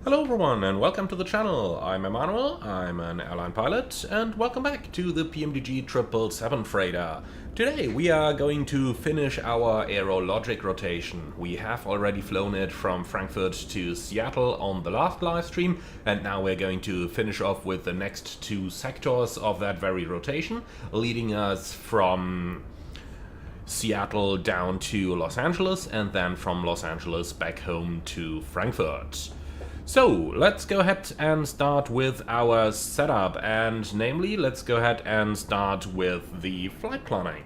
Hello everyone and welcome to the channel. I'm Emmanuel, I'm an airline pilot, and welcome back to the PMDG 777 freighter. Today we are going to finish our AeroLogic rotation. We have already flown it from Frankfurt to Seattle on the last live stream, and now we're going to finish off with the next two sectors of that very rotation, leading us from Seattle down to Los Angeles and then from Los Angeles back home to Frankfurt. So let's go ahead and start with our setup, and namely let's go ahead and start with the flight planning.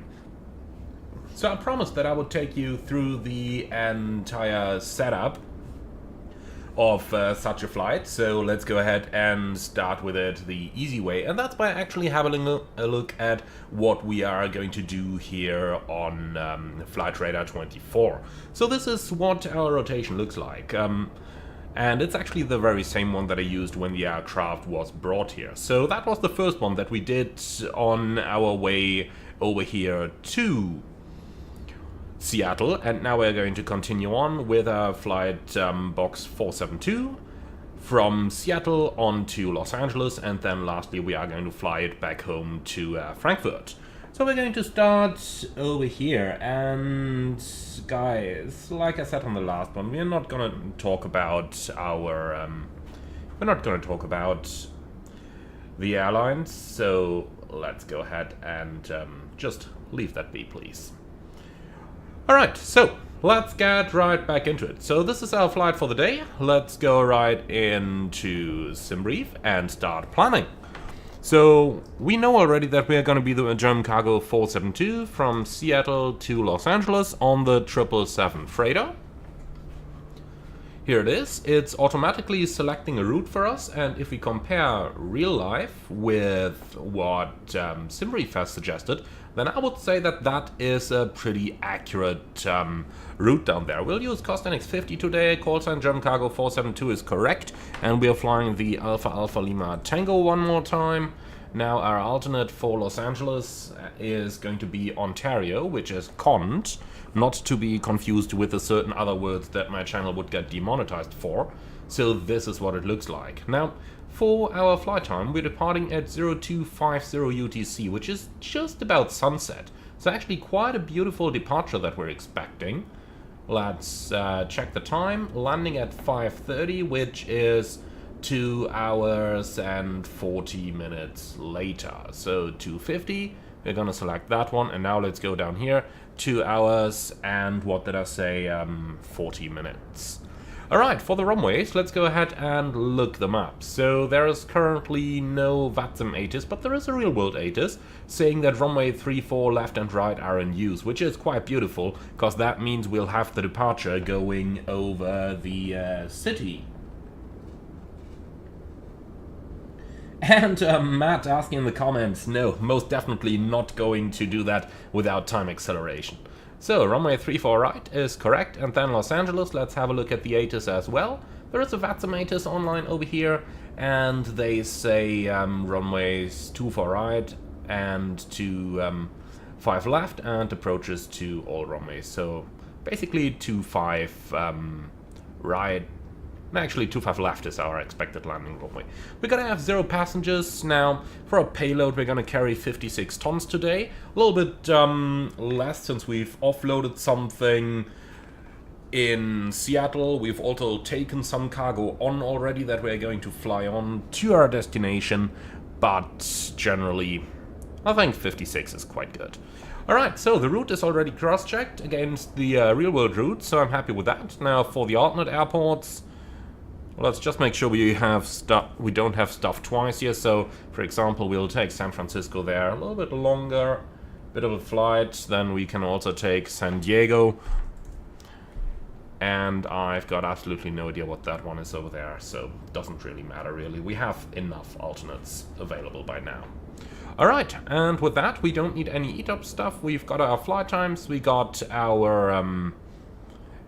So I promised that I would take you through the entire setup of such a flight, so let's go ahead and start with it the easy way, and that's by actually having a look at what we are going to do here on Flight Radar 24. So this is what our rotation looks like. And it's actually the very same one that I used when the aircraft was brought here. So that was the first one that we did on our way over here to Seattle. And now we're going to continue on with our flight box 472 from Seattle on to Los Angeles. And then lastly we are going to fly it back home to Frankfurt. So we're going to start over here, and guys, like I said on the last one, we're not gonna talk about our the airlines, so let's go ahead and just leave that be, please. Alright, so let's get right back into it. So this is our flight for the day. Let's go right into SimBrief and start planning. So we know already that we are going to be the German Cargo 472 from Seattle to Los Angeles on the 777 freighter. Here it is. It's automatically selecting a route for us, and if we compare real life with what SimBrief has suggested, then I would say that that is a pretty accurate route down there. We'll use Costinix 50 today. Call sign German Cargo 472 is correct, and we are flying the Alpha Alpha Lima Tango one more time. Now our alternate for Los Angeles is going to be Ontario, which is Cont, not to be confused with the certain other words that my channel would get demonetized for. So this is what it looks like. Now, for our flight time, we're departing at 0250 UTC, which is just about sunset. So actually quite a beautiful departure that we're expecting. Let's check the time. Landing at 5:30, which is 2 hours and 40 minutes later. So 2:50, we're gonna select that one, and now let's go down here. 2 hours and, what did I say, 40 minutes. Alright, for the runways, let's go ahead and look them up. So there is currently no VATSIM ATIS, but there is a real-world ATIS saying that runway 34 left and right are in use, which is quite beautiful, because that means we'll have the departure going over the city. And Matt asking in the comments, no, most definitely not going to do that without time acceleration. So, runway 34 right is correct, and then Los Angeles, let's have a look at the ATIS as well. There is a VATSIM ATIS online over here, and they say runways 24 right and 25 left, and approaches to all runways. So, basically 25 right. Actually, 25 left is our expected landing runway. We're gonna have 0 passengers. Now, for a payload, we're gonna carry 56 tons today. A little bit less since we've offloaded something in Seattle. We've also taken some cargo on already that we're going to fly on to our destination. But generally, I think 56 is quite good. Alright, so the route is already cross-checked against the real-world route, so I'm happy with that. Now, for the alternate airports, let's just make sure we don't have stuff twice here. So, for example, we'll take San Francisco there, a little bit longer, bit of a flight. Then we can also take San Diego. And I've got absolutely no idea what that one is over there, so it doesn't really matter, really. We have enough alternates available by now. Alright, and with that, we don't need any ETOP stuff. We've got our flight times, we got our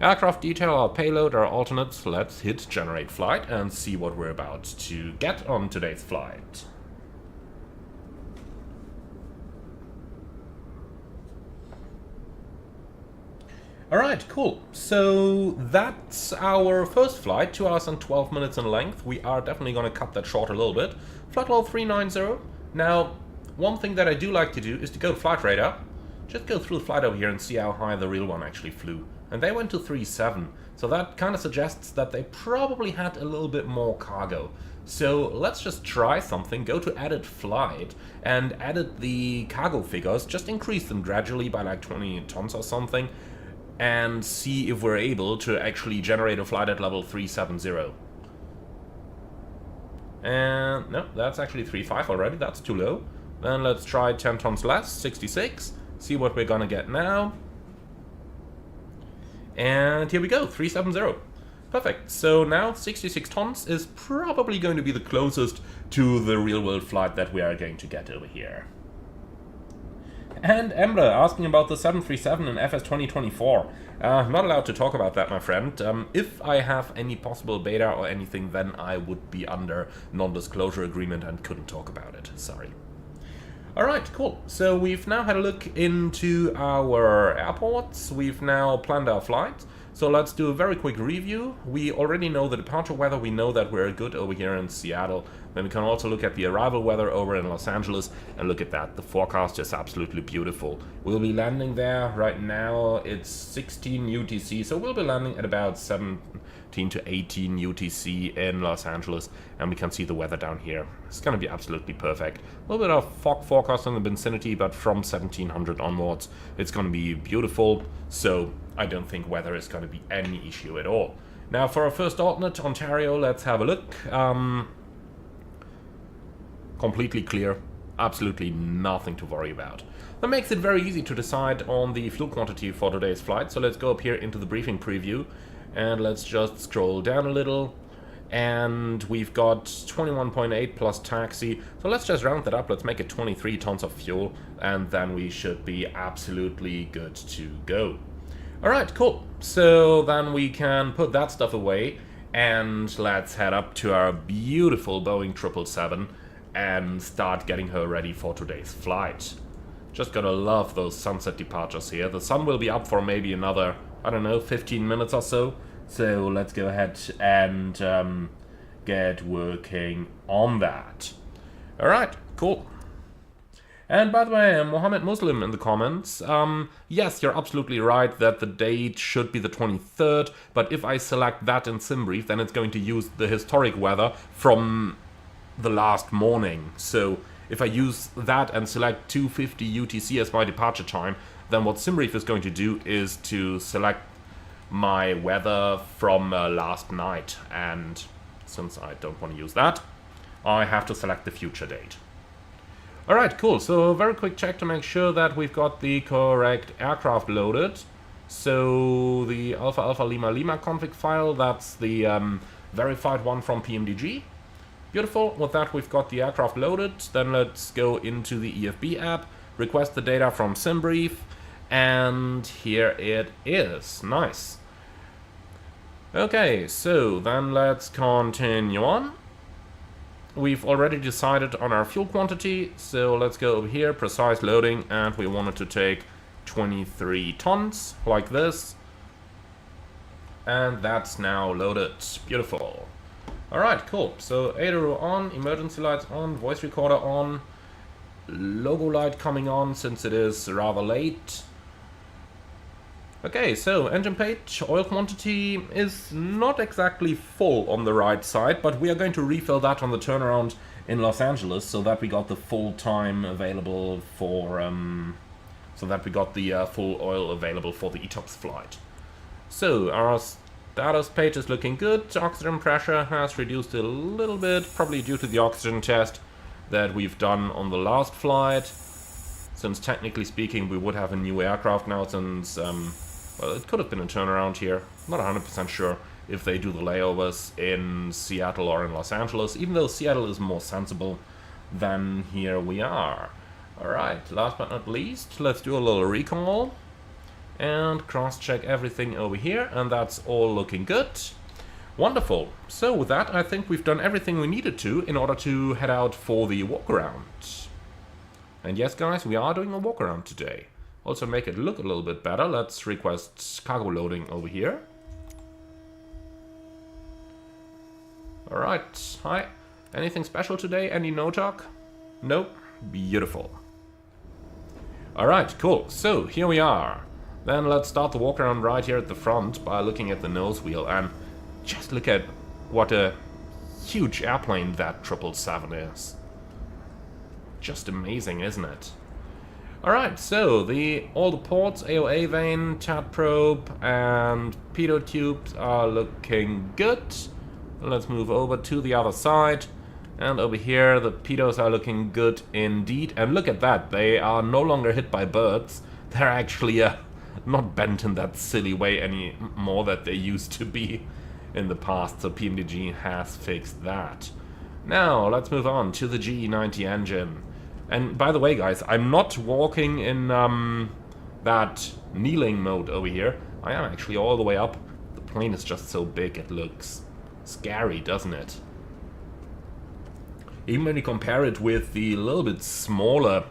aircraft detail, our payload, our alternates. Let's hit generate flight and see what we're about to get on today's flight. Alright, cool. So that's our first flight, 2 hours and 12 minutes in length. We are definitely going to cut that short a little bit. Flight level 390. Now, one thing that I do like to do is to go to flight radar. Just go through the flight over here and see how high the real one actually flew. And they went to 3.7. So that kind of suggests that they probably had a little bit more cargo. So let's just try something, go to edit flight and edit the cargo figures, just increase them gradually by like 20 tons or something, and see if we're able to actually generate a flight at level 370. And no, that's actually 3.5 already, that's too low. Then let's try 10 tons less, 66, see what we're gonna get now. And here we go, 370. Perfect. So now 66 tons is probably going to be the closest to the real-world flight that we are going to get over here. And Emre asking about the 737 in FS 2024. Not allowed to talk about that, my friend. If I have any possible beta or anything, then I would be under non-disclosure agreement and couldn't talk about it. Sorry. Alright, cool. So we've now had a look into our airports. We've now planned our flights. So let's do a very quick review. We already know the departure weather. We know that we're good over here in Seattle. Then we can also look at the arrival weather over in Los Angeles. And look at that. The forecast is absolutely beautiful. We'll be landing there right now. It's 16 UTC. So we'll be landing at about 17 to 18 UTC in Los Angeles. And we can see the weather down here. It's going to be absolutely perfect. A little bit of fog forecast in the vicinity, but from 1700 onwards, it's going to be beautiful. So I don't think weather is going to be any issue at all. Now for our first alternate, Ontario, let's have a look. Completely clear, absolutely nothing to worry about. That makes it very easy to decide on the fuel quantity for today's flight. So let's go up here into the briefing preview and let's just scroll down a little. And we've got 21.8 plus taxi. So let's just round that up. Let's make it 23 tons of fuel and then we should be absolutely good to go. Alright, cool. So then we can put that stuff away and let's head up to our beautiful Boeing 777 and start getting her ready for today's flight. Just gotta love those sunset departures here. The sun will be up for maybe another, I don't know, 15 minutes or so. So let's go ahead and get working on that. Alright, cool. And by the way, Mohammed Muslim in the comments, yes, you're absolutely right that the date should be the 23rd, but if I select that in SimBrief, then it's going to use the historic weather from the last morning. So if I use that and select 2:50 UTC as my departure time, then what SimBrief is going to do is to select my weather from last night. And since I don't want to use that, I have to select the future date. Alright, cool. So a very quick check to make sure that we've got the correct aircraft loaded. So the Alpha Alpha Lima Lima config file, that's the verified one from PMDG. Beautiful. With that, we've got the aircraft loaded. Then let's go into the EFB app, request the data from SimBrief, and here it is. Nice. Okay, so then let's continue on. We've already decided on our fuel quantity, so let's go over here, precise loading, and we wanted to take 23 tons, like this. And that's now loaded. Beautiful. Alright, cool. So ADRO on, emergency lights on, voice recorder on, logo light coming on since it is rather late. Okay, so engine page, oil quantity is not exactly full on the right side, but we are going to refill that on the turnaround in Los Angeles so that we got the full time available for, full oil available for the ETOPS flight. So our status page is looking good. Oxygen pressure has reduced a little bit, probably due to the oxygen test that we've done on the last flight. Since technically speaking, we would have a new aircraft now since, well, it could have been a turnaround here. Not 100% sure if they do the layovers in Seattle or in Los Angeles, even though Seattle is more sensible than here we are. Alright, last but not least, let's do a little recall and cross-check everything over here, and that's all looking good. Wonderful. So with that, I think we've done everything we needed to in order to head out for the walkaround. And yes, guys, we are doing a walkaround today. also make it look a little bit better, let's request cargo loading over here. Alright, hi. Anything special today? Any no talk? Nope. Beautiful. Alright, cool. So, here we are. Then let's start the walk around right here at the front by looking at the nose wheel, and just look at what a huge airplane that 777 is. Just amazing, isn't it? Alright, so all the ports, AOA vane, TAT probe, and pitot tubes are looking good. Let's move over to the other side. And over here, the pitos are looking good indeed. And look at that, they are no longer hit by birds. They're actually not bent in that silly way anymore that they used to be in the past. So PMDG has fixed that. Now, let's move on to the GE90 engine. And by the way, guys, I'm not walking in that kneeling mode over here. I am actually all the way up. The plane is just so big, it looks scary, doesn't it? Even when you compare it with the little bit smaller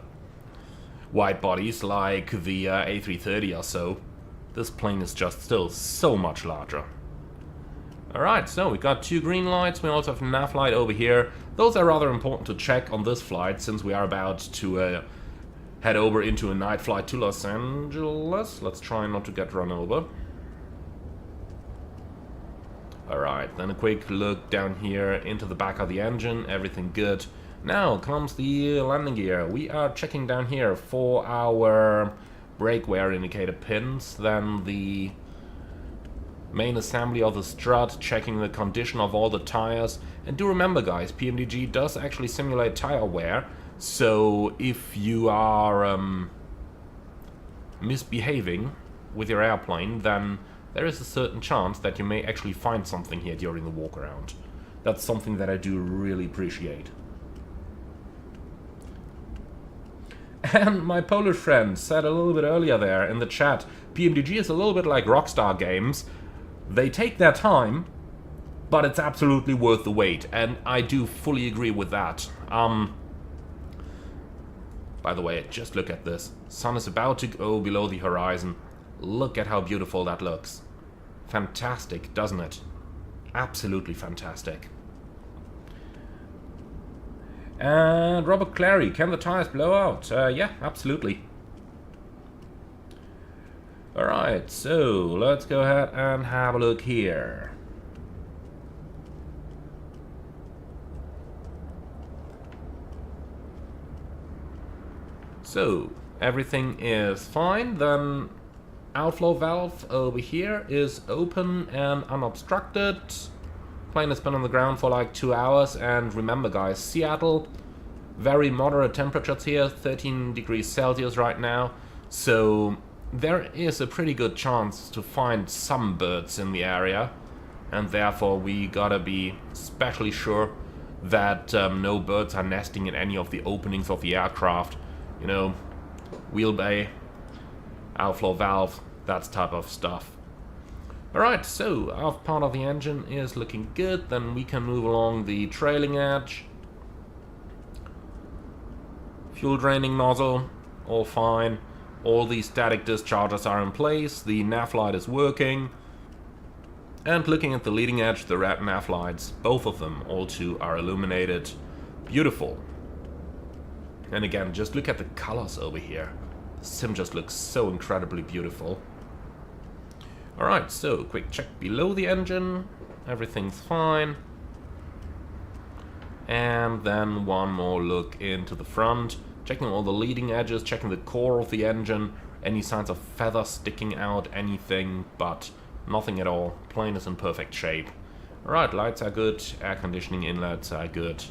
wide bodies like the A330 or so, this plane is just still so much larger. Alright, so we got 2 green lights, we also have a nav light over here. Those are rather important to check on this flight since we are about to head over into a night flight to Los Angeles. Let's try not to get run over. Alright, then a quick look down here into the back of the engine, everything good. Now comes the landing gear. We are checking down here for our brake wear indicator pins, then the main assembly of the strut, checking the condition of all the tires. And do remember, guys, PMDG does actually simulate tire wear, so if you are misbehaving with your airplane, then there is a certain chance that you may actually find something here during the walk around. That's something that I do really appreciate. And my Polish friend said a little bit earlier there in the chat, PMDG is a little bit like Rockstar games. They take their time, but it's absolutely worth the wait, and I do fully agree with that. By the way, just look at this. Sun is about to go below the horizon. Look at how beautiful that looks. Fantastic, doesn't it? Absolutely fantastic. And Robert Clary, can the tires blow out? Yeah, absolutely. Alright, so let's go ahead and have a look here. So, everything is fine, then outflow valve over here is open and unobstructed. Plane has been on the ground for like 2 hours, and remember guys, Seattle, very moderate temperatures here, 13 degrees Celsius right now, so there is a pretty good chance to find some birds in the area, and therefore we gotta be especially sure that no birds are nesting in any of the openings of the aircraft. You know, wheel bay, outflow valve, that type of stuff. Alright, so our part of the engine is looking good, then we can move along the trailing edge. Fuel draining nozzle, all fine. All the static discharges are in place, the nav light is working. And looking at the leading edge, the red nav lights, both of them, all two, are illuminated. Beautiful. And again, just look at the colors over here. The sim just looks so incredibly beautiful. Alright, so quick check below the engine. Everything's fine. And then one more look into the front. Checking all the leading edges, checking the core of the engine. Any signs of feathers sticking out, anything, but nothing at all. Plane is in perfect shape. Alright, lights are good. Air conditioning inlets are good.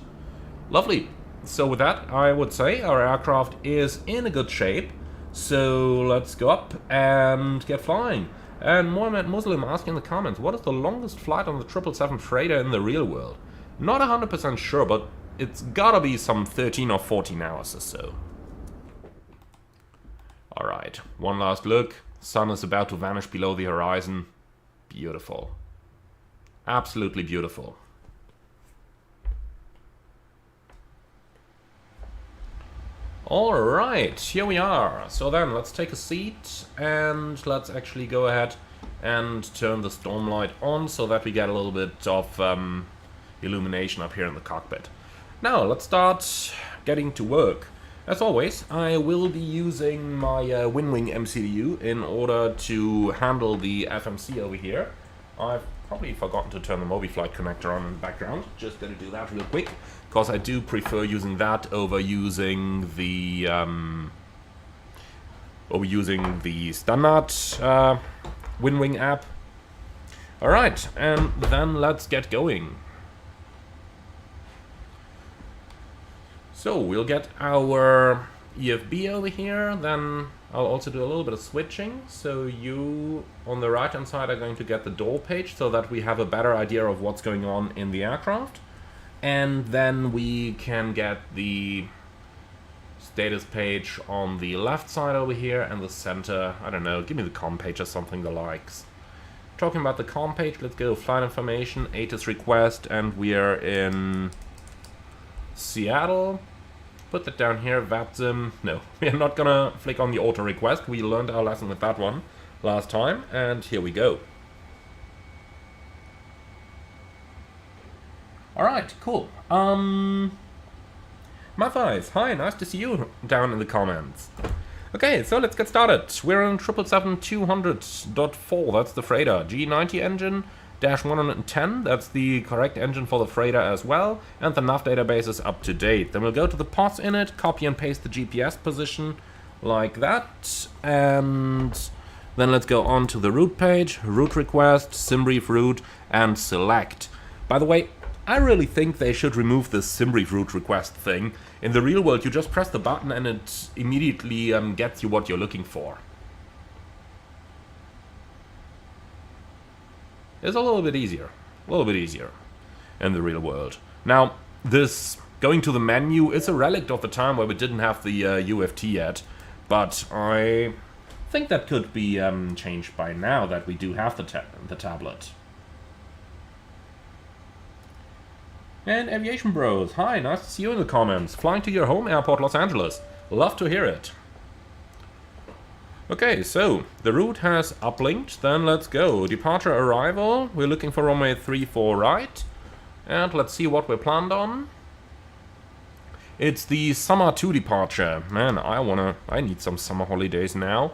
Lovely. So with that, I would say our aircraft is in a good shape. So let's go up and get flying. And Mohammed Muslim asking in the comments, what is the longest flight on the 777 freighter in the real world? Not 100% sure, but it's gotta be some 13 or 14 hours or so. Alright, one last look. Sun is about to vanish below the horizon. Beautiful. Absolutely beautiful. Alright, here we are. So then, let's take a seat and let's actually go ahead and turn the Stormlight on so that we get a little bit of illumination up here in the cockpit. Now, let's start getting to work. As always, I will be using my WinWing MCU in order to handle the FMC over here. I've probably forgotten to turn the MobiFlight connector on in the background. Just gonna do that real quick, because I do prefer using that over using the standard WinWing app. Alright, and then let's get going. So we'll get our EFB over here, then I'll also do a little bit of switching. So you on the right hand side are going to get the door page so that we have a better idea of what's going on in the aircraft. And then we can get the status page on the left side over here and the center. I don't know, give me the comm page or something the likes. Talking about the comm page, let's go flight information, ATIS request, and we are in Seattle. Put that down here, VATSIM. No, we are not gonna flick on the auto request. We learned our lesson with that one last time, and here we go. Alright, cool. Mathias, hi, nice to see you down in the comments. Okay, so let's get started. We're in 777-200.4, that's the freighter. G90 engine, -110, that's the correct engine for the freighter as well, and the nav database is up to date. Then we'll go to the pods in it, copy and paste the GPS position like that, and then let's go on to the route page, route request, SimBrief route, and select. By the way, I really think they should remove this SimBrief route request thing. In the real world, you just press the button and it immediately gets you what you're looking for. It's a little bit easier in the real world. Now, this going to the menu is a relic of the time where we didn't have the UFT yet, but I think that could be changed by now that we do have the tablet. And Aviation Bros, hi, nice to see you in the comments. Flying to your home airport, Los Angeles. Love to hear it. Okay, so the route has uplinked, then let's go. Departure arrival, we're looking for runway 34 right. And let's see what we're planned on. It's the summer 2 departure. Man, I need some summer holidays now.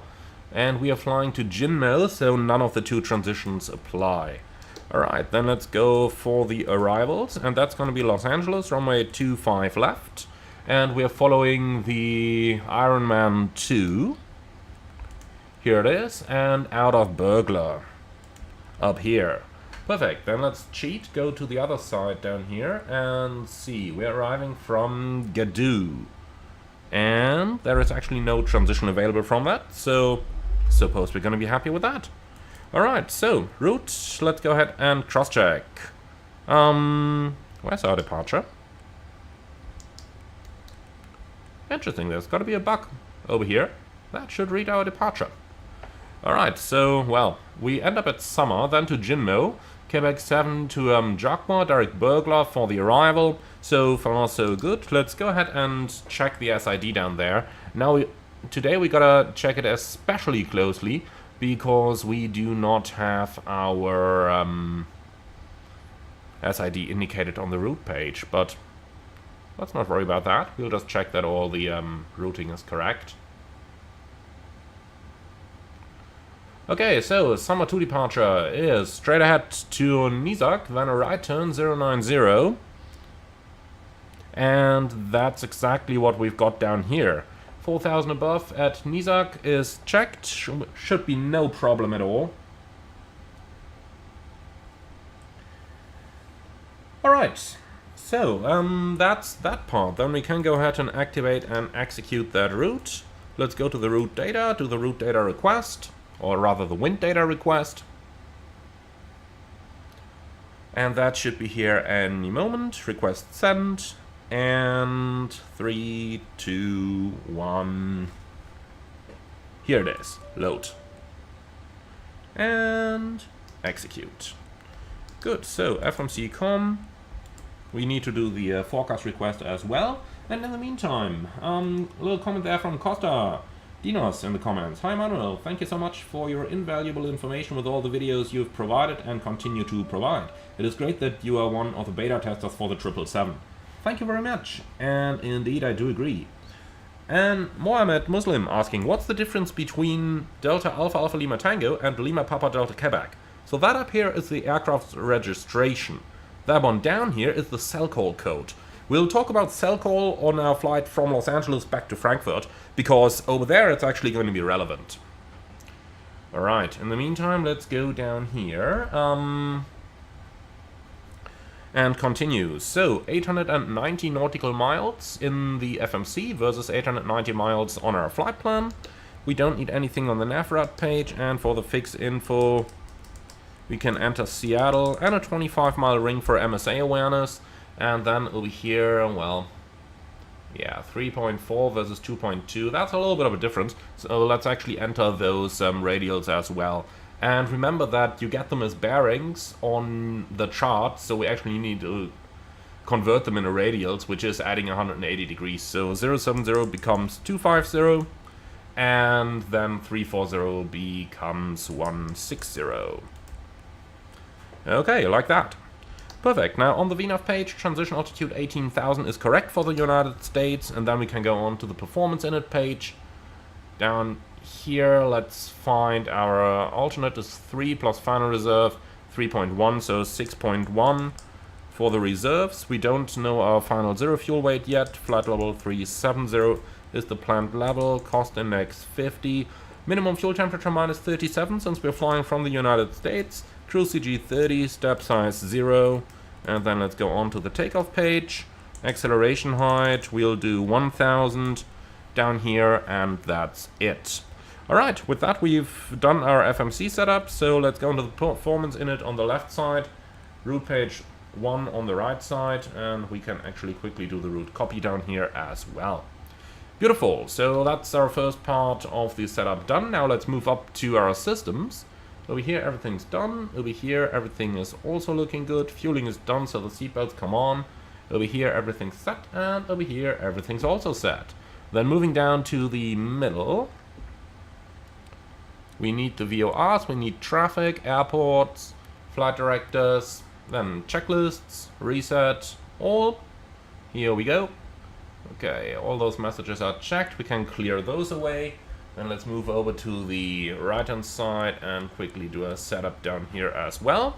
And we are flying to Jinmo, so none of the two transitions apply. Alright, then let's go for the arrivals, and that's going to be Los Angeles, runway 25 left. And we are following the Ironman 2. Here it is, and out of Burglar. Up here. Perfect, then let's cheat, go to the other side down here, and see. We're arriving from Gadoo. And there is actually no transition available from that, so suppose we're going to be happy with that. Alright, so, route, let's go ahead and cross-check. Where's our departure? Interesting, there's got to be a bug over here. That should read our departure. Alright, so, well, we end up at Summer, then to Jinmo, Quebec 7 to Jacma, Derek Burglar for the arrival. So far, so good. Let's go ahead and check the SID down there. Now, today we gotta check it especially closely, because we do not have our SID indicated on the route page, but let's not worry about that. We'll just check that all the routing is correct. Okay, so Summer 2 departure is straight ahead to Nizhak, then a right turn 090. And that's exactly what we've got down here. 4,000 above at Nizhak is checked, should be no problem at all. Alright, so that's that part. Then we can go ahead and activate and execute that route. Let's go to the route data, do the route data request, or rather the wind data request. And that should be here any moment. Request send. And 3, 2, 1. Here it is. Load. And execute. Good. So FMC.com. We need to do the forecast request as well. And in the meantime, a little comment there from Costa Dinos in the comments. Hi Manuel, thank you so much for your invaluable information with all the videos you've provided and continue to provide. It is great that you are one of the beta testers for the 777. Thank you very much, and indeed I do agree. And Mohammed Muslim asking, what's the difference between Delta Alpha Alpha Lima Tango and Lima Papa Delta Quebec? So that up here is the aircraft's registration. That one down here is the cell call code. We'll talk about cell call on our flight from Los Angeles back to Frankfurt, because over there it's actually going to be relevant. Alright, in the meantime, let's go down here and continue. So, 890 nautical miles in the FMC versus 890 miles on our flight plan. We don't need anything on the NavRat page, and for the fix info, we can enter Seattle and a 25-mile ring for MSA awareness. And then over here, well, yeah, 3.4 versus 2.2. That's a little bit of a difference. So let's actually enter those radials as well. And remember that you get them as bearings on the chart, so we actually need to convert them into radials, which is adding 180 degrees. So 070 becomes 250, and then 340 becomes 160. Okay, like that. Perfect. Now on the VNAV page, transition altitude 18,000 is correct for the United States, and then we can go on to the performance init page. Down here, let's find our alternate is 3 plus final reserve 3.1, so 6.1 for the reserves. We don't know our final zero fuel weight yet. Flight level 370 is the planned level. Cost index 50. Minimum fuel temperature minus 37 since we're flying from the United States. Cruise CG 30, step size 0, and then let's go on to the takeoff page. Acceleration height, we'll do 1000 down here, and that's it. Alright, with that we've done our FMC setup, so let's go into the performance init on the left side, route page 1 on the right side, and we can actually quickly do the route copy down here as well. Beautiful, so that's our first part of the setup done. Now let's move up to our systems. Over here everything's done, over here everything is also looking good, fueling is done so the seatbelts come on, over here everything's set, and over here everything's also set. Then moving down to the middle, we need the VORs, we need traffic, airports, flight directors, then checklists, reset, all. Here we go. Okay, all those messages are checked, we can clear those away. Then let's move over to the right hand side and quickly do a setup down here as well.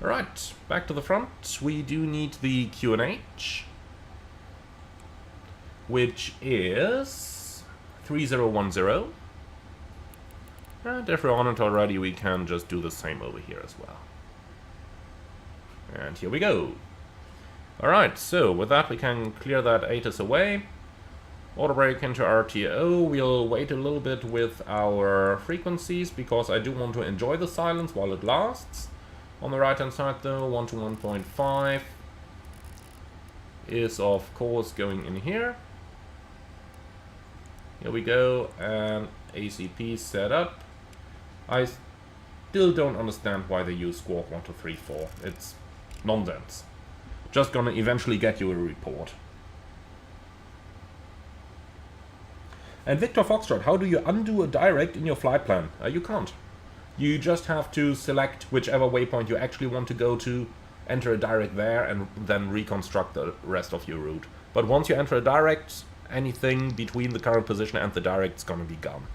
Alright, back to the front. We do need the QNH, which is 3010. And if we're on it already, we can just do the same over here as well. And here we go. Alright, so with that we can clear that ATIS away. Auto brake into RTO. We'll wait a little bit with our frequencies because I do want to enjoy the silence while it lasts. On the right hand side though, 1 to 1.5 is of course going in here. Here we go, and ACP set up. I still don't understand why they use squawk 1234. It's nonsense. Just gonna eventually get you a report. And Victor Foxtrot, how do you undo a direct in your flight plan? You can't. You just have to select whichever waypoint you actually want to go to, enter a direct there, and then reconstruct the rest of your route. But once you enter a direct, anything between the current position and the direct is gonna be gone.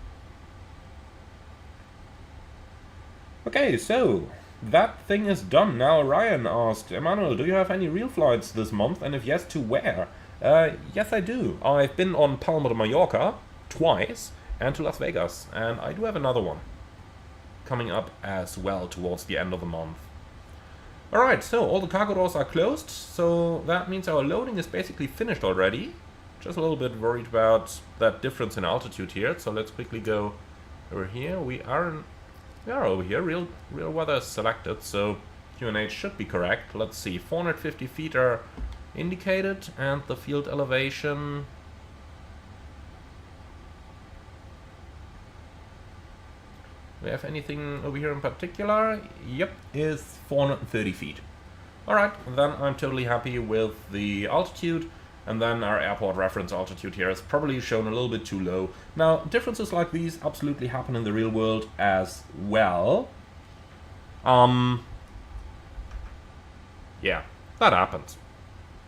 Okay, so that thing is done. Now Ryan asked, Emmanuel, do you have any real flights this month? And if yes, to where? Yes, I do. I've been on Palma de Mallorca twice, and to Las Vegas, and I do have another one coming up as well towards the end of the month. Alright, so all the cargo doors are closed, so that means our loading is basically finished already. Just a little bit worried about that difference in altitude here, so let's quickly go over here. We are over here, real weather is selected, so QNH should be correct. Let's see, 450 feet are indicated, and the field elevation, we have anything over here in particular? Yep, is 430 feet. Alright, then I'm totally happy with the altitude, And then our airport reference altitude here is probably shown a little bit too low. Now, differences like these absolutely happen in the real world as well. Yeah, that happens.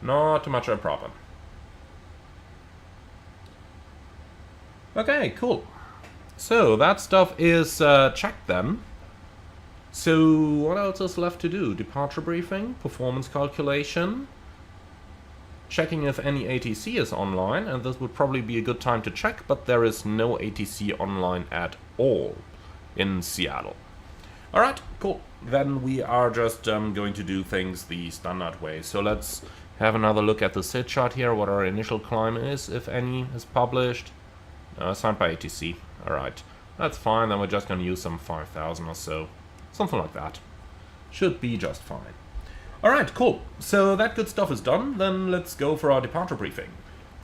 Not too much of a problem. Okay, cool. So that stuff is checked then. So what else is left to do? Departure briefing, performance calculation, checking if any ATC is online, and this would probably be a good time to check, but there is no ATC online at all in Seattle. Alright, cool. Then we are just going to do things the standard way. So let's have another look at the SID chart here, what our initial climb is, if any, is published. Signed by ATC. Alright, that's fine. Then we're just going to use some 5,000 or so. Something like that. Should be just fine. Alright, cool. So that good stuff is done. Then let's go for our departure briefing.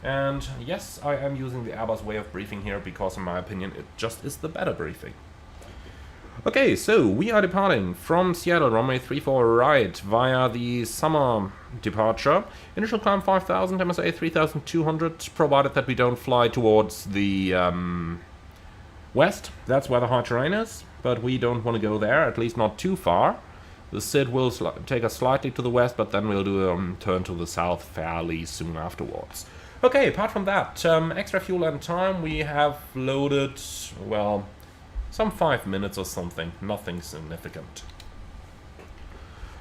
And yes, I am using the Airbus way of briefing here because in my opinion it just is the better briefing. Okay, so we are departing from Seattle, runway 34 right, via the summer departure. Initial climb 5,000, MSA 3,200, provided that we don't fly towards the west. That's where the high terrain is, but we don't want to go there, at least not too far. The SID will take us slightly to the west, but then we'll do a turn to the south fairly soon afterwards. Okay, apart from that, extra fuel and time, we have loaded, well, some 5 minutes or something, nothing significant.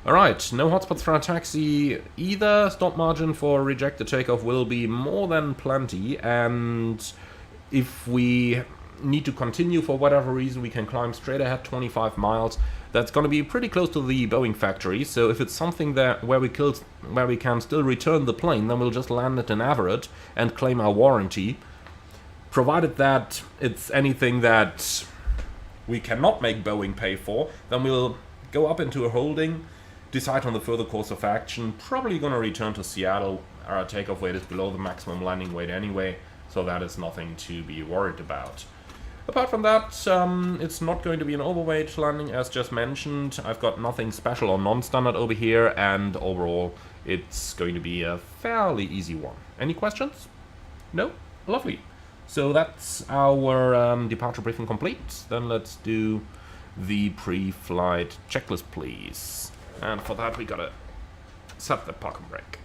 Alright, no hotspots for our taxi either. Stop margin for rejected takeoff will be more than plenty, and if we need to continue for whatever reason, we can climb straight ahead 25 miles. That's going to be pretty close to the Boeing factory, so if it's something that where we can still return the plane, then we'll just land it in Everett and claim our warranty. Provided that it's anything that we cannot make Boeing pay for, then we'll go up into a holding, decide on the further course of action, probably going to return to Seattle. Our takeoff weight is below the maximum landing weight anyway, so that is nothing to be worried about. Apart from that, it's not going to be an overweight landing as just mentioned. I've got nothing special or non-standard over here, and overall it's going to be a fairly easy one. Any questions? No? Lovely. So that's our departure briefing complete. Then let's do the pre-flight checklist, please. And for that we gotta set the parking brake.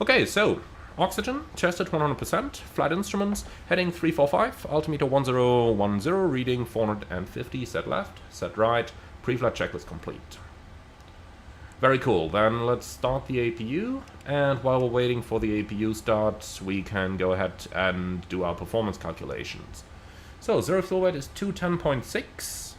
Okay, so oxygen tested 100%, flight instruments heading 345, altimeter 1010, reading 450, set left, set right, pre-flight checklist complete. Very cool, then let's start the APU, and while we're waiting for the APU start, we can go ahead and do our performance calculations. So, zero fuel weight is 210.6,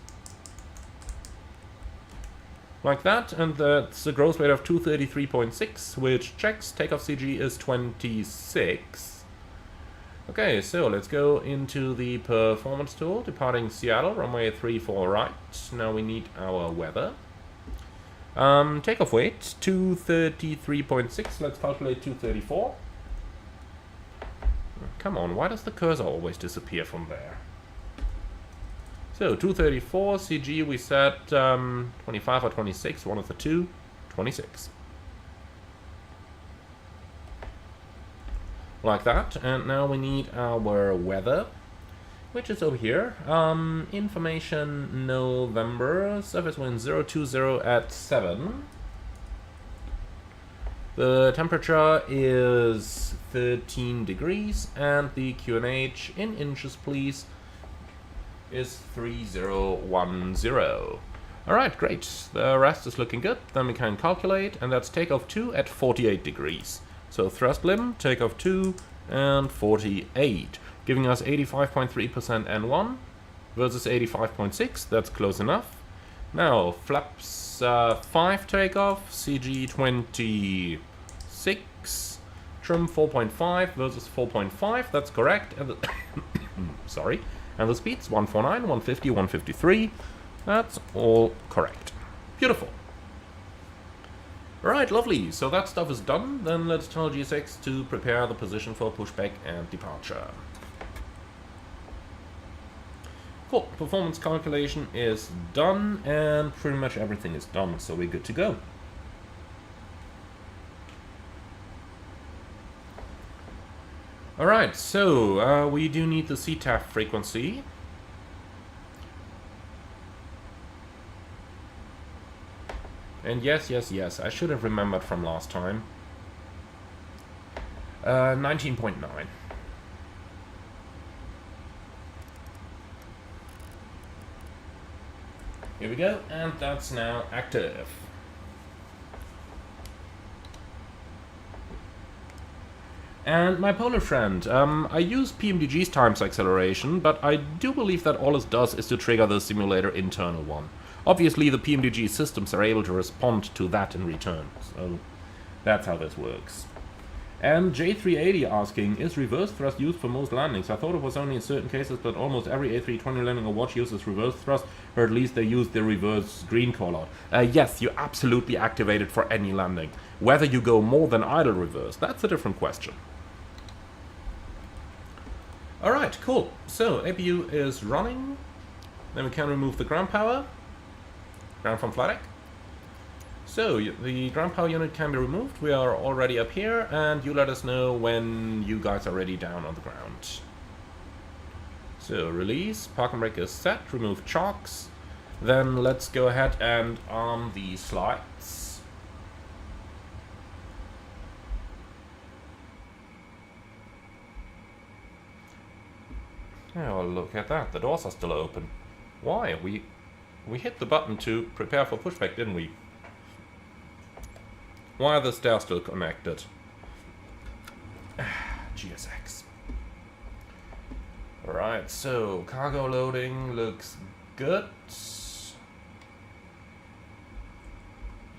like that, and that's a gross weight of 233.6, which checks. Takeoff CG is 26. Okay, so let's go into the performance tool, departing Seattle, runway 34 right. Now we need our weather. Takeoff weight, 233.6, let's calculate 234. Come on, why does the cursor always disappear from there? So, 234, CG we set 25 or 26, one of the two, 26. Like that, and now we need our weather, which is over here. Information November, surface wind 020 at 7. The temperature is 13 degrees, and the QNH in inches, please, is 3010. Alright, great. The rest is looking good. Then we can calculate, and that's takeoff 2 at 48 degrees. So thrust limb, takeoff 2, and 48. Giving us 85.3% N1 versus 85.6, that's close enough. Now, flaps 5 takeoff, CG 26, trim 4.5 versus 4.5, that's correct. And the sorry, and the speeds 149, 150, 153, that's all correct. Beautiful. Alright, lovely. So that stuff is done. Then let's tell GSX to prepare the position for pushback and departure. Cool. Performance calculation is done, and pretty much everything is done, so we're good to go. Alright, so we do need the CTAF frequency. And yes, I should have remembered from last time. 19.9. Here we go, and that's now active. And my polar friend, I use PMDG's times acceleration, but I do believe that all it does is to trigger the simulator internal one. Obviously, the PMDG systems are able to respond to that in return, so that's how this works. And J380 asking, is reverse thrust used for most landings? I thought it was only in certain cases, but almost every A320 landing I watch uses reverse thrust, or at least they use the reverse green callout. Yes, you absolutely activate it for any landing. Whether you go more than idle reverse, that's a different question. Alright, cool. So, APU is running. Then we can remove the ground power. Ground from flight deck. So, the ground power unit can be removed. We are already up here, and you let us know when you guys are ready down on the ground. So, release, park and brake is set, remove chocks. Then let's go ahead and arm the slides. Oh, look at that, the doors are still open. Why? We hit the button to prepare for pushback, didn't we? Why are the stairs still connected? GSX. Alright, so cargo loading looks good.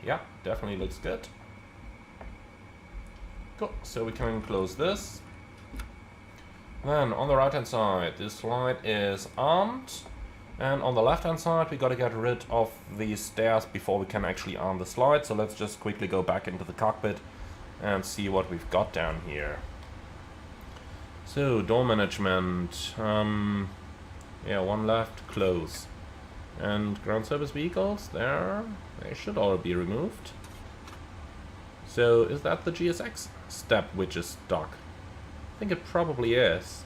Yeah, definitely looks good. Cool, so we can close this. Then on the right hand side, this slide is armed. And on the left hand side, we gotta get rid of these stairs before we can actually arm the slide. So let's just quickly go back into the cockpit and see what we've got down here. So, door management. Yeah, one left, close. And ground service vehicles, they should all be removed. So, is that the GSX step which is stuck? I think it probably is.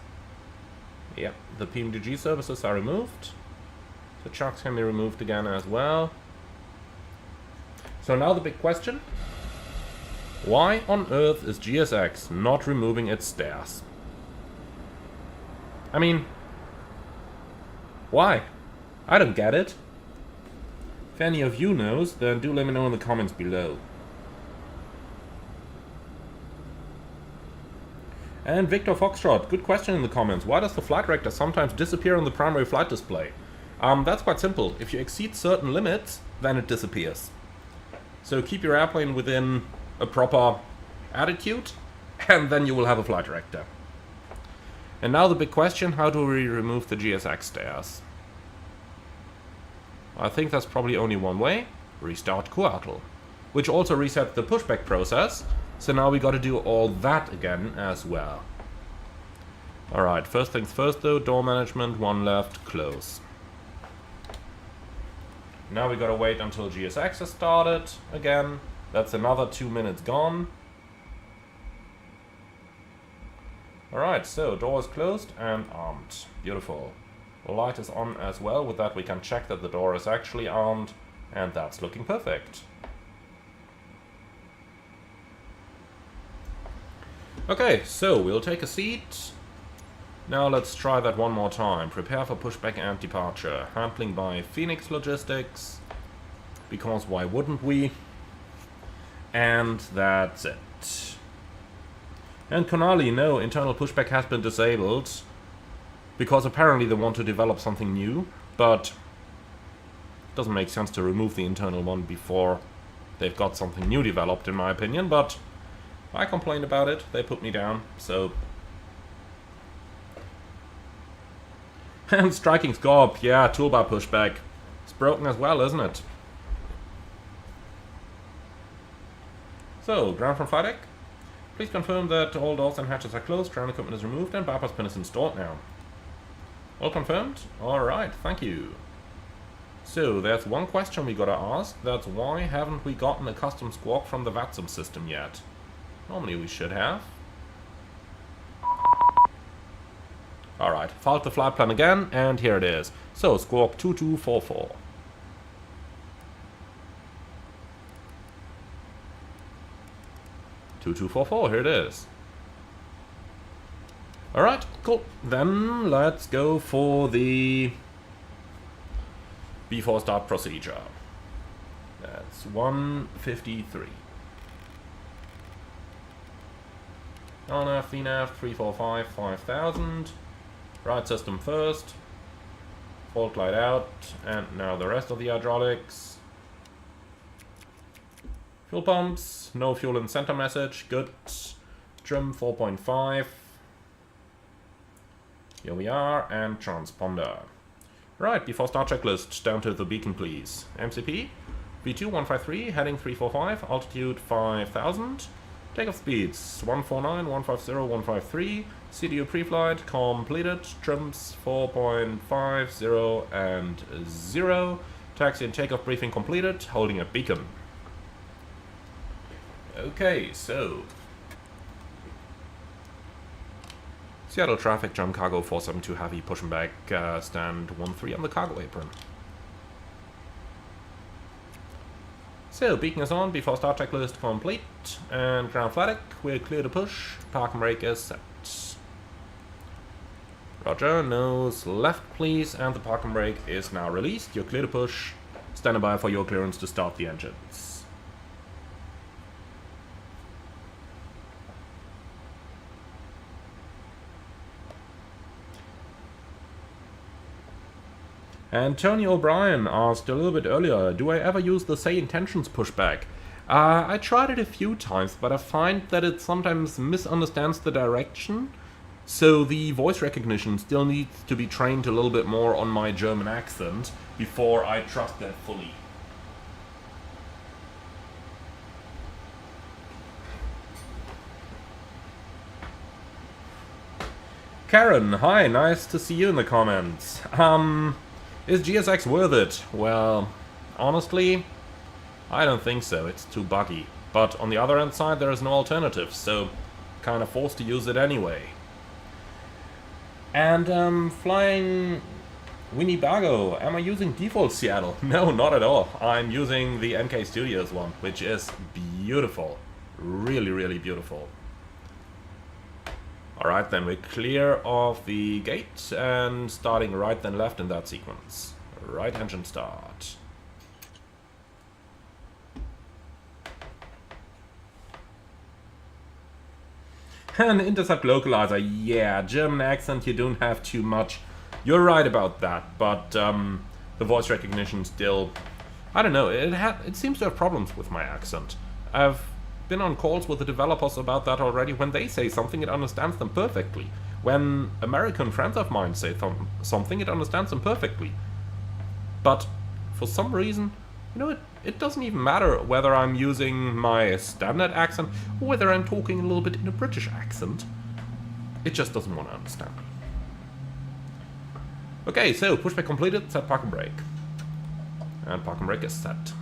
Yeah, the PMDG services are removed. The chocks can be removed again as well. So now the big question. Why on earth is GSX not removing its stairs? I mean, why? I don't get it. If any of you knows, then do let me know in the comments below. And Victor Foxtrot, good question in the comments. Why does the flight rector sometimes disappear on the primary flight display? That's quite simple. If you exceed certain limits, then it disappears. So keep your airplane within a proper attitude, and then you will have a flight director. And now the big question, how do we remove the GSX stairs? I think that's probably only one way. Restart Throttle, which also resets the pushback process. So now we gotta do all that again as well. Alright, first things first though, door management, one left, close. Now we gotta wait until GSX has started again. That's another 2 minutes gone. Alright, so door is closed and armed. Beautiful. The light is on as well. With that we can check that the door is actually armed, and that's looking perfect. Okay, so we'll take a seat. Now let's try that one more time. Prepare for pushback and departure. Handling by Phoenix Logistics. Because why wouldn't we? And that's it. And Konali, no, internal pushback has been disabled. Because apparently they want to develop something new. But it doesn't make sense to remove the internal one before they've got something new developed, in my opinion. But I complained about it. They put me down, so... And striking scorp, yeah, toolbar pushback. It's broken as well, isn't it? So, ground from flight deck. Please confirm that all doors and hatches are closed, ground equipment is removed, and bypass pin is installed now. All confirmed? Alright, thank you. So, there's one question we gotta ask. That's why haven't we gotten a custom squawk from the VATSIM system yet? Normally we should have. Alright, filed the flight plan again, and here it is. So, squawk 2244. Here it is. Alright, cool. Then let's go for the before start procedure. That's 153. LNAV, VNAV, 345, 5000. Right system first. Fault light out. And now the rest of the hydraulics. Fuel pumps. No fuel in center message. Good. Trim 4.5. Here we are. And transponder. Right, before start checklist. Down to the beacon, please. MCP. V2 153. Heading 345. Altitude 5000. Takeoff speeds 149, 150, 153. CDU pre-flight completed. Trims 4.50 and 0. Taxi and takeoff briefing completed. Holding a beacon. Okay, so Seattle traffic, jump cargo 472 heavy, pushing back, stand 13 on the cargo apron. So, beacon is on, before start checklist complete, and ground flight, we're clear to push, park and brake is set. Roger, nose left please, and the park and brake is now released, you're clear to push, stand by for your clearance to start the engines. And Tony O'Brien asked a little bit earlier, do I ever use the say intentions pushback? I tried it a few times, but I find that it sometimes misunderstands the direction. So the voice recognition still needs to be trained a little bit more on my German accent before I trust that fully. Karen, hi, nice to see you in the comments. Is GSX worth it? Well, honestly, I don't think so. It's too buggy. But on the other hand side, there is no alternative, so kind of forced to use it anyway. And flying Winnebago, am I using default Seattle? No, not at all. I'm using the MK Studios one, which is beautiful. Really, really beautiful. Alright, then we're clear of the gate and starting right then left in that sequence. Right engine start. And intercept localizer, yeah, German accent, you don't have too much. You're right about that, but the voice recognition still, I don't know, it seems to have problems with my accent. I've been on calls with the developers about that already. When they say something, it understands them perfectly. When American friends of mine say something, it understands them perfectly. But for some reason, you know, it doesn't even matter whether I'm using my standard accent or whether I'm talking a little bit in a British accent. It just doesn't want to understand me. Okay, so pushback completed, set park and brake. And park and brake is set.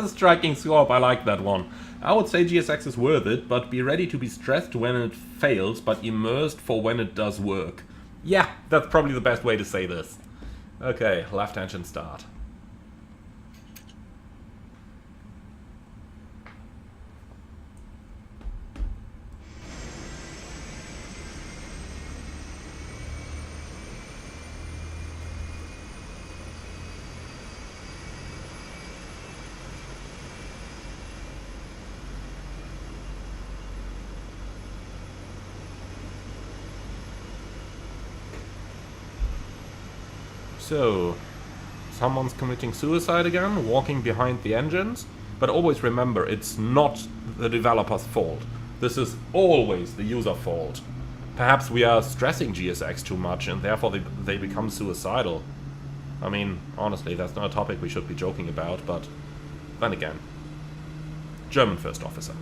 Striking scope, I like that one. I would say GSX is worth it, but be ready to be stressed when it fails, but immersed for when it does work. Yeah, that's probably the best way to say this. Okay, left engine start. So, someone's committing suicide again, walking behind the engines, but always remember, it's not the developer's fault. This is always the user fault. Perhaps we are stressing GSX too much and therefore they become suicidal. I mean, honestly, that's not a topic we should be joking about, but then again, German first officer.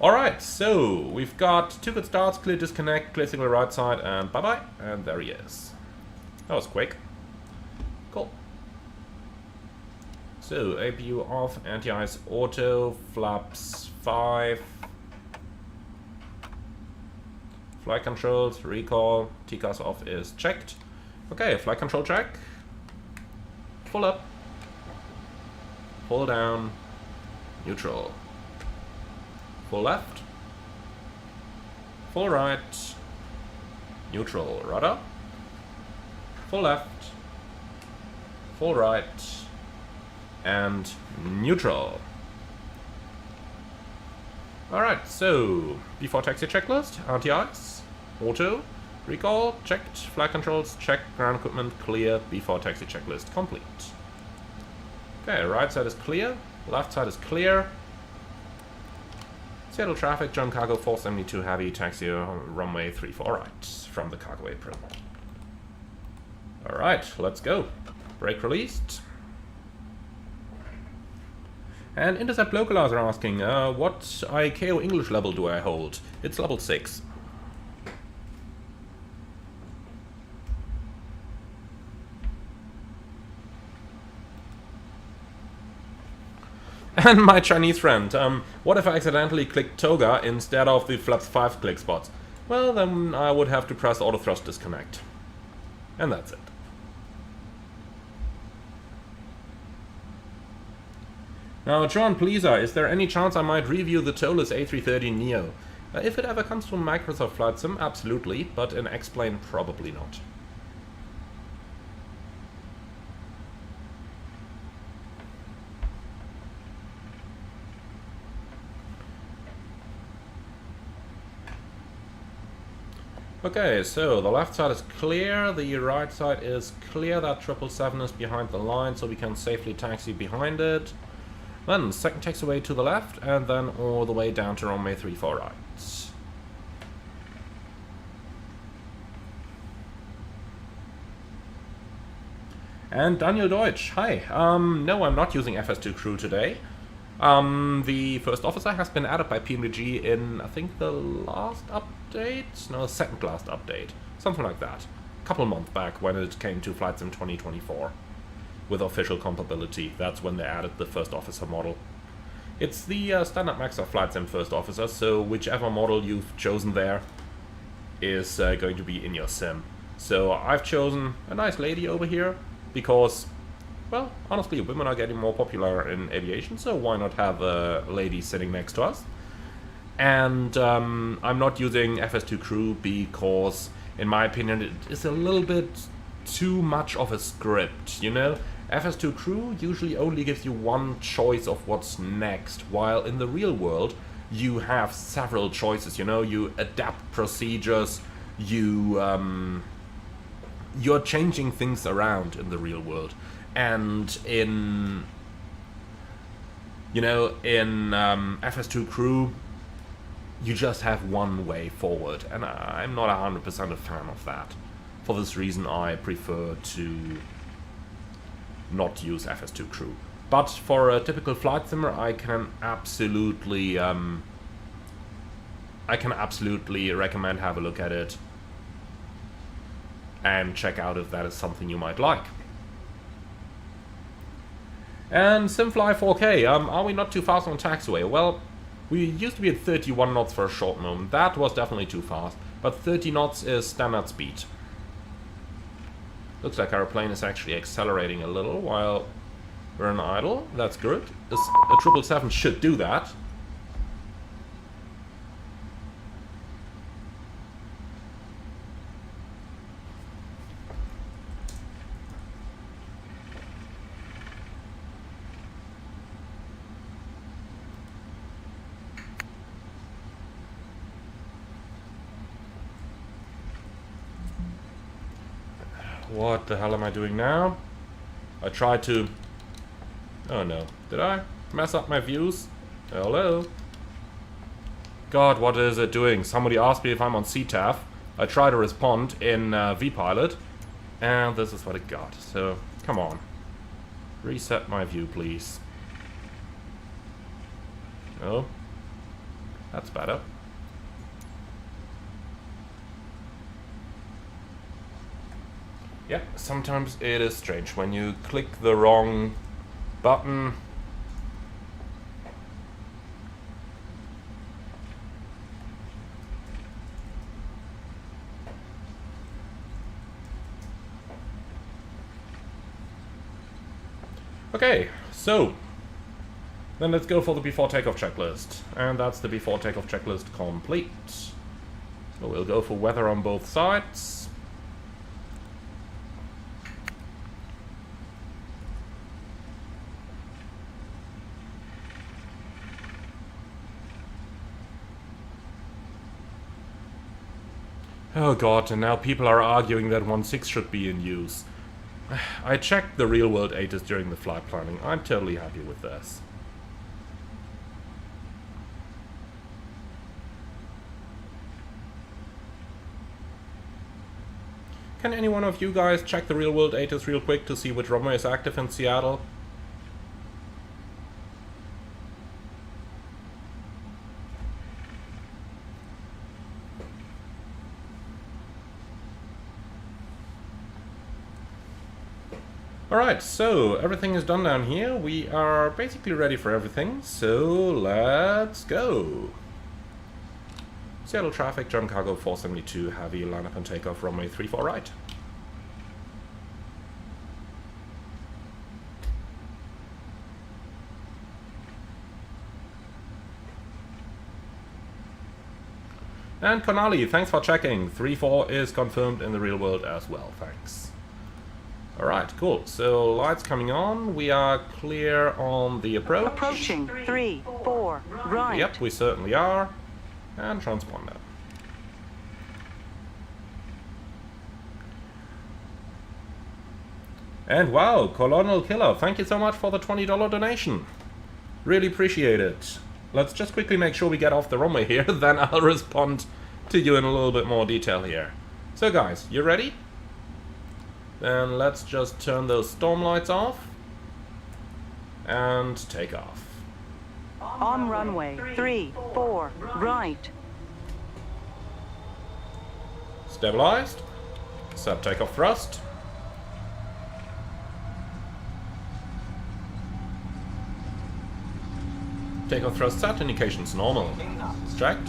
Alright, so we've got 2 good starts, clear disconnect, clear signal right side, and bye-bye, and there he is. That was quick. Cool. So, APU off, anti-ice auto, flaps 5. Flight controls, recall, TCAS off is checked. Okay, flight control check. Full up. Full down. Neutral. Full left. Full right. Neutral. Rudder. Full left. Full right. And neutral. Alright, so before taxi checklist, RTIs, auto, recall, checked, flight controls, checked, ground equipment, clear, before taxi checklist complete. Okay, right side is clear, left side is clear. Seattle traffic, John Cargo 472 heavy, taxi runway 34 right from the cargo apron. Alright, let's go. Brake released. And Intercept Localizer asking, what ICAO English level do I hold? It's level 6. And my Chinese friend, what if I accidentally clicked Toga instead of the flaps 5 click spots? Well, then I would have to press auto thrust disconnect. And that's it. Now, John Pleaser, is there any chance I might review the Tolus A330neo? If it ever comes from Microsoft Flight Sim, absolutely, but in X-Plane, probably not. Okay, so the left side is clear, the right side is clear, that 777 is behind the line, so we can safely taxi behind it. Then second taxiway to the left, and then all the way down to runway 34 right. And Daniel Deutsch, hi. No, I'm not using FS2 Crew today. The first officer has been added by PMDG in, I think, the last update? No, second last update. Something like that. A couple months back when it came to Flight Sim 2024. With official compatibility. That's when they added the first officer model. It's the standard max of Flight Sim first officer, so whichever model you've chosen there is going to be in your sim. So I've chosen a nice lady over here because, well, honestly, women are getting more popular in aviation, so why not have a lady sitting next to us? And I'm not using FS2 Crew because, in my opinion, it is a little bit too much of a script, you know? FS2 Crew usually only gives you one choice of what's next, while in the real world you have several choices, you know? You adapt procedures, you're changing things around in the real world. And in, you know, in FS2 Crew, you just have one way forward, and I'm not 100% a fan of that. For this reason, I prefer to not use FS2 Crew. But for a typical flight simmer, I can absolutely recommend have a look at it and check out if that is something you might like. And Simfly 4K, are we not too fast on taxiway? Well, we used to be at 31 knots for a short moment. That was definitely too fast, but 30 knots is standard speed. Looks like our plane is actually accelerating a little while we're in idle. That's good. A 777 should do that. What the hell am I doing now? I tried to... Oh no. Did I mess up my views? Hello? God, what is it doing? Somebody asked me if I'm on CTAF. I try to respond in vPilot. And this is what it got. So, come on. Reset my view, please. Oh. That's better. Yeah, sometimes it is strange when you click the wrong button. Okay, so then let's go for the before takeoff checklist. And that's the before takeoff checklist complete. So we'll go for weather on both sides. Oh god, and now people are arguing that 1.6 should be in use. I checked the real-world ATIS during the flight planning. I'm totally happy with this. Can any one of you guys check the real-world ATIS real quick to see which runway is active in Seattle? Alright, so everything is done down here. We are basically ready for everything, so let's go. Seattle traffic, German cargo 472, heavy, line up and takeoff, runway 34 right. And Konali, thanks for checking. 3-4 is confirmed in the real world as well, thanks. Alright, cool. So lights coming on. We are clear on the approach. Approaching 3-4 right. Yep, we certainly are. And transponder. And wow, Colonel Killer, thank you so much for the $20 donation. Really appreciate it. Let's just quickly make sure we get off the runway here, then I'll respond to you in a little bit more detail here. So guys, you ready? Then let's just turn those storm lights off and take off. On runway 3-4 right. Stabilized. Set takeoff thrust. Takeoff thrust set, indications normal. Checked.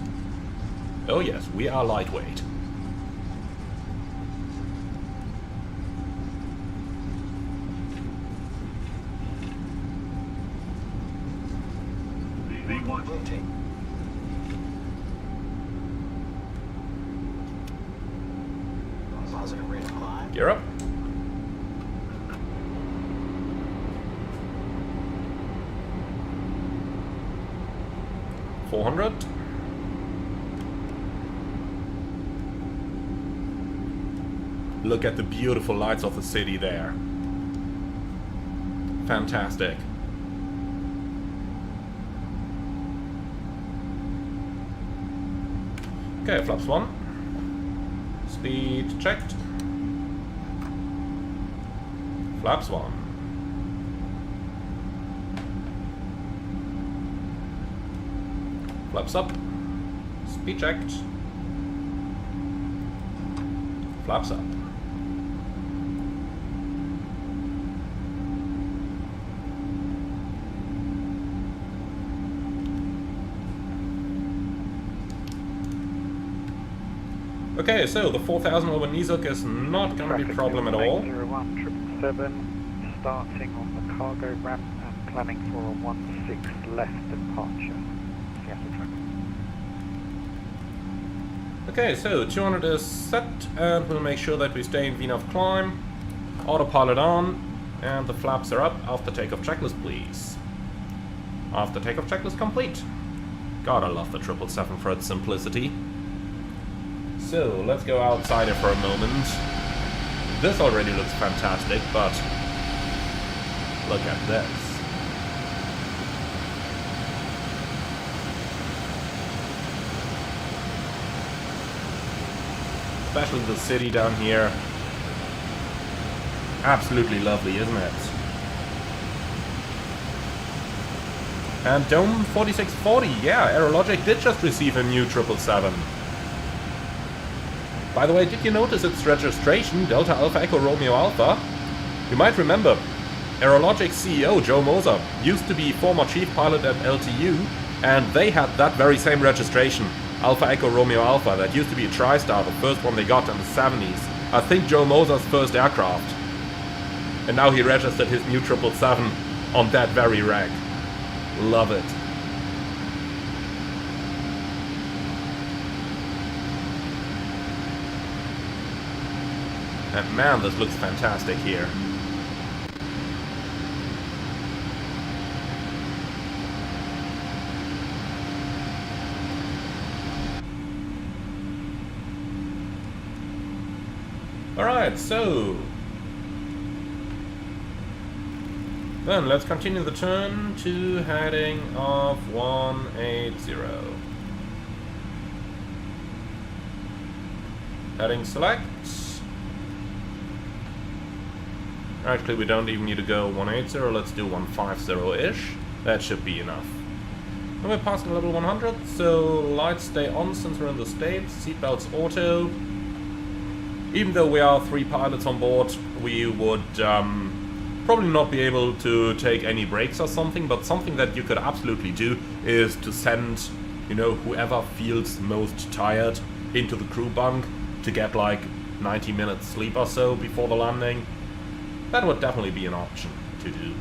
Oh yes, we are lightweight. Gear up. $400. Look at the beautiful lights of the city there. Fantastic. Okay, flaps 1. Speed checked. Flaps 1. Flaps up. Speed checked. Flaps up. Okay, so the 4000 over Nizuk is not going to be a problem at all. 01 777, starting on the cargo ramp and planning for a 16 left departure. Seattle traffic. Okay, so 200 is set, and we'll make sure that we stay in VNAV climb. Autopilot on, and the flaps are up. After takeoff checklist, please. After takeoff checklist complete. God, I love the 777 for its simplicity. So, let's go outside here for a moment. This already looks fantastic, but look at this. Especially the city down here. Absolutely lovely, isn't it? And Dome 4640, yeah, AeroLogic did just receive a new 777. By the way, did you notice its registration, Delta Alpha Echo Romeo Alpha? You might remember, AeroLogic CEO Joe Moser used to be former chief pilot at LTU, and they had that very same registration, Alpha Echo Romeo Alpha, that used to be a TriStar, the first one they got in the 70s. I think Joe Moser's first aircraft. And now he registered his new 777 on that very rag. Love it. And man, this looks fantastic here. Alright, so then let's continue the turn to heading of 180. Heading select. Actually, we don't even need to go 180, let's do 150-ish. That should be enough. And we're passing level 100, so lights stay on since we're in the States, seatbelts auto. Even though we are 3 pilots on board, we would probably not be able to take any breaks or something, but something that you could absolutely do is to send, you know, whoever feels most tired into the crew bunk to get like 90 minutes sleep or so before the landing. That would definitely be an option to do.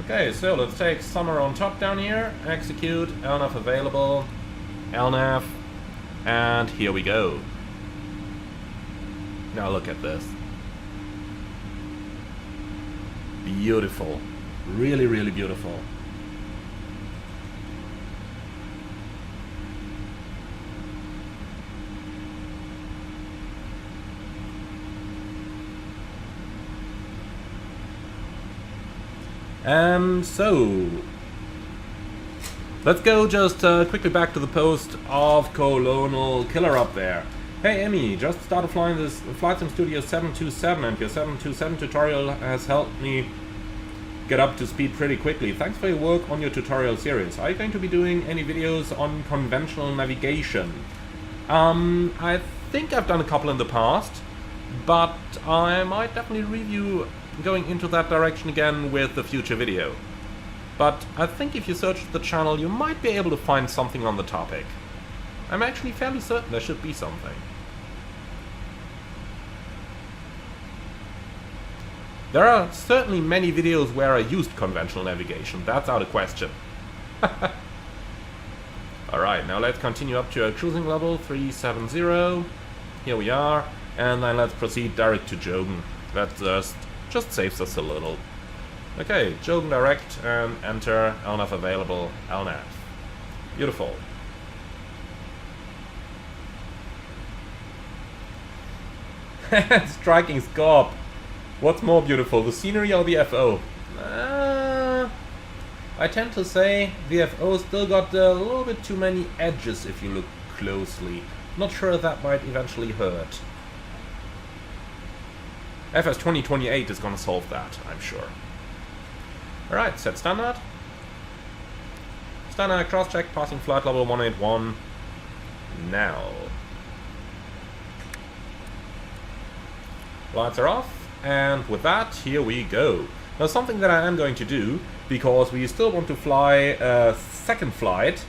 Okay, so let's take summer on top down here, execute, LNAV available, LNAV, and here we go. Now look at this. Beautiful. Really, really beautiful. So let's go just quickly back to the post of Colonel Killer up there. Hey Emmy, just started flying this Flight Sim Studio 727 and your 727 tutorial has helped me get up to speed pretty quickly. Thanks for your work on your tutorial series. Are you going to be doing any videos on conventional navigation? I think I've done a couple in the past, but I might definitely review going into that direction again with a future video. But I think if you search the channel you might be able to find something on the topic. I'm actually fairly certain there should be something. There are certainly many videos where I used conventional navigation, that's out of question. Alright, now let's continue up to our cruising level 370. Here we are, and then let's proceed direct to Jogen. That just saves us a little. Okay, Jogen direct and enter LNAV available, LNAV. Beautiful. Striking scorp. What's more beautiful, the scenery or the FO? I tend to say the FO still got a little bit too many edges if you look closely. Not sure that might eventually hurt. FS 2028 is gonna solve that, I'm sure. Alright, set standard. Standard cross-check, passing flight level 181. Now. Lights are off, and with that, here we go. Now something that I am going to do, because we still want to fly a second flight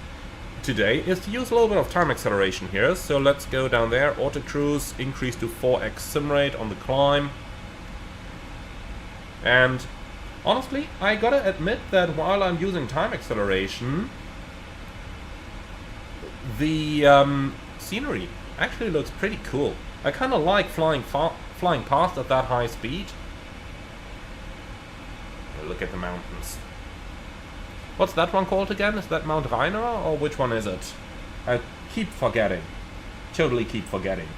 today, is to use a little bit of time acceleration here. So let's go down there, auto cruise, increase to 4x sim rate on the climb. And honestly, I gotta admit that while I'm using time acceleration, the scenery actually looks pretty cool. I kinda like flying past at that high speed. Look at the mountains. What's that one called again? Is that Mount Rainer, or which one is it? I keep forgetting. Totally keep forgetting.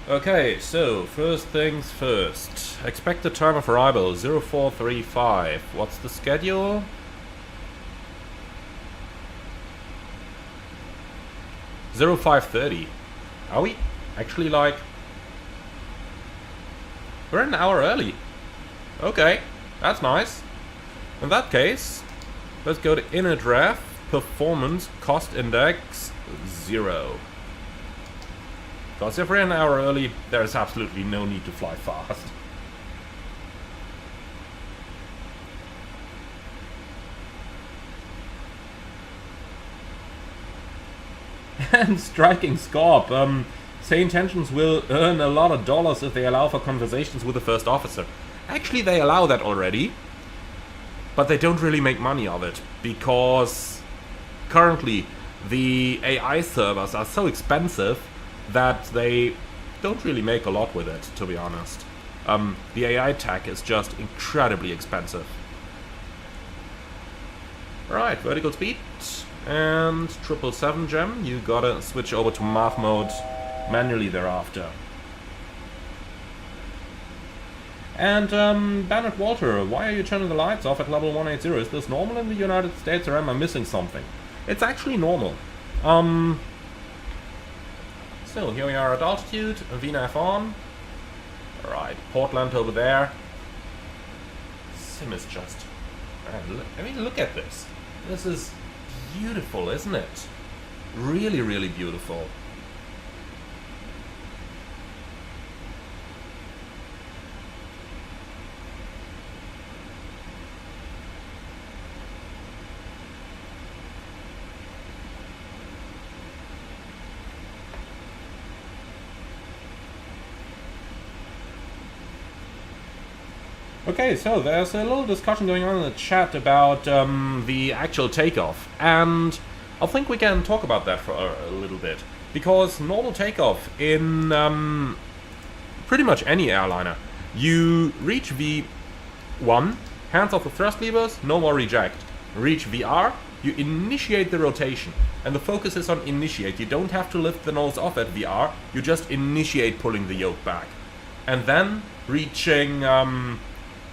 Okay, so first things first. Expected time of arrival 0435. What's the schedule? – 0530. Are we actually like... We're an hour early. Okay, that's nice. In that case, let's go to init ref, performance, cost index, 0. Because if we're an hour early, there is absolutely no need to fly fast. And striking Scorp, say intentions will earn a lot of dollars if they allow for conversations with the first officer. Actually, they allow that already, but they don't really make money of it, because currently the AI servers are so expensive that they don't really make a lot with it, to be honest. The AI tech is just incredibly expensive. Right, vertical speed. And 777 gem, you gotta switch over to math mode manually thereafter. And Bernard Walter, why are you turning the lights off at level 180? Is this normal in the United States, or am I missing something? It's actually normal. So here we are at altitude, VNAV on. Alright, Portland over there. Sim is just... I mean, look at this. This is beautiful, isn't it? Really, really beautiful. Okay, so there's a little discussion going on in the chat about the actual takeoff, and I think we can talk about that for a little bit, because normal takeoff in pretty much any airliner, you reach V1, hands off the thrust levers, no more reject. Reach VR, you initiate the rotation, and the focus is on initiate. You don't have to lift the nose off at VR, you just initiate pulling the yoke back. And then reaching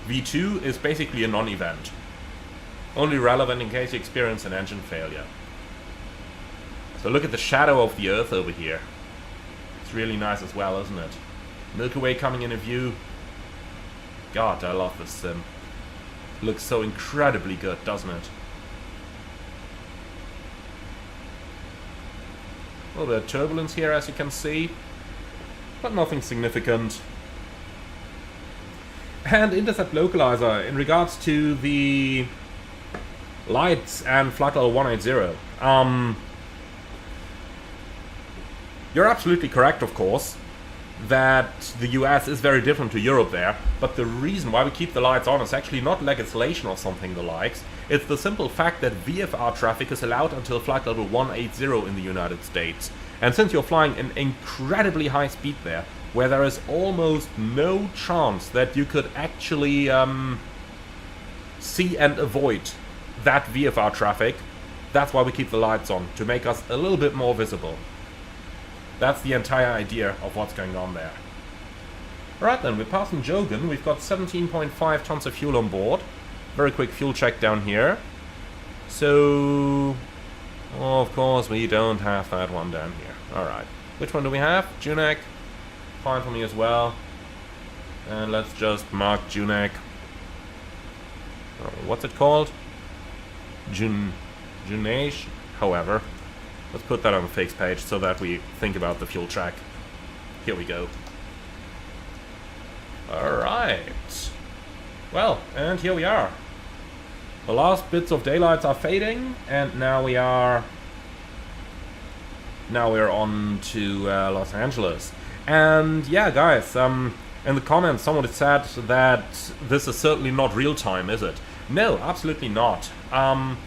V2 is basically a non-event. Only relevant in case you experience an engine failure. So look at the shadow of the Earth over here. It's really nice as well, isn't it? Milky Way coming in view. God, I love this sim. Looks so incredibly good, doesn't it? A little bit of turbulence here, as you can see, but nothing significant. And intercept localizer, in regards to the lights and flight level 180, you're absolutely correct, of course, that the US is very different to Europe there, but the reason why we keep the lights on is actually not legislation or something the likes. It's the simple fact that VFR traffic is allowed until flight level 180 in the United States. And since you're flying an incredibly high speed there, where there is almost no chance that you could actually see and avoid that VFR traffic, that's why we keep the lights on, to make us a little bit more visible. That's the entire idea of what's going on there. Alright then, we're passing Jogan, we've got 17.5 tons of fuel on board. Very quick fuel check down here. So, of course we don't have that one down here. Alright, which one do we have? Junak. Fine for me as well. And let's just mark Junak. What's it called? Junage. However, let's put that on the fixed page so that we think about the fuel track. Here we go. Alright. Well, and here we are. The last bits of daylights are fading, and now we're on to Los Angeles. And yeah, guys, in the comments someone had said that this is certainly not real time, is it? No, absolutely not. And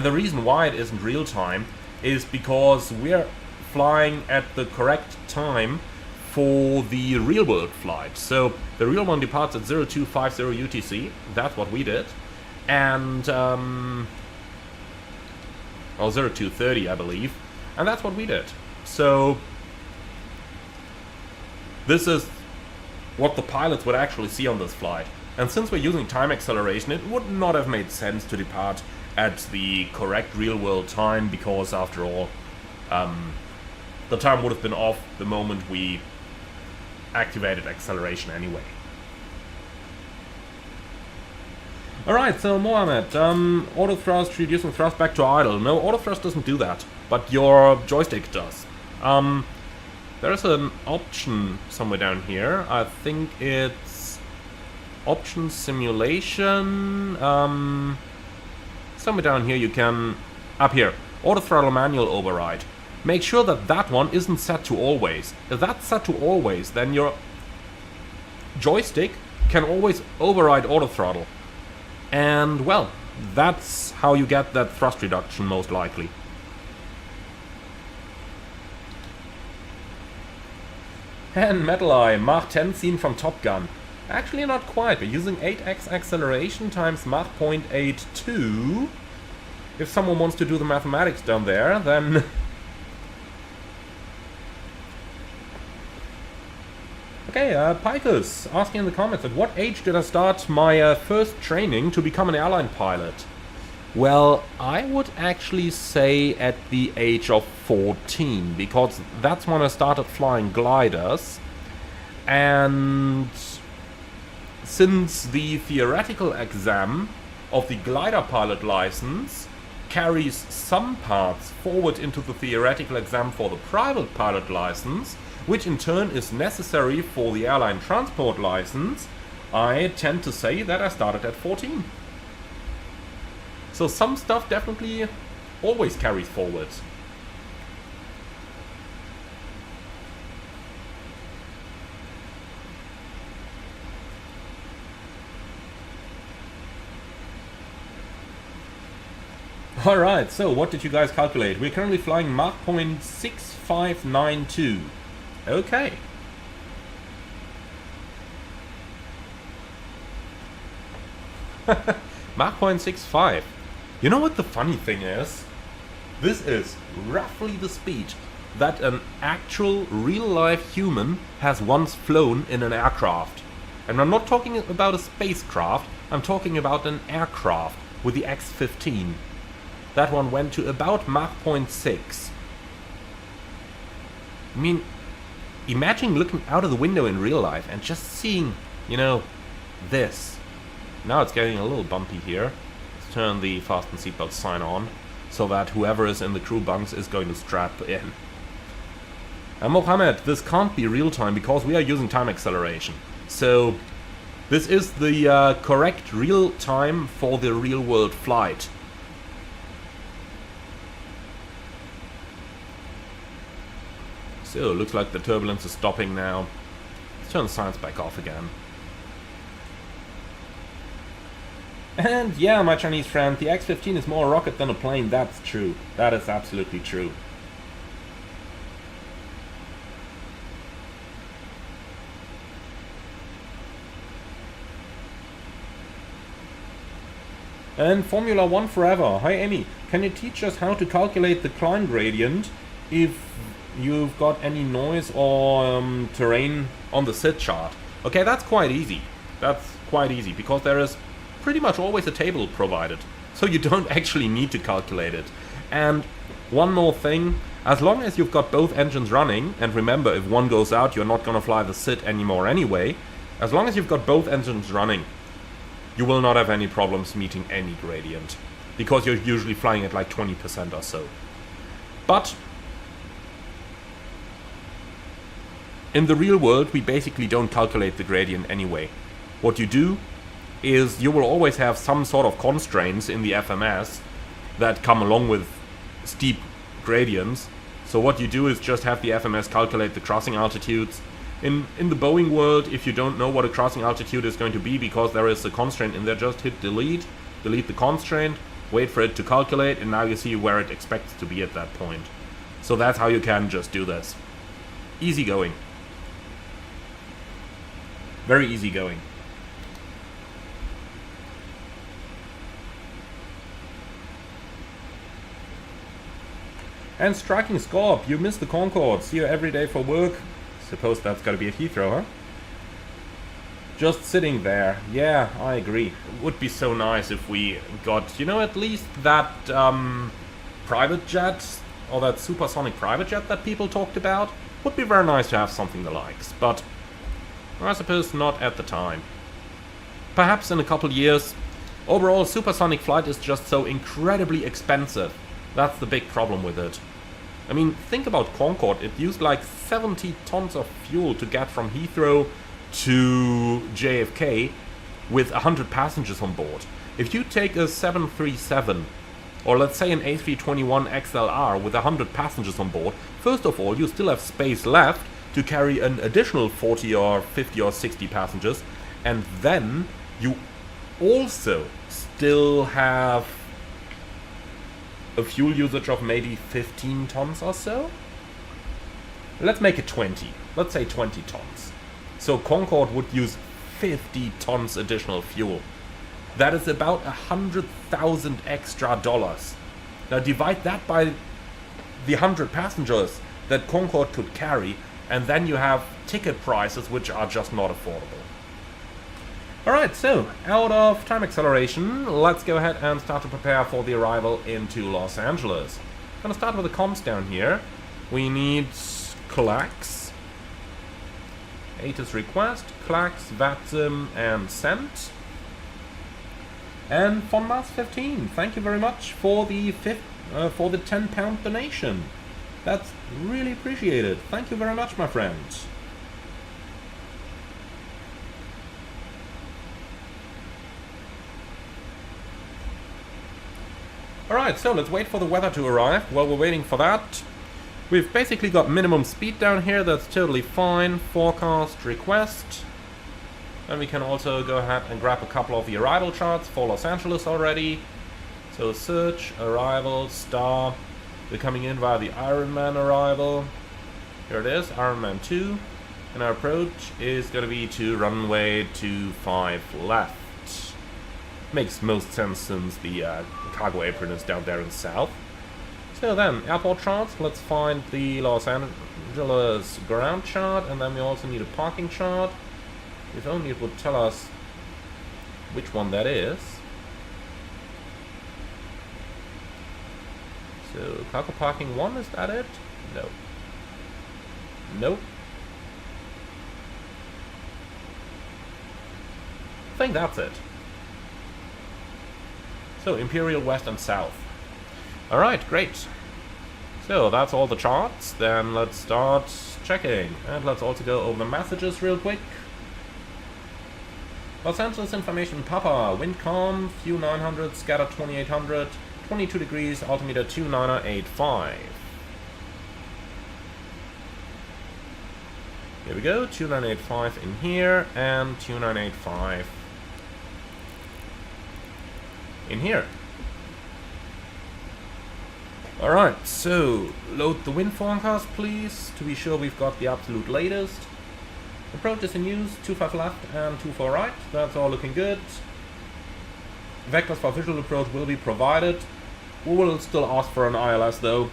the reason why it isn't real time is because we're flying at the correct time for the real world flight. So the real one departs at 0250 UTC, that's what we did. And, well, 0230 I believe, and that's what we did. So this is what the pilots would actually see on this flight. And since we're using time acceleration, it would not have made sense to depart at the correct real-world time, because after all, the time would have been off the moment we activated acceleration anyway. Alright, so Mohammed, auto thrust, reducing thrust back to idle. No, auto thrust doesn't do that, but your joystick does. There is an option somewhere down here. I think it's option simulation. Somewhere down here you can, up here, auto throttle manual override. Make sure that that one isn't set to always. If that's set to always, then your joystick can always override auto throttle. And well, that's how you get that thrust reduction most likely. And Metal Eye, Mach 10 scene from Top Gun. Actually not quite, we're using 8x acceleration times Mach 0.82. If someone wants to do the mathematics down there, then... Okay, Pikus asking in the comments, at what age did I start my first training to become an airline pilot? Well, I would actually say at the age of 14, because that's when I started flying gliders. And since the theoretical exam of the glider pilot license carries some parts forward into the theoretical exam for the private pilot license, which in turn is necessary for the airline transport license, I tend to say that I started at 14. So some stuff definitely always carries forward. Alright, so what did you guys calculate? We're currently flying Mach 0.6592. Okay. Mach 0.65. You know what the funny thing is? This is roughly the speed that an actual real-life human has once flown in an aircraft. And I'm not talking about a spacecraft, I'm talking about an aircraft with the X-15. That one went to about Mach 0.6. I mean, imagine looking out of the window in real life and just seeing, you know, this. Now it's getting a little bumpy here. Let's turn the fasten seatbelt sign on so that whoever is in the crew bunks is going to strap in. And Mohammed, this can't be real time because we are using time acceleration. So this is the correct real time for the real world flight. So, looks like the turbulence is stopping now. Let's turn the science back off again. And yeah, my Chinese friend, the X-15 is more a rocket than a plane. That's true. That is absolutely true. And Formula 1 Forever. Hi Amy, can you teach us how to calculate the climb gradient if you've got any noise or terrain on the SID chart? Okay, that's quite easy. That's quite easy because there is pretty much always a table provided. So you don't actually need to calculate it. And one more thing, as long as you've got both engines running, and remember if one goes out you're not gonna fly the SID anymore anyway, as long as you've got both engines running, you will not have any problems meeting any gradient. Because you're usually flying at like 20% or so. But in the real world, we basically don't calculate the gradient anyway. What you do is you will always have some sort of constraints in the FMS that come along with steep gradients. So what you do is just have the FMS calculate the crossing altitudes. In the Boeing world, if you don't know what a crossing altitude is going to be because there is a constraint in there, just hit delete, delete the constraint, wait for it to calculate, and now you see where it expects to be at that point. So that's how you can just do this. Easy going. Very easy going. And Striking Scorp, you missed the Concorde. See you every day for work. Suppose that's gotta be at Heathrow, huh? Just sitting there. Yeah, I agree. It would be so nice if we got, you know, at least that private jet, or that supersonic private jet that people talked about. Would be very nice to have something the likes, but I suppose not at the time. Perhaps in a couple years, Overall, supersonic flight is just so incredibly expensive. That's the big problem with it. I mean, think about Concorde. It used like 70 tons of fuel to get from Heathrow to JFK with 100 passengers on board. If you take a 737, or let's say an A321 XLR with 100 passengers on board, first of all, you still have space left to carry an additional 40 or 50 or 60 passengers, and then you also still have a fuel usage of maybe 15 tons or so. Let's make it 20. Let's say 20 tons. So Concorde would use 50 tons additional fuel. That is about 100,000 extra dollars. Now divide that by the 100 passengers that Concorde could carry, and then you have ticket prices which are just not affordable. Alright, so out of time acceleration, let's go ahead and start to prepare for the arrival into Los Angeles. I'm gonna start with the comms down here. We need CLAX, ATIS request, CLAX, VATSIM, and send. And FonMass15, thank you very much for the £10 donation. That's really appreciated. Thank you very much, my friends. Alright, so let's wait for the weather to arrive. While we're waiting for that, we've basically got minimum speed down here. That's totally fine. Forecast, request. And we can also go ahead and grab a couple of the arrival charts for Los Angeles already. So search, arrival, star. We're coming in via the Ironman arrival. Here it is, Ironman 2. And our approach is going to be to runway 25 left. Makes most sense since the cargo apron is down there in south. So then, airport charts. Let's find the Los Angeles ground chart. And then we also need a parking chart. If only it would tell us which one that is. So, cargo parking 1, is that it? No. Nope. I think that's it. So, Imperial West and South. Alright, great. So, that's all the charts. Then let's start checking. And let's also go over the messages real quick. Los Angeles information, Papa, wind calm, few 900, scatter 2800, 22 degrees, altimeter 2985. Here we go, 2985 in here, and 2985 in here. Alright, so load the wind forecast please, to be sure we've got the absolute latest. Approach is in use, 25 left and 24 right, that's all looking good. Vectors for visual approach will be provided. We will still ask for an ILS though.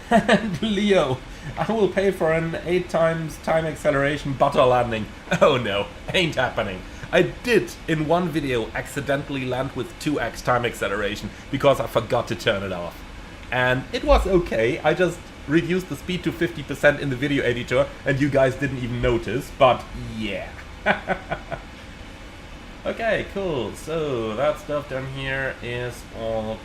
And Leo, I will pay for an 8 times time acceleration butter landing. Oh no, ain't happening. I did, in one video, accidentally land with 2x time acceleration because I forgot to turn it off. And it was okay, I just reduced the speed to 50% in the video editor and you guys didn't even notice, but yeah. Okay, cool, so that stuff down here is all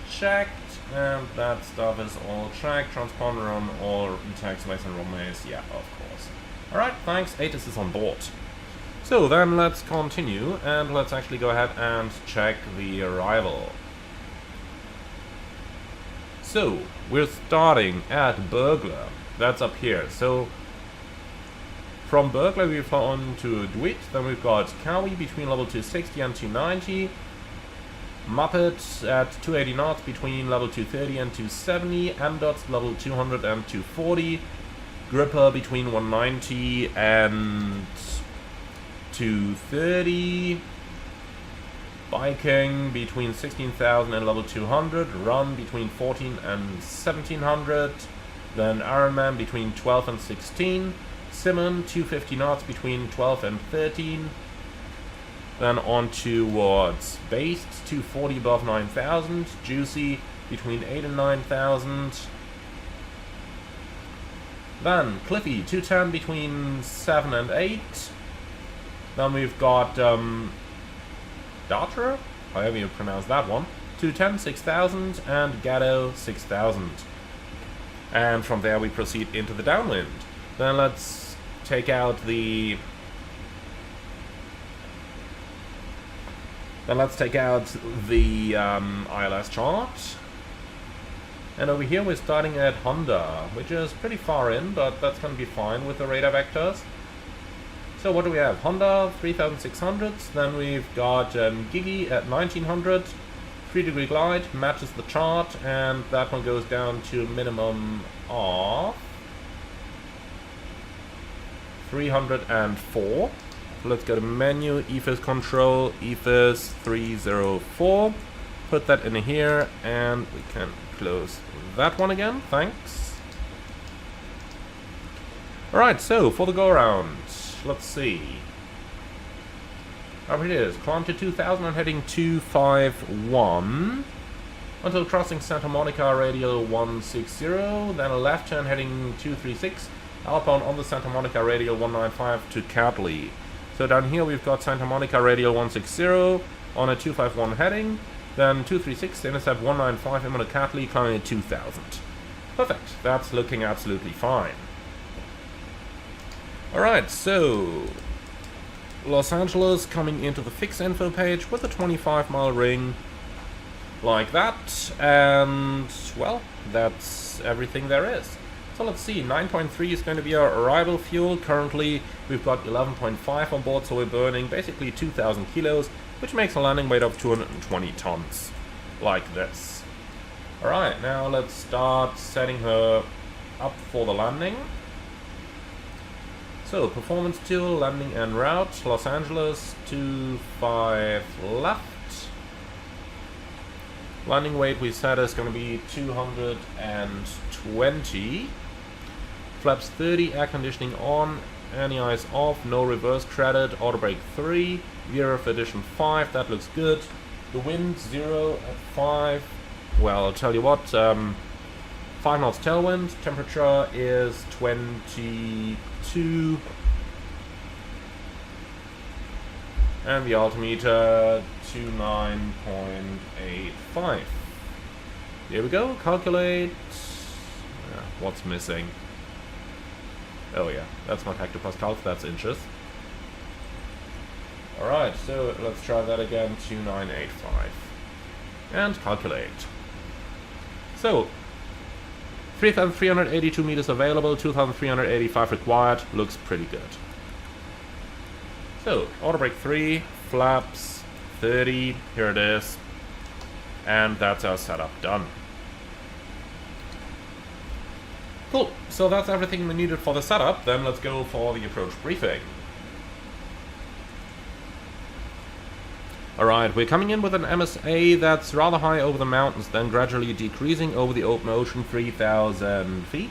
checked, and that stuff is all checked. Transponder on all taxiways and runways, yeah, of course. Alright, thanks, ATIS is on board. So then let's continue and let's actually go ahead and check the arrival. So we're starting at Burglar, that's up here. So from Burglar we've on to DeWitt, then we've got Cowie between level 260 and 290, Muppet at 280 knots between level 230 and 270, MDOT's level 200 and 240, Gripper between 190 and 230, Biking between 16,000 and level 200, Run between 14 and 1700, then Ironman between 12 and 16, Simon 250 knots between 12 and 13, then on towards Based 240 above 9,000, Juicy between 8 and 9,000, Then Cliffy, 210 between 7 and 8. Then we've got Darter, however you pronounce that one, 210, 6000, and Gatto, 6000. And from there we proceed into the downwind. Then let's take out the ILS chart. And over here we're starting at Honda, which is pretty far in, but that's going to be fine with the radar vectors. So what do we have? Honda 3600s, then we've got Gigi at 1900, 3-degree glide, matches the chart, and that one goes down to a minimum of 304. So let's go to menu, EFIS control, EFIS 304, put that in here, and we can close that one again, thanks. Alright, so for the go-around, let's see. Up it is, climb to 2000 and heading 251 until crossing Santa Monica radial 160, then a left turn heading 236, outbound on the Santa Monica radial 195 to Catley. So down here we've got Santa Monica radial 160 on a 251 heading, then 236, intercept 195 in on Catley, climbing at 2000. Perfect, that's looking absolutely fine. Alright, so Los Angeles coming into the fix info page with a 25-mile ring like that, and well, that's everything there is. So let's see, 9.3 is going to be our arrival fuel. Currently we've got 11.5 on board, so we're burning basically 2,000 kilos, which makes a landing weight of 220 tons, like this. Alright, now let's start setting her up for the landing. So, performance tool, landing and route, Los Angeles, 25 left. Landing weight we said is going to be 220. Flaps 30, air conditioning on, anti-ice off, no reverse credit, auto brake 3, VRF edition 5, that looks good. The wind 0 at 5. Well, I'll tell you what, 5 knots tailwind, temperature is 22. And the altimeter 29.85. Here we go, calculate. What's missing? Oh yeah, that's not hectopascals, that's inches. Alright, so let's try that again, 2985. And calculate. So, 3,382 meters available, 2,385 required, looks pretty good. So, auto brake 3, flaps 30, here it is, and that's our setup done. Cool, so that's everything we needed for the setup, then let's go for the approach briefing. Alright, we're coming in with an MSA that's rather high over the mountains, then gradually decreasing over the open ocean, 3,000 feet.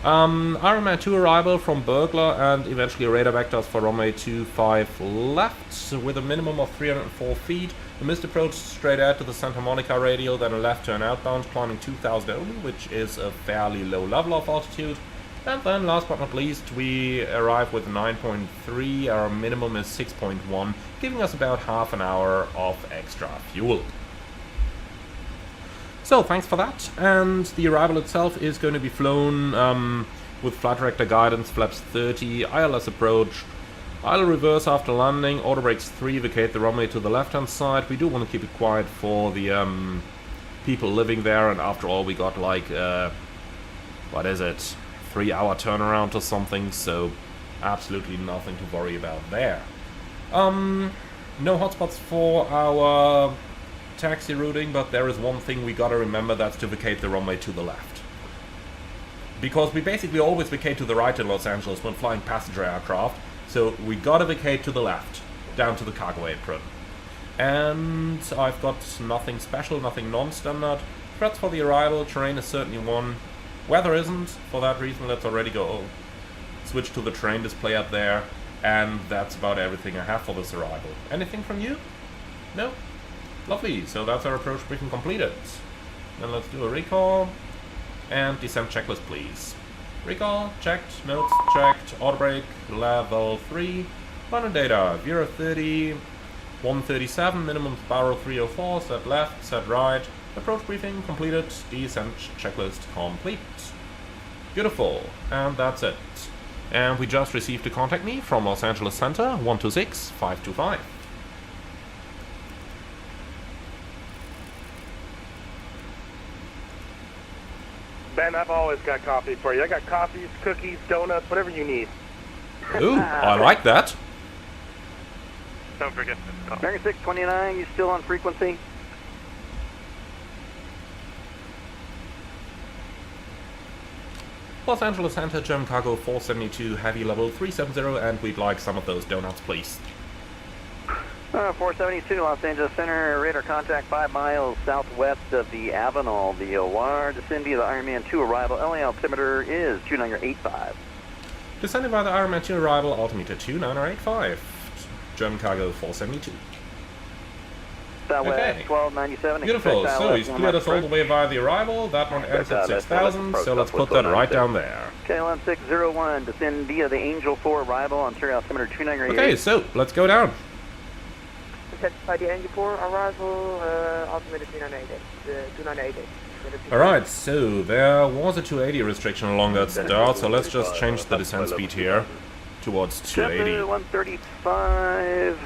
Ironman 2 arrival from Burglar and eventually radar vectors for runway 25 left with a minimum of 304 feet. A missed approach straight out to the Santa Monica radial, then a left turn outbound climbing 2,000 only, which is a fairly low level of altitude. And then last but not least we arrive with 9.3, our minimum is 6.1, giving us about half an hour of extra fuel. So thanks for that, and the arrival itself is going to be flown with flight director guidance, flaps 30, ILS approach, idle reverse after landing, auto brakes 3, vacate the runway to the left hand side. We do want to keep it quiet for the people living there, and after all we got like, what is it, 3-hour turnaround or something, so absolutely nothing to worry about there. No hotspots for our taxi routing, but there is one thing we gotta remember, that's to vacate the runway to the left. Because we basically always vacate to the right in Los Angeles when flying passenger aircraft, so we gotta vacate to the left, down to the cargo apron. And I've got nothing special, nothing non-standard. Threats for the arrival, terrain is certainly one. Weather isn't, for that reason let's already go switch to the terrain display up there, and that's about everything I have for this arrival. Anything from you? No? Lovely, so that's our approach briefing completed. Then let's do a recall, and descent checklist please. Recall, checked, notes, checked, auto brake, level 3, running data, 030, 137, minimum barrel 304, set left, set right, approach briefing completed, descent checklist complete. Beautiful, and that's it. And we just received a contact me from Los Angeles Center, 126-525. Ben, I've always got coffee for you. I got coffees, cookies, donuts, whatever you need. Ooh, I like that. Don't forget this. American 629, you still on frequency? Los Angeles Center, German Cargo 472, heavy level 370, and we'd like some of those donuts, please. 472, Los Angeles Center, radar contact 5 miles southwest of the Avenal, the OR, descend via the Ironman 2 arrival, LA altimeter is 2985. Descending by the Ironman 2 arrival, altimeter 2985, German Cargo 472. Southwest Okay. 1297. Beautiful, so he's cleared us all the way via the arrival, that one ends at 6,000, so let's put that right down there. KLM 601, descend via the Angel 4 arrival, Ontario altimeter 2988. Okay, so let's go down. By the Angel 4 arrival, altimeter 2988. Alright, so there was a 280 restriction along that start, so let's just change the descent speed here towards 280. 135.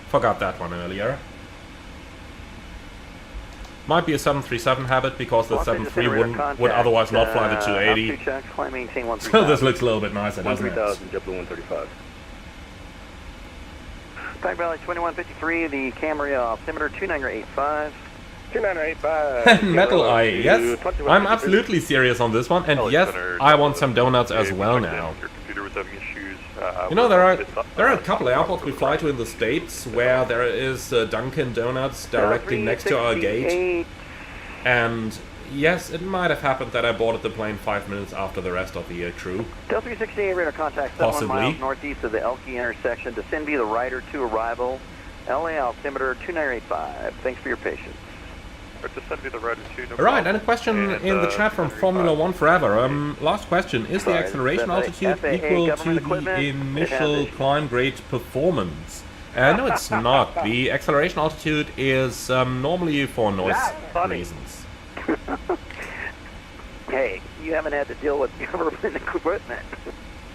Forgot that one earlier. Might be a 737 habit because the 73 would otherwise not fly the 280. So this looks a little bit nicer, doesn't it? JetBlue 135. Pack Valley 2153, the Camry altimeter 2985. 2985. Metal Eye, yes. I'm absolutely serious on this one, and yes, I want some donuts as well now. Your computer was having issues. You know, there are a couple of airports we fly to in the States where there is Dunkin' Donuts directly next to our gate. And yes, it might have happened that I boarded the plane 5 minutes after the rest of the crew. Del 368 radar contact 71 miles northeast of the Elkey intersection. Descend via the Ryder 2 arrival. LA altimeter 2985. Thanks for your patience. Alright, and a question in the chat from Formula 1 Forever. Last question, is the acceleration altitude equal to the initial climb rate performance? No, it's not. The acceleration altitude is normally for noise reasons. Hey, you haven't had to deal with government equipment.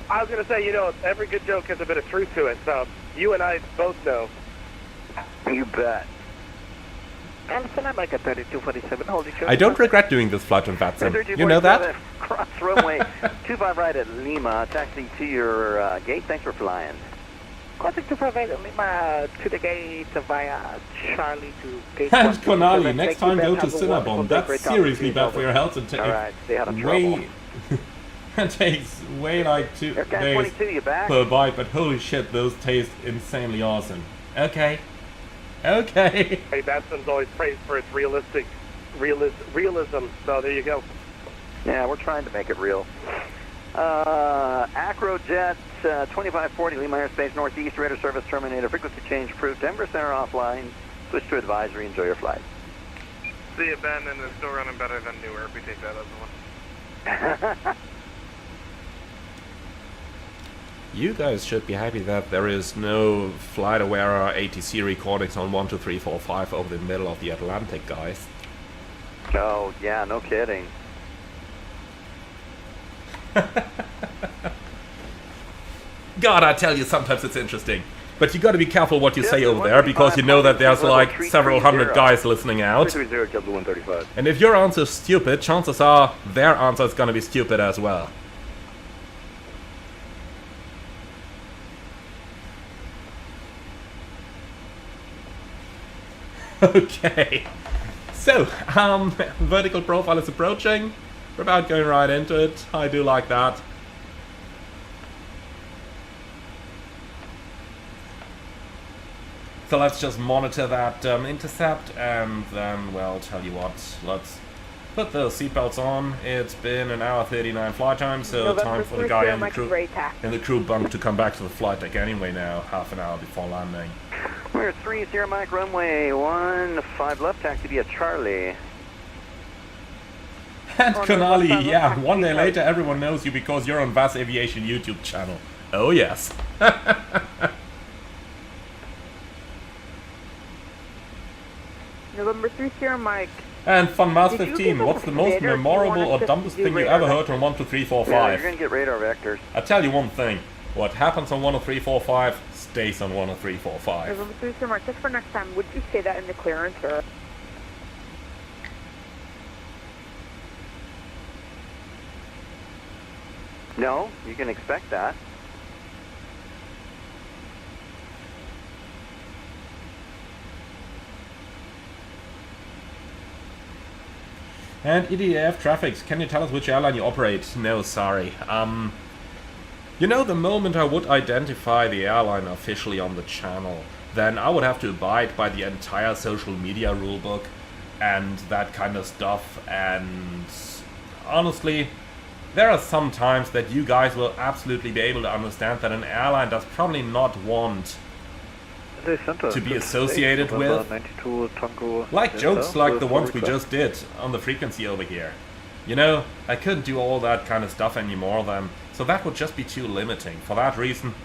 I was going to say, you know, every good joke has a bit of truth to it, so you and I both know. You bet. Anderson, I'd like a 3247. Holding short. I don't regret doing this flight on VATSIM. You know that? Cross runway 25 right at Lima. Taxi to your gate. Thanks for flying. Crossing 25 right at Lima to the gate via Charlie to gate. And Konali, next time go to Cinnabon. That's seriously bad for your health and takes way like 2 days per bite, but holy shit, those taste insanely awesome. Okay. Okay. Hey, Batson's always praised for its realism, so there you go. Yeah, we're trying to make it real. Acrojet 2540, Lima Airspace Northeast, radar service terminated, frequency change approved, Denver Center offline, switch to advisory, enjoy your flight. See you, Ben, and it's still running better than Newark. We take that as one. You guys should be happy that there is no FlightAware ATC recordings on 1, 2, 3, 4, 5 over the middle of the Atlantic, guys. Oh, yeah, no kidding. God, I tell you, sometimes it's interesting. But you gotta be careful what you say over there, because you know that there's like several hundred guys listening out. And if your answer's stupid, chances are their answer is gonna be stupid as well. Okay, so, vertical profile is approaching. We're about going right into it. I do like that. So let's just monitor that intercept, and then, well, tell you what, let's put the seatbelts on. It's been an hour 39 flight time, so time for the guy in the crew bunk to come back to the flight deck anyway now, half an hour before landing. We're 30 Mike runway 15 left, taxi via Charlie. And Oh, no, Konali, that's yeah, not one day actually later everyone knows you because you're on VAS Aviation YouTube channel. Oh yes. November 3 Sierra Mike. And FunMass Did you 15, give what's us the a most bid, or do you memorable want or us to dumbest do thing you radar ever heard vectors? on 12345? Yeah, you're gonna get radar vectors. I tell you one thing, what happens on 10345 stays on 10345. November 3 Sierra Mike, just for next time, would you say that in the clearance or? No, you can expect that. And EDF Traffics, can you tell us which airline you operate? No, sorry. You know, the moment I would identify the airline officially on the channel, then I would have to abide by the entire social media rulebook and that kind of stuff, and honestly, there are some times that you guys will absolutely be able to understand that an airline does probably not want to be associated with, like jokes like the ones we just did on the frequency over here. You know, I couldn't do all that kind of stuff anymore then, so that would just be too limiting. For that reason,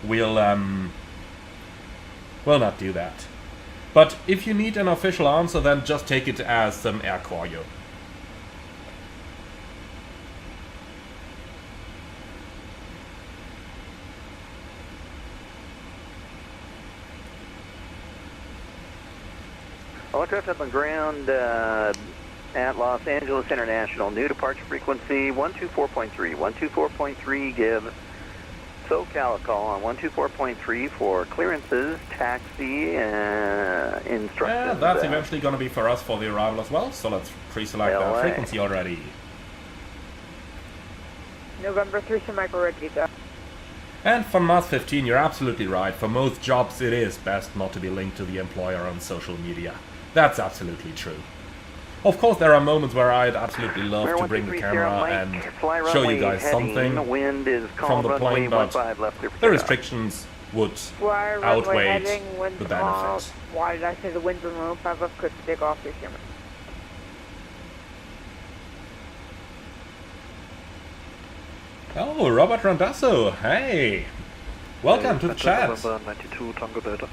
we'll not do that. But if you need an official answer, then just take it as some air choreo. All aircraft up on ground at Los Angeles International. New departure frequency 124.3. 124.3, give SoCal a call on 124.3 for clearances, taxi, instructions. Yeah, that's eventually going to be for us for the arrival as well, so let's pre-select LA. that frequency already. November 3 Sierra Mike, we're ready to go. And for Mars 15, you're absolutely right. For most jobs, it is best not to be linked to the employer on social media. That's absolutely true. Of course, there are moments where I'd absolutely love to bring the camera and show you guys something wind is from the plane, but the restrictions would outweigh the benefits. Why did I say the wind's on runway 5 left, quick to take off this year? Oh, Robert Rondasso, hey! Welcome to the chat.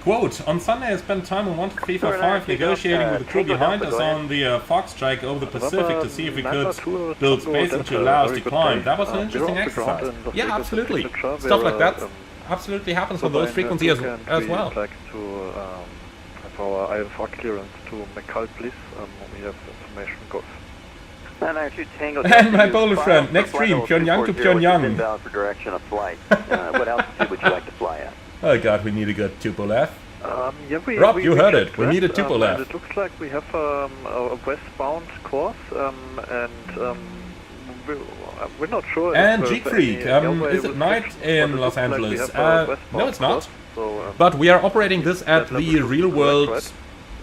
Quote, on Sunday I spent time on 12345 negotiating with the crew behind us on the Fox strike over the Pacific to see if we could build spacing to allow us to climb. That was an interesting exercise. Yeah, absolutely. Stuff like that absolutely happens for those frequencies as well. Like to have our IFR clearance to McCall, please. We have information goes. And my Polish friend, next stream, Pyongyang to Pyongyang. For direction of flight. What altitude would you like to fly at? Oh god, we need a good Tupolev. Yeah, Rob, you heard it. We need a Tupolev. It looks like we have a westbound course, and we're not sure. And G-Freak, is it night in Los Angeles? No, it's not. But we are operating this at the real world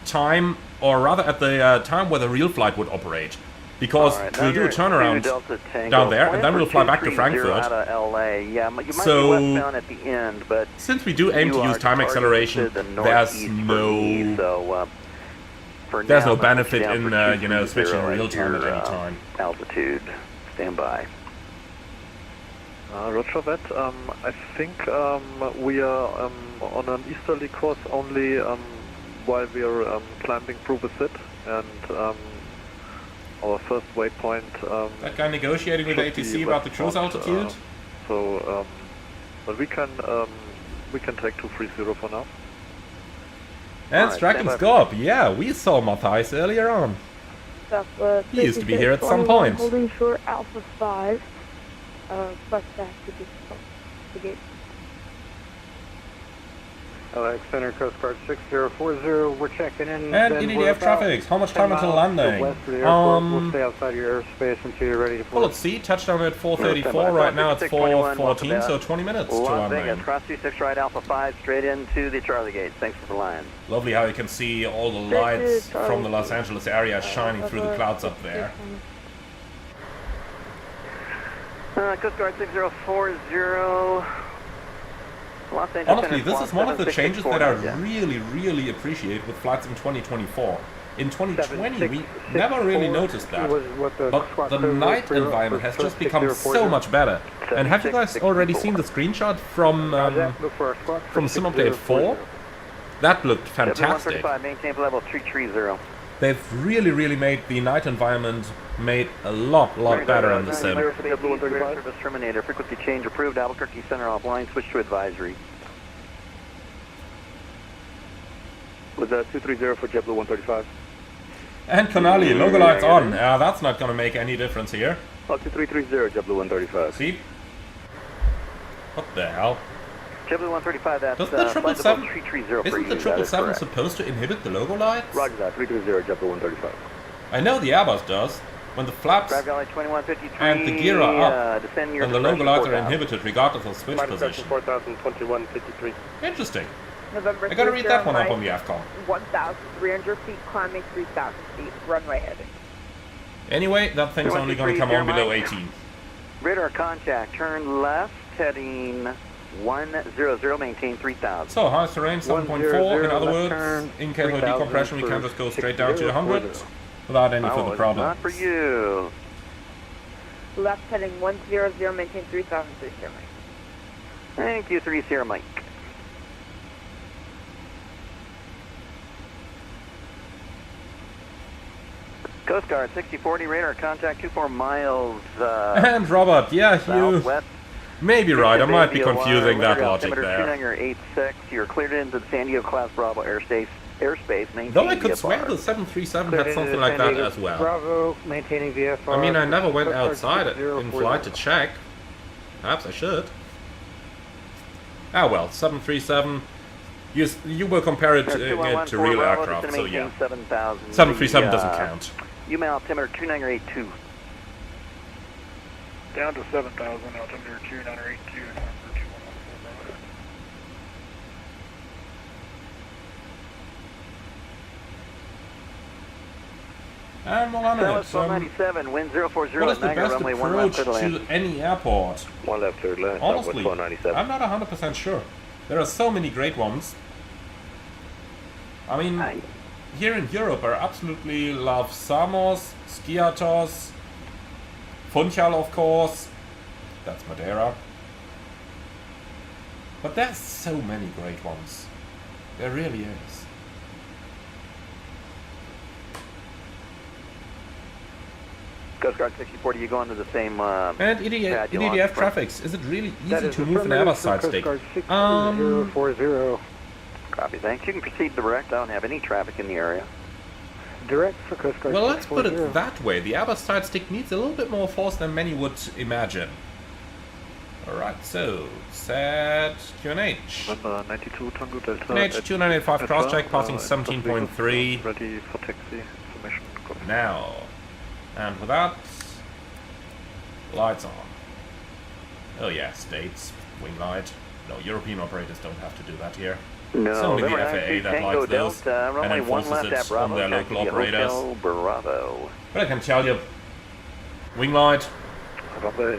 time, or rather at the time where the real flight would operate. Because we'll do a turnaround down there, and then we'll fly back to Frankfurt. So, since we do aim to use time acceleration, there's no benefit in you know, switching real time at any time. Altitude, stand by. Roger that. I think we are on an easterly course only while we are climbing Provisit, and our first waypoint. That guy negotiating with ATC about the cruise altitude? But we can take 230 for now. And Striking Scorp, yeah, we saw Matthias earlier on. He used to be here at some point. Holding short Alpha 5. Plus back to the gate. LX Center Coast Guard 6040, we're checking in. And EDF Traffics, how much time until landing? We'll stay outside your airspace until you're ready to fly. Well, let's see, touchdown at 4:34, right now it's 4:14, so 20 minutes to Las landing. Vegas, cross 26 right Alpha 5, straight into the Charlie gate. Thanks for flying. Lovely how you can see all the lights from the Los Angeles area shining through the clouds up there. Coast Guard 6040. Honestly, this is one of the changes that I really, really appreciate with flights in 2024. in 2020 we never really noticed that. But the night environment has just become so much better. And have you guys already seen the screenshot from Sim Update 4? That looked fantastic. Maintain level 330. They've really made the night environment made a lot better in the sim. Service terminator, frequency change approved, Albuquerque Center offline, switch to advisory. Was that 230 for JetBlue 135? And Konali, logo lights on. That's not gonna make any difference here. 2330 JetBlue 135. See? What the hell? JetBlue 135, that's Doesn't the 777 330 isn't the 777 supposed to inhibit the logo lights? Roger that, 330 JetBlue 135. I know the Airbus does. When the flaps Drive Valley 2153, and the gear are up, descend your and the logo lights are 4000. inhibited regardless of switch position. 4021.53. Interesting. November I gotta read that one up on the runway, AFCOM. 1,300 feet, climbing 3,000 feet, runway heading. Anyway, that thing's only gonna come on below 18. Radar contact, turn left, heading 100, maintain 3000. So, highest terrain 7.4, in other words, in case of decompression we can just go straight down to 100 without any further Not problems. for you. Left heading 100, maintain 3,000 feet, Mike. Thank you, 30 Mike. Coast Guard 6040, radar contact 24 miles And Robert, yeah, you southwest. may be right, I might be confusing that Radar logic altimeter there. 2986, you're cleared into the San Diego Class Bravo airspace, maintain Though I could VFR. swear the 737 had something like that as well. Bravo, maintaining VFR. I mean, I never went Coast Guard outside in 6040. flight to check. Perhaps I should. Ah well, 737. You will compare it to real aircraft, so yeah. 737 doesn't count. UMA altimeter 2982. Down to 7,000, altimeter 2982. And well, on it. Southwest 197, wind 040 What is the Niagara best runway 1 left approach clear to land. to any airport? One left, third left, Honestly, Southwest 197. I'm not 100% sure. There are so many great ones. I mean, here in Europe I absolutely love Samos, Skiatos, Funchal of course. That's Madeira. But there's so many great ones. There really is. Coast Guard 6040, you go into the same And pad you launched EDF from. traffics, is it really That easy is to move an Airbus side Coast stick? Guard 6040. Copy, thanks. You can proceed direct. I don't have any traffic in the area. Direct for Coast Guard Well, let's put 640. it that way. The Airbus side stick needs a little bit more force than many would imagine. Alright, so, set QNH. Number 92 Tango Delta. QNH 2985 cross-check, passing Just vehicle 17.3. Ready for taxi. Information. Copy. Now. And with that, lights on. Oh yeah, States, wing light. No, European operators don't have to do that here. No, It's only the November FAA 92 that Tango likes those Delta, and runway 1 enforces left it at on Bravo, their taxi local operators. Hotel Bravo. But I can tell you, wing light, Runway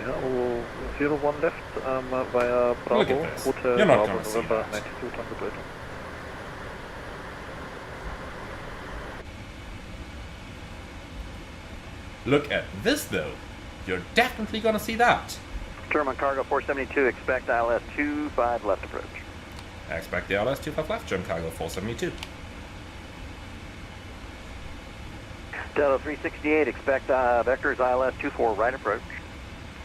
01 left via Bravo. Look at this. Hotel You're not Bravo, gonna see November that. 92 Tango Delta. look at this though. You're definitely gonna see that. German cargo 472, expect ILS 25 left approach. I expect the ILS 25 left, German cargo 472. Delta 368, expect vectors ILS 24 right approach.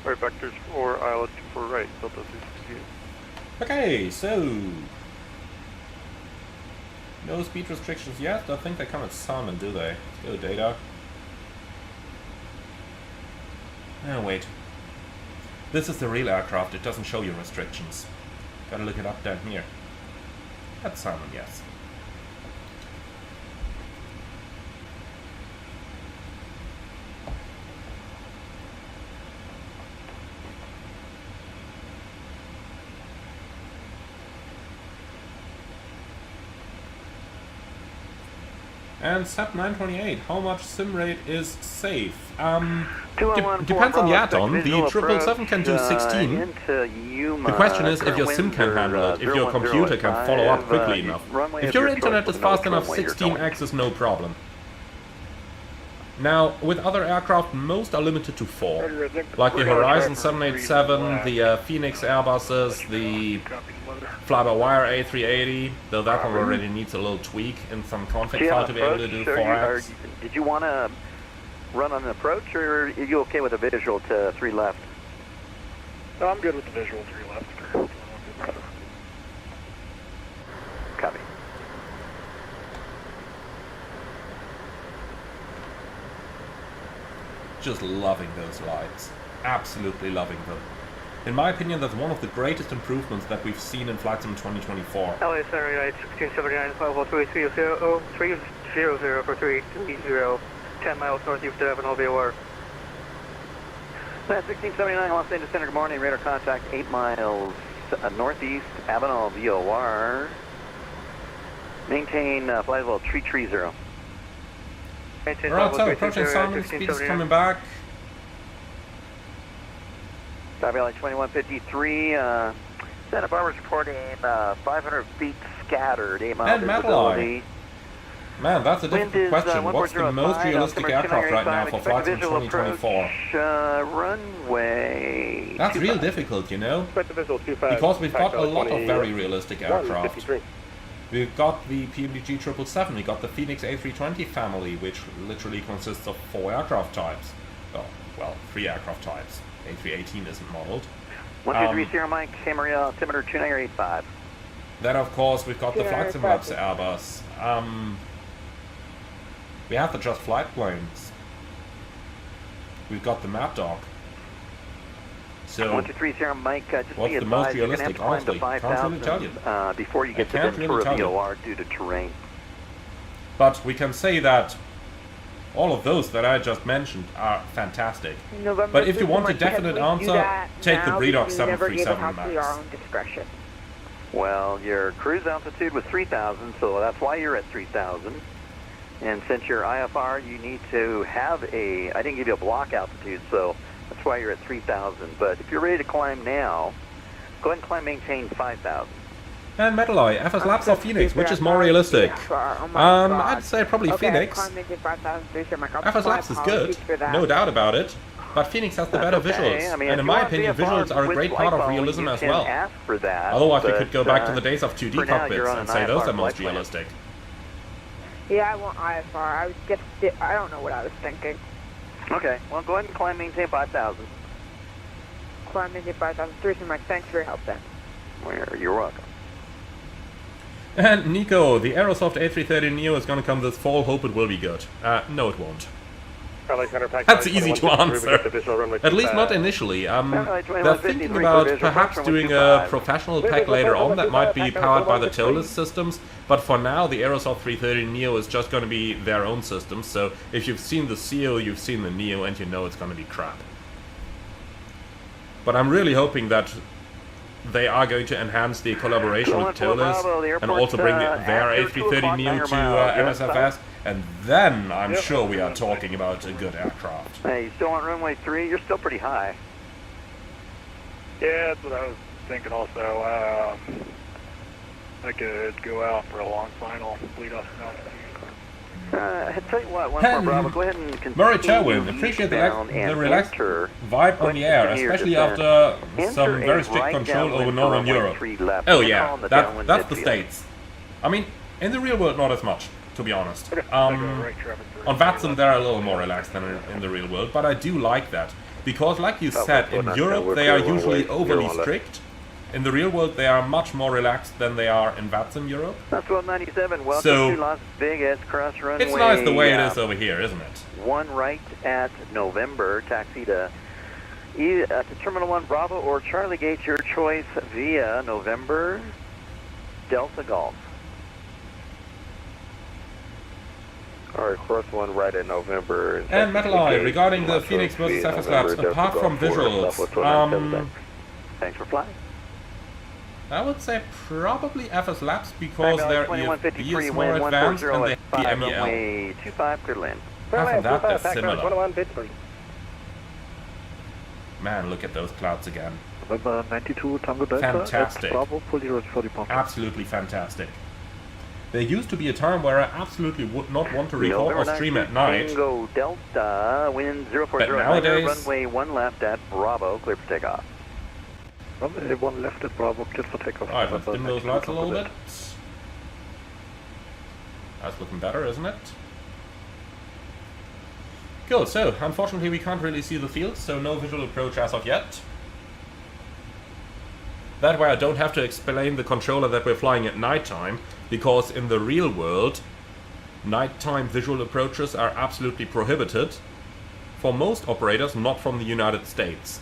Right, vectors for ILS 24 right, Delta 368. Okay, so no speed restrictions yet. I think they come with some, do they? Let's go data. Oh wait, this is the real aircraft. It doesn't show you restrictions. Gotta look it up down here. That's Simon, yes. And SAP 928, how much sim rate is safe? Depends on the add-on. The 777 can do 16. The question is if your sim can handle it, if your computer can follow up quickly enough. If your internet is fast enough, 16x is no problem. Now, with other aircraft, most are limited to 4. Like the Horizon 787, the Phoenix Airbuses, the fly-by-wire A380, though that one already needs a little tweak in some config file to be able to do 4X. Did you want to run on an approach, or are you okay with a visual to 3 left? No, I'm good with the visual 3 left. Copy. Just loving those lights. Absolutely loving them. In my opinion, that's one of the greatest improvements that we've seen in Flight Sim 2024. LA Center United 1679, 50330 for 330, 10 miles northeast of Avenal VOR. That's 1679, Los Angeles Center, good morning. Radar contact 8 miles northeast, Avenal VOR. Maintain flight level 330. Alright, so approaching Simon, speed is coming back. Valley 2153, Santa Barbara's reporting 500 feet scattered, 8 miles And visibility. Man, that's a difficult question. What's the most realistic aircraft right now for Flight Sim 2024? Runway. That's real difficult, you know? Expect the visual 25. Because we've got a lot of very realistic aircraft. We've got the PMDG 777, we got the Phoenix A320 family, which literally consists of 4 aircraft types. Oh, well, 3 aircraft types. A318 isn't modeled. 1230 Mike, Camarillo, altimeter 2985. Then, of course, we've got the Flight Sim Labs Airbus. We have the Just Flight planes. We've got the Mad Dog. So, 1230 Mike, just what's be the most advised, you're going to have realistic? to climb to Honestly, can't really tell you. 5,000 before you get to can't really Ventura tell you. VOR due to terrain. But we can say that all of those that I just mentioned are fantastic. November But if you want a 31st, definite can we do answer, that take the now? Bredox Because we never gave it 737 out to our Max. own discretion. Well, your cruise altitude was 3,000, so that's why you're at 3,000. And since you're IFR, you need to have a, I didn't give you a block altitude, so that's why you're at 3,000. But if you're ready to climb now, go ahead and climb, maintain 5,000. And Metalloy, FS Labs or Phoenix, which is more realistic? I'd say probably Phoenix. FS Labs is good, no doubt about it. But Phoenix has the better visuals, I mean, and in my opinion, visuals are a great part of realism as well. Ask for that, Otherwise, we could go back to the days of 2D for now, cockpits you're on and an say those IFR are most flight plan. realistic. Yeah, I want IFR. I was just, I don't know what I was thinking. Okay, well, go ahead and climb, maintain 5,000. Climb into 5,003, Mike. Thanks for your help, then. You're welcome. And Nico, the Aerosoft A330neo is going to come this fall. Hope it will be good. No, it won't. That's easy to answer. At least not initially. They're thinking about perhaps doing a professional pack later on that might be powered by the tailless systems, but for now the Aerosoft 330 Neo is just going to be their own system, so if you've seen the CEO, you've seen the Neo, and you know it's going to be crap. But I'm really hoping that they are going to enhance the collaboration with tailless and also bring their A330 Neo to MSFS, and then I'm sure we are talking about a good aircraft. Hey, you still on runway 3? You're still pretty high. Yeah, that's what I was thinking also. I could go out for a long final, lead us out. I tell you what, one more Bravo, go ahead and continue. Murray Terwin, appreciate the relaxed vibe on the air, especially after some very strict control over Northern Europe. Oh yeah, that's the States. I mean, in the real world not as much, to be honest. On VATSIM they're a little more relaxed than in the real world, but I do like that. Because like you said, in Europe they are usually overly strict. In the real world, they are much more relaxed than they are in VATSIM Europe. That's 197. Welcome to Las Vegas, cross runway. It's nice the way it is over here, isn't it? 1 right at November, taxi to Terminal 1 Bravo or Charlie Gate, your choice via November, Delta Golf. Alright, cross 1 right at November. And Metalloy, regarding the Phoenix versus FS Labs, apart from visuals, thanks for flying. I would say probably FS Labs because their EFB is more advanced and they have the MEL. 25, clear land. Apart from that, they're similar. Man, look at those clouds again. November 92 Tango Delta. Fantastic. Bravo, fully ready for departure. Absolutely fantastic. There used to be a time where I absolutely would not want to record or stream at night. Tango Delta, wind 040, But nowadays, runway 1 left at Bravo, clear for takeoff. Runway 1 left at Bravo, clear for takeoff. alright, let's dim those lights a little bit. That's looking better, isn't it? Cool, so unfortunately we can't really see the field, so no visual approach as of yet. That way I don't have to explain the controller that we're flying at nighttime, because in the real world, nighttime visual approaches are absolutely prohibited for most operators not from the United States.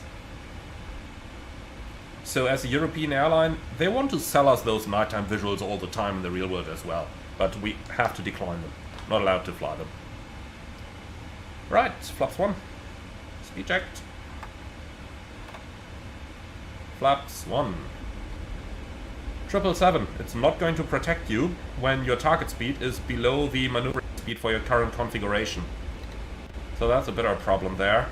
So as a European airline, they want to sell us those nighttime visuals all the time in the real world as well, but we have to decline them, not allowed to fly them. Right, flaps 1, speed checked. Flaps 1. 777, it's not going to protect you when your target speed is below the maneuvering speed for your current configuration. So that's a bit of a problem there.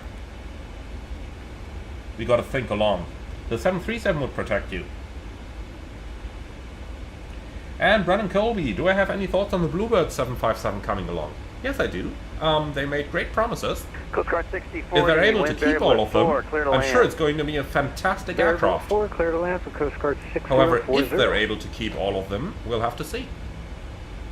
We gotta think along. The 737 would protect you. And Brandon Colby, do I have any thoughts on the Bluebird 757 coming along? Yes, I do. They made great promises. Coast Guard 64. If they're able to keep all of them, I'm sure it's going to be a fantastic aircraft. 4, clear to land for Coast Guard 6040. However, if they're able to keep all of them, we'll have to see.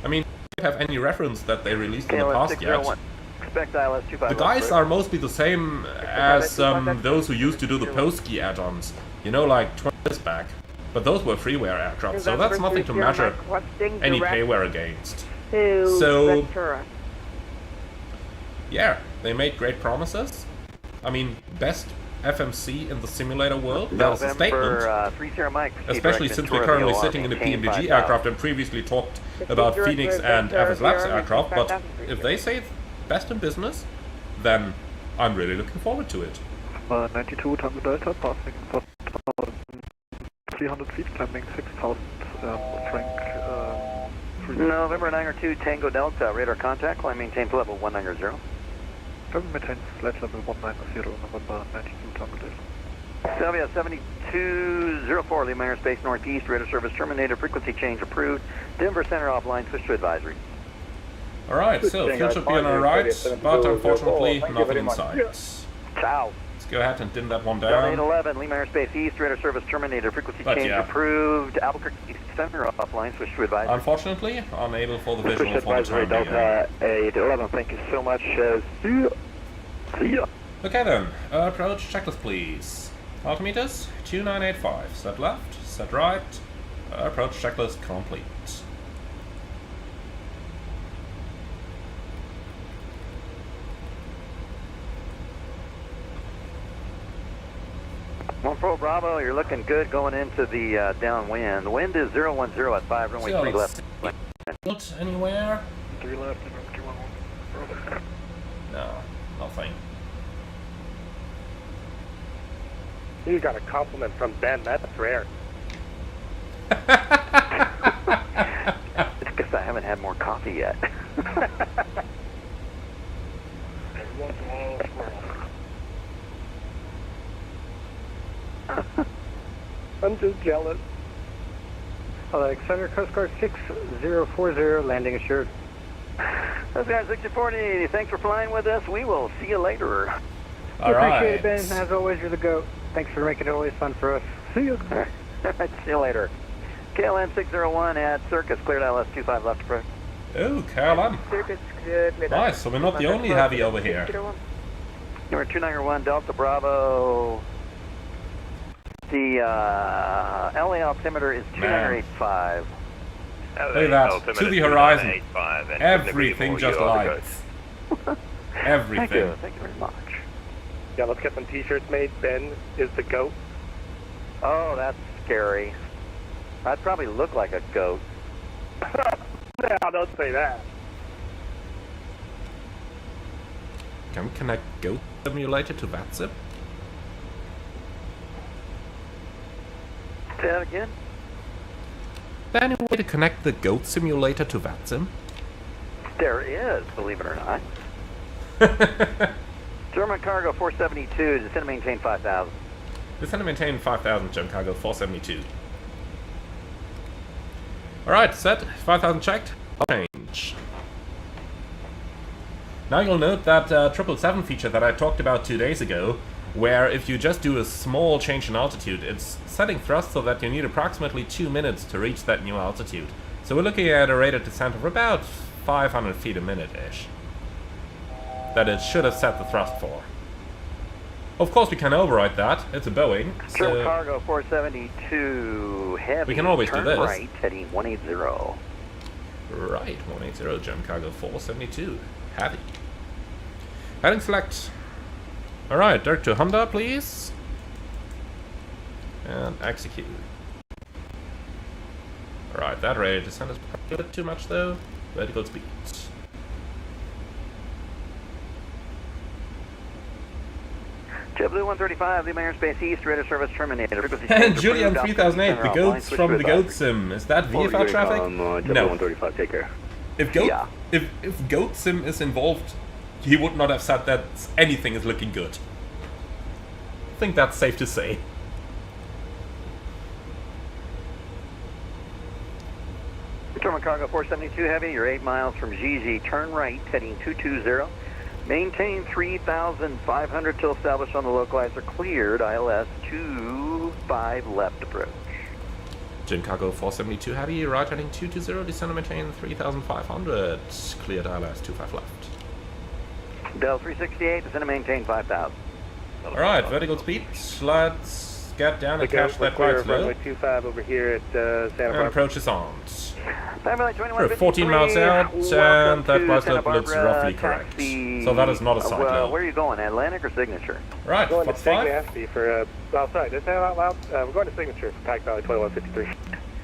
I mean, I don't have any reference that they released in the past yet. Expect ILS 25. The guys are mostly the same as those who used to do the Posky add-ons. You know, like 20 years back. But those were freeware aircraft, so that's nothing to measure any payware against. So, yeah, they made great promises. I mean, best FMC in the simulator world, that's a statement. Especially since we're currently sitting in a PMDG aircraft and previously talked about Phoenix and FS Labs aircraft, but if they say best in business, then I'm really looking forward to it. 92 Tango Delta, passing 300 feet, climbing 6,000, Frank, November 902 Tango Delta, radar contact, climb maintains level 190. Climb maintains flight level 190, November 92 Tango Delta. Sylvia 7204, Lima Airspace Northeast, radar service terminated, frequency change approved, Denver Center offline, switch to advisory. Alright, so fuel should be on our right, but unfortunately nothing in sight. Ciao. Let's go ahead and dim that one down. 811, Lima Airspace East, radar service terminated, frequency change approved, Albuquerque Center offline, switch to advisory. Unfortunately, unable for the visual for the time being. Delta 811, thank you so much. See ya. Okay then, approach checklist please. Altimeters, 2985, set left, set right, approach checklist complete. One pro Bravo, you're looking good going into the downwind. The wind is 010 at 5, runway 3 left. Not anywhere? 3 left, No, nothing. You got a compliment from Ben, that's rare. It's because I haven't had more coffee yet. I'm just jealous. Center Coast Guard 6040, landing assured. Coast Guard 6040, thanks for flying with us. We will see you later. Alright. Appreciate it, Ben. As always, you're the GOAT. Thanks for making it always fun for us. See you. See you later. KLM 601 at Circus, cleared ILS 25 left approach. Oh, KLM. Circus good. Nice, so we're not the only heavy over here. Number 291 Delta Bravo. The LA altimeter is 2985. Look at that, to the horizon. Everything just lights. Everything. Thank you very much. Yeah, let's get some t-shirts made. Ben is the GOAT. Oh, that's scary. I'd probably look like a goat. No, don't say that. Can we connect Goat Simulator to VATSIM? Say that again? Is there any way to connect the Goat Simulator to VATSIM? There is, believe it or not. German Cargo 472, descend and maintain 5,000. Descend and maintain 5,000, German Cargo 472. Alright, set, 5,000 checked, change. Now you'll note that 777 feature that I talked about 2 days ago, where if you just do a small change in altitude, it's setting thrust so that you need approximately 2 minutes to reach that new altitude. So we're looking at a rate of descent of about 500 feet a minute-ish that it should have set the thrust for. Of course we can override that, it's a Boeing, German so cargo 472 heavy. we can always do turn this. right, heading 180. Right, 180, German cargo 472, heavy. Heading select. Alright, direct to Honda, please. And execute. Alright, that rate of descent is probably a bit too much though. Vertical speed. JetBlue 135, Lima Airspace East, radar service terminated. And Julian 3008, the goats from the Goat Sim. Is that VFR traffic? No. 135, take care. If Goat Sim is involved, he would not have said that anything is looking good. I think that's safe to say. German cargo 472 heavy, you're 8 miles from Gigi, turn right, heading 220. Maintain 3,500 till established on the localizer cleared, ILS 25 left approach. German cargo 472 heavy, right heading 220, descend and maintain 3,500, cleared ILS 25 left. Bell 368, descend and maintain 5,000. Alright, vertical speed, let's get down and catch that clear right slow. runway 25 over here at Santa And Barbara. approach is on. We're 14 miles out, and that right slope looks roughly correct. So that is not a side load. Where are you going, Atlantic or Signature? Right, Going to Fox 5. Signature for, well, sorry, did I say that out loud? We're going to Signature for Pack Valley 2153.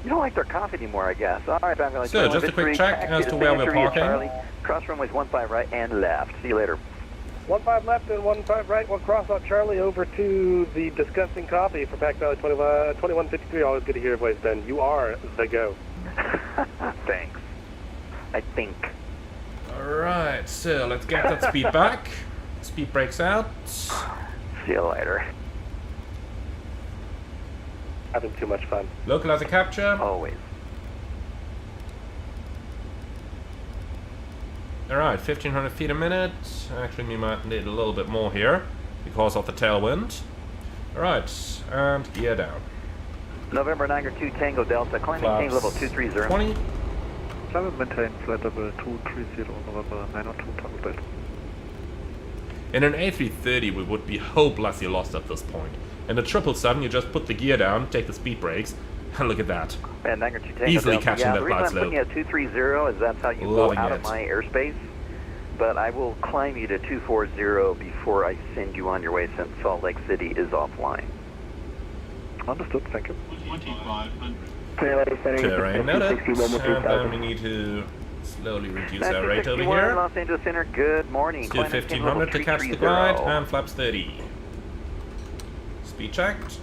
You don't like their coffee anymore, I guess. All right, Pack Valley So, just a quick check as to where we're parking. Charlie. Cross runways 15 right and left. See you later. 15 left and 15 right, one cross out Charlie over to the disgusting coffee for Pack Valley 2153. Always good to hear your voice, Ben. You are the go. Thanks. I think. Alright, so let's get that speed back. Speed breaks out. See you later. Having too much fun. Localizer capture. Always. Alright, 1,500 feet a minute. Actually, we might need a little bit more here because of the tailwind. Alright, and gear down. November 92 Tango Delta, climb Flaps maintain level 230. 20. Climb maintain flight level 230, November 902 Tango Delta. In an A330, we would be hopelessly lost at this point. In the 777, you just put the gear down, take the speed brakes, and look at that. And 92 Tango Easily Delta. catching yeah, that the reason glide I'm putting slope. you at 230 is that's how you Loving go out it. of my airspace. But I will climb you to 240 before I send you on your way since Salt Lake City is offline. Understood, thank you. 2,500. Terrain noted. And then we need to slowly reduce our rate over 61, here. Los Angeles Center, good morning. Let's do Climb maintain level 1,500 to catch the glide, 330. and flaps 30. Speed checked.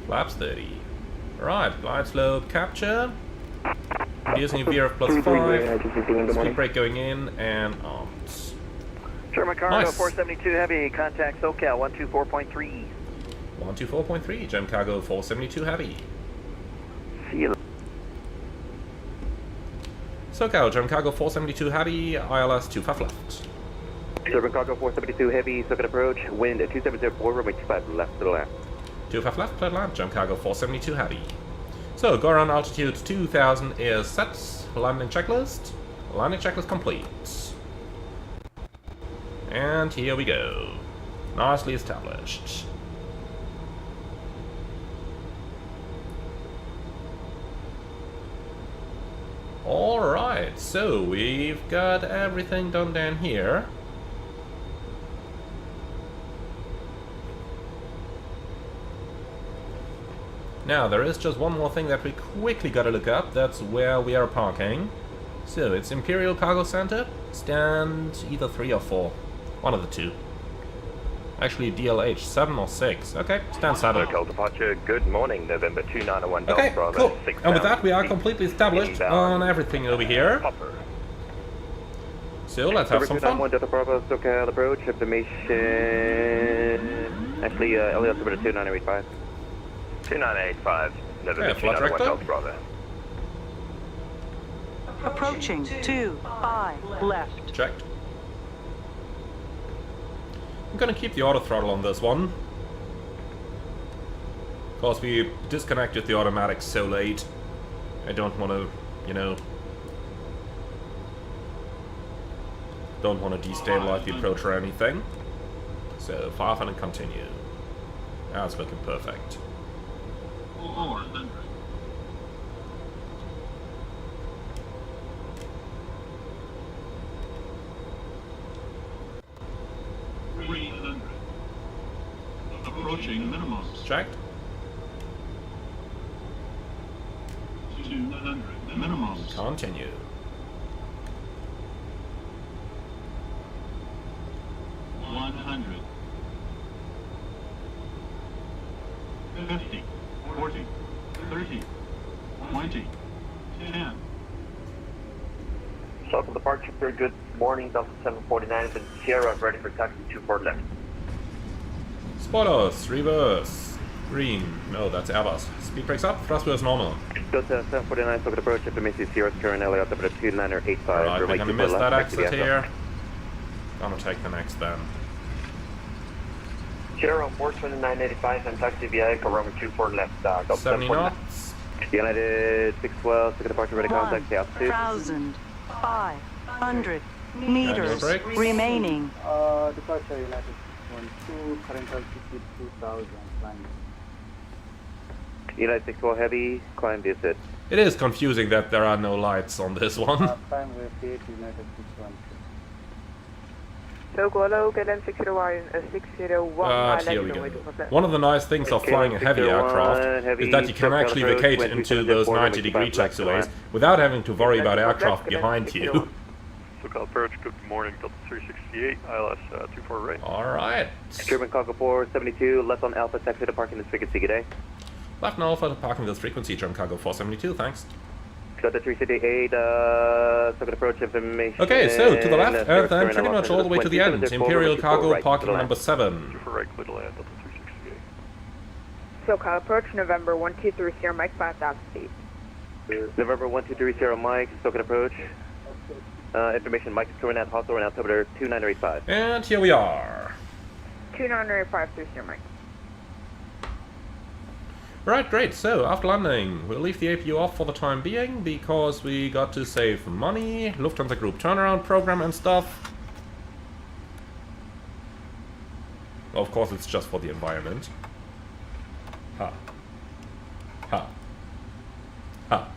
Flaps 30. Alright, glide slope capture. Reducing veer of plus 5. Speed brake going in and arms. German cargo Nice. 472 heavy, contact SoCal 124.3. 124.3, Gem Cargo 472 heavy. See you. SoCal, Gem Cargo 472 heavy, ILS 25 left. German cargo 472 heavy, circuit approach, wind at 2704, runway 25 left to the left. 25 left, cleared land, Gem Cargo 472 heavy. So, go around altitude 2000 is set, landing checklist complete. And here we go. Nicely established. Alright, so we've got everything done down here. Now, there is just one more thing that we quickly gotta look up. That's where we are parking. So, it's Imperial Cargo Center. Stand either 3 or 4. One of the two. Actually, DLH, 7 or 6. Okay, stand 7. Local departure, good morning, November 2901 Okay, Bravo, cool. 6 And with that, we are feet. completely established Inbound. on everything over here. Hopper. So, let's have some fun. 291 Delta Bravo, SoCal approach, information... Actually, Elliot, over to 29085. 2985, November Yeah, flight 291 director. Delta Bravo. Approaching 25 left. Checked. I'm gonna keep the auto throttle on this one. Because we disconnected the automatic so late. I don't want to, you know... Don't want to destabilize the approach or anything. So 500 continue. That's looking perfect. 400. Approaching minimums. Checked. 200 minimums. Continue. 100. 50. 40. 30. 20. 10. Southern departure, good morning, Delta 749, and Sierra, ready for taxi 24 left. Spoilers, reverse. Green. No, that's Airbus. Speed brakes up, thrust wheels normal. Delta 749, Southern approach, information Sierra's current LA altimeter 2985. Alright, we're gonna miss that exit here. Gonna take the next then. Sierra 42985 and taxi via Corona 24 left, Delta 70 knots. United 612, second departure, ready contact, the altitude. 1,500 meters remaining. Departure United 612, current altitude 2,000, climb. United 612 heavy, climb visit. It is confusing that there are no lights on this one. Time repeat, United 612. So go low, get in 601, 601. Here we go. One of the nice things of flying a heavy aircraft is that you can actually vacate into those 90-degree taxiways without having to worry about aircraft behind you. SoCal approach, good morning, Delta 368, ILS 24 right. Alright. German Cargo 472, left on Alpha, taxi to parking this frequency, good day. Left on Alpha to parking this frequency, German Cargo 472, thanks. Delta 368, second approach information. Okay, so to the left, and then pretty much all the way to the end. Imperial Cargo, parking number 7. For right, clear to land, Delta 368. SoCal approach, November 1230, Mike 5,000 feet. November 1230, Mike, second approach. Information, Mike is current at Hawthorne and altimeter 2985. And here we are. 2985, Mike. Right, great. So, after landing, we'll leave the APU off for the time being, because we got to save money, Lufthansa Group turnaround program and stuff. Of course, it's just for the environment. Ha. Ha. Ha.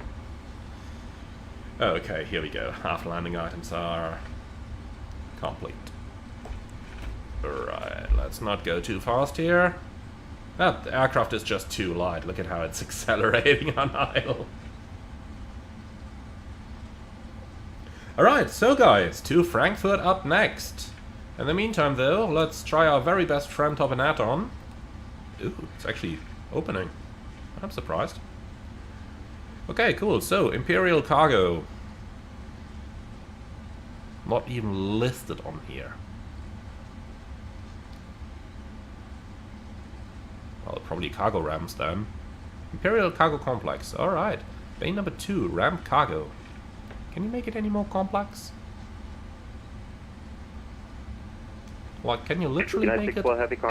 Okay, here we go. After landing items are complete. Right, let's not go too fast here. That aircraft is just too light. Look at how it's accelerating on idle. Alright, so guys, to Frankfurt up next. In the meantime though, let's try our very best friend of an add-on. Ooh, it's actually opening. I'm surprised. Okay, cool. So, Imperial Cargo. Not even listed on here. Well, probably cargo ramps then. Imperial Cargo Complex. Alright. Bay number 2, ramp cargo. Can you make it any more complex? Like, can you literally make it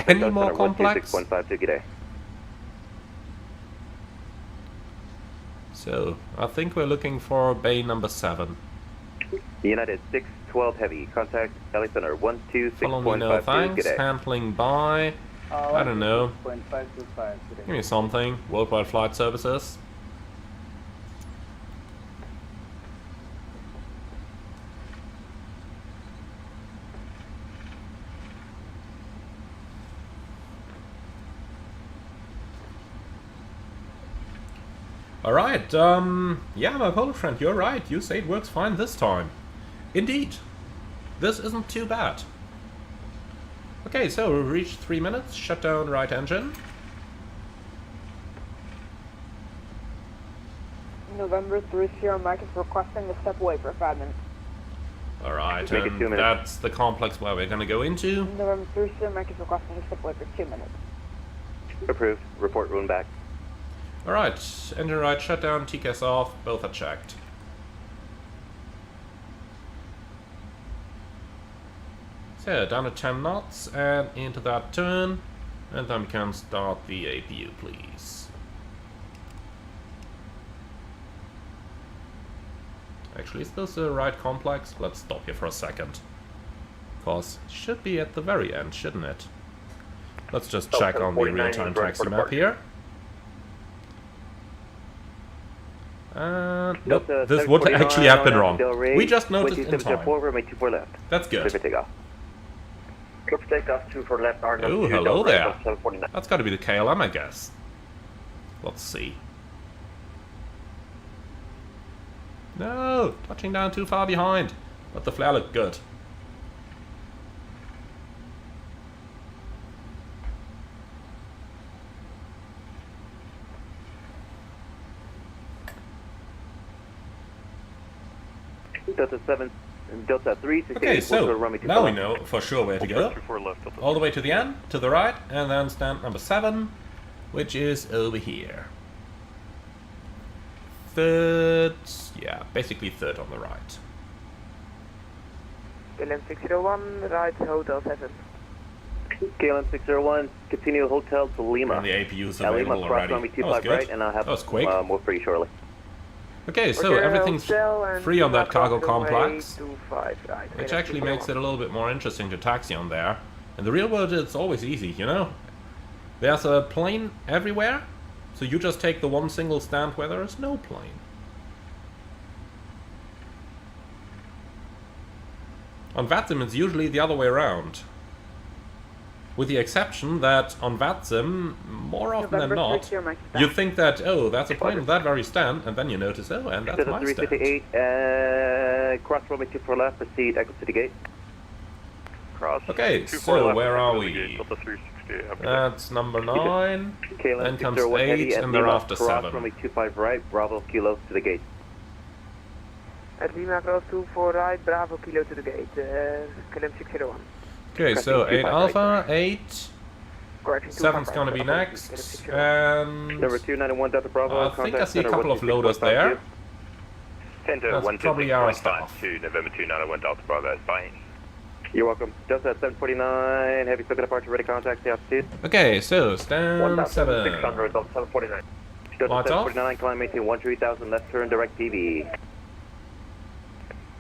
any more complex? So, I think we're looking for bay number 7. United 612 heavy, contact LA Center 126.52. Follow me, no thanks. Handling by... I don't know. Give me something. Worldwide Flight Services. Alright, yeah, my Polish friend, you're right. You say it works fine this time. Indeed. This isn't too bad. Okay, so we've reached 3 minutes. Shut down right engine. November 30, Mike is requesting a step away for 5 minutes. Alright, and that's the complex where we're gonna go into. November 30, Mike is requesting a step away for 2 minutes. Approved. Report room back. Alright, engine right shut down, TCAS off, both are checked. So, down to 10 knots and into that turn. And then we can start the APU, please. Actually, is this the right complex? Let's stop here for a second. Because it should be at the very end, shouldn't it? Let's just check on the real-time taxi map here. Nope, this would actually have been wrong. We just noticed in time. That's good. Oh, hello there. That's got to be the KLM, I guess. Let's see. No, touching down too far behind. But the flare looked good. Delta 7, Delta 3, okay, so now we know for sure where to go. All the way to the end, to the right, and then stand number 7, which is over here. Third, yeah, basically third on the right. KLM 601, right, Hotel 7. KLM 601, continue Hotel to Lima. And the APU is available already. That was good. Right, and I'll have that was quick. More for you shortly. Okay, so everything's free on that cargo complex, which actually makes it a little bit more interesting to taxi on there. In the real world, it's always easy, you know? There's a plane everywhere, so you just take the one single stand where there is no plane. On VATSIM, it's usually the other way around. With the exception that on VATSIM, more often than not, you think that, oh, that's a plane of that very stand, and then you notice, oh, and that's my stand. 358, cross runway 24 left, proceed, Echo City Gate. Cross. Okay, so where are we? That's number 9, then comes 8, and thereafter 7. Cross runway 25 right, Bravo Kilo to the gate. At Lima cross 24 right, Bravo Kilo to the gate, KLM 601. Okay, so 8 Alpha, 8, 7's gonna be next, and number 291 Delta Bravo. I think I see a couple of loaders there. That's probably our staff. November 291 Delta Bravo, fine. You're welcome. Delta 749, heavy circuit departure, ready contact, the altitude. Okay, so stand 7. 600, Delta 749. Delta 749, climb maintain 13,000, left turn, direct PV.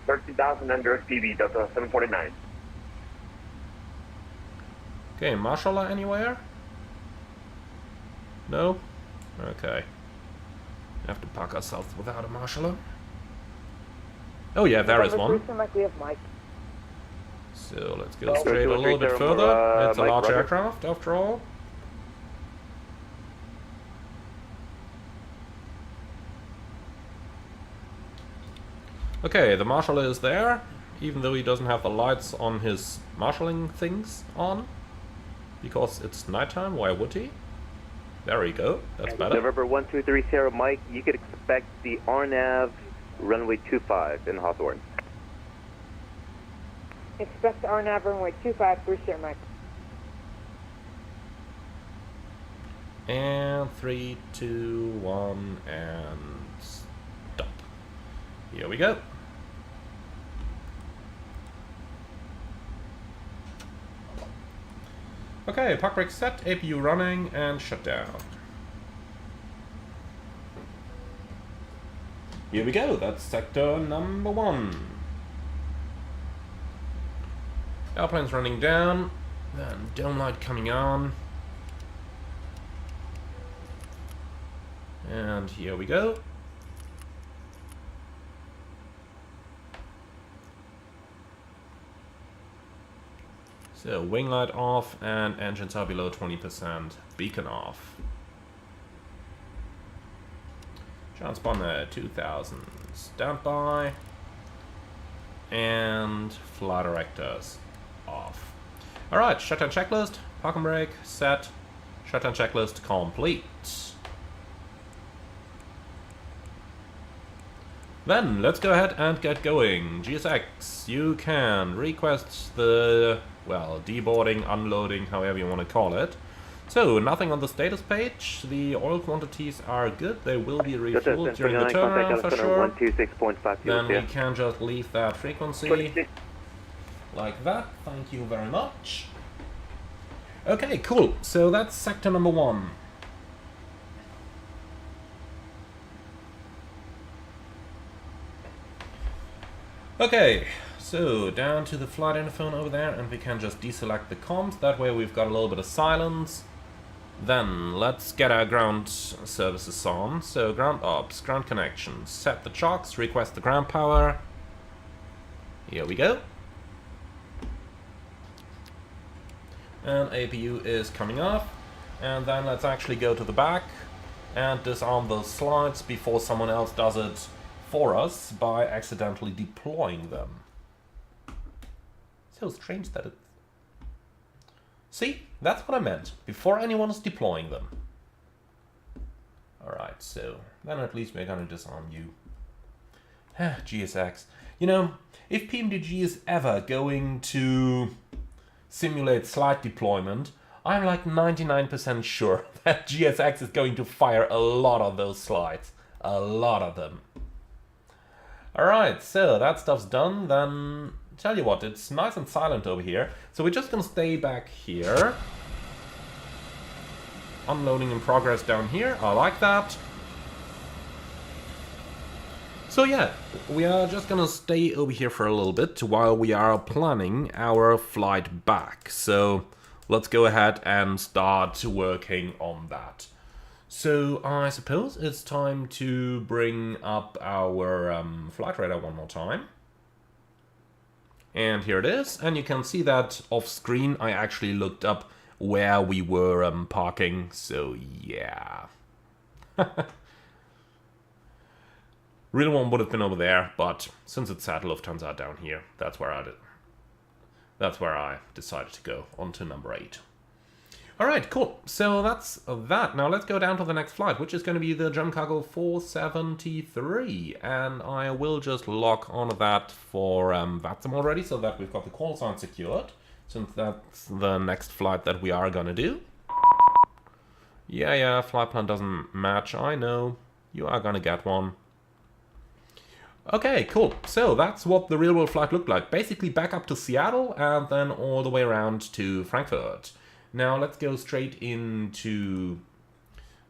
30,000 and direct PV, Delta 749. Okay, marshaller anywhere? No? Okay. Have to park ourselves without a marshaller. Oh yeah, there is one. So let's go straight a little bit further. It's a large aircraft after all. Okay, the marshaller is there, even though he doesn't have the lights on his marshalling things on. Because it's nighttime, why would he? There we go, that's better. November 1230 Mike, you could expect the RNAV runway 25 in Hawthorne. Expect RNAV runway 25, 30 Mike. And 3, 2, 1, and stop. Here we go. Okay, park brake set, APU running, and shut down. Here we go, that's sector number 1. Airplane's running down, then dome light coming on. And here we go. So, wing light off and engines are below 20%. Beacon off. Transponder 2000. Standby. And flight directors off. Alright, shutdown checklist. Parking brake set. Shutdown checklist complete. Then, let's go ahead and get going. GSX, you can request the, well, deboarding, unloading, however you want to call it. So, nothing on the status page. The oil quantities are good. They will be refueled during the turnaround for sure. Then we can just leave that frequency. Like that, thank you very much. Okay, cool. So that's sector number 1. Okay, so down to the flight interphone over there, and we can just deselect the comms. That way we've got a little bit of silence. Then let's get our ground services on. So ground ops, ground connections, set the chocks, request the ground power. Here we go. And APU is coming off. And then let's actually go to the back and disarm those slides before someone else does it for us by accidentally deploying them. So strange that it... See? That's what I meant. Before anyone is deploying them. Alright, so then at least we're gonna disarm you. GSX. You know, if PMDG is ever going to simulate slide deployment, I'm like 99% sure that GSX is going to fire a lot of those slides. A lot of them. Alright, so that stuff's done. Then, tell you what, it's nice and silent over here. So we're just gonna stay back here. Unloading in progress down here. I like that. So yeah, we are just gonna stay over here for a little bit while we are planning our flight back. So let's go ahead and start working on that. So I suppose it's time to bring up our flight radar one more time. And here it is. And you can see that off screen I actually looked up where we were parking. So yeah. Real one would have been over there, but since it's set, Lufthansa down here, that's where I decided to go on to number 8. Alright, cool. So that's that. Now let's go down to the next flight, which is going to be the German Cargo 473. And I will just lock on that for VATSIM already, so that we've got the call sign secured, since that's the next flight that we are going to do. Yeah, flight plan doesn't match, I know. You are going to get one. Okay, cool. So that's what the real world flight looked like. Basically back up to Seattle and then all the way around to Frankfurt. Now let's go straight into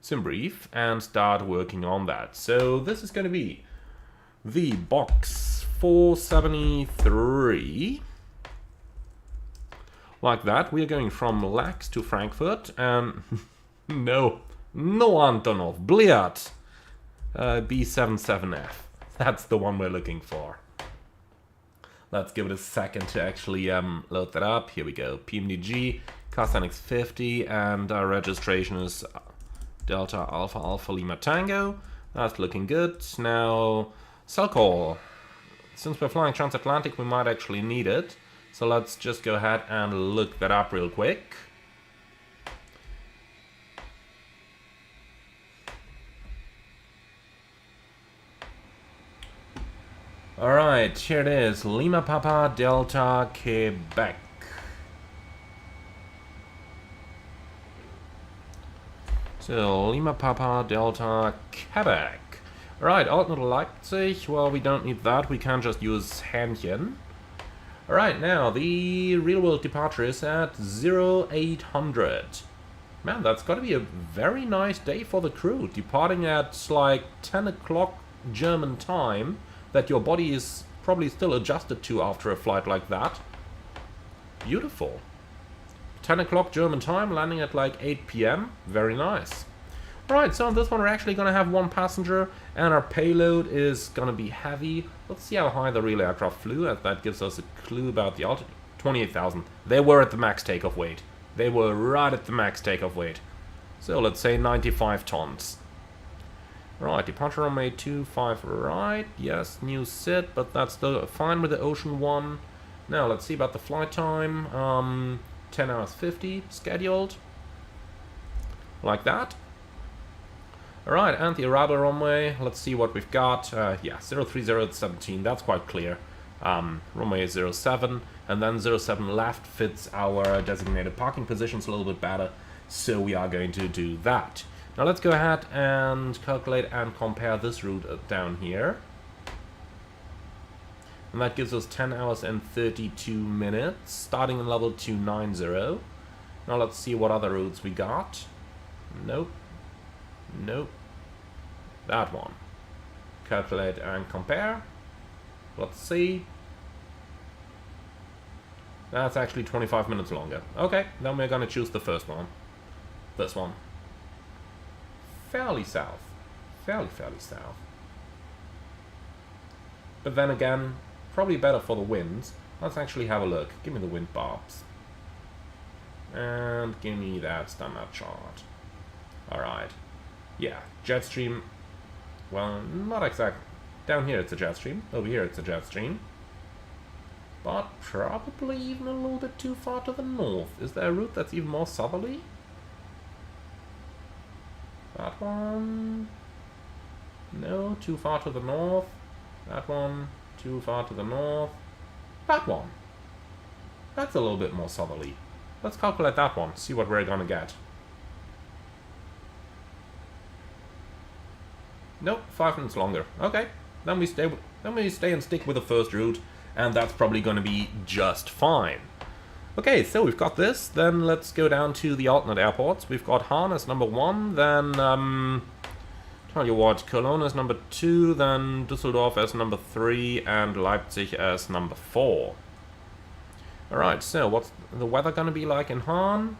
SimBrief and start working on that. So this is going to be the box 473. Like that. We are going from Lax to Frankfurt and no Antonov, Bliat, B777F. That's the one we're looking for. Let's give it a second to actually load that up. Here we go. PMDG, CASANX 50, and our registration is Delta Alpha Alpha Lima Tango. That's looking good. Now, cell call. Since we're flying Transatlantic, we might actually need it. So let's just go ahead and look that up real quick. Alright, here it is. Lima Papa Delta Quebec. So, Lima Papa Delta Quebec. Alright, Altnut Leipzig. Well, we don't need that. We can just use Hähnchen. Alright, now, the real world departure is at 0800. Man, that's got to be a very nice day for the crew. Departing at like 10 o'clock German time. That your body is probably still adjusted to after a flight like that. Beautiful. 10 o'clock German time, landing at like 8 p.m. Very nice. Alright, so on this one we're actually going to have one passenger, and our payload is going to be heavy. Let's see how high the real aircraft flew, as that gives us a clue about the altitude. 28,000. They were at the max takeoff weight. They were right at the max takeoff weight. So let's say 95 tons. Right, departure runway 25 right, yes, new sit, but that's still fine with the Ocean 1. Now, let's see about the flight time, 10 hours 50 scheduled, like that. Alright, and the arrival runway, let's see what we've got, yeah, 03017, that's quite clear. Runway 07, and then 07 left fits our designated parking positions a little bit better, so we are going to do that. Now let's go ahead and calculate and compare this route down here. And that gives us 10 hours and 32 minutes, starting in level 290. Now let's see what other routes we got. Nope. Nope. That one. Calculate and compare. Let's see. That's actually 25 minutes longer. Okay, then we're gonna choose the first one. This one. Fairly south. Fairly south. But then again, probably better for the winds. Let's actually have a look. Give me the wind barbs. And give me that standard chart. Alright. Yeah, jet stream. Well, not exactly. Down here it's a jet stream. Over here it's a jet stream. But probably even a little bit too far to the north. Is there a route that's even more southerly? That one. No, too far to the north. That one. Too far to the north. That one. That's a little bit more southerly. Let's calculate that one, see what we're gonna get. Nope, 5 minutes longer. Okay, then we stay and stick with the first route, and that's probably gonna be just fine. Okay, so we've got this. Then let's go down to the alternate airports. We've got Hahn as number 1, then tell you what, Cologne as number 2, then Düsseldorf as number 3, and Leipzig as number 4. Alright, so what's the weather gonna be like in Hahn?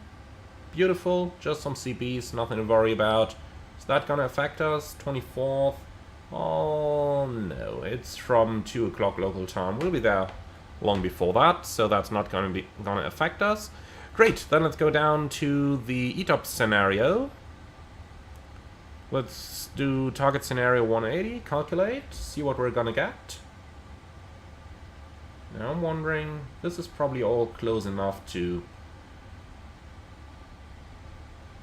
Beautiful, just some CBs, nothing to worry about. Is that gonna affect us? 24th? Oh no, it's from 2 o'clock local time. We'll be there long before that, so that's not gonna affect us. Great, then let's go down to the ETOPS scenario. Let's do target scenario 180, calculate, see what we're gonna get. Now I'm wondering, this is probably all close enough to...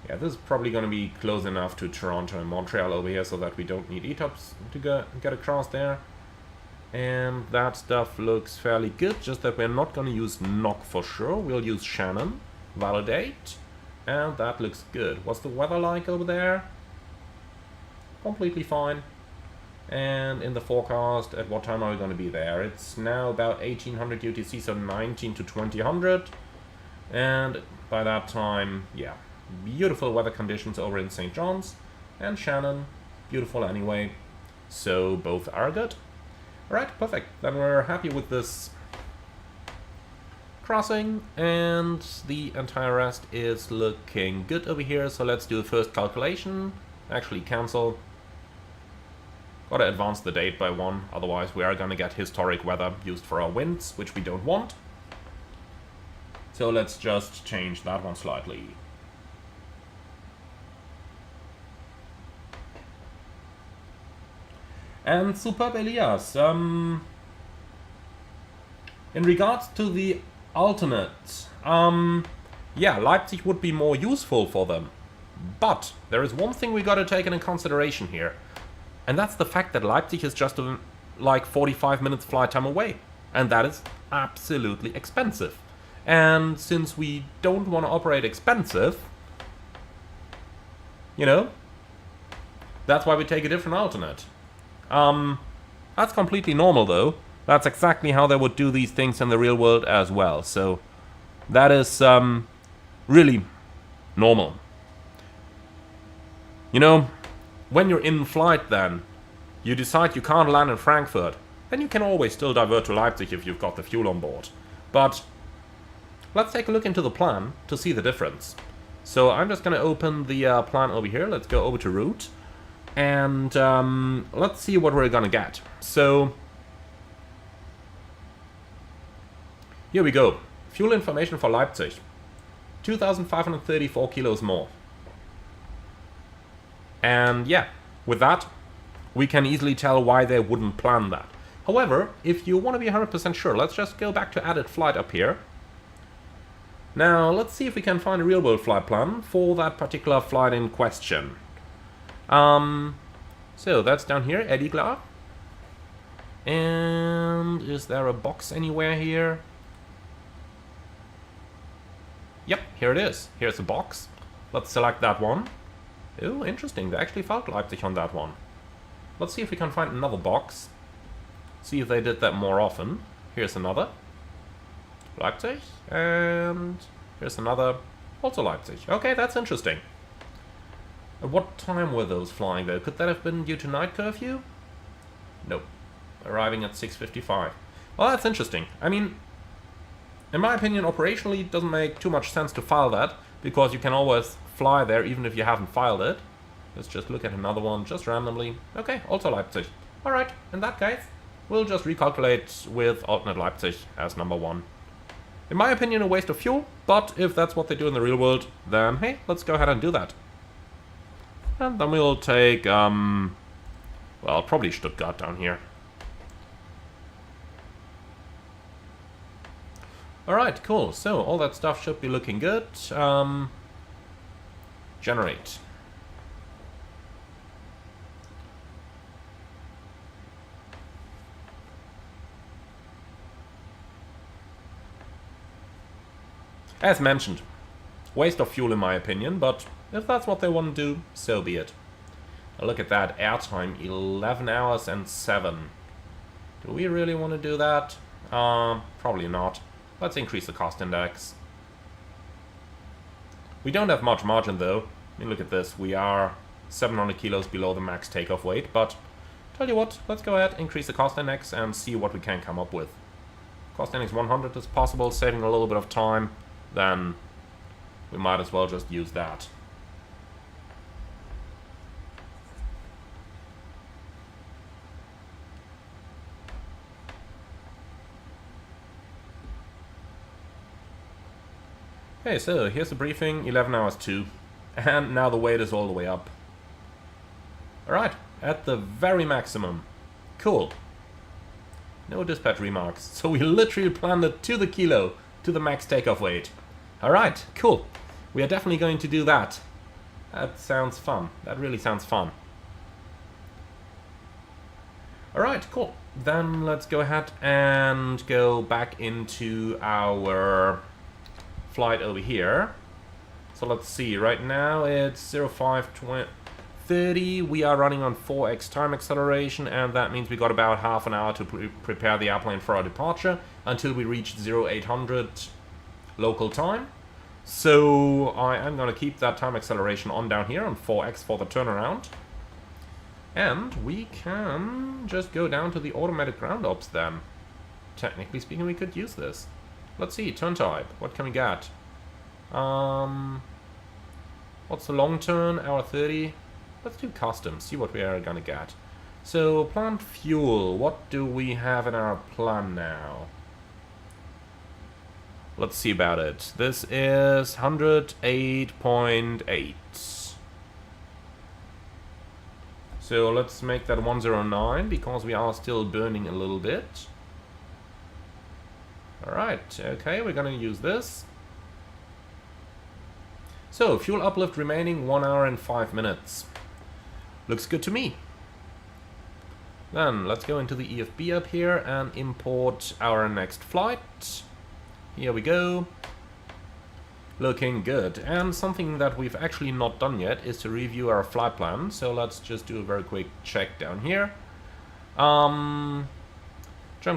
Yeah, this is probably going to be close enough to Toronto and Montreal over here so that we don't need ETOPS to get across there. And that stuff looks fairly good, just that we're not going to use NOC for sure. We'll use Shannon, validate, and that looks good. What's the weather like over there? Completely fine. And in the forecast, at what time are we going to be there? It's now about 1800 UTC, so 19 to 2000. And by that time, yeah, beautiful weather conditions over in St. John's. And Shannon, beautiful anyway. So both are good. Alright, perfect. Then we're happy with this crossing. And the entire rest is looking good over here. So let's do the first calculation. Actually cancel. Gotta advance the date by 1, otherwise we are gonna get historic weather used for our winds, which we don't want. So let's just change that one slightly. And superb, Elias. In regards to the alternate, yeah, Leipzig would be more useful for them. But there is one thing we gotta take into consideration here. And that's the fact that Leipzig is just like 45 minutes flight time away. And that is absolutely expensive. And since we don't want to operate expensive, you know, that's why we take a different alternate. That's completely normal though. That's exactly how they would do these things in the real world as well. So that is really normal. You know, when you're in flight then, you decide you can't land in Frankfurt, then you can always still divert to Leipzig if you've got the fuel on board. But let's take a look into the plan to see the difference. So I'm just going to open the plan over here. Let's go over to route. And let's see what we're going to get. So here we go. Fuel information for Leipzig. 2,534 kilos more. And yeah, with that, we can easily tell why they wouldn't plan that. However, if you want to be 100% sure, let's just go back to added flight up here. Now, let's see if we can find a real-world flight plan for that particular flight in question. So that's down here, Ediglar. And is there a box anywhere here? Yep, here it is. Here's a box. Let's select that one. Oh, interesting. They actually found Leipzig on that one. Let's see if we can find another box. See if they did that more often. Here's another. Leipzig. And here's another. Also Leipzig. Okay, that's interesting. At what time were those flying though? Could that have been due to night curfew? Nope. Arriving at 6:55. Well, that's interesting. I mean, in my opinion, operationally it doesn't make too much sense to file that, because you can always fly there even if you haven't filed it. Let's just look at another one, just randomly. Okay, also Leipzig. Alright, in that case, we'll just recalculate with alternate Leipzig as number 1. In my opinion, a waste of fuel, but if that's what they do in the real world, then hey, let's go ahead and do that. And then we'll take, well, probably Stuttgart down here. Alright, cool. So, all that stuff should be looking good. Generate. As mentioned, waste of fuel in my opinion, but if that's what they want to do, so be it. Now look at that, airtime, 11 hours and 7. Do we really want to do that? Probably not. Let's increase the cost index. We don't have much margin though. I mean, look at this, we are 700 kilos below the max takeoff weight, but tell you what, let's go ahead, increase the cost index and see what we can come up with. Cost index 100 is possible, saving a little bit of time. Then we might as well just use that. Okay, so here's the briefing, 11 hours 2. And now the weight is all the way up. Alright, at the very maximum. Cool. No dispatch remarks. So we literally planned it to the kilo, to the max takeoff weight. Alright, cool. We are definitely going to do that. That sounds fun. That really sounds fun. Alright, cool. Then let's go ahead and go back into our flight over here. So let's see, right now it's 05:30. We are running on 4x time acceleration, and that means we got about half an hour to prepare the airplane for our departure until we reach 0800 local time. So I am going to keep that time acceleration on down here on 4x for the turnaround. And we can just go down to the automatic ground ops then. Technically speaking, we could use this. Let's see, turn type. What can we get? What's the long turn? Hour 30. Let's do custom, see what we are going to get. So, plant fuel. What do we have in our plan now? Let's see about it. This is 108.8. So let's make that 109 because we are still burning a little bit. Alright, okay, we're gonna use this. So, fuel uplift remaining 1 hour and 5 minutes. Looks good to me. Then let's go into the EFB up here and import our next flight. Here we go. Looking good. And something that we've actually not done yet is to review our flight plan. So let's just do a very quick check down here. German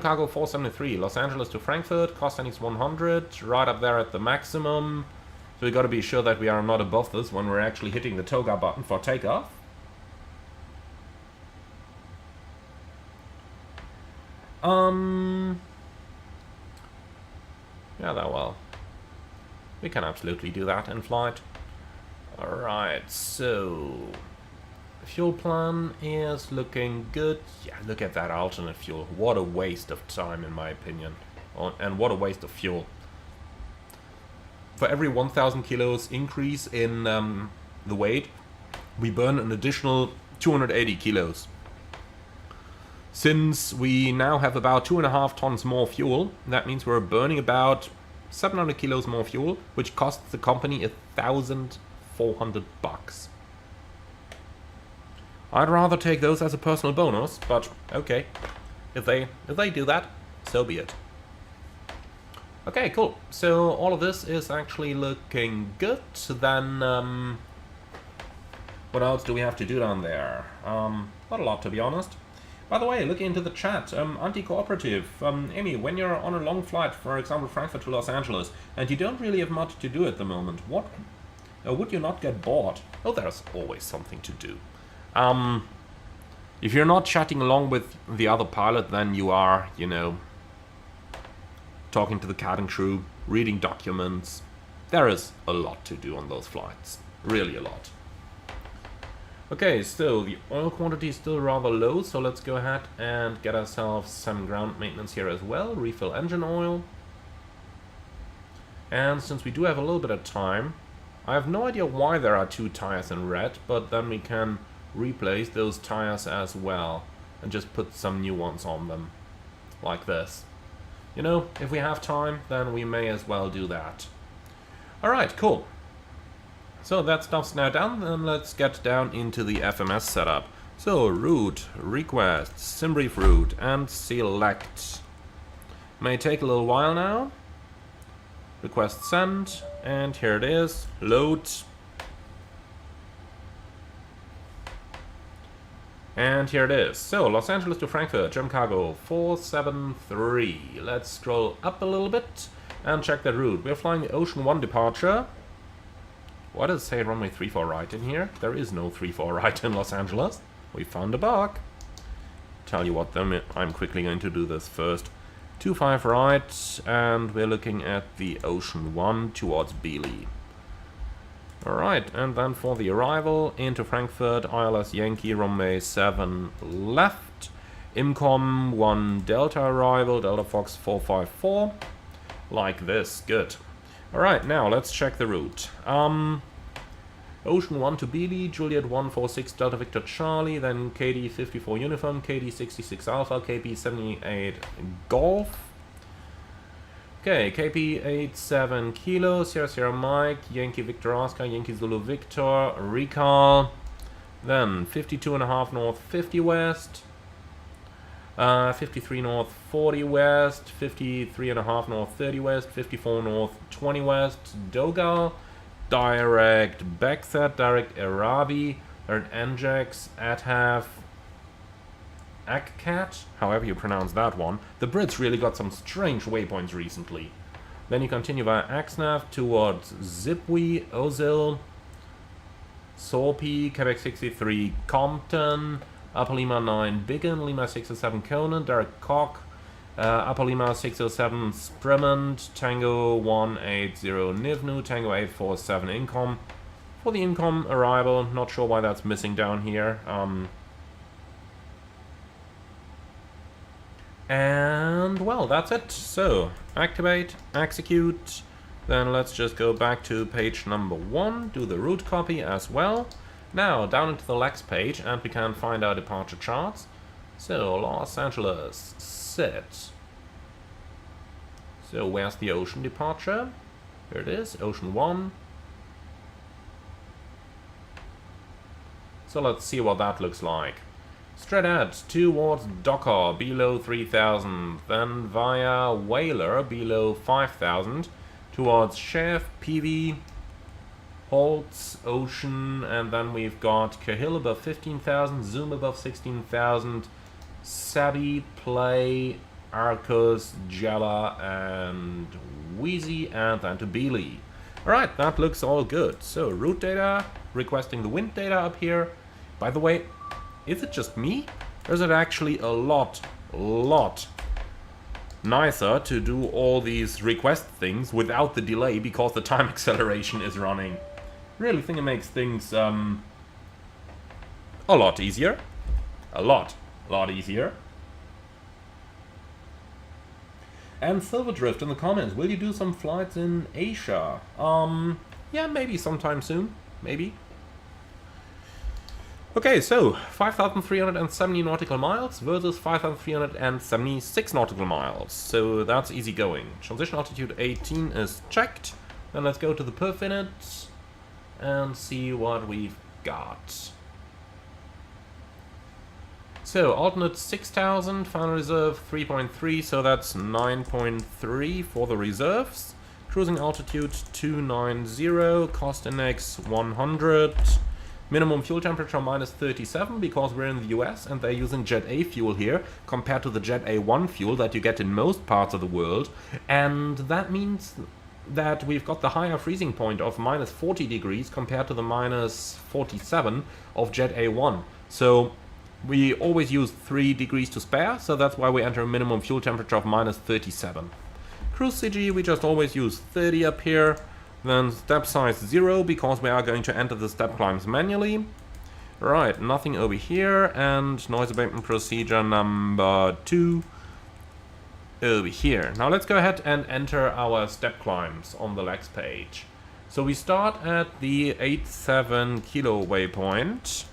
cargo 473, Los Angeles to Frankfurt, cost index 100, right up there at the maximum. So we got to be sure that we are not above this when we're actually hitting the toga button for takeoff. Yeah, well, we can absolutely do that in flight. Alright, so fuel plan is looking good. Yeah, look at that alternate fuel. What a waste of time, in my opinion. And what a waste of fuel. For every 1,000 kilos increase in the weight, we burn an additional 280 kilos. Since we now have about 2.5 tons more fuel, that means we're burning about 700 kilos more fuel, which costs the company $1,400. I'd rather take those as a personal bonus, but okay, if they do that, so be it. Okay, cool. So all of this is actually looking good. Then what else do we have to do down there? Not a lot, to be honest. By the way, looking into the chat, anti-cooperative, Amy, when you're on a long flight, for example Frankfurt to Los Angeles, and you don't really have much to do at the moment, what would you not get bored? Oh, there's always something to do. If you're not chatting along with the other pilot, then you are, you know, talking to the cabin crew, reading documents. There is a lot to do on those flights. Really a lot. Okay, so the oil quantity is still rather low, so let's go ahead and get ourselves some ground maintenance here as well. Refill engine oil. And since we do have a little bit of time, I have no idea why there are 2 tires in red, but then we can replace those tires as well and just put some new ones on them, like this. You know, if we have time, then we may as well do that. Alright, cool. So that stuff's now done, then let's get down into the FMS setup. So route, request, simbrief route, and select. May take a little while now. Request send, and here it is, load. And here it is. So Los Angeles to Frankfurt, German cargo 473. Let's scroll up a little bit and check the route. We're flying the Ocean 1 departure. Why does it say runway 34 right in here? There is no 34 right in Los Angeles. We found a bug. Tell you what, then I'm quickly going to do this first. 25 right, and we're looking at the Ocean 1 towards Beeley. Alright, and then for the arrival into Frankfurt, ILS Yankee, runway 7 left. IMCOM 1 Delta arrival, Delta Fox 454. Like this, good. Alright, now let's check the route. Ocean 1 to Beeley, Juliet 146 Delta Victor Charlie, then KD 54 Uniform, KD 66 Alpha, KP 78 Golf. Okay, KP 87 Kilo, Sierra Sierra Mike, Yankee Victor Oscar, Yankee Zulu Victor, recall. Then 52.5 north, 50 west. 53 north, 40 west, 53.5 north, 30 west, 54 north, 20 west, Dogal, direct backset, direct Arabi, third NJAX, ATHAF, ACCAT, however you pronounce that one. The Brits really got some strange waypoints recently. Then you continue via AXNAV towards Zipwe, Ozil, Sorpi, Quebec 63, Compton, Upper Lima 9 Biggin, Lima 607 Conan, Derek Koch, Upper Lima 607 Sprimond, Tango 180 Nivnu, Tango 847 Incom. For the Incom arrival, not sure why that's missing down here. And well, that's it. So activate, execute. Then let's just go back to page number 1, do the route copy as well. Now, down into the Lex page, and we can find our departure charts. So, Los Angeles, sit. So, where's the ocean departure? Here it is, Ocean 1. So, let's see what that looks like. Straight ahead towards Docker, below 3000. Then via Whaler, below 5000. Towards Chef, PV, Holtz, Ocean, and then we've got Cahill above 15,000, Zoom above 16,000, Sabi, Play, Arcos, Jella, and Wheezy, and then to Beeley. Alright, that looks all good. So, route data, requesting the wind data up here. By the way, is it just me? Or is it actually a lot nicer to do all these request things without the delay because the time acceleration is running? Really think it makes things a lot easier. A lot easier. And Silverdrift in the comments, will you do some flights in Asia? Yeah, maybe sometime soon. Maybe. Okay, so 5,370 nautical miles versus 5,376 nautical miles. So that's easy going. Transition altitude 18 is checked. Then let's go to the perf init and see what we've got. So alternate 6,000, final reserve 3.3, so that's 9.3 for the reserves. Cruising altitude 290, cost index 100. Minimum fuel temperature -37 because we're in the US and they're using Jet A fuel here compared to the Jet A1 fuel that you get in most parts of the world. And that means that we've got the higher freezing point of -40 degrees compared to the -47 of Jet A1. So we always use 3 degrees to spare, so that's why we enter a minimum fuel temperature of -37. Cruise CG, we just always use 30 up here. Then step size 0 because we are going to enter the step climbs manually. Right, nothing over here, and noise abatement procedure number 2 over here. Now let's go ahead and enter our step climbs on the legs page. So we start at the 87 kilo waypoint.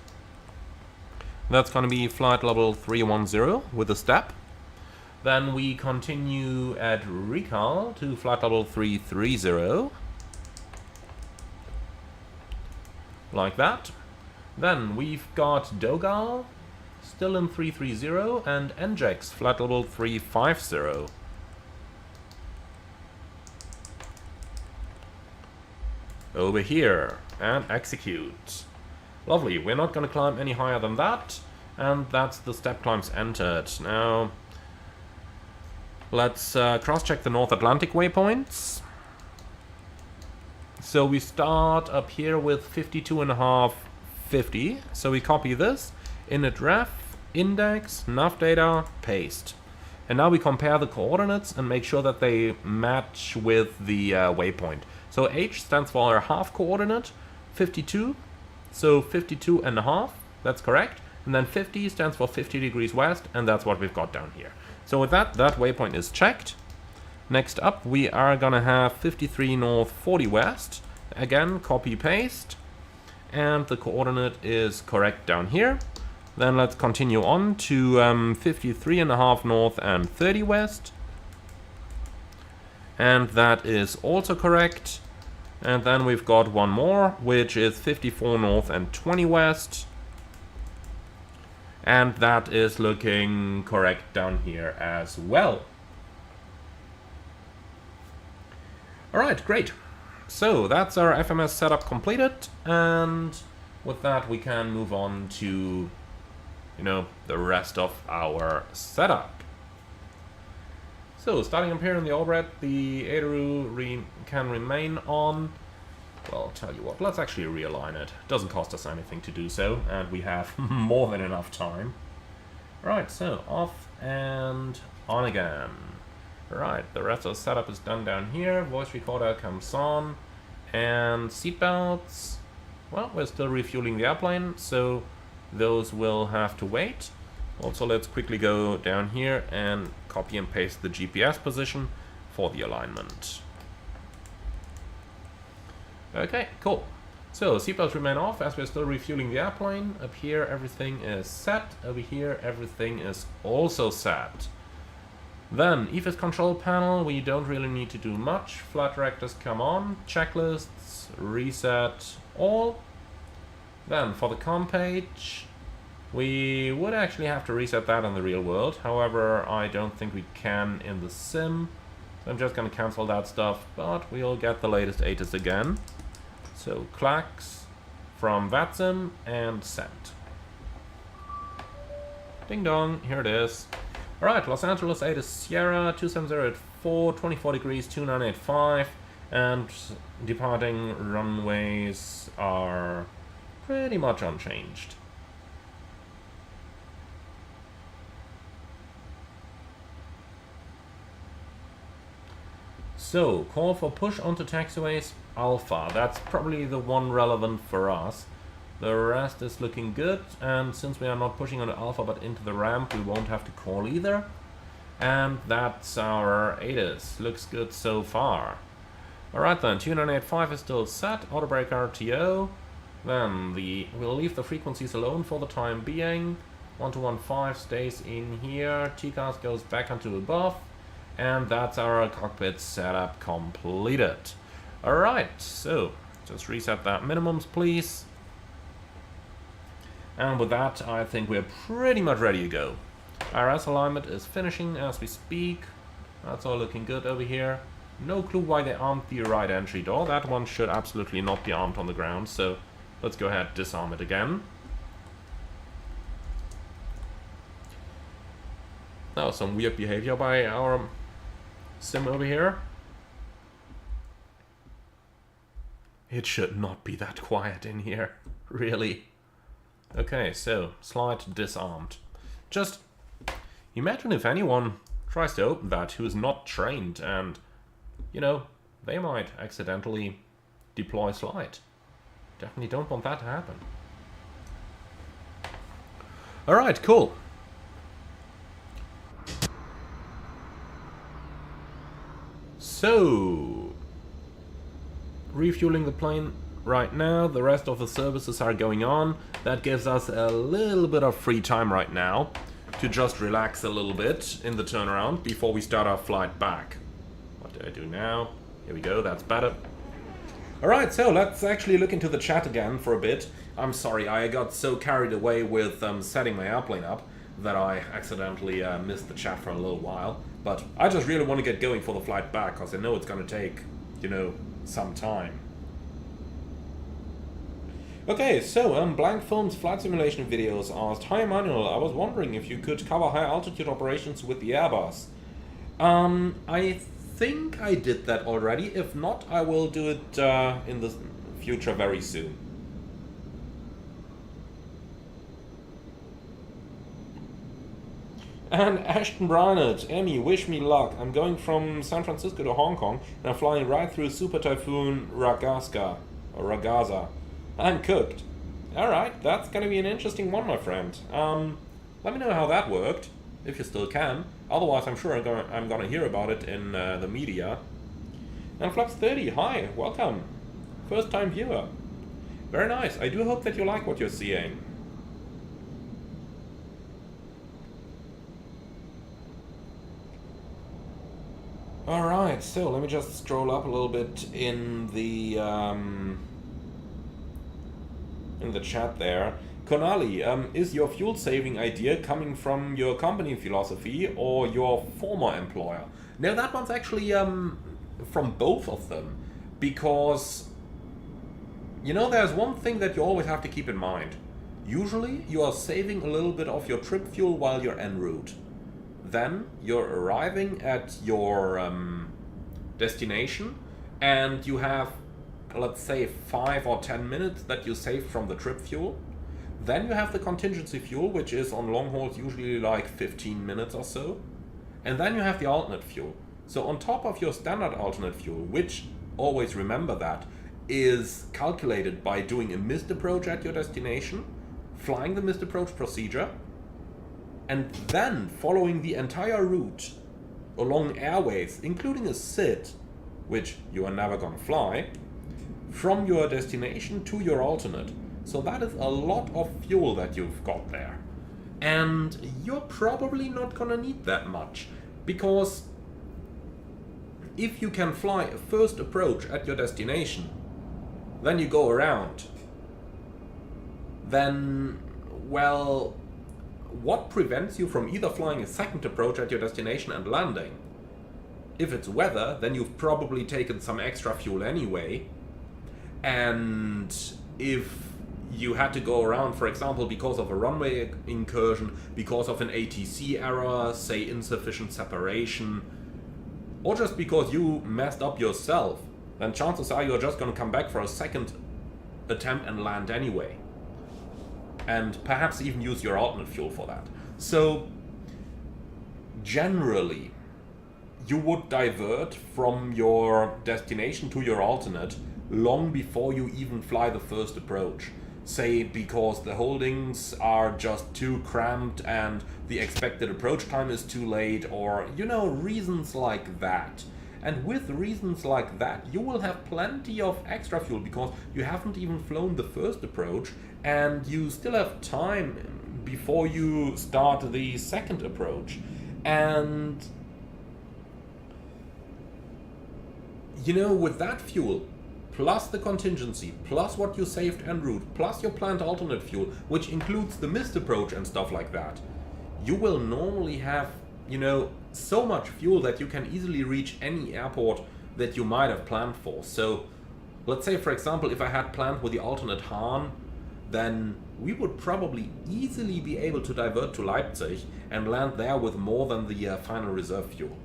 That's going to be flight level 310 with a step. Then we continue at recal to flight level 330. Like that. Then we've got Dogal, still in 330, and NJEX, flight level 350. Over here, and execute. Lovely, we're not going to climb any higher than that, and that's the step climbs entered. Now, let's cross-check the North Atlantic waypoints. So we start up here with 52.5, 50. So we copy this, init ref, index, nav data, paste. And now we compare the coordinates and make sure that they match with the waypoint. So H stands for our half coordinate, 52. So 52.5, that's correct. And then 50 stands for 50 degrees west, and that's what we've got down here. So with that waypoint is checked. Next up, we are gonna have 53 north, 40 west. Again, copy paste, and the coordinate is correct down here. Then let's continue on to 53.5 north and 30 west, and that is also correct. And then we've got one more, which is 54 north and 20 west, and that is looking correct down here as well. Alright, great. So that's our FMS setup completed, and with that we can move on to, you know, the rest of our setup. So starting up here in the Allred, the Airu can remain on. Well, I'll tell you what, let's actually realign it. Doesn't cost us anything to do so, and we have more than enough time. Right, so off and on again. Right, the rest of the setup is done down here. Voice recorder comes on. And seatbelts, well, we're still refueling the airplane, so those will have to wait. Also, let's quickly go down here and copy and paste the GPS position for the alignment. Okay, cool. So, seatbelts remain off as we're still refueling the airplane. Up here, everything is set. Over here, everything is also set. Then, EFIS control panel, we don't really need to do much. Flight directors come on, checklists, reset all. Then, for the comm page, we would actually have to reset that in the real world. However, I don't think we can in the sim. So I'm just going to cancel that stuff, but we'll get the latest ATIS again. So, clacks from VATSIM and sent. Ding dong, here it is. Alright, Los Angeles ATIS Sierra 27084, 24 degrees, 2985, and departing runways are pretty much unchanged. So, call for push onto taxiways Alpha. That's probably the one relevant for us. The rest is looking good, and since we are not pushing on the Alpha but into the ramp, we won't have to call either. And that's our ATIS. Looks good so far. Alright then, 2985 is still set, auto brake RTO. Then we'll leave the frequencies alone for the time being. 1215 stays in here, TCAS goes back onto above, and that's our cockpit setup completed. Alright, so just reset that minimums please. And with that, I think we're pretty much ready to go. RS alignment is finishing as we speak. That's all looking good over here. No clue why they armed the right entry door. That one should absolutely not be armed on the ground, so Let's go ahead, disarm it again. Now, some weird behavior by our sim over here. It should not be that quiet in here, really. Okay, so, slide disarmed. Just imagine if anyone tries to open that who is not trained and, you know, they might accidentally deploy slide. Definitely don't want that to happen. Alright, cool. So, refueling the plane right now. The rest of the services are going on. That gives us a little bit of free time right now to just relax a little bit in the turnaround before we start our flight back. What do I do now? Here we go, that's better. Alright, so let's actually look into the chat again for a bit. I'm sorry, I got so carried away with setting my airplane up that I accidentally missed the chat for a little while. But I just really want to get going for the flight back, because I know it's going to take, you know, some time. Okay, so Blank Films Flight Simulation Videos asked, "Hi Emmanuel, I was wondering if you could cover high altitude operations with the Airbus." I think I did that already. If not, I will do it in the future very soon. And Ashton Brynett, Emmy, wish me luck. I'm going from San Francisco to Hong Kong and I'm flying right through Super Typhoon Ragaza. I'm cooked. Alright, that's gonna be an interesting one, my friend. Let me know how that worked, if you still can. Otherwise, I'm sure I'm gonna hear about it in the media. And Flaps30, hi, welcome. First time viewer. Very nice. I do hope that you like what you're seeing. Alright, so let me just scroll up a little bit in the chat there. Konali, is your fuel saving idea coming from your company philosophy or your former employer? No, that one's actually from both of them, because you know, there's one thing that you always have to keep in mind. Usually you are saving a little bit of your trip fuel while you're en route. Then you're arriving at your destination and you have, let's say, 5 or 10 minutes that you save from the trip fuel. Then you have the contingency fuel, which is on long hauls usually like 15 minutes or so. And then you have the alternate fuel. So on top of your standard alternate fuel, which, always remember that, is calculated by doing a missed approach at your destination, flying the missed approach procedure, and then following the entire route along airways, including a SID, which you are never gonna fly, from your destination to your alternate. So that is a lot of fuel that you've got there. And you're probably not gonna need that much, because if you can fly a first approach at your destination, then you go around, then, well, what prevents you from either flying a second approach at your destination and landing? If it's weather, then you've probably taken some extra fuel anyway. And if you had to go around, for example, because of a runway incursion, because of an ATC error, say insufficient separation, or just because you messed up yourself, then chances are you're just going to come back for a second attempt and land anyway. And perhaps even use your alternate fuel for that. So, generally, you would divert from your destination to your alternate long before you even fly the first approach. Say because the holdings are just too cramped and the expected approach time is too late, or, you know, reasons like that. And with reasons like that, you will have plenty of extra fuel because you haven't even flown the first approach and you still have time before you start the second approach. And, you know, with that fuel, plus the contingency, plus what you saved en route, plus your planned alternate fuel, which includes the missed approach and stuff like that, you will normally have, you know, so much fuel that you can easily reach any airport that you might have planned for. So let's say, for example, if I had planned with the alternate Hahn, then we would probably easily be able to divert to Leipzig and land there with more than the final reserve fuel.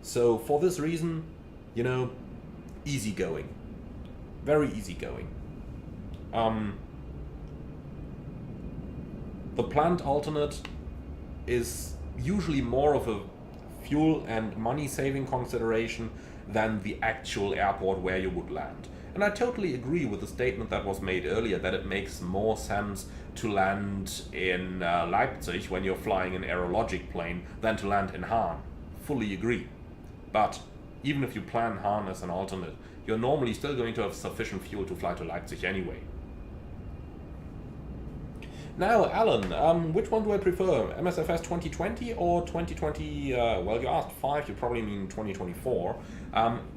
So for this reason, you know, easy going. Very easy going. The planned alternate is usually more of a fuel and money saving consideration than the actual airport where you would land. And I totally agree with the statement that was made earlier that it makes more sense to land in Leipzig when you're flying an AeroLogic plane than to land in Hahn. Fully agree. But even if you plan Hahn as an alternate, you're normally still going to have sufficient fuel to fly to Leipzig anyway. Now, Alan, which one do I prefer? MSFS 2020 or 2020? Well, you asked 5, you probably mean 2024.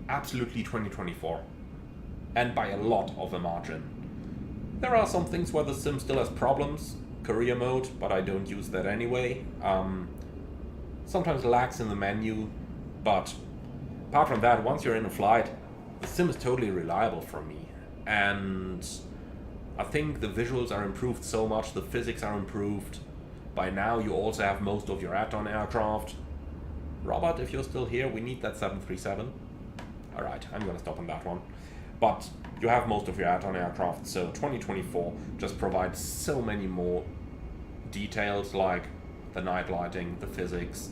Absolutely 2024. And by a lot of a margin. There are some things where the sim still has problems, career mode, but I don't use that anyway. Sometimes lags in the menu, but apart from that, once you're in a flight, the sim is totally reliable for me. And I think the visuals are improved so much, the physics are improved. By now you also have most of your add-on aircraft. Robert, if you're still here, we need that 737. Alright, I'm gonna stop on that one. But you have most of your add-on aircraft, so 2024 just provides so many more details like the night lighting, the physics,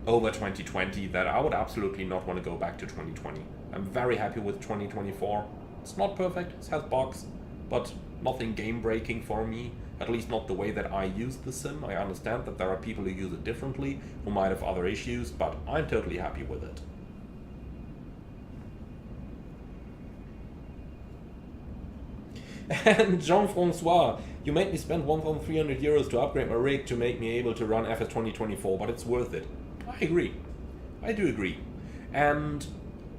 over 2020 that I would absolutely not want to go back to 2020. I'm very happy with 2024. It's not perfect, it has bugs, but nothing game-breaking for me, at least not the way that I use the sim. I understand that there are people who use it differently, who might have other issues, but I'm totally happy with it. And Jean-Francois, you made me spend 1,300 euros to upgrade my rig to make me able to run FS 2024, but it's worth it. I agree. I do agree. And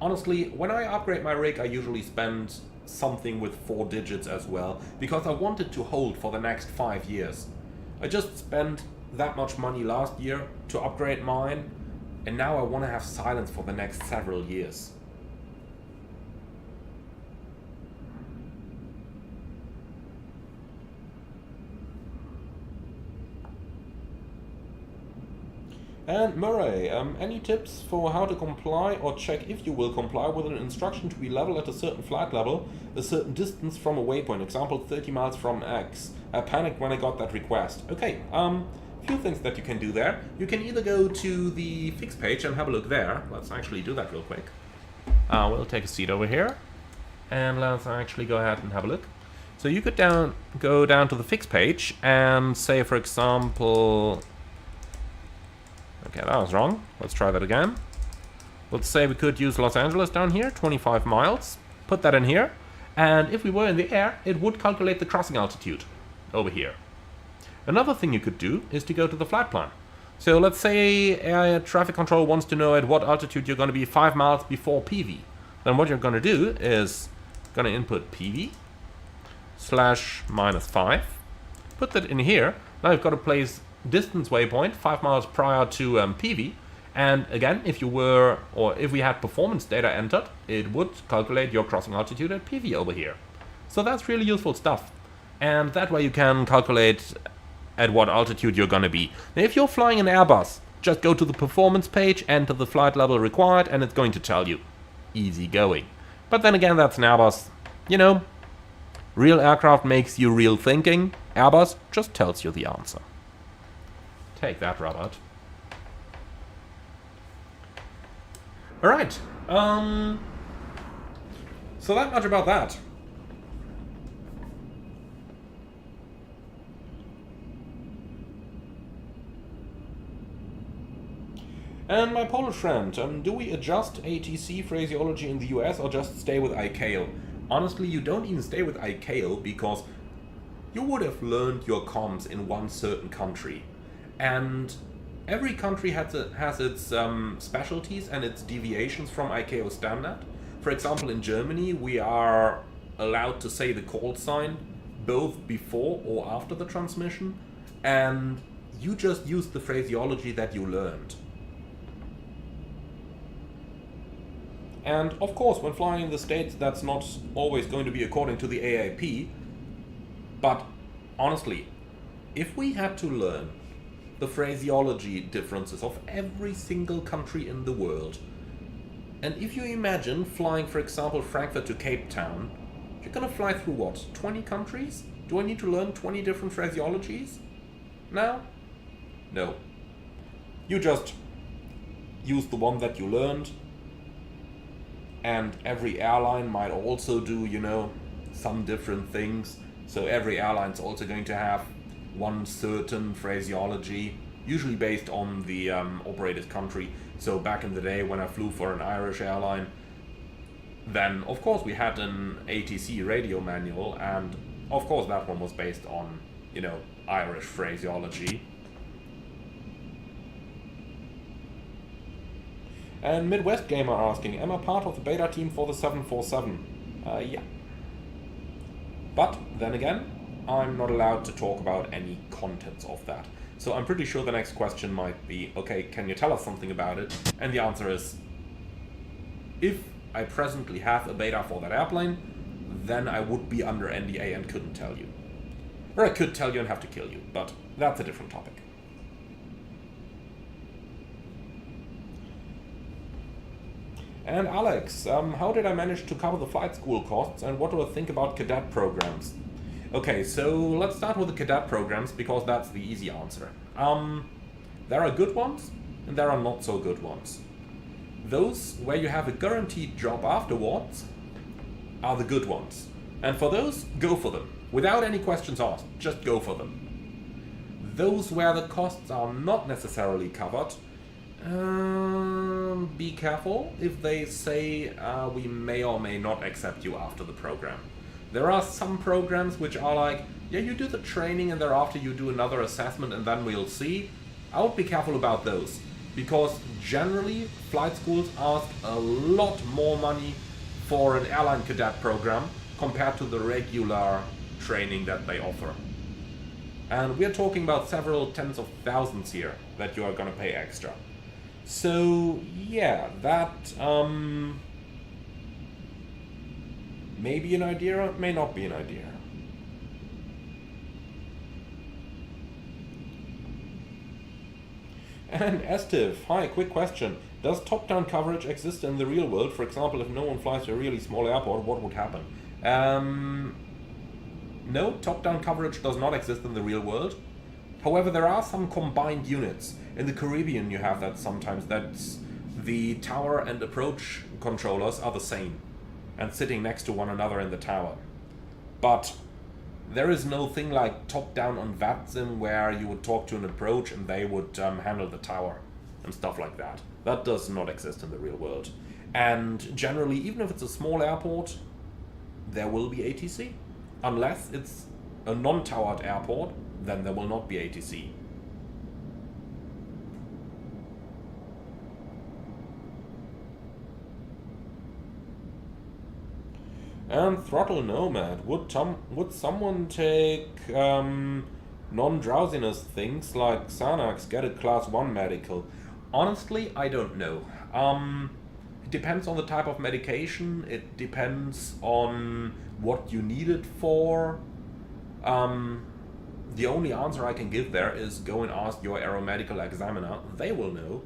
honestly, when I upgrade my rig, I usually spend something with 4 digits as well, because I want it to hold for the next 5 years. I just spent that much money last year to upgrade mine, and now I want to have silence for the next several years. And Murray, any tips for how to comply or check if you will comply with an instruction to be level at a certain flight level, a certain distance from a waypoint, example 30 miles from X? I panicked when I got that request. Okay, few things that you can do there. You can either go to the fix page and have a look there. Let's actually do that real quick. We'll take a seat over here, and let's actually go ahead and have a look. So you could go down to the fix page and say, for example... Okay, that was wrong. Let's try that again. Let's say we could use Los Angeles down here, 25 miles. Put that in here. And if we were in the air, it would calculate the crossing altitude over here. Another thing you could do is to go to the flight plan. So let's say air traffic control wants to know at what altitude you're going to be 5 miles before PV. Then what you're going to do is going to input PV /-5. Put that in here. Now you've got to place distance waypoint 5 miles prior to PV, and again, if we had performance data entered, it would calculate your crossing altitude at PV over here. So that's really useful stuff, and that way you can calculate at what altitude you're gonna be. Now, if you're flying an Airbus, just go to the performance page, enter the flight level required, and it's going to tell you. Easy going. But then again, that's an Airbus. You know, real aircraft makes you real thinking. Airbus just tells you the answer. Take that, Robert. Alright, so that much about that. And my Polish friend, do we adjust ATC phraseology in the US or just stay with ICAO? Honestly, you don't even stay with ICAO because you would have learned your comms in one certain country. And every country has its specialties and its deviations from ICAO standard. For example, in Germany, we are allowed to say the call sign both before or after the transmission, and you just use the phraseology that you learned. And of course, when flying in the States, that's not always going to be according to the AAP. But honestly, if we had to learn the phraseology differences of every single country in the world, and if you imagine flying, for example, Frankfurt to Cape Town, you're gonna fly through what, 20 countries? Do I need to learn 20 different phraseologies now? No. You just use the one that you learned, and every airline might also do, you know, some different things. So every airline's also going to have one certain phraseology, usually based on the operated country. So back in the day when I flew for an Irish airline, then of course we had an ATC radio manual, and of course that one was based on, you know, Irish phraseology. And Midwest Gamer asking, am I part of the beta team for the 747? Yeah. But then again, I'm not allowed to talk about any contents of that. So I'm pretty sure the next question might be, okay, can you tell us something about it? And the answer is, if I presently have a beta for that airplane, then I would be under NDA and couldn't tell you. Or I could tell you and have to kill you, but that's a different topic. And Alex, how did I manage to cover the flight school costs, and what do I think about cadet programs? Okay, so let's start with the cadet programs, because that's the easy answer. There are good ones, and there are not so good ones. Those where you have a guaranteed job afterwards are the good ones. And for those, go for them. Without any questions asked, just go for them. Those where the costs are not necessarily covered, be careful if they say we may or may not accept you after the program. There are some programs which are like, yeah, you do the training and thereafter you do another assessment and then we'll see. I would be careful about those, because generally flight schools ask a lot more money for an airline cadet program compared to the regular training that they offer. And we're talking about several tens of thousands here that you are gonna pay extra. So yeah, that may be an idea, may not be an idea. And Estiv, hi, quick question. Does top-down coverage exist in the real world? For example, if no one flies to a really small airport, what would happen? No, top-down coverage does not exist in the real world. However, there are some combined units. In the Caribbean you have that sometimes, that's the tower and approach controllers are the same and sitting next to one another in the tower. But there is no thing like top-down on VATSIM where you would talk to an approach and they would handle the tower and stuff like that. That does not exist in the real world. And generally, even if it's a small airport, there will be ATC. Unless it's a non-towered airport, then there will not be ATC. And Throttle Nomad, would someone take non-drowsiness things like Xanax, get a class 1 medical? Honestly, I don't know. It depends on the type of medication, it depends on what you need it for. The only answer I can give there is go and ask your aeromedical examiner. They will know,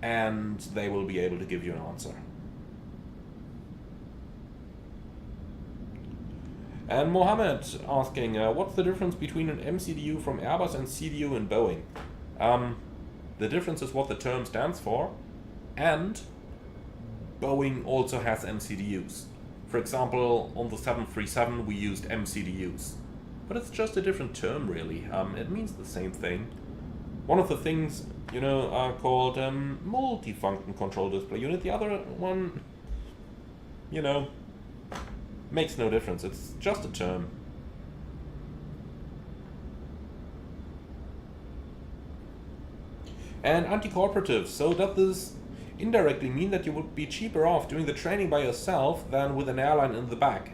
and they will be able to give you an answer. And Mohammed asking, what's the difference between an MCDU from Airbus and CDU in Boeing? The difference is what the term stands for, and Boeing also has MCDUs. For example, on the 737 we used MCDUs. But it's just a different term, really. It means the same thing. One of the things, you know, are called multifunction control display unit. The other one, you know, makes no difference. It's just a term. And anti-cooperative. So does this indirectly mean that you would be cheaper off doing the training by yourself than with an airline in the back?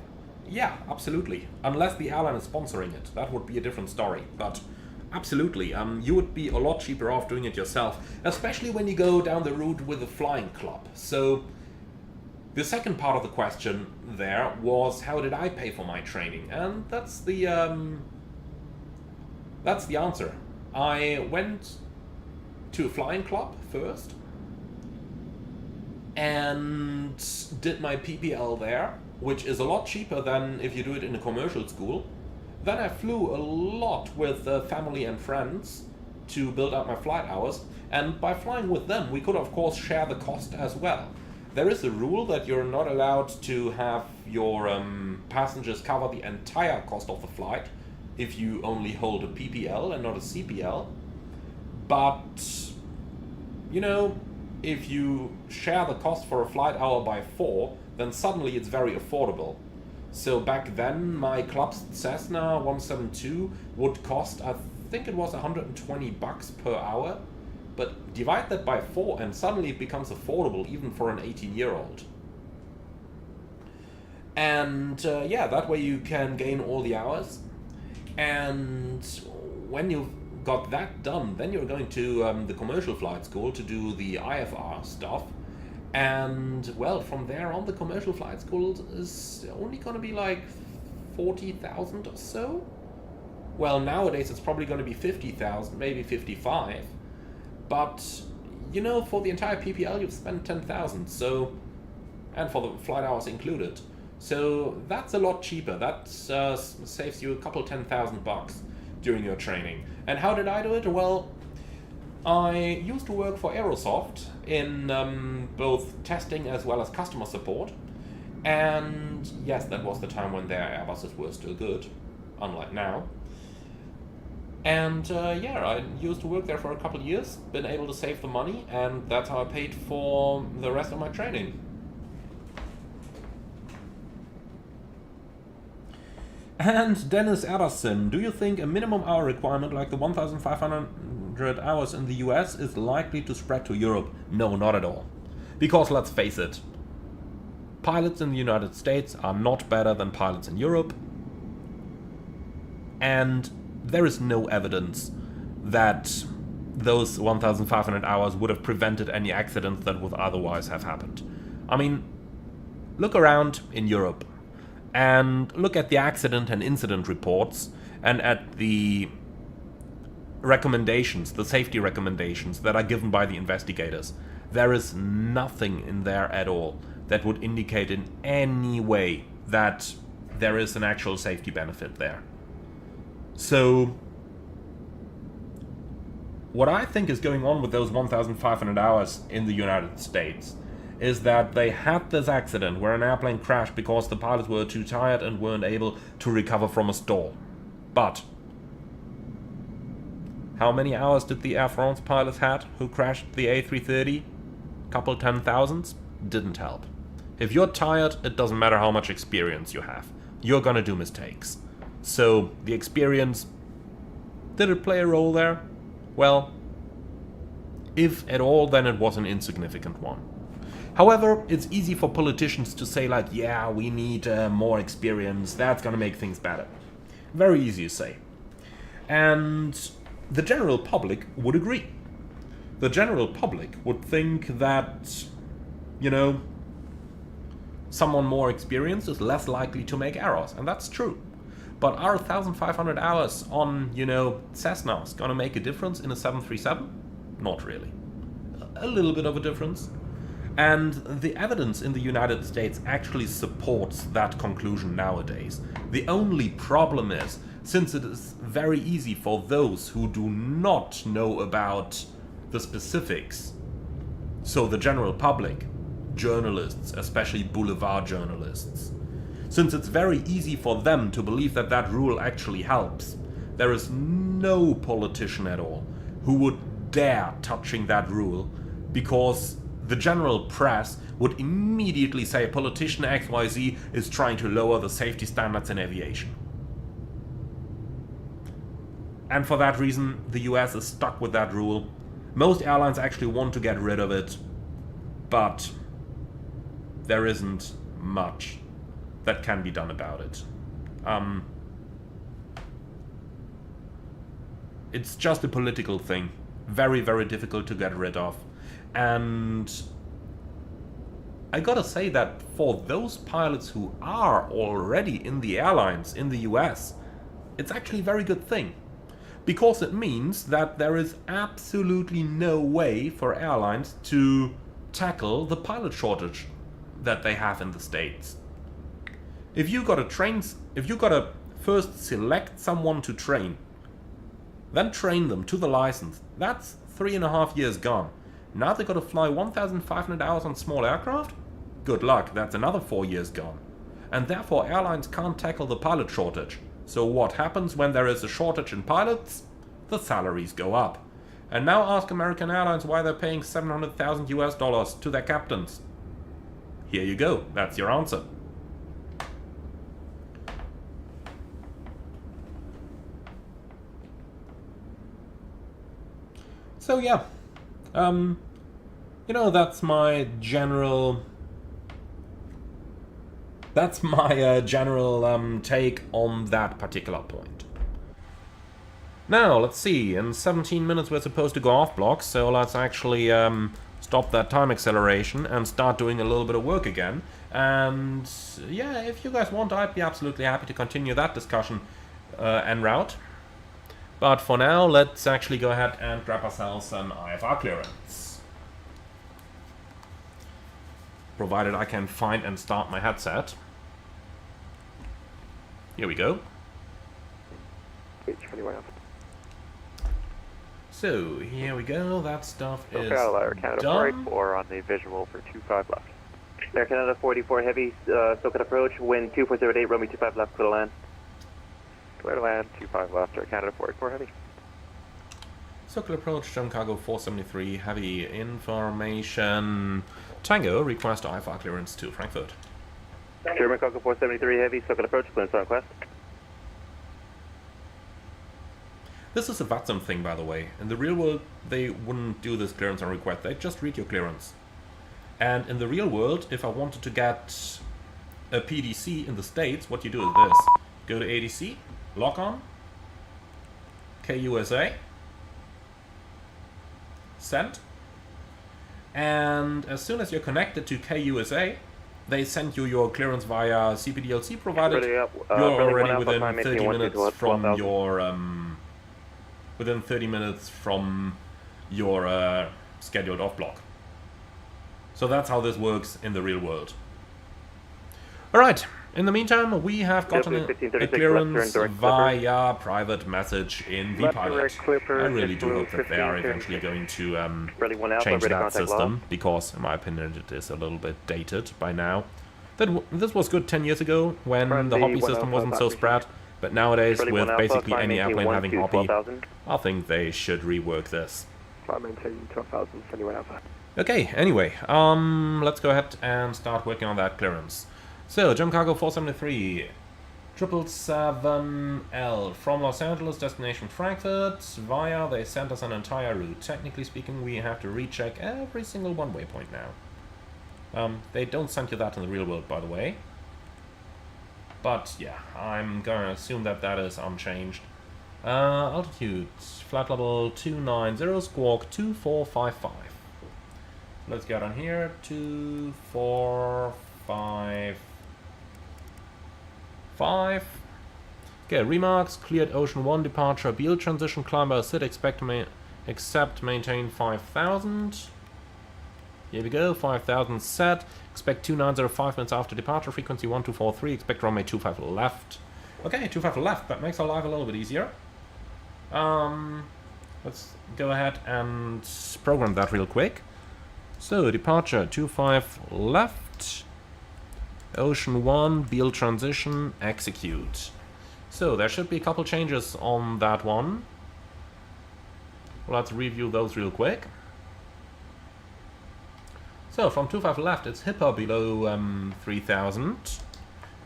Yeah, absolutely. Unless the airline is sponsoring it. That would be a different story. But absolutely, you would be a lot cheaper off doing it yourself. Especially when you go down the route with a flying club. So The second part of the question there was, how did I pay for my training? And that's the answer. I went to a flying club first and did my PPL there, which is a lot cheaper than if you do it in a commercial school. Then I flew a lot with family and friends to build up my flight hours, and by flying with them we could of course share the cost as well. There is a rule that you're not allowed to have your passengers cover the entire cost of the flight if you only hold a PPL and not a CPL. But, you know, if you share the cost for a flight hour by 4, then suddenly it's very affordable. So back then my club's Cessna 172 would cost, I think it was $120 per hour. But divide that by 4 and suddenly it becomes affordable even for an 18-year-old. And yeah, that way you can gain all the hours. And when you've got that done, then you're going to the commercial flight school to do the IFR stuff. And well, from there on, the commercial flight school is only going to be like 40,000 or so. Well, nowadays it's probably going to be 50,000, maybe 55. But, you know, for the entire PPL you've spent 10,000, so, and for the flight hours included. So that's a lot cheaper. That saves you a couple $10,000 during your training. And how did I do it? Well, I used to work for Aerosoft in both testing as well as customer support. And yes, that was the time when their Airbuses were still good, unlike now. And yeah, I used to work there for a couple of years, been able to save the money, and that's how I paid for the rest of my training. And Dennis Ederson, do you think a minimum hour requirement like the 1,500 hours in the US is likely to spread to Europe? No, not at all. Because let's face it, pilots in the United States are not better than pilots in Europe, and there is no evidence that those 1,500 hours would have prevented any accidents that would otherwise have happened. I mean, look around in Europe and look at the accident and incident reports and at the recommendations, the safety recommendations that are given by the investigators. There is nothing in there at all that would indicate in any way that there is an actual safety benefit there. So, what I think is going on with those 1,500 hours in the United States is that they had this accident where an airplane crashed because the pilots were too tired and weren't able to recover from a stall. But how many hours did the Air France pilots had who crashed the A330? Couple 10,000s? Didn't help. If you're tired, it doesn't matter how much experience you have. You're gonna do mistakes. So, the experience, did it play a role there? Well, if at all, then it was an insignificant one. However, it's easy for politicians to say like, yeah, we need more experience, that's gonna make things better. Very easy to say. And the general public would agree. The general public would think that, you know, someone more experienced is less likely to make errors, and that's true. But are 1,500 hours on, you know, Cessnas gonna make a difference in a 737? Not really. A little bit of a difference. And the evidence in the United States actually supports that conclusion nowadays. The only problem is, since it is very easy for those who do not know about the specifics, so the general public, journalists, especially boulevard journalists, since it's very easy for them to believe that that rule actually helps, there is no politician at all who would dare touching that rule, because the general press would immediately say politician XYZ is trying to lower the safety standards in aviation. And for that reason, the US is stuck with that rule. Most airlines actually want to get rid of it, but there isn't much that can be done about it. It's just a political thing. Very, very difficult to get rid of. And I gotta say that for those pilots who are already in the airlines in the US, it's actually a very good thing. Because it means that there is absolutely no way for airlines to tackle the pilot shortage that they have in the States. If you gotta first select someone to train, then train them to the license, that's 3.5 years gone. Now they gotta fly 1,500 hours on small aircraft? Good luck, that's another 4 years gone. And therefore airlines can't tackle the pilot shortage. So what happens when there is a shortage in pilots? The salaries go up. And now ask American Airlines why they're paying $700,000 US to their captains. Here you go, that's your answer. So yeah, you know, that's my general take on that particular point. Now, let's see, in 17 minutes we're supposed to go off block, so let's actually stop that time acceleration and start doing a little bit of work again. And yeah, if you guys want, I'd be absolutely happy to continue that discussion en route. But for now, let's actually go ahead and grab ourselves an IFR clearance. Provided I can find and start my headset. Here we go. So, here we go, that stuff is done. 44 on the visual for 25 left. Air Canada 44 Heavy, SoCal approach, wind 2408, Romeo 25 left, clear to land. Clear to land, 25 left, Air Canada 44 Heavy. SoCal approach, German Cargo 473 Heavy, information. Tango, request IFR clearance to Frankfurt. German Cargo 473 Heavy, SoCal approach, clearance on request. This is a VATSIM thing, by the way. In the real world, they wouldn't do this clearance on request. They just read your clearance. And in the real world, if I wanted to get a PDC in the States, what you do is this. Go to ADC, lock on, KUSA, send. And as soon as you're connected to KUSA, they send you your clearance via CPDLC, provided you're already within 30 minutes from your... within 30 minutes from your scheduled off block. So that's how this works in the real world. Alright, in the meantime, we have gotten a clearance via private message in vPilot. I really do hope that they are eventually going to change that system, because in my opinion it is a little bit dated by now. This was good 10 years ago, when the Hoppy system wasn't so spread. But nowadays, with basically any airplane having Hoppy, I think they should rework this. Okay, anyway, let's go ahead and start working on that clearance. So, German Cargo 473, 777L from Los Angeles, destination Frankfurt, via, they sent us an entire route. Technically speaking, we have to recheck every single one-way point now. They don't send you that in the real world, by the way. But yeah, I'm gonna assume that that is unchanged. Altitude, flight level 290, squawk 2455. Let's get on here, 2455. Okay, remarks, cleared Ocean 1 departure, Beal transition, climber, sit, except maintain 5000. Here we go, 5000 set. Expect 2905 minutes after departure, frequency 1243, expect runway 25 left. Okay, 25 left, that makes our life a little bit easier. Let's go ahead and program that real quick. So, departure 25 left, Ocean 1, Beal transition, execute. So, there should be a couple changes on that one. Let's review those real quick. So, from 25 left, it's HIPAA below 3000.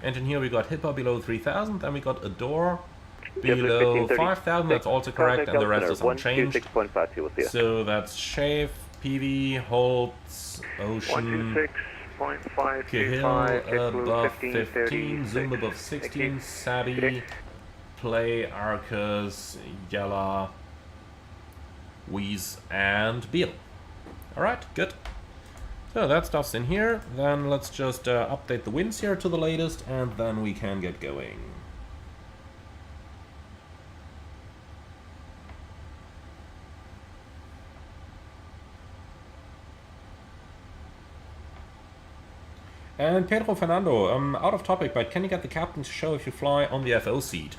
And in here we got HIPAA below 3000, and we got a door below 5000, that's also correct, and the rest is unchanged. So that's Shave, PV, Holtz, Ocean, Cahill above 15, Zoom above 16, Sabi, Play, Arcus, Yella, Wheeze, and Beal. Alright, good. So that stuff's in here. Then let's just update the winds here to the latest, and then we can get going. And Pedro Fernando, out of topic, but can you get the captain to show if you fly on the FO seat?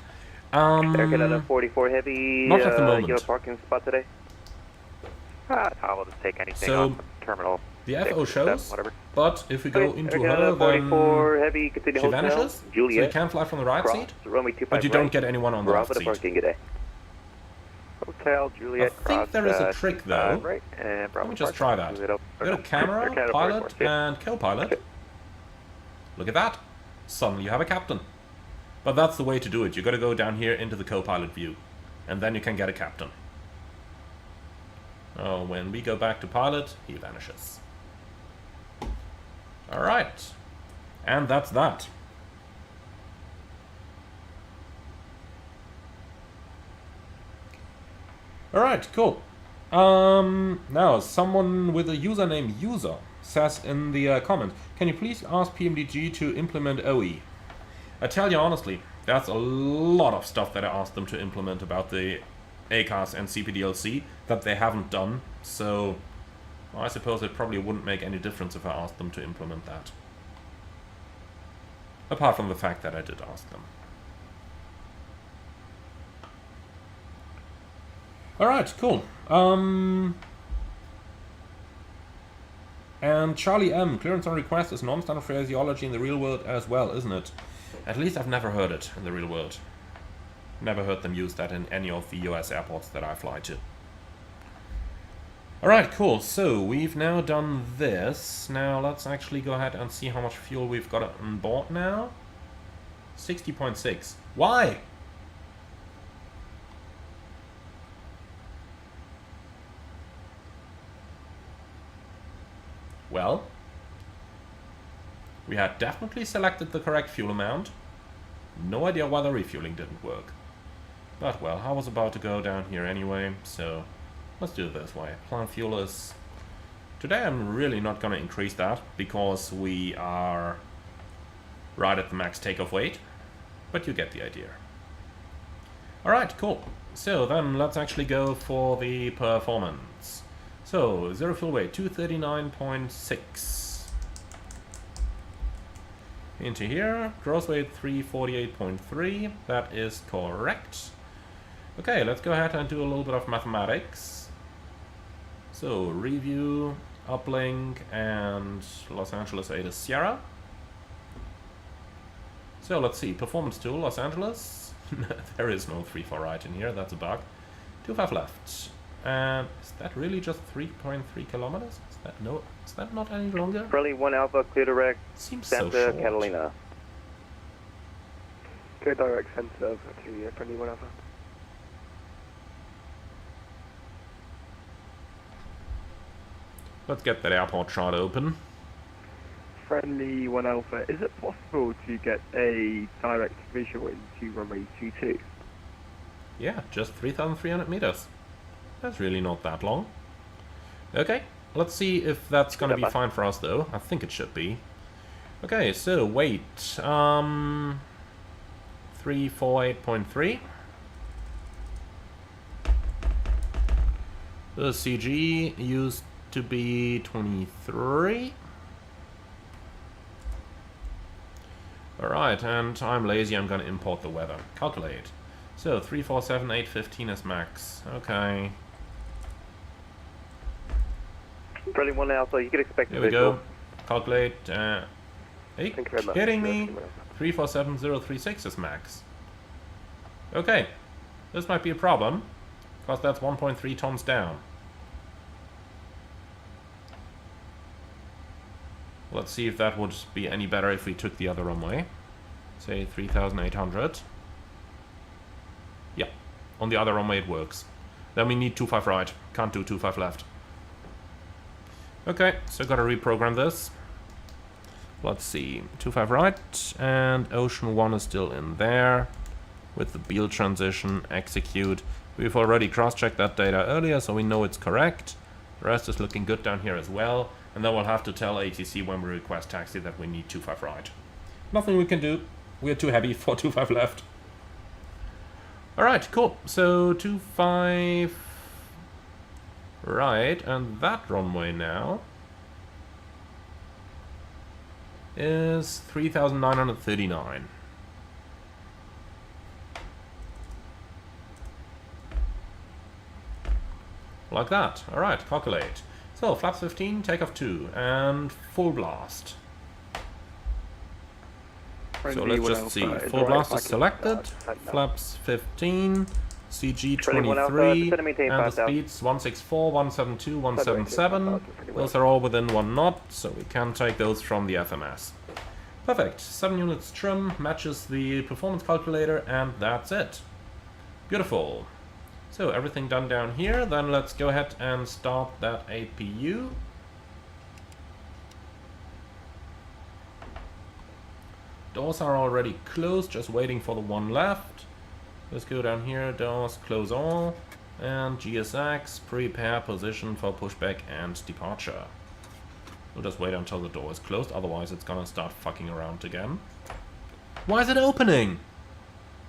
Air Canada 44 Heavy, not at the moment. you have a parking spot today? I will just take anything So, off the terminal. The FO shows, whatever. but if we go Okay, into Air Canada her, 44 then Heavy, continue she hotel, vanishes, so Juliet, you can't fly from the right cross, seat, runway 25 but you don't get anyone on the left Bravo seat. departing today. Hotel, Juliet, I think there is a trick though. Right, and Let me just try that. Go to camera, pilot, and co-pilot. Look at that. Suddenly you have a captain. But that's the way to do it. You got to go down here into the co-pilot view, and then you can get a captain. Oh, when we go back to pilot, he vanishes. Alright. And that's that. Alright, cool. Now, someone with a username user says in the comment, can you please ask PMDG to implement OE? I tell you honestly, that's a lot of stuff that I asked them to implement about the ACAS and CPDLC that they haven't done, so I suppose it probably wouldn't make any difference if I asked them to implement that. Apart from the fact that I did ask them. Alright, cool. And Charlie M, clearance on request is non-standard phraseology in the real world as well, isn't it? At least I've never heard it in the real world. Never heard them use that in any of the US airports that I fly to. Alright, cool. So, we've now done this. Now, let's actually go ahead and see how much fuel we've got on board now. 60.6. Why? Well, we had definitely selected the correct fuel amount. No idea why the refueling didn't work. But well, I was about to go down here anyway, so let's do it this way. Plant fuel is... Today I'm really not going to increase that, because we are right at the max takeoff weight. But you get the idea. Alright, cool. So then let's actually go for the performance. So, zero fuel weight, 239.6. Into here, gross weight 348.3, that is correct. Okay, let's go ahead and do a little bit of mathematics. So, review, uplink, and Los Angeles Ada Sierra. So, let's see, performance tool, Los Angeles. There is no 3-4 right in here, that's a bug. 25 left. And is that really just 3.3 kilometers? Is that not any longer? Friendly 1 Alpha, clear direct, seems Santa so short. Catalina. Clear direct center over to friendly 1 Alpha. Let's get that airport chart open. Friendly 1 Alpha, is it possible to get a direct visual into runway 22? Yeah, just 3,300 meters. That's really not that long. Okay, let's see if that's gonna be fine for us though. I think it should be. Okay, so weight, 348.3. The CG used to be 23. Alright, and I'm lazy, I'm gonna import the weather. Calculate. So, 347.815 is max. Okay. Friendly 1 Alpha, you can expect Here we go. Calculate. Are you kidding me? 347.036 is max. Okay. This might be a problem, because that's 1.3 tons down. Let's see if that would be any better if we took the other runway. Say 3,800. Yeah, on the other runway it works. Then we need 25 right. Can't do 25 left. Okay, so gotta reprogram this. Let's see, 25 right, and Ocean 1 is still in there. With the Beal transition, execute. We've already cross-checked that data earlier, so we know it's correct. The rest is looking good down here as well. And then we'll have to tell ATC when we request taxi that we need 25 right. Nothing we can do. We're too heavy for 25 left. Alright, cool. So 25 right, and that runway now is 3,939. Like that. Alright, calculate. So, flaps 15, takeoff 2, and full blast. So let's just see. Full blast is selected, flaps 15, CG 23, and the speeds 164, 172, 177. Those are all within 1 knot, so we can take those from the FMS. Perfect. 7 units trim, matches the performance calculator, and that's it. Beautiful. So everything done down here, then let's go ahead and start that APU. Doors are already closed, just waiting for the one left. Let's go down here, doors close all, and GSX, prepare position for pushback and departure. We'll just wait until the door is closed, otherwise it's gonna start fucking around again. Why is it opening?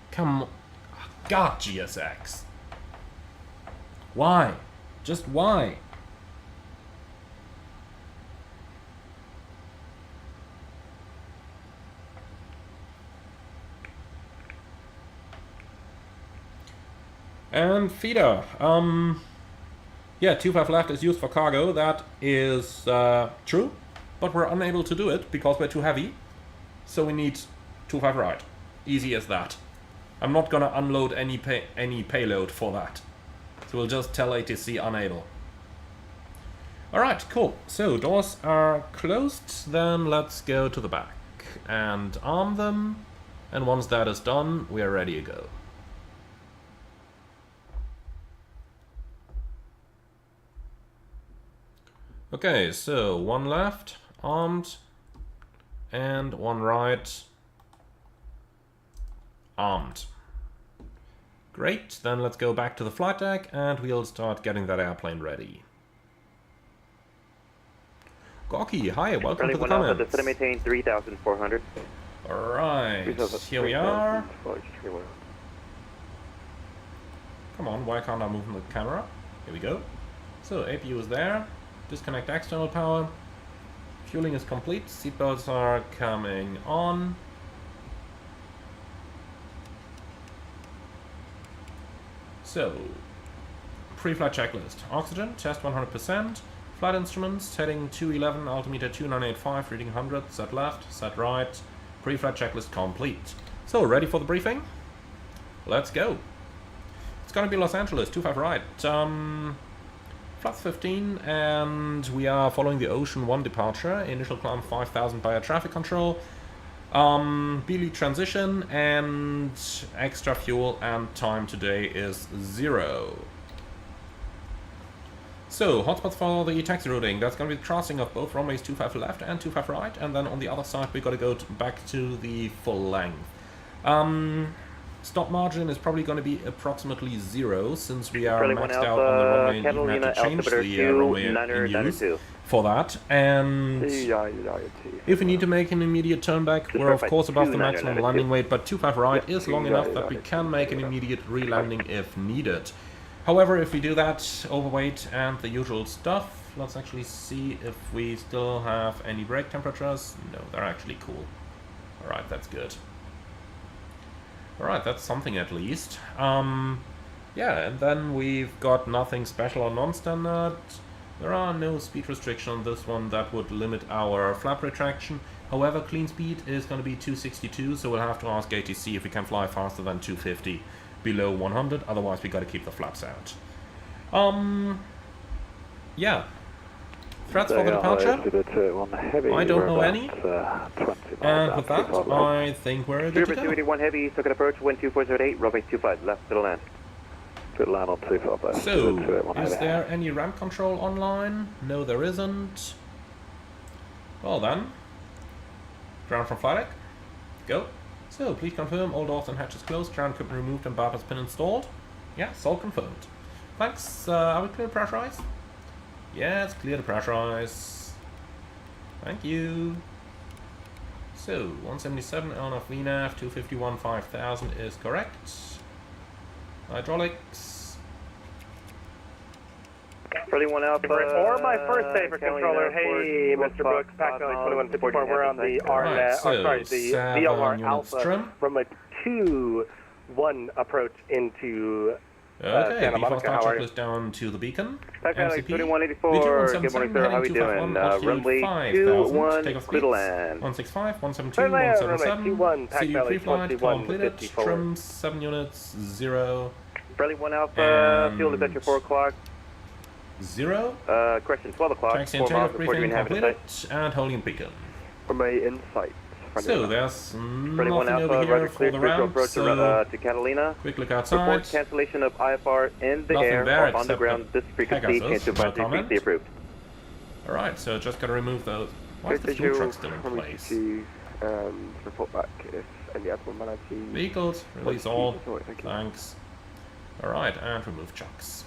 Come on. God, GSX. Why? Just why? And feeder. Yeah, 25 left is used for cargo. That is true, but we're unable to do it because we're too heavy. So we need 25 right. Easy as that. I'm not gonna unload any payload for that. So we'll just tell ATC unable. Alright, cool. So doors are closed, then let's go to the back and arm them. And once that is done, we are ready to go. Okay, so 1 left, armed, and 1 right, armed. Great, then let's go back to the flight deck and we'll start getting that airplane ready. Gorky, hi, welcome to the comments. To maintain 3,400. Alright, here we are. Come on, why can't I move the camera? Here we go. So, APU is there. Disconnect external power. Fueling is complete. Seatbelts are coming on. So, pre-flight checklist. Oxygen, test 100%. Flight instruments, heading 211, altimeter 2985, reading 100. Set left, set right. Pre-flight checklist complete. So, ready for the briefing? Let's go. It's gonna be Los Angeles, 25 right. Flaps 15, and we are following the Ocean 1 departure. Initial climb 5,000 by air traffic control. B-lead transition, and extra fuel, and time today is 0. So, hotspots for the taxi routing. That's going to be the crossing of both runways 25 left and 25 right, and then on the other side we got to go back to the full length. Stop margin is probably going to be approximately 0, since we are maxed out on the runway and even have to change the runway in use for that. And if we need to make an immediate turn back, we're of course above the maximum landing weight, but 25 right is long enough that we can make an immediate re-landing if needed. However, if we do that, overweight and the usual stuff, let's actually see if we still have any brake temperatures. No, they're actually cool. Alright, that's good. Alright, that's something at least. Yeah, and then we've got nothing special or non-standard. There are no speed restrictions on this one that would limit our flap retraction. However, clean speed is going to be 262, so we'll have to ask ATC if we can fly faster than 250 below 100, otherwise we got to keep the flaps out. Yeah. Threats for the departure? I don't know any. And with that, I think we're good to go. 281 heavy, circuit approach, wind 2408, runway 25, left to the land. Good land on 25 left. So, is there any ramp control online? No, there isn't. Well then, ground from flight deck, go. So, please confirm all doors and hatches closed, ground equipment removed and bypass pin installed. Yeah, all confirmed. Thanks, are we clear to pressurize? Yeah, it's clear to pressurize. Thank you. So, 177 on off VNAV, 251 5000 is correct. Hydraulics. Friendly 1 Alpha. Or my first favorite controller. Hey, Mr. Brooks, Pack Valley 2154. We're on the the VLR Alpha from a 2-1 approach into Okay, Santa B4 Monica. start How are you? checklist down to the beacon. Pack Valley MCP. 2184. Good morning, sir. How are we doing? Runway 21, clear to land. 165, 172, Runway 177. 21, Pack CDU Valley pre-flight, 21, completed. 54. Trims, 7 units, 0. Friendly 1 Alpha. Fuel departure 4 o'clock. 0. Correction, 12 o'clock. Taxi and 4 miles takeoff before you briefing inhabit completed. site. And holding beacon. From my insight. So there's Friendly 1 nothing Alpha, over here Roger, for clear the to round, approach so to Catalina. quick look Report outside. cancellation of IFR in the Nothing air there or on the except ground. the This frequency Pegasus, change to no advisory comment. frequency approved. Alright, so just gotta remove those. Why is the fuel truck still in place? Report back if any abnormality. Vehicles, release all. Thank you. Thanks. Alright, and remove chucks.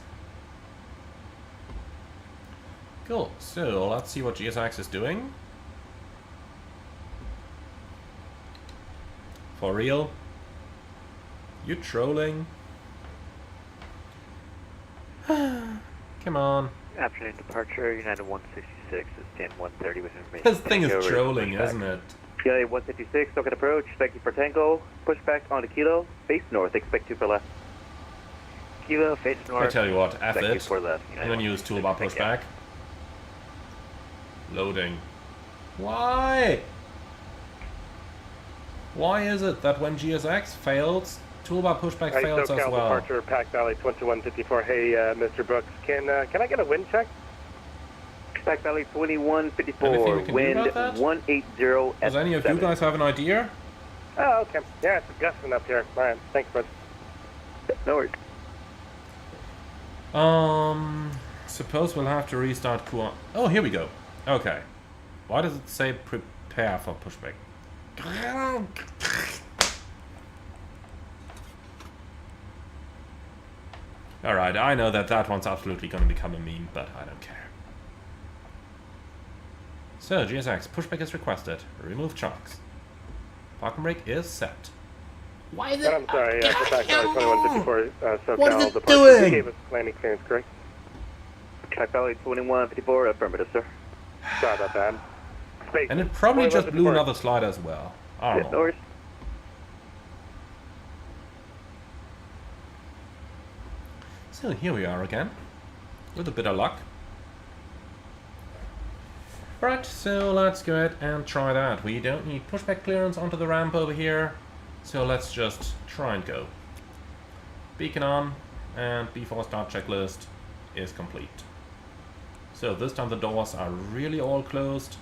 Cool, so let's see what GSX is doing. For real? You trolling? Come on. Afternoon departure, United 166 is 10-130 with information. This thing is trolling, isn't it? United 156, token approach, thank you for Tango. Pushback on to Kilo, face north, expect 2 for left. Kilo, face north. I tell you what, F thank you it. for left. I'm gonna use toolbar pushback. Loading. Why? Why is it that when GSX fails, toolbar pushback Hey, fails as SoCal well? departure, Pack Valley 2154. Hey, Mr. Brooks, can I get a wind check? Pack Valley Anything we 2154, can do wind about that? 180 at Does any of 7. you guys have an idea? Oh, okay. Yeah, it's gusting up here. All right, thanks, bud. No worries. Suppose we'll have to restart Kuan. Oh, here we go. Okay. Why does it say prepare for pushback? Alright, I know that one's absolutely gonna become a meme, but I don't care. So, GSX, pushback is requested. Remove chunks. Parking brake is set. Why is it? I'm sorry, Pack Valley 2154, SoCal What is it departure. doing? You gave us landing clearance, correct? Pack Valley 2154, affirmative, sir. Sorry about that. Space. And it probably just blew 2154. another slide as well. I don't Yeah, know. no worries. So here we are again, with a bit of luck. Right, so let's go ahead and try that. We don't need pushback clearance onto the ramp over here, so let's just try and go. Beacon on, and B4 start checklist is complete. So this time the doors are really all closed.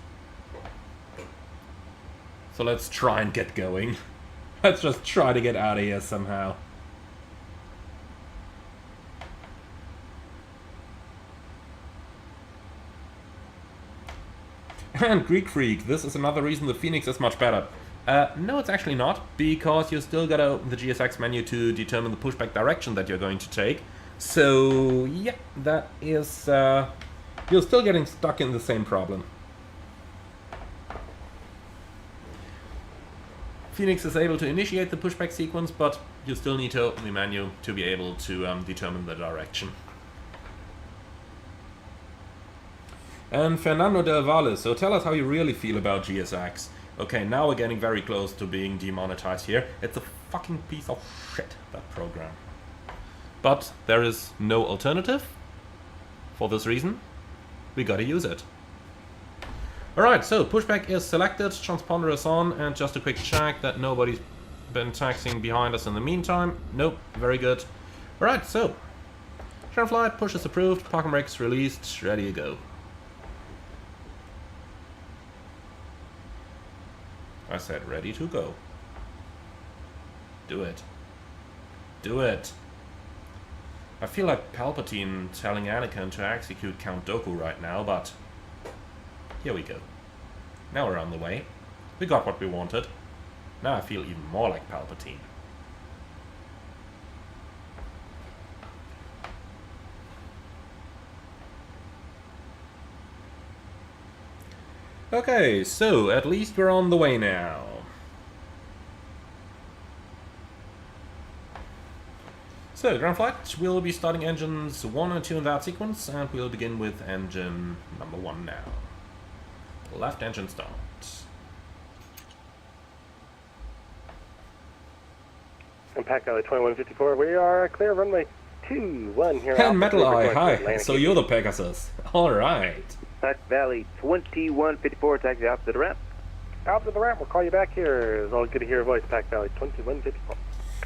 So let's try and get going. Let's just try to get out of here somehow. And Greek Freak, this is another reason the Phoenix is much better. No, it's actually not, because you still gotta open the GSX menu to determine the pushback direction that you're going to take. So, yeah, that is... you're still getting stuck in the same problem. Phoenix is able to initiate the pushback sequence, but you still need to open the menu to be able to determine the direction. And Fernando Del Valle, so tell us how you really feel about GSX. Okay, now we're getting very close to being demonetized here. It's a fucking piece of shit, that program. But there is no alternative. For this reason, we gotta use it. Alright, so pushback is selected, transponder is on, and just a quick check that nobody's been taxiing behind us in the meantime. Nope, very good. Alright, so turn flight, push is approved, parking brakes released, ready to go. I said ready to go. Do it. Do it. I feel like Palpatine telling Anakin to execute Count Dooku right now, but here we go. Now we're on the way. We got what we wanted. Now I feel even more like Palpatine. Okay, so at least we're on the way now. So, ground flight, we'll be starting engines 1 and 2 in that sequence, and we'll begin with engine number 1 now. Left engine start. Impact Valley 2154, we are clear runway 21 here. And Metal Eye, hi, so you're the Pegasus. Alright. Impact Valley 2154, taxi opposite the ramp. Opposite the ramp, we'll call you back here. It's all good to hear your voice, Impact Valley 2154.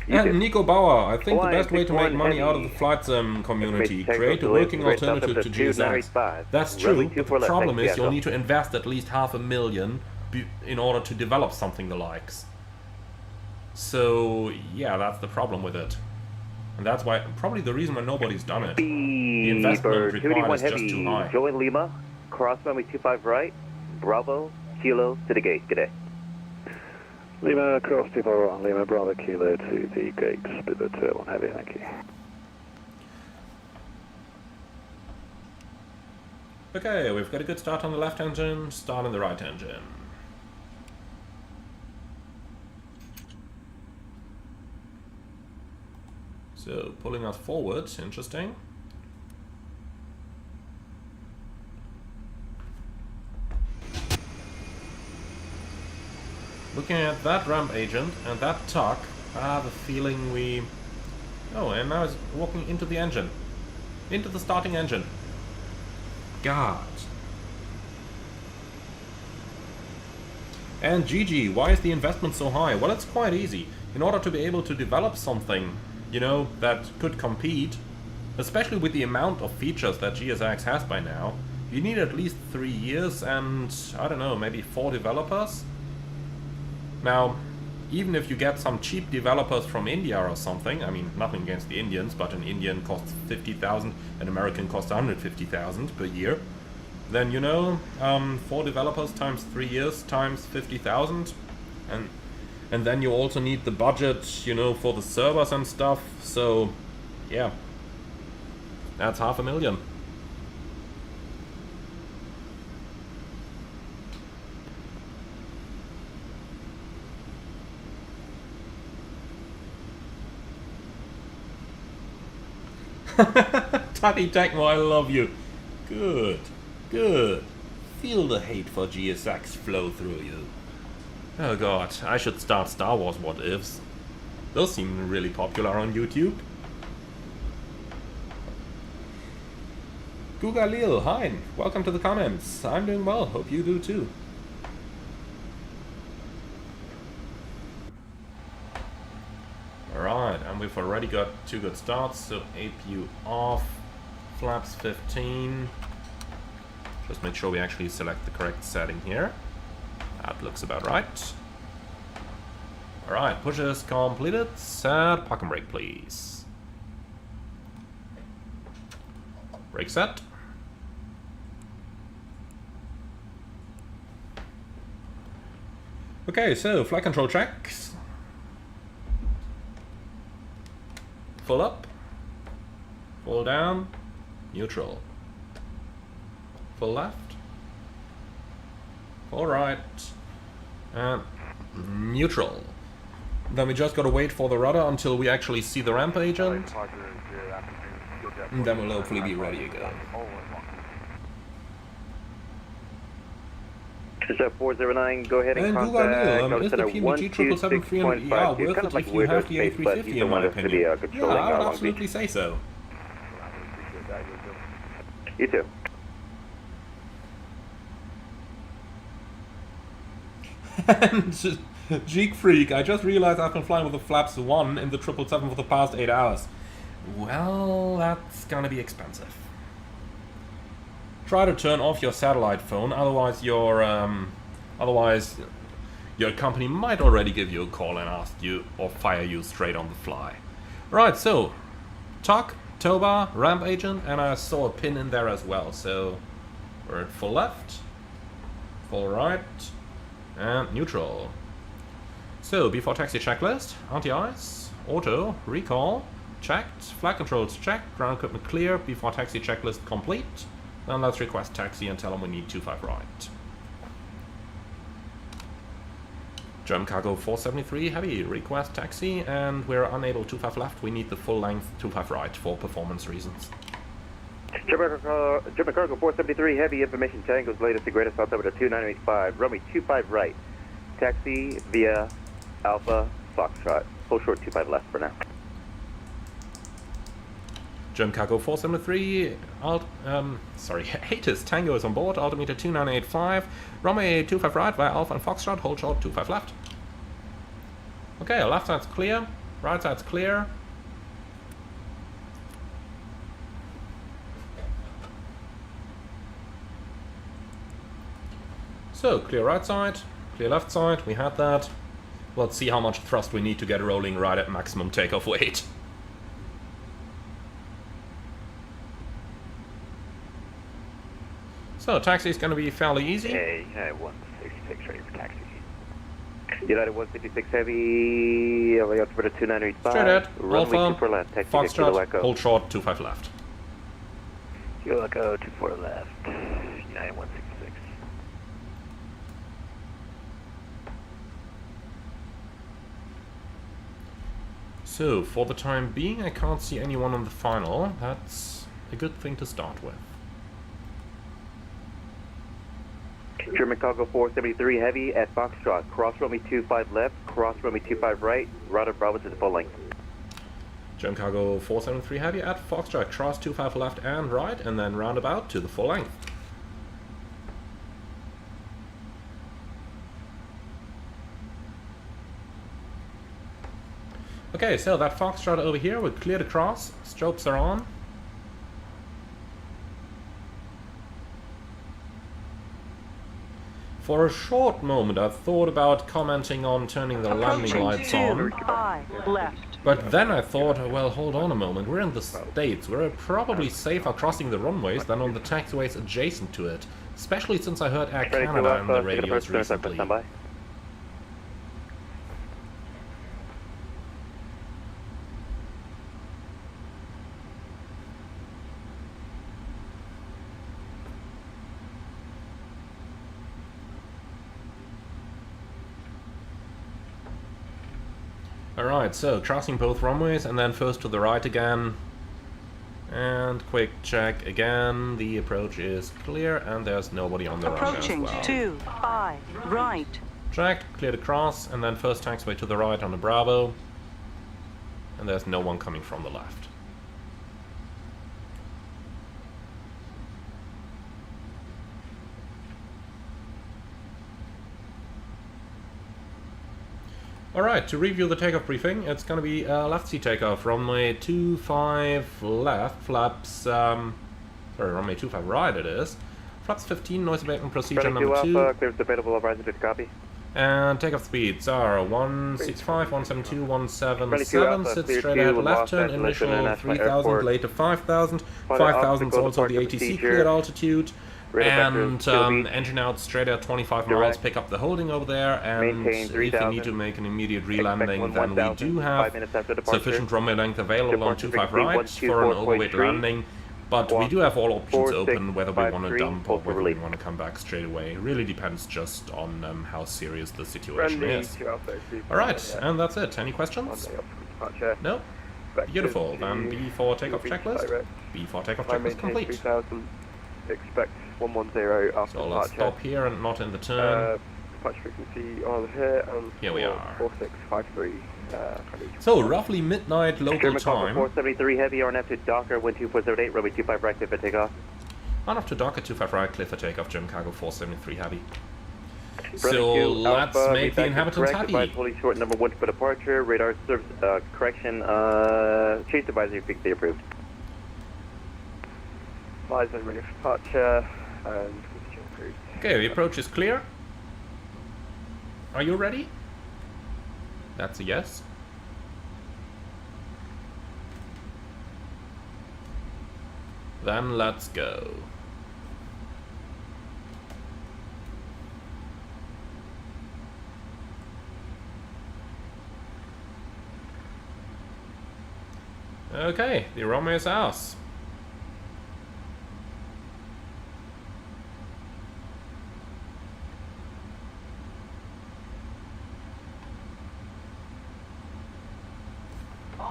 And Nico Bauer, I think the best way to make money out of the flight sim community, create a working alternative to GSX. That's true, but the problem is you'll need to invest at least $500,000 in order to develop something the likes. So, yeah, that's the problem with it. And that's why, probably the reason why nobody's done it. The investment required is just too high. Join Lima, cross runway 25 right, Bravo, Kilo to the gate. Good day. Lima, cross 25 right, Lima, Bravo, Kilo to the gate, split the 201 heavy, thank you. Okay, we've got a good start on the left engine, start on the right engine. So, pulling us forward, interesting. Looking at that ramp agent and that tuck, I have a feeling we... Oh, and now it's walking into the engine. Into the starting engine. God. And GG, why is the investment so high? Well, it's quite easy. In order to be able to develop something, you know, that could compete, especially with the amount of features that GSX has by now, you need at least 3 years and, I don't know, maybe 4 developers? Now, even if you get some cheap developers from India or something, I mean, nothing against the Indians, but an Indian costs 50,000, an American costs 150,000 per year, then, you know, 4 developers times 3 years times 50,000, and then you also need the budget, you know, for the servers and stuff, so, yeah, that's $500,000. Tati Tecmo, I love you. Good, good. Feel the hate for GSX flow through you. Oh god, I should start Star Wars What Ifs. Those seem really popular on YouTube. Gugalil, hi, welcome to the comments. I'm doing well, hope you do too. Alright, and we've already got 2 good starts, so APU off, flaps 15. Just make sure we actually select the correct setting here. That looks about right. Alright, pushes completed. Set, park and brake please. Brake set. Okay, so flight control checks. Full up, full down, neutral, full left, full right, and neutral. Then we just gotta wait for the rudder until we actually see the ramp agent, and then we'll hopefully be ready again. Intercept 409, go ahead and contact. Is the PMG 777-300ER worth it if you have the A350 in my opinion? Yeah, I would absolutely say so. You too. And Geek Freak, I just realized I've been flying with the flaps 1 in the 777 for the past 8 hours. Well, that's gonna be expensive. Try to turn off your satellite phone, otherwise your company might already give you a call and ask you or fire you straight on the fly. Right, so tuck, tow bar, ramp agent, and I saw a pin in there as well. So we're at full left, full right, and neutral. So before taxi checklist, anti-ice, auto, recall, checked, flight controls checked, ground equipment clear, before taxi checklist complete. Then let's request taxi and tell them we need 25 right. German Cargo 473 Heavy, request taxi, and we're unable 25 left. We need the full length 25 right for performance reasons. German Cargo 473 Heavy, information Tango's latest and greatest altimeter 2985, runway 25 right. Taxi via Alpha Foxtrot. Full short 25 left for now. German Cargo 473, Atus Tango is on board, altimeter 2985, runway 25 right via Alpha and Foxtrot, hold short 25 left. Okay, left side's clear, right side's clear. So, clear right side, clear left side, we had that. Let's see how much thrust we need to get rolling right at maximum takeoff weight. So, taxi is going to be fairly easy. Hey, United 166 ready for taxi. United 166 Heavy, altimeter 2985. Straight ahead, runway Alpha, 24 left, taxi Foxtrot, hold short 25 left. Kilo Echo 24 left, United 166. So, for the time being, I can't see anyone on the final. That's a good thing to start with. German Cargo 473 Heavy at Foxtrot. Cross runway 25 left, cross runway 25 right, router Bravo to the full length. German Cargo 473 Heavy at Foxtrot. Cross 25 left and right, and then roundabout to the full length. Okay, so that Foxtrot over here, we're cleared across. Strobes are on. For a short moment, I thought about commenting on turning the landing lights on. 5 left. But then I thought, well, hold on a moment. We're in the States. We're probably safer crossing the runways than on the taxiways adjacent to it. Especially since I heard Air Canada in the radios recently. Alright, so crossing both runways and then first to the right again. And quick check again. The approach is clear and there's nobody on the runway as Approaching well. 25 right. Checked, cleared across, and then first taxiway to the right on the Bravo. And there's no one coming from the left. Alright, to review the takeoff briefing, it's going to be left seat takeoff, runway 25 left, flaps, sorry, runway 25 right it is, flaps 15, noise abatement procedure number 2, clears available of Ryzen to copy. And takeoff speeds are 165, 172, 177, sit straight ahead, left turn, initial 3000, later 5000, 5000 is also the ATC cleared altitude. And engine out straight at 25 miles, pick up the holding over there, and if you need to make an immediate re-landing, then we do have sufficient runway length available on 25 right for an overweight landing, but we do have all options open, whether we want to dump or whether we want to come back straight away. It really depends just on how serious the situation is. Alright, and that's it. Any questions? No? Beautiful. Then B4 takeoff checklist. B4 takeoff checklist complete. Expect 110 after so let's stop here and not in the turn. Departure frequency on here and here we are. 4653. So roughly midnight local time. 473 Heavy, RNF to Docker, wind 2478, runway 25 right, clear for takeoff. RNF to Docker, 25 right, clear for takeoff, German Cargo 473 Heavy. So let's make the inhabitants happy. Holding short number 1 for departure, radar service correction, chase advisory frequency approved. Advisory ready for departure and okay, the approach is clear. Are you ready? That's a yes. Then let's go. Okay, the runway is ours.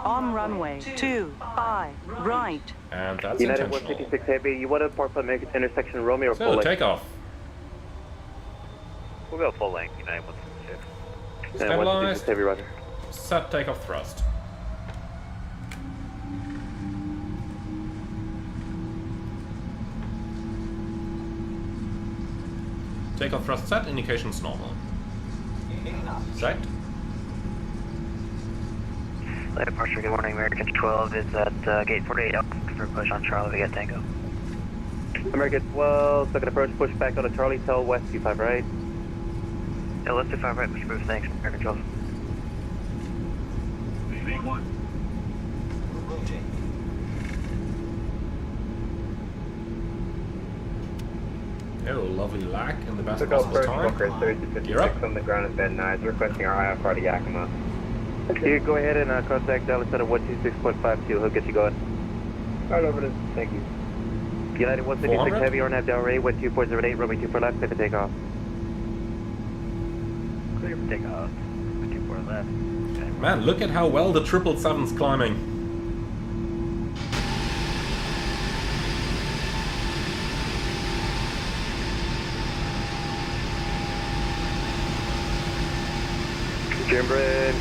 On runway 25, right. And that's United intentional. 156 Heavy, you want to park on the intersection Romeo or full So, length? takeoff. We'll go full length, United 156. Stabilized. Heavy, roger. Set takeoff thrust. Takeoff thrust set, indications normal. Set. Light departure, good morning, American 12 is at gate 48 out for push on Charlie, we got Tango. American 12, second approach, push back on a Charlie, tell west 25 right. Yeah, let's do 5 right, push move, thanks, American 12. V1. Oh, lovely lack in the best Took possible first, time. Walker 3056 You're up. on the ground at bed 9, requesting our IFR to Yakima. You go ahead and contact Dallas Center 126.52, he'll get you going. Right over to, thank you. United 156 400? Heavy, RNAV down rate, 12.08, runway 24 left, set to takeoff. Clear for takeoff, 24 left. Okay. Man, look at how well the 777's climbing. Jim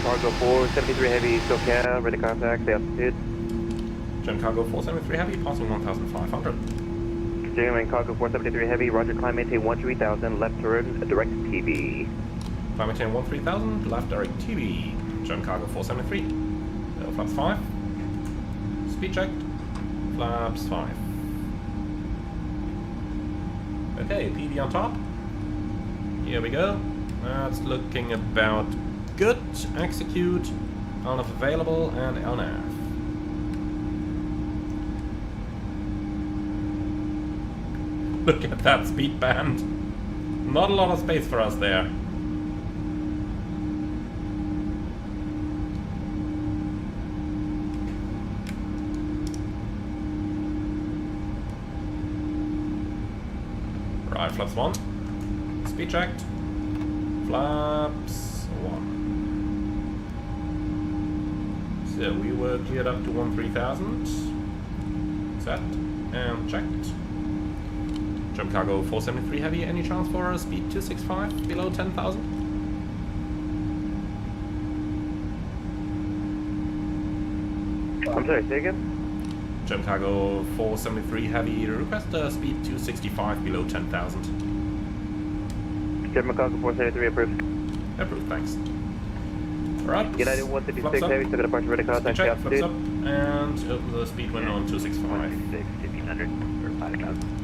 Cargo 473 Heavy, SoCal, ready to contact, the altitude. Gen Cargo 473 Heavy, passing 1,500. Jim Cargo 473 Heavy, roger, climb maintain 13,000, left turn, direct TV. Climb maintain 13,000, left direct TV. Gen Cargo 473. Flaps 5. Speed checked. Flaps 5. Okay, PV on top. Here we go. That's looking about good. Execute. LNAV available and LNAV. Look at that speed band. Not a lot of space for us there. Right, flaps 1. Speed checked. Flaps 1. So we were geared up to 13,000. Set and checked. Jump Cargo 473 Heavy, any chance for a speed 265 below 10,000? I'm sorry, say again? Jump Cargo 473 Heavy, request a speed 265 below 10,000. Jim Cargo 473 approved. Approved, thanks. Alright. United 156 Heavy, took a departure, ready to contact, the Check, flaps altitude. up, and open the speed window on 265. 156, 1500, or 5,000.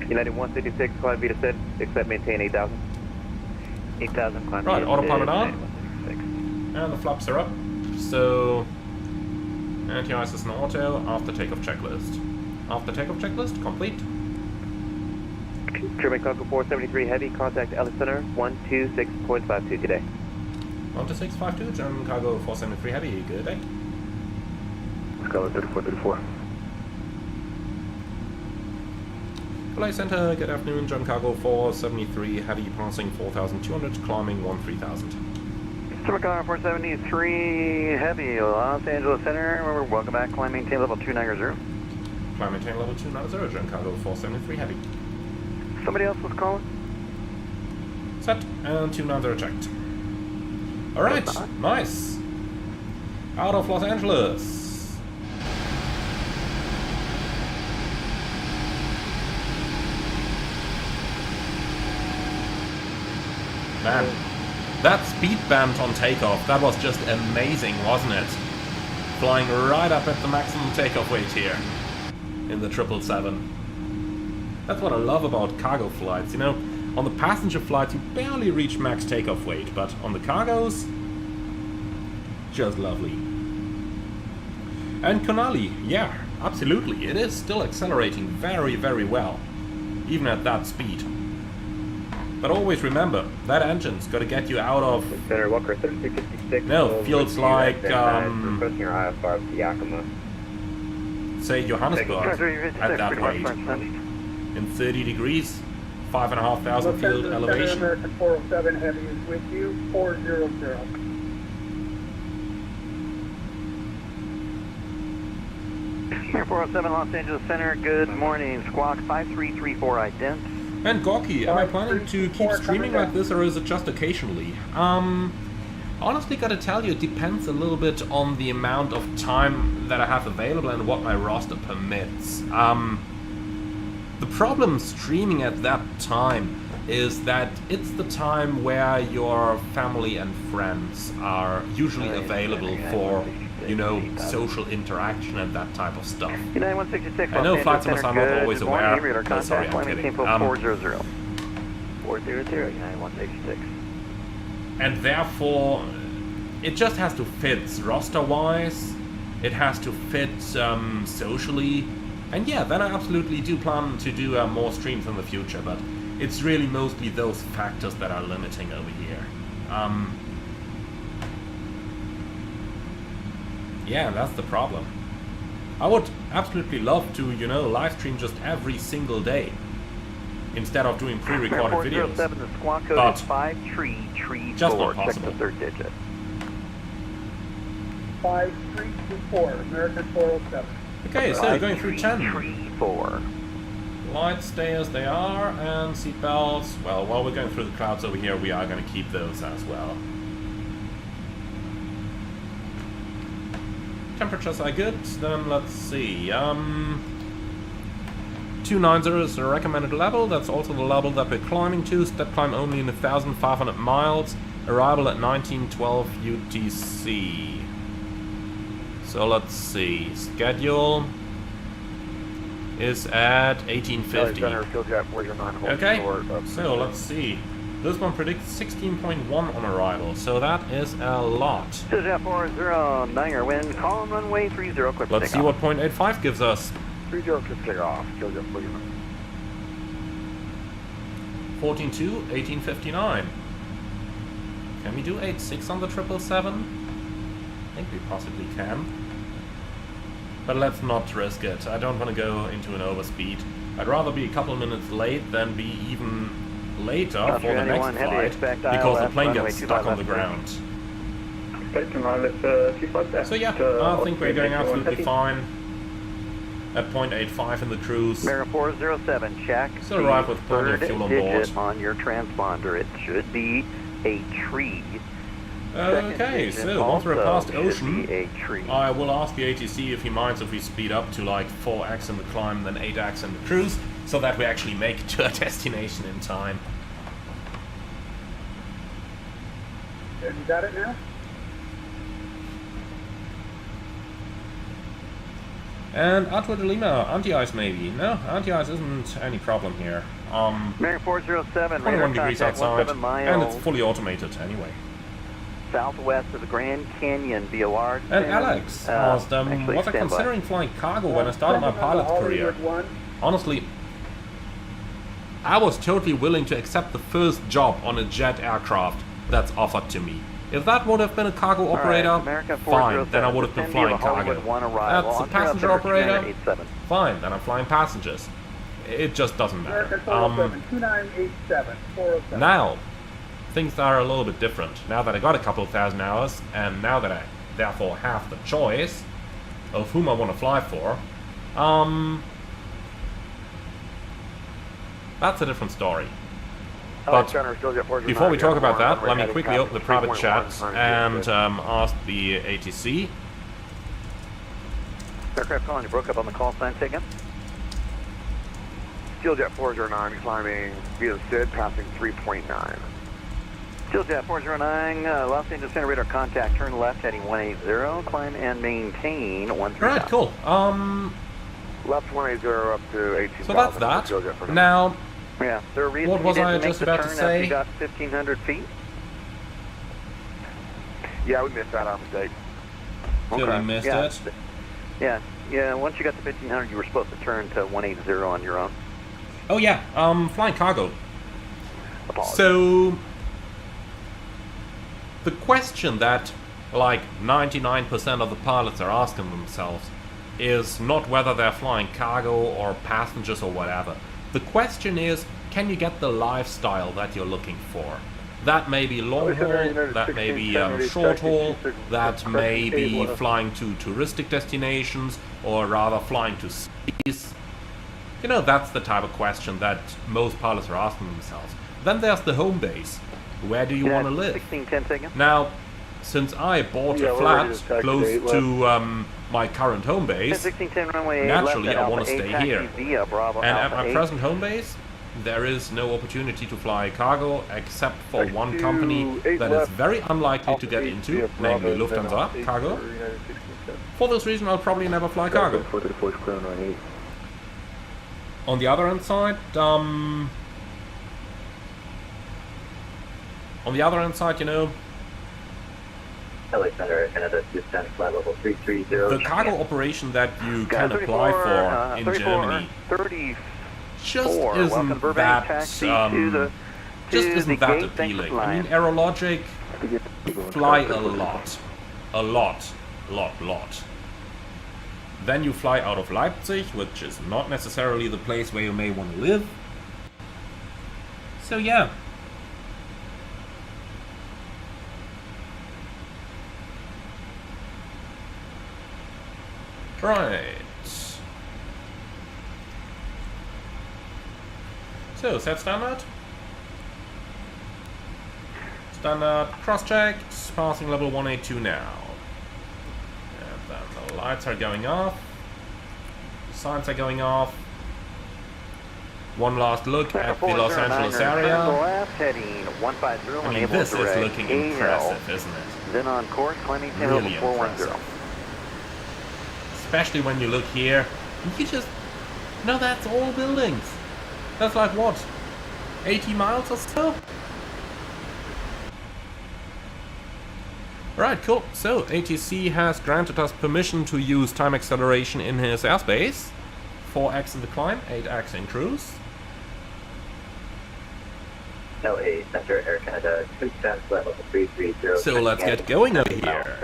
United 156, climb V to set, except maintain 8,000. 8,000, climb Right, to autopilot on. United 156. And the flaps are up. So, anti-ice is an auto after takeoff checklist. After takeoff checklist, complete. German Cargo 473 Heavy, contact Ellis Center 126.52 today. 12652, German Cargo 473 Heavy, good day. Scholar 3434. Relay Center, good afternoon, German Cargo 473 Heavy, passing 4,200, climbing 13,000. Super Car 473 Heavy, Los Angeles Center. Welcome back. Climb maintain level 290. Climb maintain level 290, German Cargo 473 Heavy. Somebody else was calling? Set, and 290 checked. Alright, nice. Out of Los Angeles. Man, that speed band on takeoff, that was just amazing, wasn't it? Flying right up at the maximum takeoff weight here in the 777. That's what I love about cargo flights, you know. On the passenger flights you barely reach max takeoff weight, but on the cargos, just lovely. And Konali, yeah, absolutely, it is still accelerating very, very well, even at that speed. But always remember, that engine's got to get you out of Center Walker 3256. no fields like requesting our IFR to Yakima. say Johannesburg at that weight. In 30 degrees, 5,500 field elevation. American 407 Heavy is with you, 400. Air 407 Los Angeles Center, good morning. Squawk 5334 ident. And Gorky, am I planning to keep streaming like this, or is it just occasionally? Honestly, gotta tell you, it depends a little bit on the amount of time that I have available and what my roster permits. The problem streaming at that time is that it's the time where your family and friends are usually available for, you know, social interaction and that type of stuff. United 166. I know flight simmers are not always aware. No, sorry, I'm kidding. 400. 400, United 166. And therefore, it just has to fit roster-wise. It has to fit socially. And yeah, then I absolutely do plan to do more streams in the future, but it's really mostly those factors that are limiting over here. Yeah, that's the problem. I would absolutely love to, you know, live stream just every single day instead of doing pre-recorded videos. The squawk code is 5334. Just not possible. Check the third digit. 5324, American 407. Okay, so going through 10. 334. Lights stay as they are, and seatbelts. Well, while we're going through the clouds over here, we are going to keep those as well. Temperatures are good, then let's see. 290 is the recommended level, that's also the level that we're climbing to. Step climb only in 1,500 miles. Arrival at 1912 UTC. So let's see. Schedule is at 1850. Okay, so let's see. This one predicts 16.1 on arrival, so that is a lot. Jet 409, your wind, calm runway 30, quick Let's see what 0.85 gives us. 30, quick takeoff. 14.2, 1859. Can we do 86 on the 777? I think we possibly can. But let's not risk it. I don't want to go into an overspeed. I'd rather be a couple minutes late than be even later for the next flight, because the plane gets stuck on the ground. So yeah, I think we're going absolutely fine. At 0.85 in the cruise. American 407, check. Still arrive with plenty of fuel on board. On your transponder, it should be a tree. Okay, so once we're past ocean, I will ask the ATC if he minds if we speed up to like 4x in the climb, then 8x in the cruise, so that we actually make it to our destination in time. You got it now? And Arturo de Lima, anti-ice maybe. No, anti-ice isn't any problem here. American 407, 21 degrees outside, miles, and it's fully automated anyway. Southwest of the Grand Canyon via large. And Alex asked, was I considering flying cargo when I started my pilot career? Honestly, I was totally willing to accept the first job on a jet aircraft that's offered to me. If that would have been a cargo operator, fine, then I would have been flying cargo. That's a passenger operator, fine, then I'm flying passengers. It just doesn't matter. Now, things are a little bit different. Now that I got a couple of thousand hours, and now that I therefore have the choice of whom I want to fly for, that's a different story. But before we talk about that, let me quickly open the private chat and ask the ATC. Aircraft calling, you broke up on the call sign, say again. Steeljet 409 climbing via SID, passing 3.9. Steeljet 409, Los Angeles Center radar contact, turn left heading 180, climb and maintain 13. Alright, cool. Left 180 up to 18,000. So that's that. Now, yeah, what was I just about to say? You got 1,500 feet. Yeah, we missed that on mistake. Really missed it. Yeah. Once you got to 1,500, you were supposed to turn to 180 on your own. Oh yeah, flying cargo. Apologies. So the question that like 99% of the pilots are asking themselves is not whether they're flying cargo or passengers or whatever. The question is, can you get the lifestyle that you're looking for? That may be long haul, that may be short haul, that may be flying to touristic destinations, or rather flying to cities. You know, that's the type of question that most pilots are asking themselves. Then there's the home base. Where do you want to live? 1610 seconds. Now, since I bought a flat close to my current home base, naturally I want to stay here. And at my present home base, there is no opportunity to fly cargo except for one company that is very unlikely to get into, namely Lufthansa cargo. For this reason, I'll probably never fly cargo. On the other hand side, you know, the cargo operation that you can apply for in Germany just isn't that appealing. I mean, AeroLogic fly a lot. Then you fly out of Leipzig, which is not necessarily the place where you may want to live. So yeah. Right. So, set standard. Standard cross-checked, passing level 182 now. And then the lights are going off. The signs are going off. One last look at the Los Angeles area. I mean, this is looking impressive, isn't it? Then on course, climbing really impressive. Especially when you look here, you just... No, that's all buildings. That's like, what, 80 miles or so? Right, cool. So, ATC has granted us permission to use time acceleration in his airspace. 4x in the climb, 8x in cruise. LA Center Air Canada, level 330. So let's get going over here.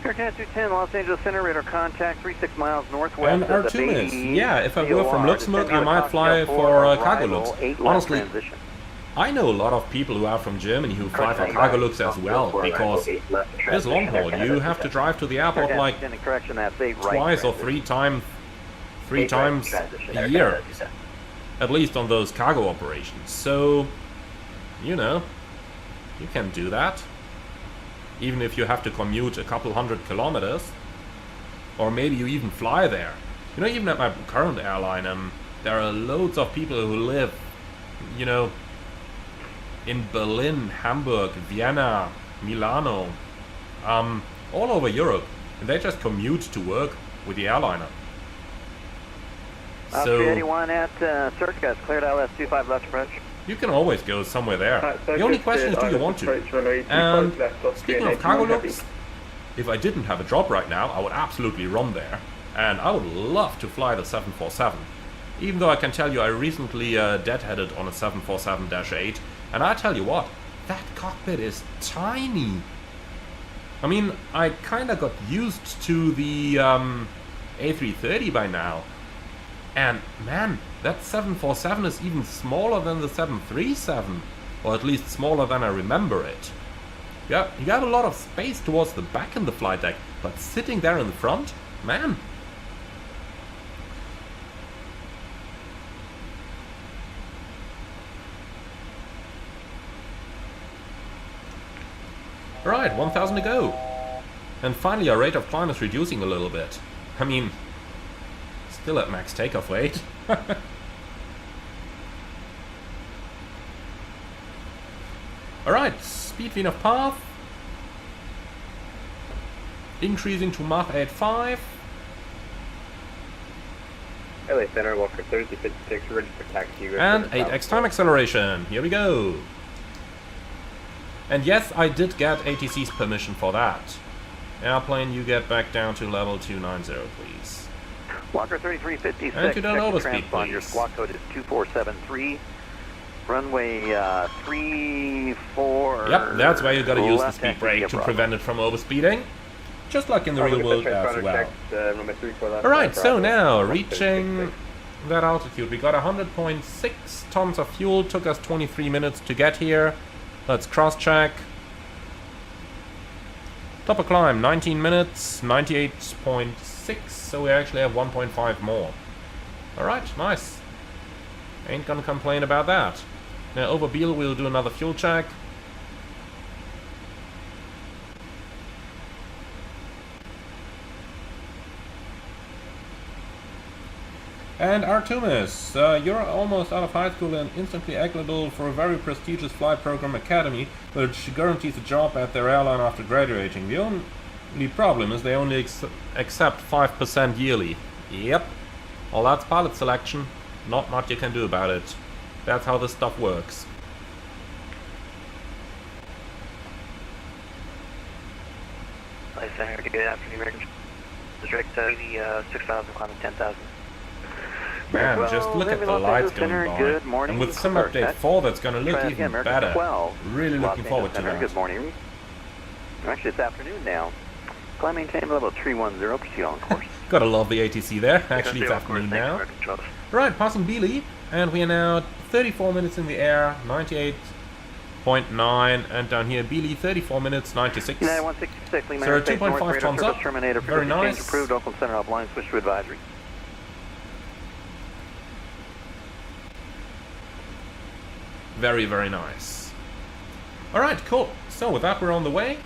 Air Canada 210, Los Angeles Center, radar contact 36 miles northwest and our 2 minutes. Yeah, if I were from Luxembourg, I might fly for Cargo Lux. Honestly, I know a lot of people who are from Germany who fly for Cargo Lux as well, because this long haul, you have to drive to the airport like twice or three times a year, at least on those cargo operations. So, you know, you can do that. Even if you have to commute a couple 100 kilometers, or maybe you even fly there. You know, even at my current airline, there are loads of people who live, you know, in Berlin, Hamburg, Vienna, Milano, all over Europe, and they just commute to work with the airliner. So 381 at search, guys, cleared LS25 left approach. You can always go somewhere there. The only question is, do you want to? And speaking of Cargo Lux, if I didn't have a job right now, I would absolutely run there. And I would love to fly the 747. Even though I can tell you I recently deadheaded on a 747-8. And I tell you what, that cockpit is tiny. I mean, I kinda got used to the A330 by now. And man, that 747 is even smaller than the 737, or at least smaller than I remember it. Yeah, you have a lot of space towards the back in the flight deck, but sitting there in the front, man. Right, 1,000 to go. And finally our rate of climb is reducing a little bit. I mean, still at max takeoff weight. Alright, speed VNAV path. Increasing to Mach 8.5. LA Center, Walker 3056, ready for taxi. And 8x time acceleration. Here we go. And yes, I did get ATC's permission for that. Airplane, you get back down to level 290, please. Walker 3356, and you don't overspeed, please. Your squawk code is 2473. Runway 34. Yep, that's why you gotta use the speed brake to prevent it from overspeeding. Just like in the real world as well. Alright, so now reaching that altitude. We got 100.6 tons of fuel. Took us 23 minutes to get here. Let's cross-check. Top of climb, 19 minutes, 98.6. So we actually have 1.5 more. Alright, nice. Ain't gonna complain about that. Now over Biel we'll do another fuel check. And Artemis, you're almost out of high school and instantly eligible for a very prestigious flight program academy, which guarantees a job at their airline after graduating. The only problem is they only accept 5% yearly. Yep. Well, that's pilot selection. Not much you can do about it. That's how this stuff works. Flight Center, good afternoon, American District, 6,000, climbing 10,000. Man, well, just look at the lights going by. Good morning. And with Sim Update 4, that's going to look even better. 12, really looking forward to that. Good morning. Actually, it's afternoon now. Climb maintain level 310, proceed on course. Gotta love the ATC there. Actually, it's afternoon now. Right, passing Beely, and we are now 34 minutes in the air, 98.9, and down here, Beely, 34 minutes, 96. United 166, Lima so 2.5 tons up. Very nice. Approved, Oakland Center offline, switch to advisory. Very, very nice. Alright, cool. So with that, we're on the way.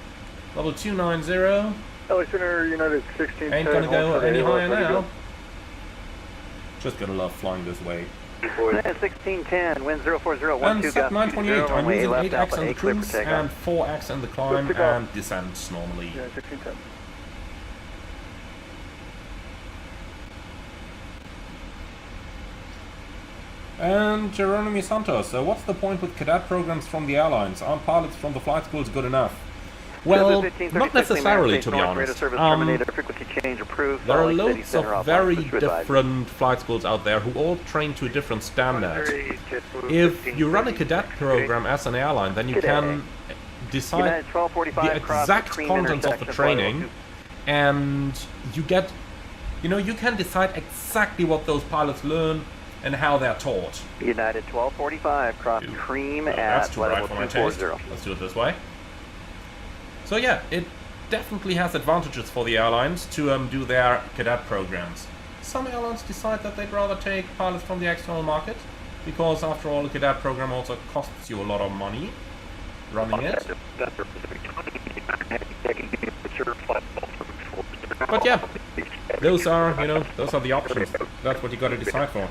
Level 290. LA Center, United 16. Ain't gonna go any higher now. Just gonna love flying this way. 1610, wind 040, and set 928. I'm using 8x on the cruise and 4x on the climb and descent normally. Yeah, 1610. And Geronimo Santos, so what's the point with cadet programs from the airlines? Aren't pilots from the flight schools good enough? Well, not necessarily, to be honest. There are loads of very different flight schools out there who all train to a different standard. If you run a cadet program as an airline, then you can decide the exact contents of the training, and you get, you can decide exactly what those pilots learn and how they're taught. United 1245, cross cream at level 240. Let's do it this way. So yeah, it definitely has advantages for the airlines to do their cadet programs. Some airlines decide that they'd rather take pilots from the external market, because after all, a cadet program also costs you a lot of money running it. But yeah, those are, those are the options. That's what you gotta decide for.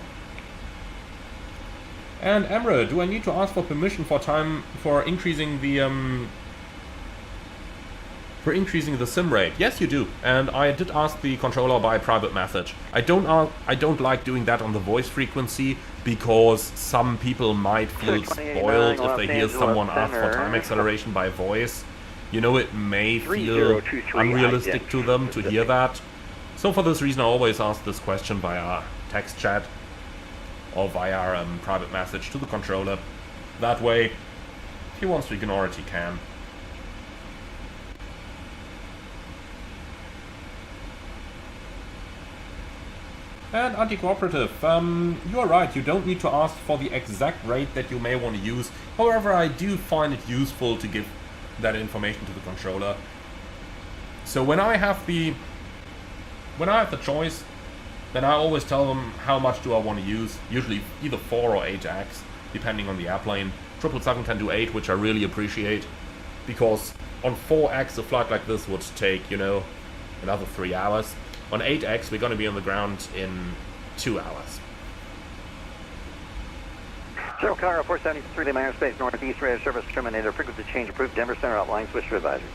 And Emre, do I need to ask for permission for increasing the sim rate? Yes, you do. And I did ask the controller by private message. I don't like doing that on the voice frequency because some people might feel spoiled if they hear someone ask for time acceleration by voice. It may feel unrealistic to them to hear that. So for this reason, I always ask this question via text chat or via private message to the controller. That way, if he wants to ignore it, he can. And anti-cooperative, you are right, you don't need to ask for the exact rate that you may want to use. However, I do find it useful to give that information to the controller. So when I have the choice, then I always tell them how much do I want to use, usually either 4 or 8x, depending on the airplane. 777 can do 8, which I really appreciate, because on 4x a flight like this would take, another 3 hours. On 8x we're going to be on the ground in 2 hours. General Cargo 473, Lima Airspace, Northeast, radar service terminator, frequency change approved, Denver Center outline, switch to advisory.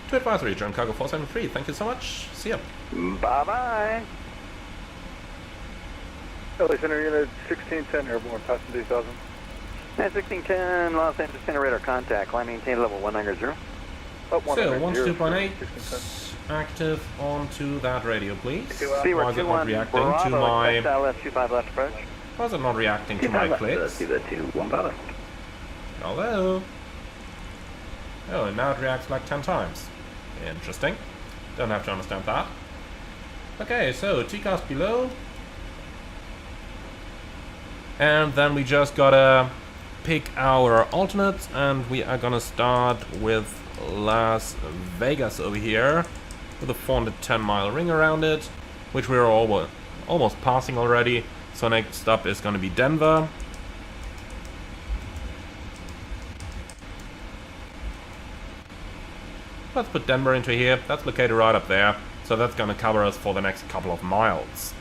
To advisory, General Cargo 473, thank you so much, see ya. Bye-bye. LA Center, Unit 1610, airborne, passing 3000. 1610, Los Angeles Center, radar contact, climb maintain level 190. So, 122.8, active onto that radio, please. Why is it not reacting to my... Why is it not reacting to my clicks? Hello? Oh, and now it reacts like 10 times. Interesting. Don't have to understand that. Okay, so TCAS below. And then we just gotta pick our alternates, and we are gonna start with Las Vegas over here with a 410-mile ring around it, which we're almost passing already. So next up is gonna be Denver. Let's put Denver into here. That's located right up there. So that's gonna cover us for the next couple of miles.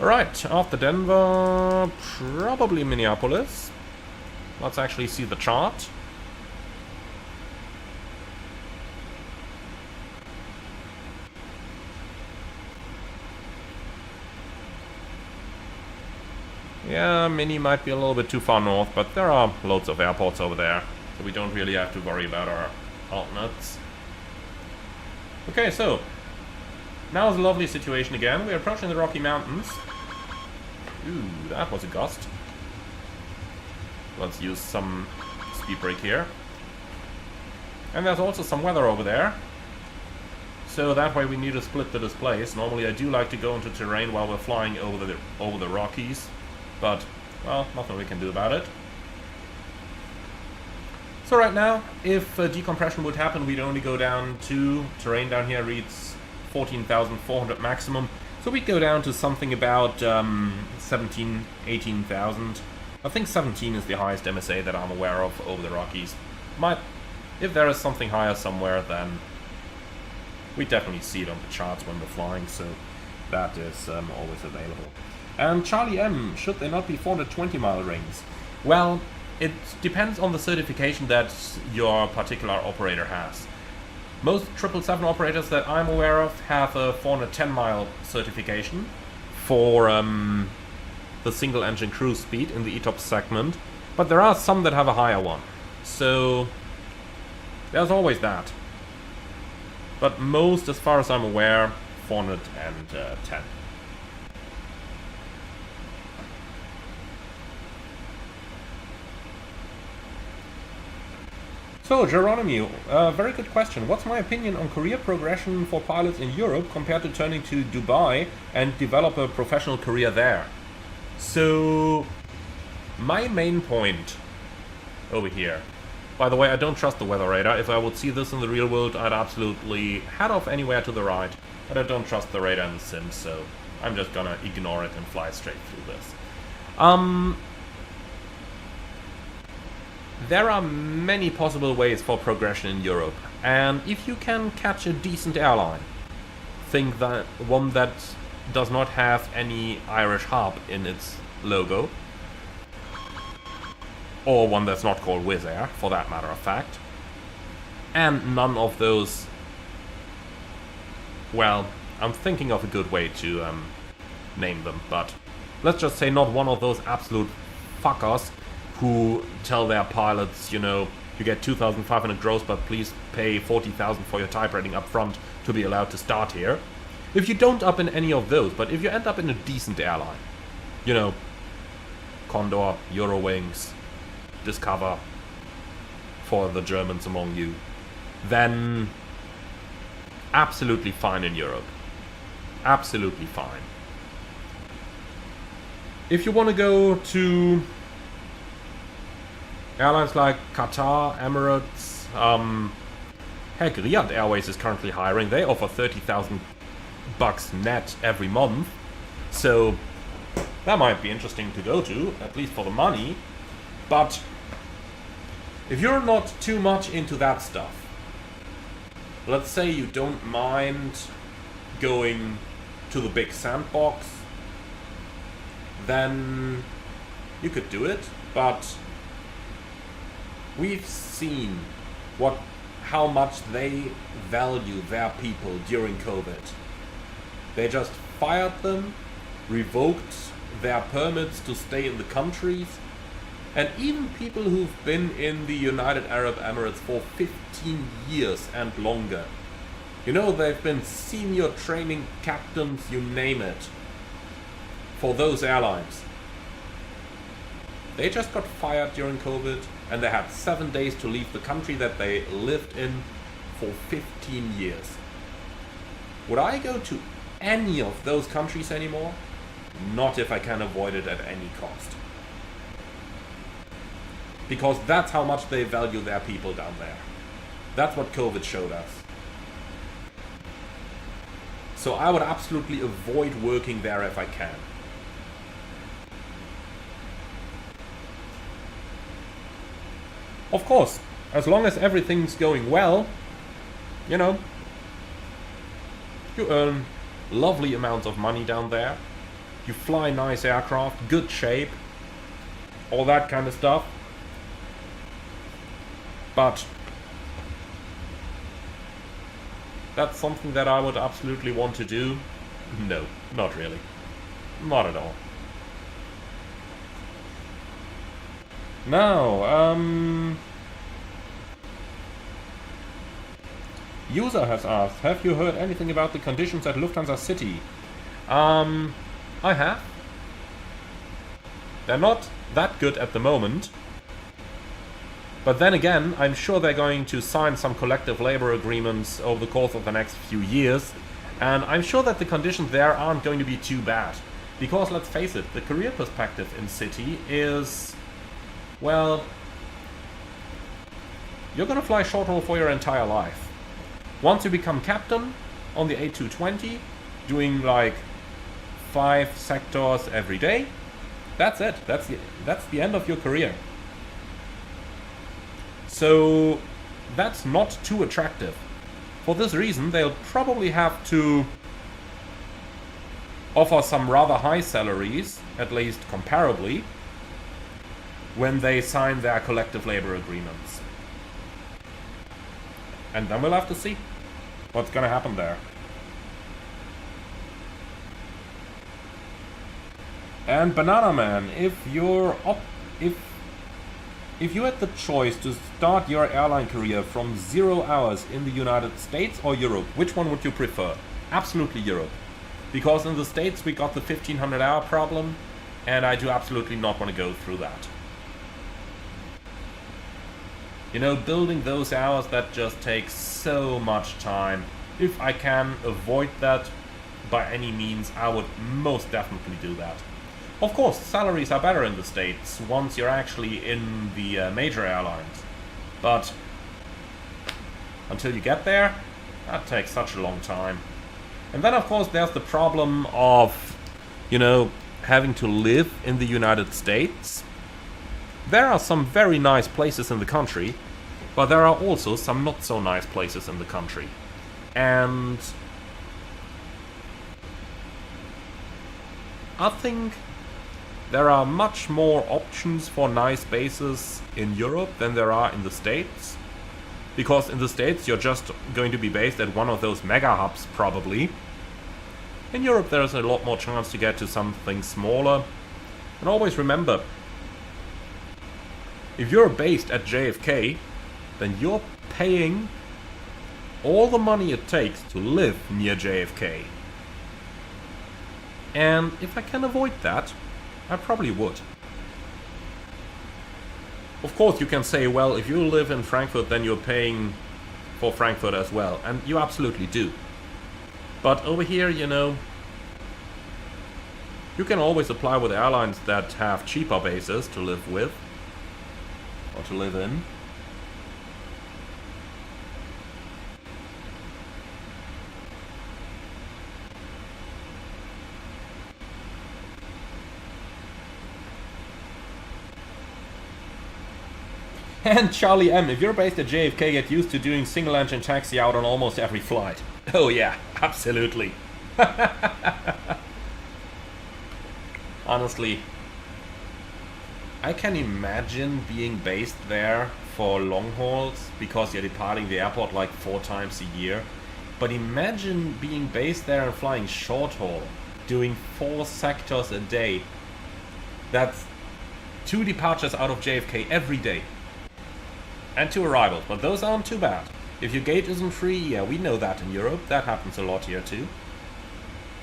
Alright, after Denver, probably Minneapolis. Let's actually see the chart. Yeah, Mini might be a little bit too far north, but there are loads of airports over there, so we don't really have to worry about our alternates. Okay, so now is a lovely situation again. We're approaching the Rocky Mountains. Ooh, that was a gust. Let's use some speed brake here. And there's also some weather over there. So that way we need to split the displays. Normally I do like to go into terrain while we're flying over the Rockies. But, well, nothing we can do about it. So right now, if decompression would happen, we'd only go down to terrain down here reads 14,400 maximum. So we'd go down to something about 17, 18,000. I think 17 is the highest MSA that I'm aware of over the Rockies. If there is something higher somewhere, then we definitely see it on the charts when we're flying, so that is always available. And Charlie M, should there not be 420-mile rings? Well, it depends on the certification that your particular operator has. Most 777 operators that I'm aware of have a 410-mile certification for the single-engine cruise speed in the ETOPS segment, but there are some that have a higher one. So there's always that. But most, as far as I'm aware, 410. So, Geronimo, very good question. What's my opinion on career progression for pilots in Europe compared to turning to Dubai and develop a professional career there? So, my main point over here. By the way, I don't trust the weather radar. If I would see this in the real world, I'd absolutely head off anywhere to the right. But I don't trust the radar in the sim, so I'm just gonna ignore it and fly straight through this. There are many possible ways for progression in Europe, and if you can catch a decent airline, think that one that does not have any Irish hub in its logo, or one that's not called Wizz Air, for that matter of fact, and none of those, well, I'm thinking of a good way to name them, but let's just say not one of those absolute fuckers who tell their pilots, you know, you get 2,500 gross, but please pay 40,000 for your type rating up front to be allowed to start here. If you don't up in any of those, but if you end up in a decent airline, you know, Condor, Eurowings, Discover, for the Germans among you, then absolutely fine in Europe. Absolutely fine. If you want to go to airlines like Qatar, Emirates, heck, Riyadh Airways is currently hiring. They offer 30,000 bucks net every month. So that might be interesting to go to, at least for the money. But if you're not too much into that stuff, let's say you don't mind going to the big sandbox, then you could do it, but we've seen how much they value their people during COVID. They just fired them, revoked their permits to stay in the countries, and even people who've been in the United Arab Emirates for 15 years and longer. You know, they've been senior training captains, you name it, for those airlines. They just got fired during COVID, and they had 7 days to leave the country that they lived in for 15 years. Would I go to any of those countries anymore? Not if I can avoid it at any cost. Because that's how much they value their people down there. That's what COVID showed us. So I would absolutely avoid working there if I can. Of course, as long as everything's going well, you know, you earn lovely amounts of money down there. You fly nice aircraft, good shape, all that kind of stuff. But that's something that I would absolutely want to do? No, not really. Not at all. Now, user has asked, have you heard anything about the conditions at Lufthansa City? I have. They're not that good at the moment. But then again, I'm sure they're going to sign some collective labor agreements over the course of the next few years. And I'm sure that the conditions there aren't going to be too bad. Because let's face it, the career perspective in City is, well, you're gonna fly short haul for your entire life. Once you become captain on the A220, doing like 5 sectors every day, that's it. That's the end of your career. So that's not too attractive. For this reason, they'll probably have to offer some rather high salaries, at least comparably, when they sign their collective labor agreements. And then we'll have to see what's gonna happen there. And Banana Man, if you had the choice to start your airline career from 0 hours in the United States or Europe, which one would you prefer? Absolutely Europe. Because in the States we got the 1500 hour problem, and I do absolutely not want to go through that. You know, building those hours, that just takes so much time. If I can avoid that by any means, I would most definitely do that. Of course, salaries are better in the States once you're actually in the major airlines. But until you get there, that takes such a long time. And then of course there's the problem of, you know, having to live in the United States. There are some very nice places in the country, but there are also some not so nice places in the country. And I think there are much more options for nice bases in Europe than there are in the States. Because in the States you're just going to be based at one of those mega hubs probably. In Europe there's a lot more chance to get to something smaller. And always remember, if you're based at JFK, then you're paying all the money it takes to live near JFK. And if I can avoid that, I probably would. Of course you can say, well, if you live in Frankfurt then you're paying for Frankfurt as well, and you absolutely do. But over here, you know, you can always apply with airlines that have cheaper bases to live with, or to live in. And Charlie M, if you're based at JFK, get used to doing single engine taxi out on almost every flight. Oh yeah, absolutely. Honestly, I can imagine being based there for long hauls, because you're departing the airport like 4 times a year. But imagine being based there and flying short haul, doing 4 sectors a day. That's 2 departures out of JFK every day. And 2 arrivals, but those aren't too bad. If your gate isn't free, yeah, we know that in Europe. That happens a lot here too.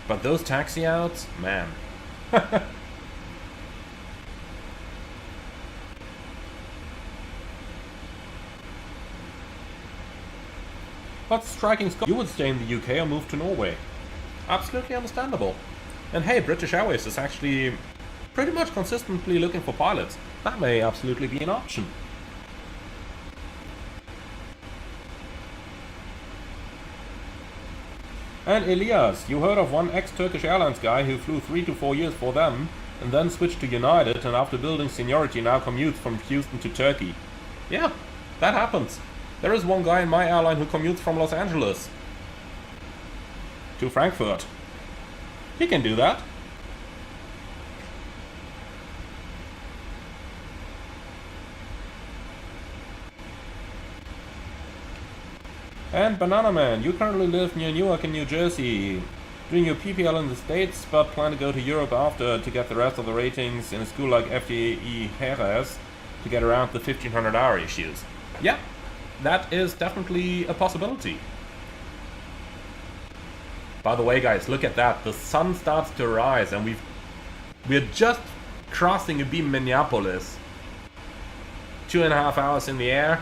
But those taxi outs, man. But striking Scott, you would stay in the UK or move to Norway. Absolutely understandable. And hey, British Airways is actually pretty much consistently looking for pilots. That may absolutely be an option. And Elias, you heard of one ex-Turkish Airlines guy who flew 3 to 4 years for them and then switched to United, and after building seniority now commutes from Houston to Turkey. Yeah, that happens. There is one guy in my airline who commutes from Los Angeles to Frankfurt. He can do that. And Banana Man, you currently live near Newark in New Jersey, doing your PPL in the States, but plan to go to Europe after to get the rest of the ratings in a school like FDE Jerez to get around the 1500 hour issues. Yeah, that is definitely a possibility. By the way, guys, look at that. The sun starts to rise and we're just crossing a beam Minneapolis. 2.5 hours in the air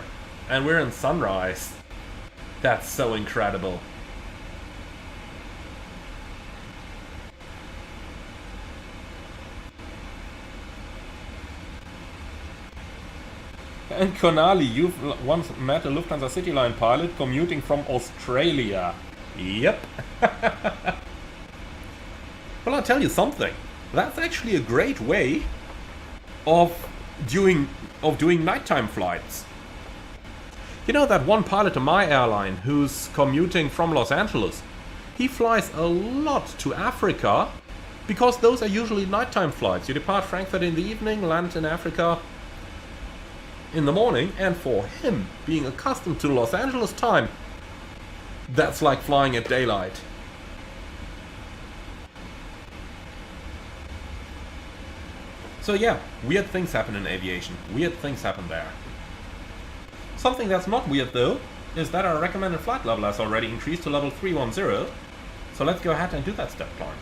and we're in sunrise. That's so incredible. And Konali, you've once met a Lufthansa CityLine pilot commuting from Australia. Yep. Well, I'll tell you something. That's actually a great way of doing nighttime flights. You know that one pilot in my airline who's commuting from Los Angeles? He flies a lot to Africa because those are usually nighttime flights. You depart Frankfurt in the evening, land in Africa in the morning, and for him, being accustomed to Los Angeles time, that's like flying at daylight. So yeah, weird things happen in aviation. Weird things happen there. Something that's not weird though, is that our recommended flight level has already increased to level 310. So let's go ahead and do that step climb.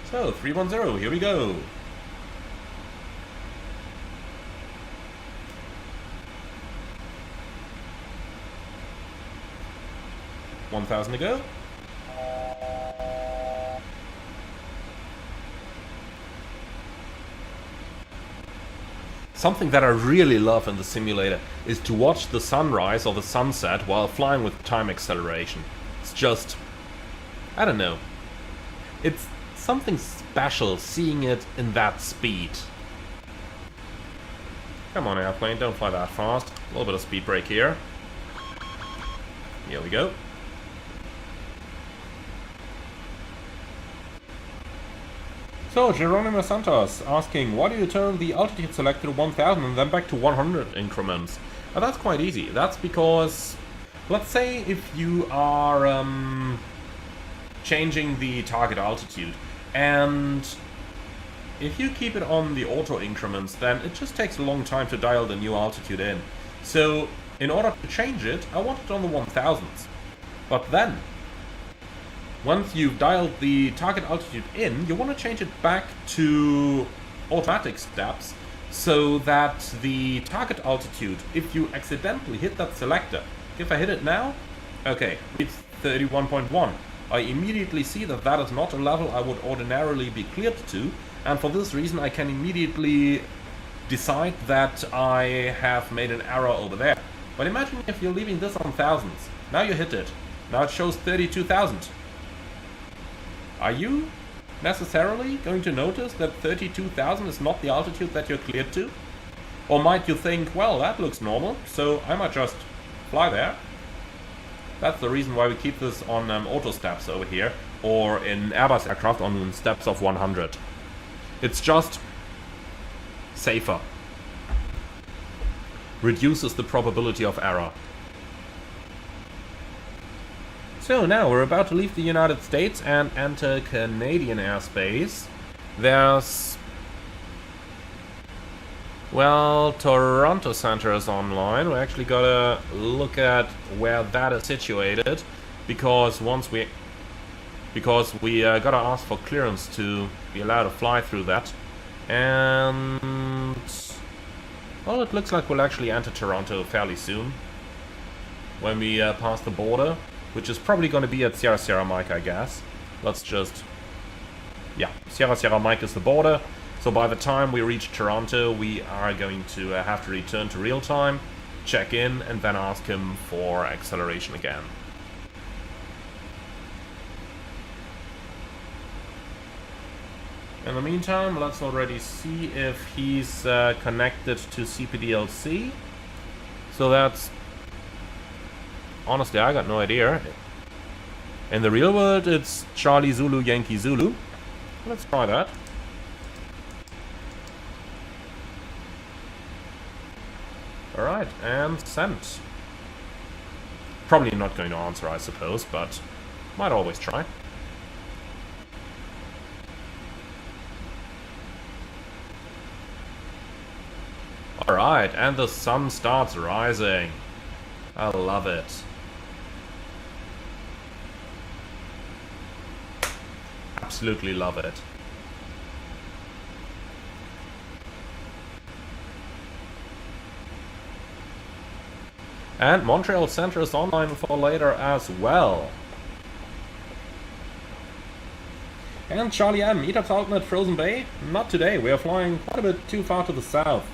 So, 310, here we go. $1,000 to go. Something that I really love in the simulator is to watch the sunrise or the sunset while flying with time acceleration. It's just, I don't know. It's something special seeing it in that speed. Come on, airplane, don't fly that fast. A little bit of speed brake here. Here we go. So, Geronimo Santos asking, why do you turn the altitude selector to 1000 and then back to 100 increments? That's quite easy. That's because, let's say if you are changing the target altitude, and if you keep it on the auto increments, then it just takes a long time to dial the new altitude in. So, in order to change it, I want it on the 1000s. But then, once you've dialed the target altitude in, you want to change it back to automatic steps so that the target altitude, if you accidentally hit that selector, if I hit it now, okay, it's 31.1. I immediately see that that is not a level I would ordinarily be cleared to, and for this reason I can immediately decide that I have made an error over there. But imagine if you're leaving this on thousands. Now you hit it. Now it shows 32,000. Are you necessarily going to notice that 32,000 is not the altitude that you're cleared to? Or might you think, well, that looks normal, so I might just fly there? That's the reason why we keep this on auto steps over here, or in Airbus aircraft on steps of 100. It's just safer. Reduces the probability of error. So now we're about to leave the United States and enter Canadian airspace. There's, well, Toronto Center is online. We actually gotta look at where that is situated, because we gotta ask for clearance to be allowed to fly through that. And well, it looks like we'll actually enter Toronto fairly soon when we pass the border, which is probably going to be at Sierra Sierra Mike, I guess. Let's just yeah, Sierra Sierra Mike is the border. So by the time we reach Toronto, we are going to have to return to real time, check in, and then ask him for acceleration again. In the meantime, let's already see if he's connected to CPDLC. So that's... honestly, I got no idea. In the real world, it's Charlie Zulu Yankee Zulu. Let's try that. Alright, and sent. Probably not going to answer, I suppose, but might always try. Alright, and the sun starts rising. I love it. Absolutely love it. And Montreal Center is online for later as well. And Charlie M, ETAP's alternate Frozen Bay? Not today, we are flying quite a bit too far to the south.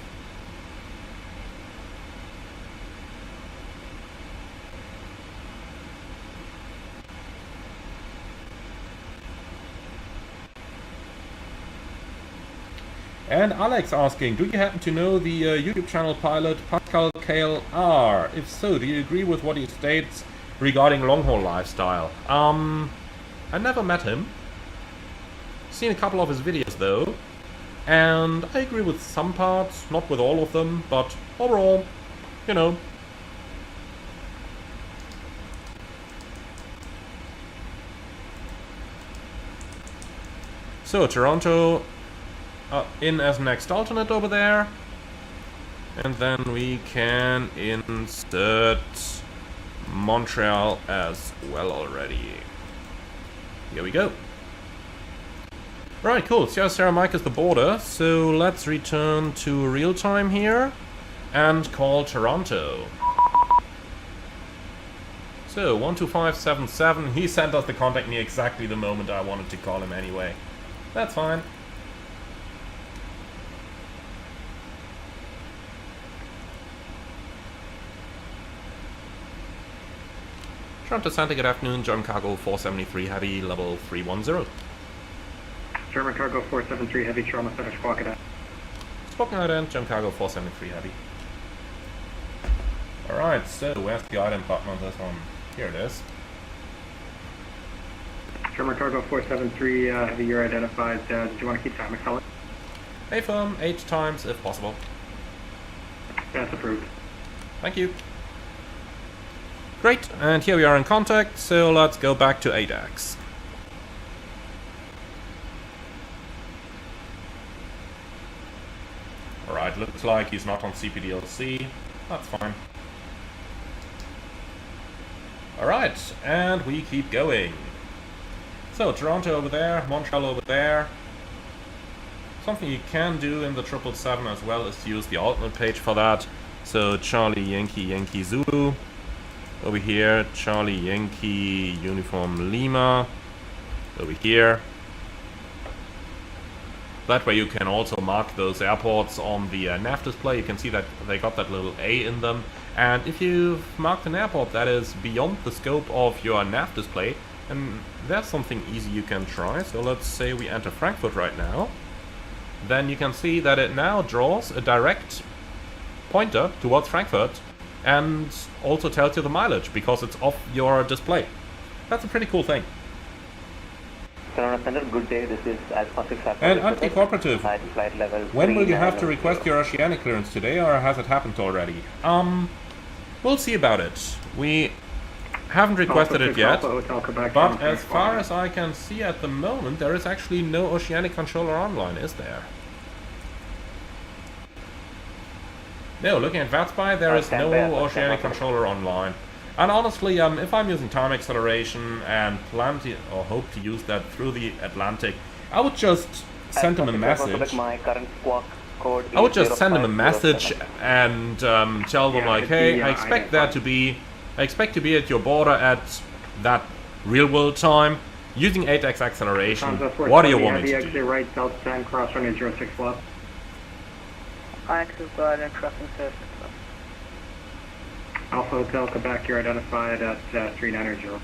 And Alex asking, do you happen to know the YouTube channel pilot Pascal Kale R? If so, do you agree with what he states regarding long-haul lifestyle? I never met him. Seen a couple of his videos though, and I agree with some parts, not with all of them, but overall, you know. So, Toronto in as next alternate over there, and then we can insert Montreal as well already. Here we go. Right, cool. Sierra Sierra Mike is the border, so let's return to real time here and call Toronto. So 12577, he sent us the contact me exactly the moment I wanted to call him anyway. That's fine. Transatlantic, good afternoon. German Cargo 473 Heavy, level 310. German Cargo 473 Heavy, Toronto Center, Squawk it out. Squawk it out, German Cargo 473 Heavy. Alright, so where's the ident button on this one? Here it is. German Cargo 473 Heavy, you're identified. Did you want to keep time accelerate? Hey firm, 8 times if possible. That's approved. Thank you. Great, and here we are in contact, so let's go back to ADAX. Alright, looks like he's not on CPDLC. That's fine. Alright, and we keep going. So, Toronto over there, Montreal over there. Something you can do in the 777 as well is to use the alternate page for that. So, Charlie Yankee Yankee Zulu. Over here, Charlie Yankee Uniform Lima. Over here. That way you can also mark those airports on the nav display. You can see that they got that little A in them. And if you've marked an airport that is beyond the scope of your nav display, and there's something easy you can try. So let's say we enter Frankfurt right now. Then you can see that it now draws a direct pointer towards Frankfurt and also tells you the mileage because it's off your display. That's a pretty cool thing. Good day, this is Alpha 6 and anti-cooperative, when will you have to request your oceanic clearance today, or has it happened already? We'll see about it. We haven't requested it yet, but as far as I can see at the moment, there is actually no oceanic controller online, is there? No, looking at VATSPY, there is no oceanic controller online. And honestly, if I'm using time acceleration and plan to, or hope to use that through the Atlantic, I would just send them a message. I would just send them a message and tell them like, hey, I expect to be at your border at that real world time. using 8x acceleration, what do you want me to do? Exit right, Delta 10, cross running 06 left. Access glide and crossing surface. Alpha Hotel, Quebec, you're identified at 390.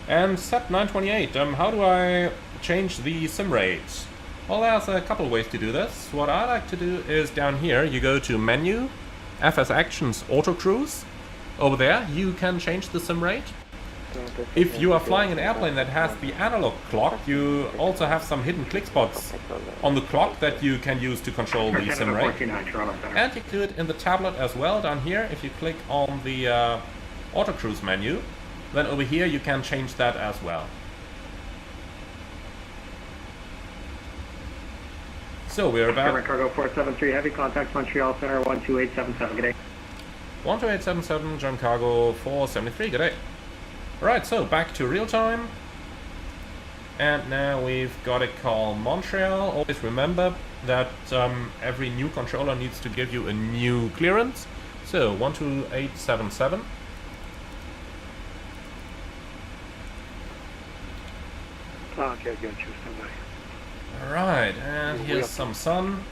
And set 928, how do I change the sim rate? Well, there's a couple ways to do this. What I like to do is down here, you go to Menu, FS Actions, Auto Cruise. Over there, you can change the sim rate. If you are flying an airplane that has the analog clock, you also have some hidden click spots on the clock that you can use to control the sim rate. And you can do it in the tablet as well. Down here, if you click on the Auto Cruise menu, then over here you can change that as well. So we're about... Cargo 473, heavy contact Montreal Center 12877, good day. 12877, John Cargo 473, good day. Right, so back to real time. And now we've got to call Montreal. Always remember that every new controller needs to give you a new clearance. So 12877. Okay, good, choose somebody. Alright, and here's some sun.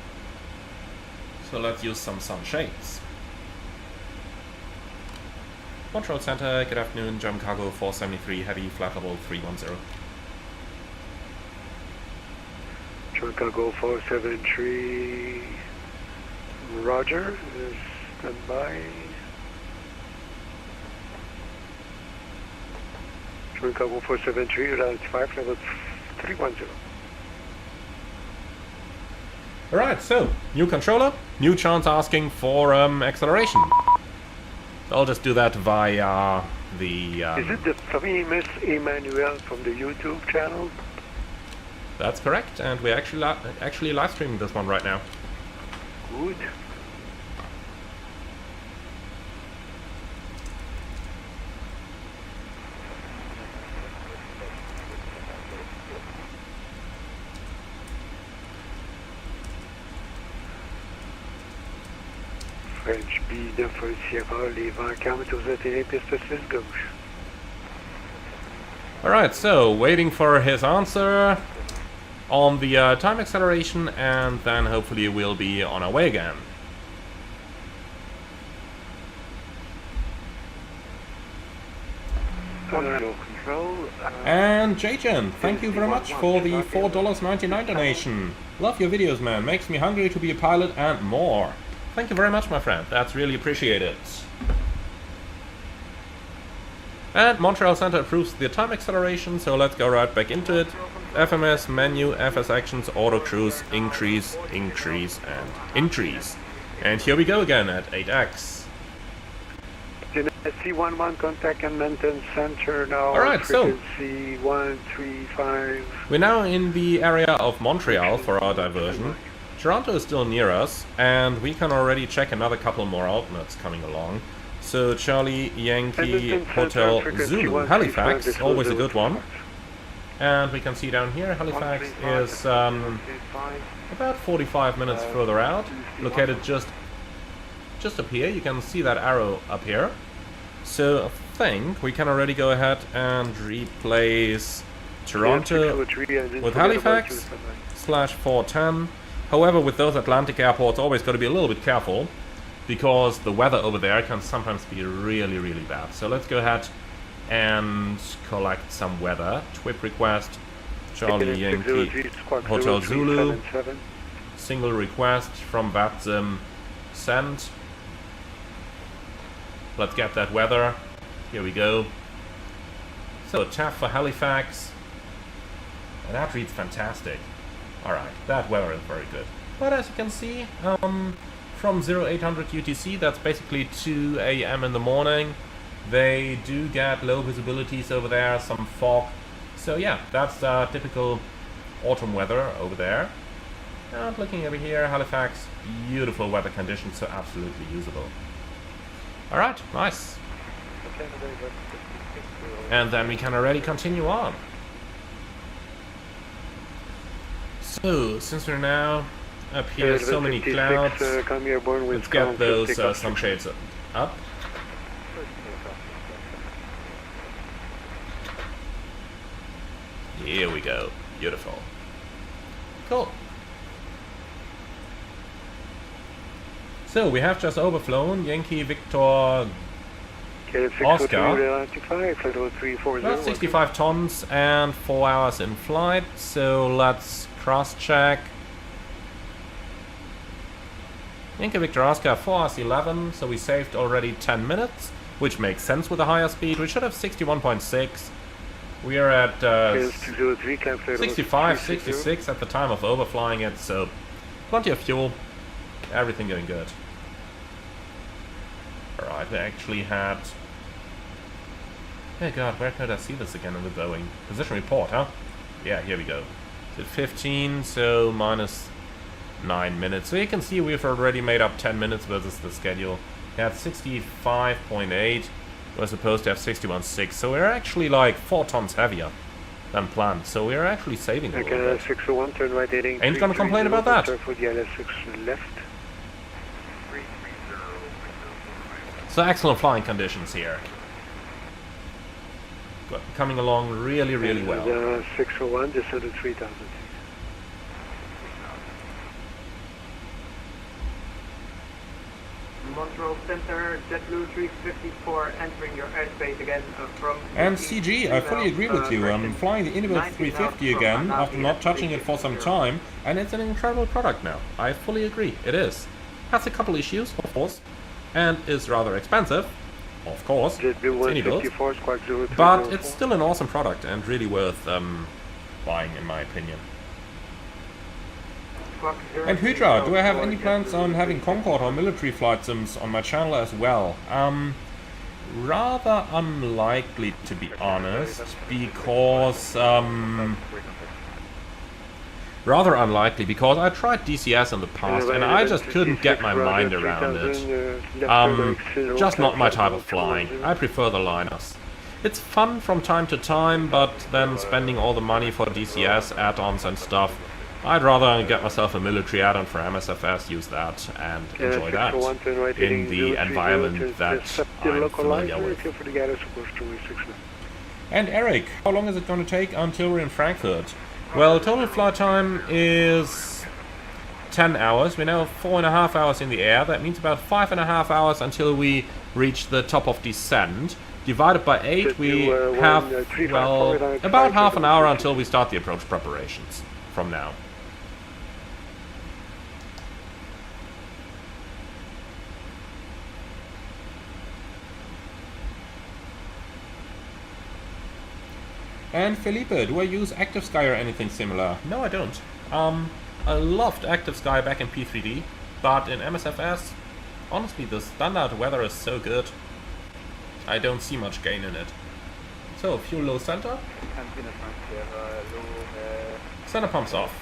So let's use some sun shades. Control Center, good afternoon, German Cargo 473, heavy, flat level 310. German Cargo 473, roger, stand by. German Cargo 473, United 5, level 310. Alright, so, new controller, new chance asking for acceleration. I'll just do that via the... Is it the famous Emmanuel from the YouTube channel? That's correct, and we're actually live streaming this one right now. Good. French B9 Sierra, les vents calmes aux atterrés, piste 6 gauche. Alright, so waiting for his answer on the time acceleration, and then hopefully we'll be on our way again. And Jajan, thank you very much for the $4.99 donation. Love your videos, man. Makes me hungry to be a pilot and more. Thank you very much, my friend. That's really appreciated. And Montreal Center approves the time acceleration, so let's go right back into it. FMS, menu, FS Actions, Auto Cruise, increase, increase, and increase. And here we go again at 8x. C11 contact and maintenance center now. Alright, so C135. we're now in the area of Montreal for our diversion. Toronto is still near us, and we can already check another couple more alternates coming along. So Charlie, Yankee, Hotel, Zulu, Halifax, always a good one. And we can see down here, Halifax is about 45 minutes further out, located just up here. You can see that arrow up here. So I think we can already go ahead and replace Toronto with Halifax /410. However, with those Atlantic airports, always got to be a little bit careful, because the weather over there can sometimes be really, really bad. So let's go ahead and collect some weather. TWIP request, Charlie Yankee, Hotel Zulu, single request from VATSIM, send. Let's get that weather. Here we go. So tap for Halifax, and that reads fantastic. Alright, that weather is very good. But as you can see, from 0800 UTC, that's basically 2 AM in the morning, they do get low visibilities over there, some fog. So yeah, that's typical autumn weather over there. And looking over here, Halifax, beautiful weather conditions, so absolutely usable. Alright, nice. And then we can already continue on. So, since we're now up here, so many clouds, let's get those sunshades up. Here we go. Beautiful. Cool. So we have just overflown Yankee Victor Oscar. About 65 tons and 4 hours in flight. So let's cross-check. Yankee Victor Oscar 4 hours 11, so we saved already 10 minutes, which makes sense with a higher speed. We should have 61.6. We are at 65, 66 at the time of overflying it, so plenty of fuel, everything going good. Alright, we actually had... Oh god, where could I see this again in the Boeing? Position report, huh? Yeah, here we go. It's at 15, so minus 9 minutes. So you can see we've already made up 10 minutes versus the schedule. We had 65.8. We're supposed to have 61.6. So we're actually like 4 tons heavier than planned. So we're actually saving a little bit. 601, turn right heading. Ain't gonna complain about that. Left. So excellent flying conditions here. Coming along really, really well. 601, just under 3,000. Montreal Center, JetBlue 354 entering your airspace again from... And CG, I fully agree with you. I'm flying the Indigo 350 again after not touching it for some time, and it's an incredible product now. I fully agree, it is. Has a couple issues, of course, and is rather expensive, of course. It's Indigo, but it's still an awesome product and really worth buying, in my opinion. And Hydra, do I have any plans on having Concorde or military flight sims on my channel as well? Rather unlikely, to be honest, because rather unlikely because I tried DCS in the past and I just couldn't get my mind around it. Just not my type of flying. I prefer the liners. It's fun from time to time, but then spending all the money for DCS add-ons and stuff, I'd rather get myself a military add-on for MSFS, use that, and enjoy that in the environment that I'm familiar with. And Eric, how long is it going to take until we're in Frankfurt? Well, total flight time is 10 hours. We're now 4.5 hours in the air. That means about 5.5 hours until we reach the top of descent. Divided by 8, we have, well, about half an hour until we start the approach preparations from now. And Felipe, do I use Active Sky or anything similar? No, I don't. I loved Active Sky back in P3D, but in MSFS, honestly, the standard weather is so good, I don't see much gain in it. So, fuel low center. Center pumps off.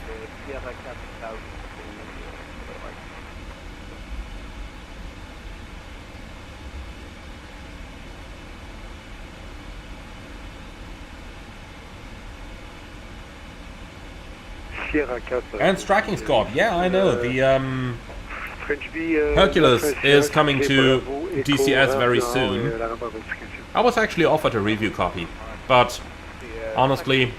And striking squad, yeah, I know. The Hercules is coming to DCS very soon. I was actually offered a review copy, but honestly,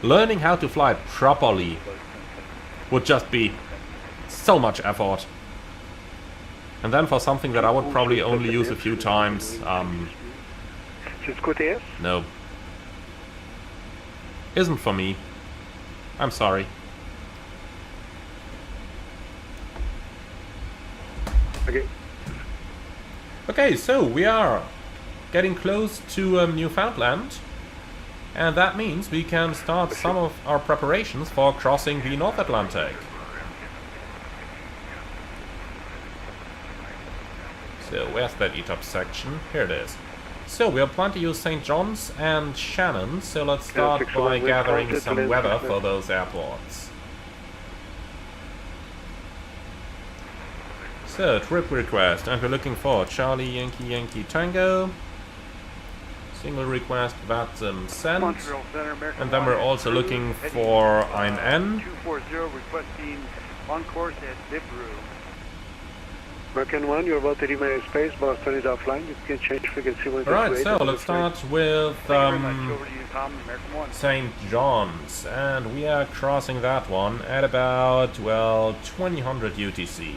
learning how to fly it properly would just be so much effort. And then for something that I would probably only use a few times, no. Isn't for me. I'm sorry. Okay, so we are getting close to Newfoundland, and that means we can start some of our preparations for crossing the North Atlantic. So where's that ETOP section? Here it is. So we are planning to use St. John's and Shannon, so let's start by gathering some weather for those airports. So, trip request, and we're looking for Charlie Yankee Yankee Tango. Single request, VATSIM sent. And then we're also looking for ein N. 240 requesting on course at Vibru. American 1, you're about 30 miles space, Boston is offline, you can change frequency 128. Alright, so let's start with St. John's, and we are crossing that one at about, well, 2000 UTC.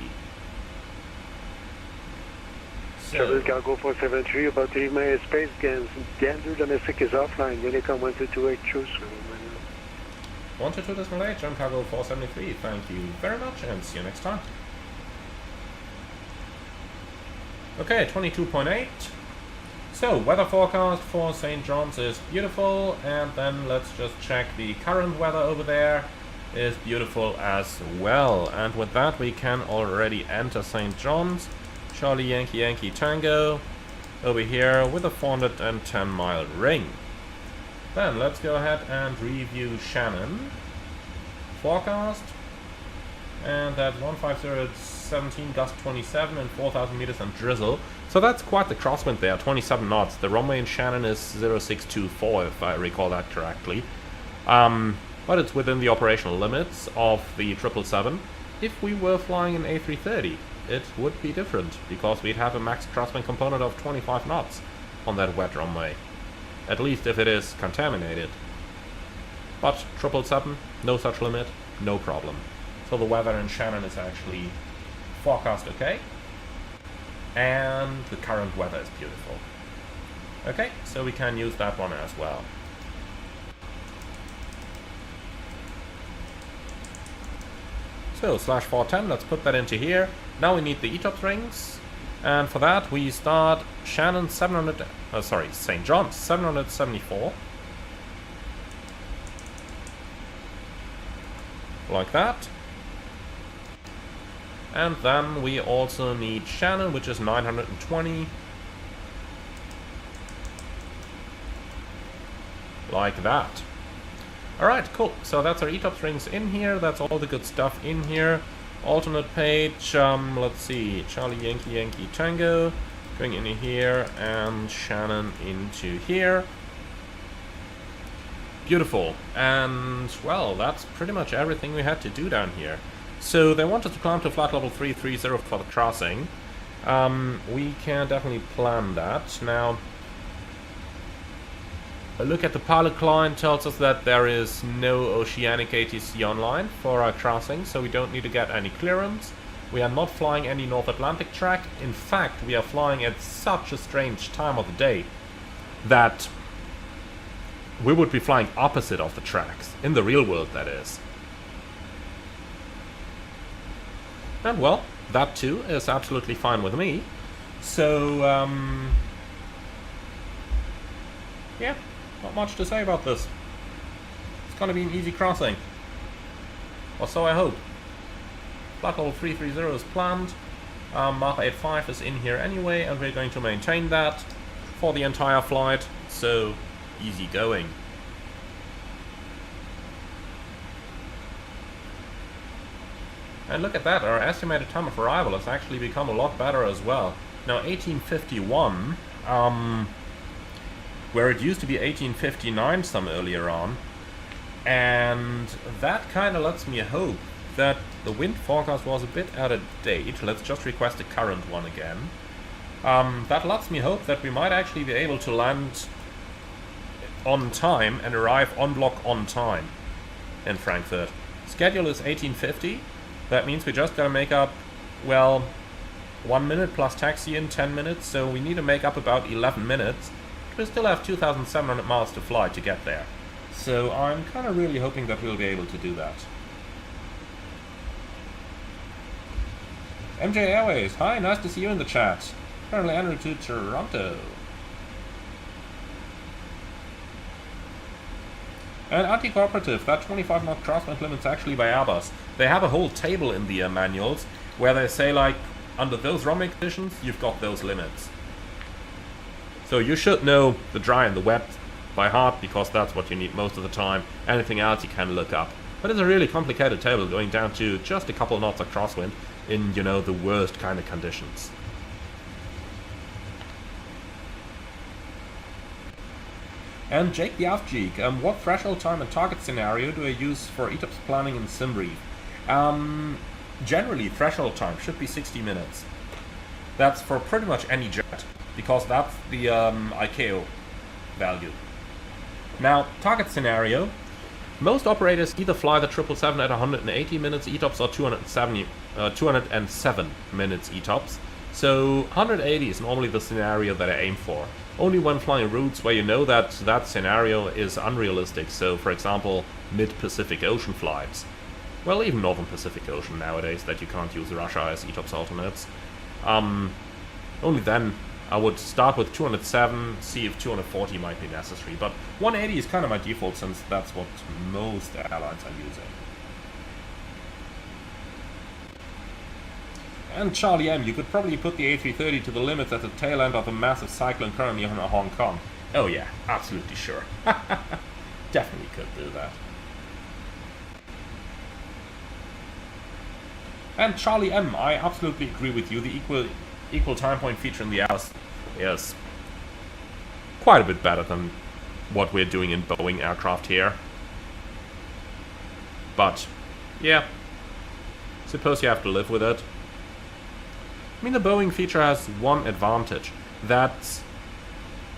Travel Cargo 473, about 30 miles space, Gander domestic is offline, Honeycomb 1228 choose. 122.8, John Cargo 473, thank you very much, and see you next time. Okay, 22.8. So, weather forecast for St. John's is beautiful, and then let's just check the current weather over there is beautiful as well. And with that, we can already enter St. John's. Charlie Yankee Yankee Tango over here with a 410-mile ring. Then let's go ahead and review Shannon forecast, and that's 15017, gust 27 and 4000 meters and drizzle. So that's quite the crosswind there, 27 knots. The runway in Shannon is 0624 if I recall that correctly. But it's within the operational limits of the 777. If we were flying an A330, it would be different, because we'd have a max crosswind component of 25 knots on that wet runway. At least if it is contaminated. But 777, no such limit, no problem. So the weather in Shannon is actually forecast okay. And the current weather is beautiful. Okay, so we can use that one as well. So /410, let's put that into here. Now we need the ETOPS rings. And for that, we start Shannon St. John's 774. Like that. And then we also need Shannon, which is 920. Like that. Alright, cool. So that's our ETOPS rings in here. That's all the good stuff in here. Alternate page, let's see, Charlie Yankee Yankee Tango, going in here, and Shannon into here. Beautiful. And, well, that's pretty much everything we had to do down here. So they wanted to climb to flight level 330 for the crossing. We can definitely plan that. Now, a look at the pilot client tells us that there is no Oceanic ATC online for our crossing, so we don't need to get any clearance. We are not flying any North Atlantic track. In fact, we are flying at such a strange time of the day that we would be flying opposite of the tracks, in the real world that is. And well, that too is absolutely fine with me. So, yeah. Not much to say about this. It's gonna be an easy crossing. Or so I hope. Flight level 330 is planned. Mach 85 is in here anyway, and we're going to maintain that for the entire flight. So, easy going. And look at that, our estimated time of arrival has actually become a lot better as well. Now, 1851, where it used to be 1859 some earlier on, and that kind of lets me hope that the wind forecast was a bit out of date. Let's just request the current one again. That lets me hope that we might actually be able to land on time and arrive on block on time in Frankfurt. Schedule is 1850. That means we just gotta make up, well, 1 minute plus taxi in 10 minutes, so we need to make up about 11 minutes. We still have 2,700 miles to fly to get there. So I'm kind of really hoping that we'll be able to do that. MJ Airways, hi, nice to see you in the chat. Currently en route to Toronto. And anti-cooperative, that 25 knot crosswind limit's actually by Airbus. They have a whole table in the manuals where they say, like, under those runway conditions, you've got those limits. So you should know the dry and the wet by heart, because that's what you need most of the time. Anything else you can look up. But it's a really complicated table going down to just a couple knots of crosswind in, you know, the worst kind of conditions. And Jake the Afjeek, what threshold time and target scenario do I use for ETOPS planning in SimBrief? Generally, threshold time should be 60 minutes. That's for pretty much any jet, because that's the ICAO value. Now, target scenario. Most operators either fly the 777 at 180 minutes ETOPS or 207 minutes ETOPS. So 180 is normally the scenario that I aim for. Only when flying routes where you know that that scenario is unrealistic. So, for example, mid-Pacific Ocean flights. Well, even Northern Pacific Ocean nowadays, that you can't use Russia as ETOPS alternates. Only then I would start with 207, see if 240 might be necessary. But 180 is kind of my default, since that's what most airlines are using. And Charlie M, you could probably put the A330 to the limits at the tail end of a massive cyclone currently on Hong Kong. Oh yeah, absolutely sure. Definitely could do that. And Charlie M, I absolutely agree with you. The equal time point feature in the Airbus is quite a bit better than what we're doing in Boeing aircraft here. But, yeah, suppose you have to live with it. I mean, the Boeing feature has one advantage, that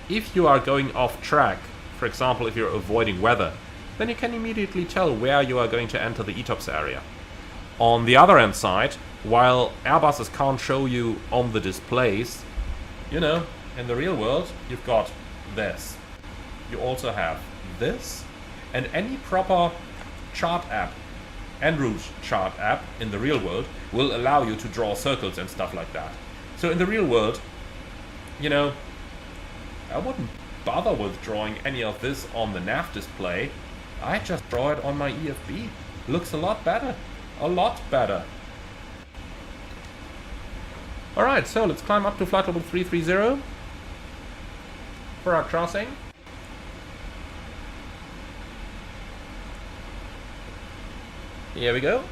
if you are going off track, for example, if you're avoiding weather, then you can immediately tell where you are going to enter the ETOPS area. On the other hand side, while Airbuses can't show you on the displays, you know, in the real world, you've got this. You also have this, and any proper chart app, en route chart app in the real world will allow you to draw circles and stuff like that. So in the real world, you know, I wouldn't bother with drawing any of this on the nav display. I just draw it on my EFB. Looks a lot better. A lot better. Alright, so let's climb up to flight level 330 for our crossing. Here we go.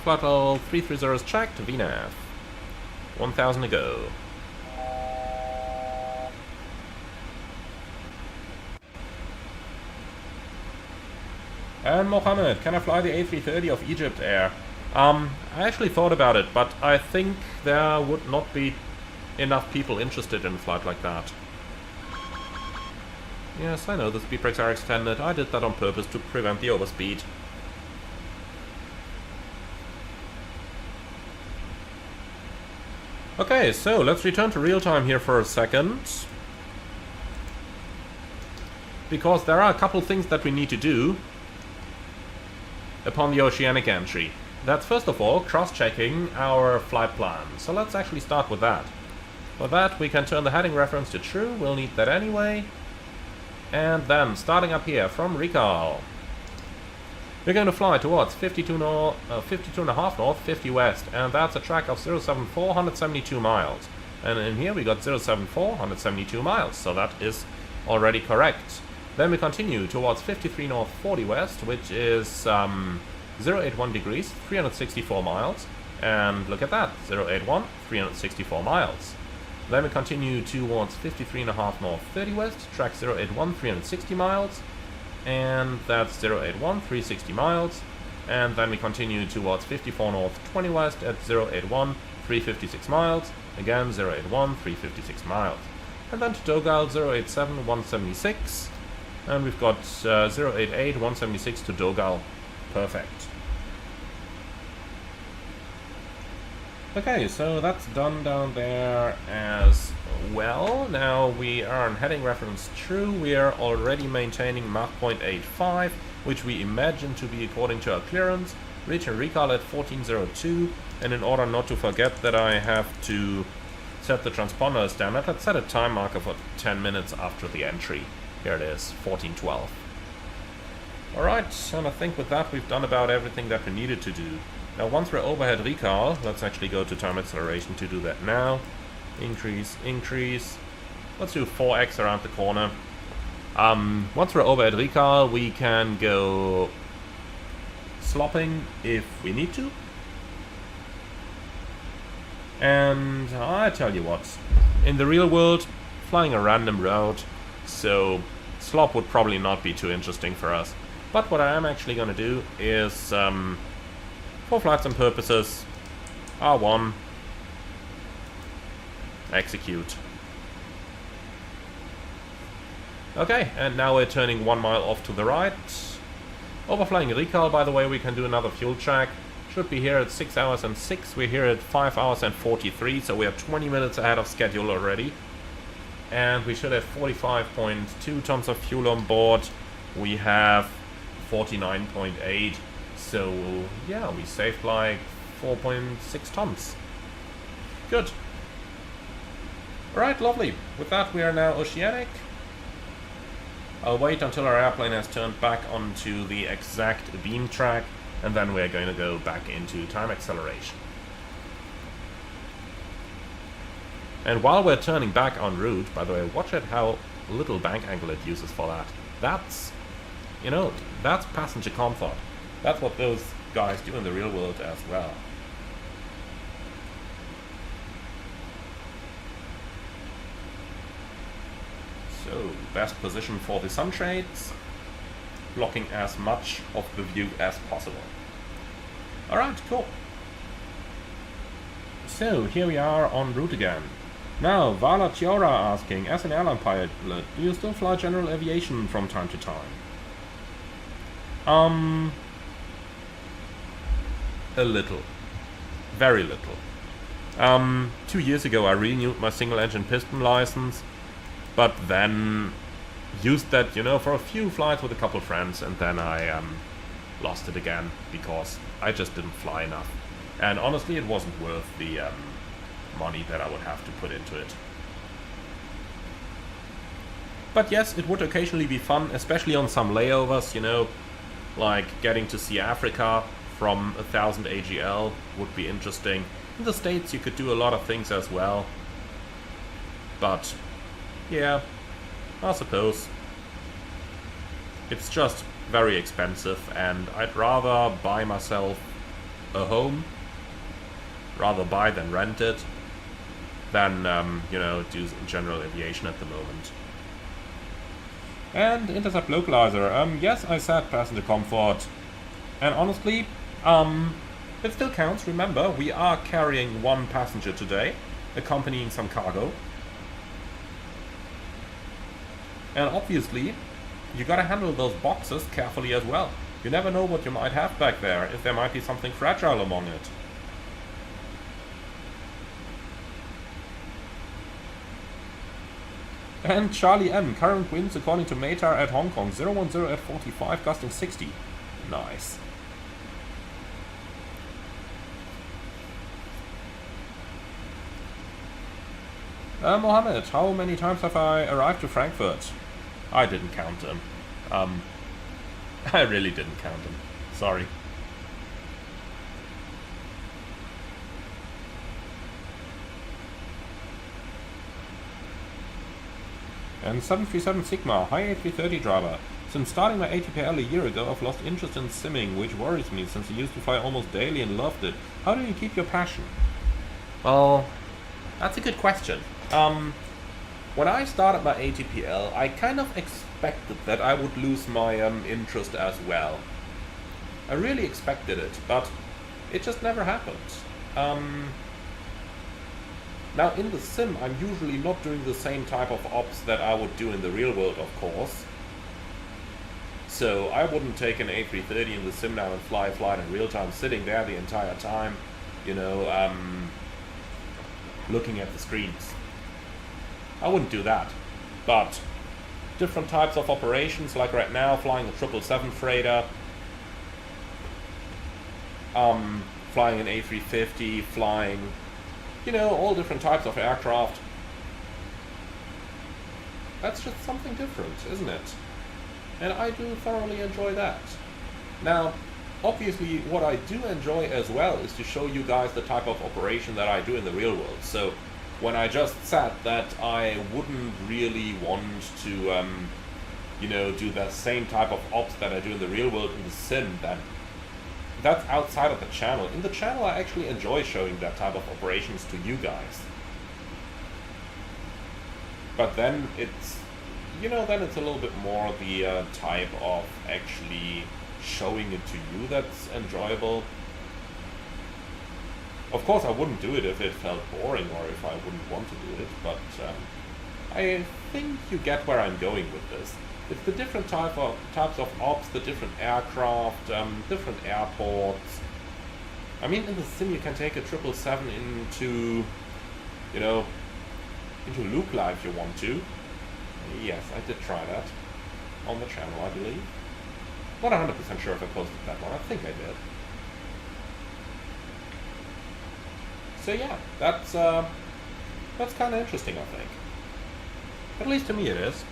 Flight level 330 is checked. VNAV. 1000 to go. And Mohammed, can I fly the A330 of Egypt Air? I actually thought about it, but I think there would not be enough people interested in a flight like that. Yes, I know the speed brakes are extended. I did that on purpose to prevent the overspeed. Okay, so let's return to real time here for a second. Because there are a couple things that we need to do upon the oceanic entry. That's first of all cross-checking our flight plan. So let's actually start with that. For that we can turn the heading reference to true, we'll need that anyway. And then starting up here from recall. We're going to fly towards 52.5 north, 50 west, and that's a track of 074, 172 miles. And in here we got 074, 172 miles, so that is already correct. Then we continue towards 53 north, 40 west, which is 081 degrees, 364 miles. And look at that, 081, 364 miles. Then we continue towards 53.5 north, 30 west, track 081, 360 miles. And that's 081, 360 miles. And then we continue towards 54 north, 20 west at 081, 356 miles. Again, 081, 356 miles. And then to Dogal, 087, 176. And we've got 088, 176 to Dogal. Perfect. Okay, so that's done down there as well. Now we are on heading reference true. We are already maintaining Mach 0.85, which we imagine to be according to our clearance. Reaching recall at 1402, and in order not to forget that I have to set the transponder as standard, let's set a time marker for 10 minutes after the entry. Here it is, 1412. Alright, and I think with that we've done about everything that we needed to do. Now once we're overhead recall, let's actually go to time acceleration to do that now. Increase, increase. Let's do 4x around the corner. Once we're overhead recall, we can go slopping if we need to. And I tell you what, in the real world, flying a random route, so slop would probably not be too interesting for us. But what I am actually going to do is, for flights and purposes, R1, Execute. Okay, and now we're turning 1 mile off to the right. Overflying recall, by the way, we can do another fuel check. Should be here at 6 hours and 6. We're here at 5 hours and 43, so we are 20 minutes ahead of schedule already. And we should have 45.2 tons of fuel on board. We have 49.8. So, yeah, we saved like 4.6 tons. Good. Alright, lovely. With that, we are now oceanic. I'll wait until our airplane has turned back onto the exact beam track, and then we're going to go back into time acceleration. And while we're turning back en route, by the way, watch it how little bank angle it uses for that. That's, you know, that's passenger comfort. That's what those guys do in the real world as well. So, best position for the sunshades, blocking as much of the view as possible. Alright, cool. So, here we are en route again. Now, Vala Chiora asking, as an airline pilot, do you still fly general aviation from time to time? A little. Very little. 2 years ago I renewed my single-engine piston license, but then used that, you know, for a few flights with a couple of friends, and then I lost it again because I just didn't fly enough. And honestly, it wasn't worth the money that I would have to put into it. But yes, it would occasionally be fun, especially on some layovers, you know, like getting to see Africa from 1000 AGL would be interesting. In the States you could do a lot of things as well. But yeah, I suppose it's just very expensive, and I'd rather buy myself a home, rather buy than rent it, than, you know, do general aviation at the moment. And intercept localizer, yes, I said passenger comfort, and honestly, it still counts. Remember, we are carrying 1 passenger today, accompanying some cargo. And obviously, you gotta handle those boxes carefully as well. You never know what you might have back there, if there might be something fragile among it. And Charlie M, current winds according to METAR at Hong Kong, 010 at 45, gusting 60. Nice. Mohammed, how many times have I arrived to Frankfurt? I didn't count them. I really didn't count them. Sorry. And 737 Sigma, hi A330 driver. Since starting my ATPL a year ago, I've lost interest in simming, which worries me since I used to fly almost daily and loved it. How do you keep your passion? Well, that's a good question. When I started my ATPL, I kind of expected that I would lose my interest as well. I really expected it, but it just never happened. Now in the sim, I'm usually not doing the same type of ops that I would do in the real world, of course. So I wouldn't take an A330 in the sim now and fly a flight in real time, sitting there the entire time, you know, looking at the screens. I wouldn't do that. But different types of operations, like right now, flying a 777 freighter, flying an A350, flying, you know, all different types of aircraft. That's just something different, isn't it? And I do thoroughly enjoy that. Now, obviously, what I do enjoy as well is to show you guys the type of operation that I do in the real world. So, when I just said that I wouldn't really want to, you know, do the same type of ops that I do in the real world in the sim, that's outside of the channel. In the channel, I actually enjoy showing that type of operations to you guys. But then it's, you know, then it's a little bit more the type of actually showing it to you that's enjoyable. Of course, I wouldn't do it if it felt boring or if I wouldn't want to do it, but I think you get where I'm going with this. It's the different types of ops, the different aircraft, different airports. I mean, in the sim you can take a 777 into, you know, into Lukla if you want to. Yes, I did try that on the channel, I believe. Not 100% sure if I posted that one. I think I did. So yeah, that's kind of interesting, I think. At least to me it is.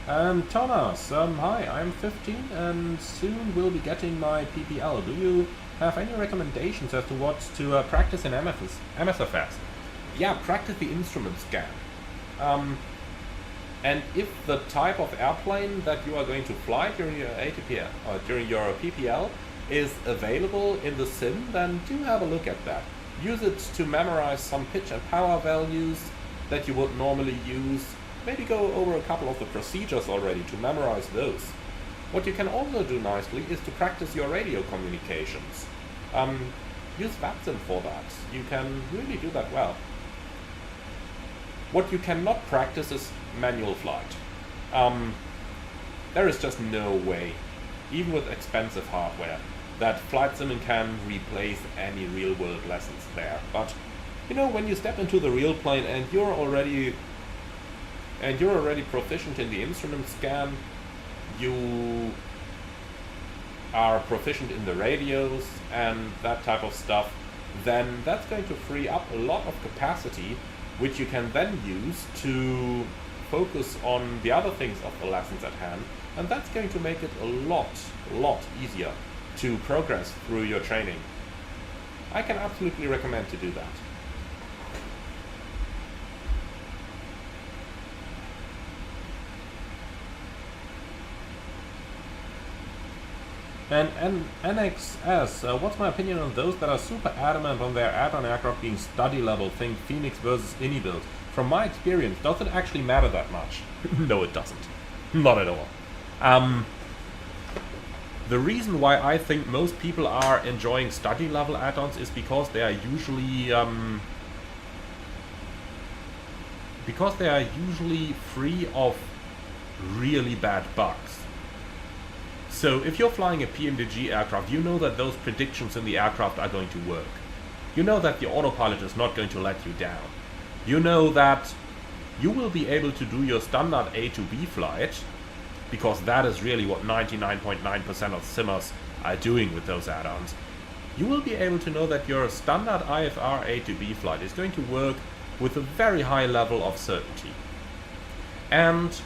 And Thomas, hi, I'm 15 and soon will be getting my PPL. Do you have any recommendations as to what to practice in MSFS? Yeah, practice the instrument scan. And if the type of airplane that you are going to fly during your ATPL or during your PPL is available in the sim, then do have a look at that. Use it to memorize some pitch and power values that you would normally use. Maybe go over a couple of the procedures already to memorize those. What you can also do nicely is to practice your radio communications. Use VATSIM for that. You can really do that well. What you cannot practice is manual flight. There is just no way, even with expensive hardware, that flight simming can replace any real-world lessons there. But you know, when you step into the real plane and you're already proficient in the instrument scan, you are proficient in the radios and that type of stuff, then that's going to free up a lot of capacity, which you can then use to focus on the other things of the lessons at hand, and that's going to make it a lot easier to progress through your training. I can absolutely recommend to do that. And NXS, what's my opinion on those that are super adamant on their add-on aircraft being study level? Think Phoenix versus any build. From my experience, does it actually matter that much? No, it doesn't. Not at all. The reason why I think most people are enjoying study level add-ons is because they are usually free of really bad bugs. So if you're flying a PMDG aircraft, you know that those predictions in the aircraft are going to work. You know that the autopilot is not going to let you down. You know that you will be able to do your standard A to B flight, because that is really what 99.9% of simmers are doing with those add-ons. You will be able to know that your standard IFR A to B flight is going to work with a very high level of certainty. And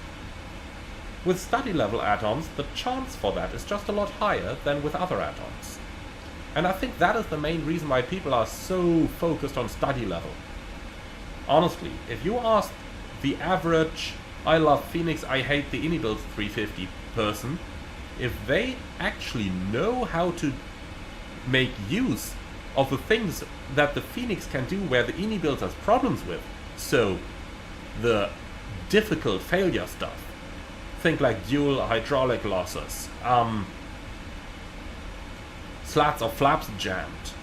with study level add-ons, the chance for that is just a lot higher than with other add-ons. And I think that is the main reason why people are so focused on study level. Honestly, if you ask the average I love Phoenix, I hate the Inibuild 350 person, if they actually know how to make use of the things that the Phoenix can do where the Inibuild has problems with, so the difficult failure stuff, think like dual hydraulic losses, slats or flaps jammed.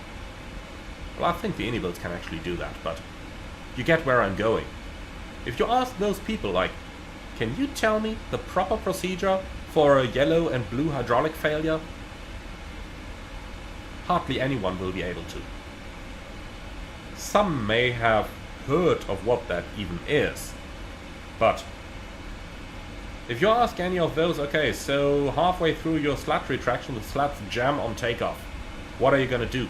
Well, I think the Inibuilds can actually do that, but you get where I'm going. If you ask those people, like, can you tell me the proper procedure for a yellow and blue hydraulic failure? Hardly anyone will be able to. Some may have heard of what that even is, but if you ask any of those, okay, so halfway through your slat retraction, the slats jam on takeoff, what are you going to do?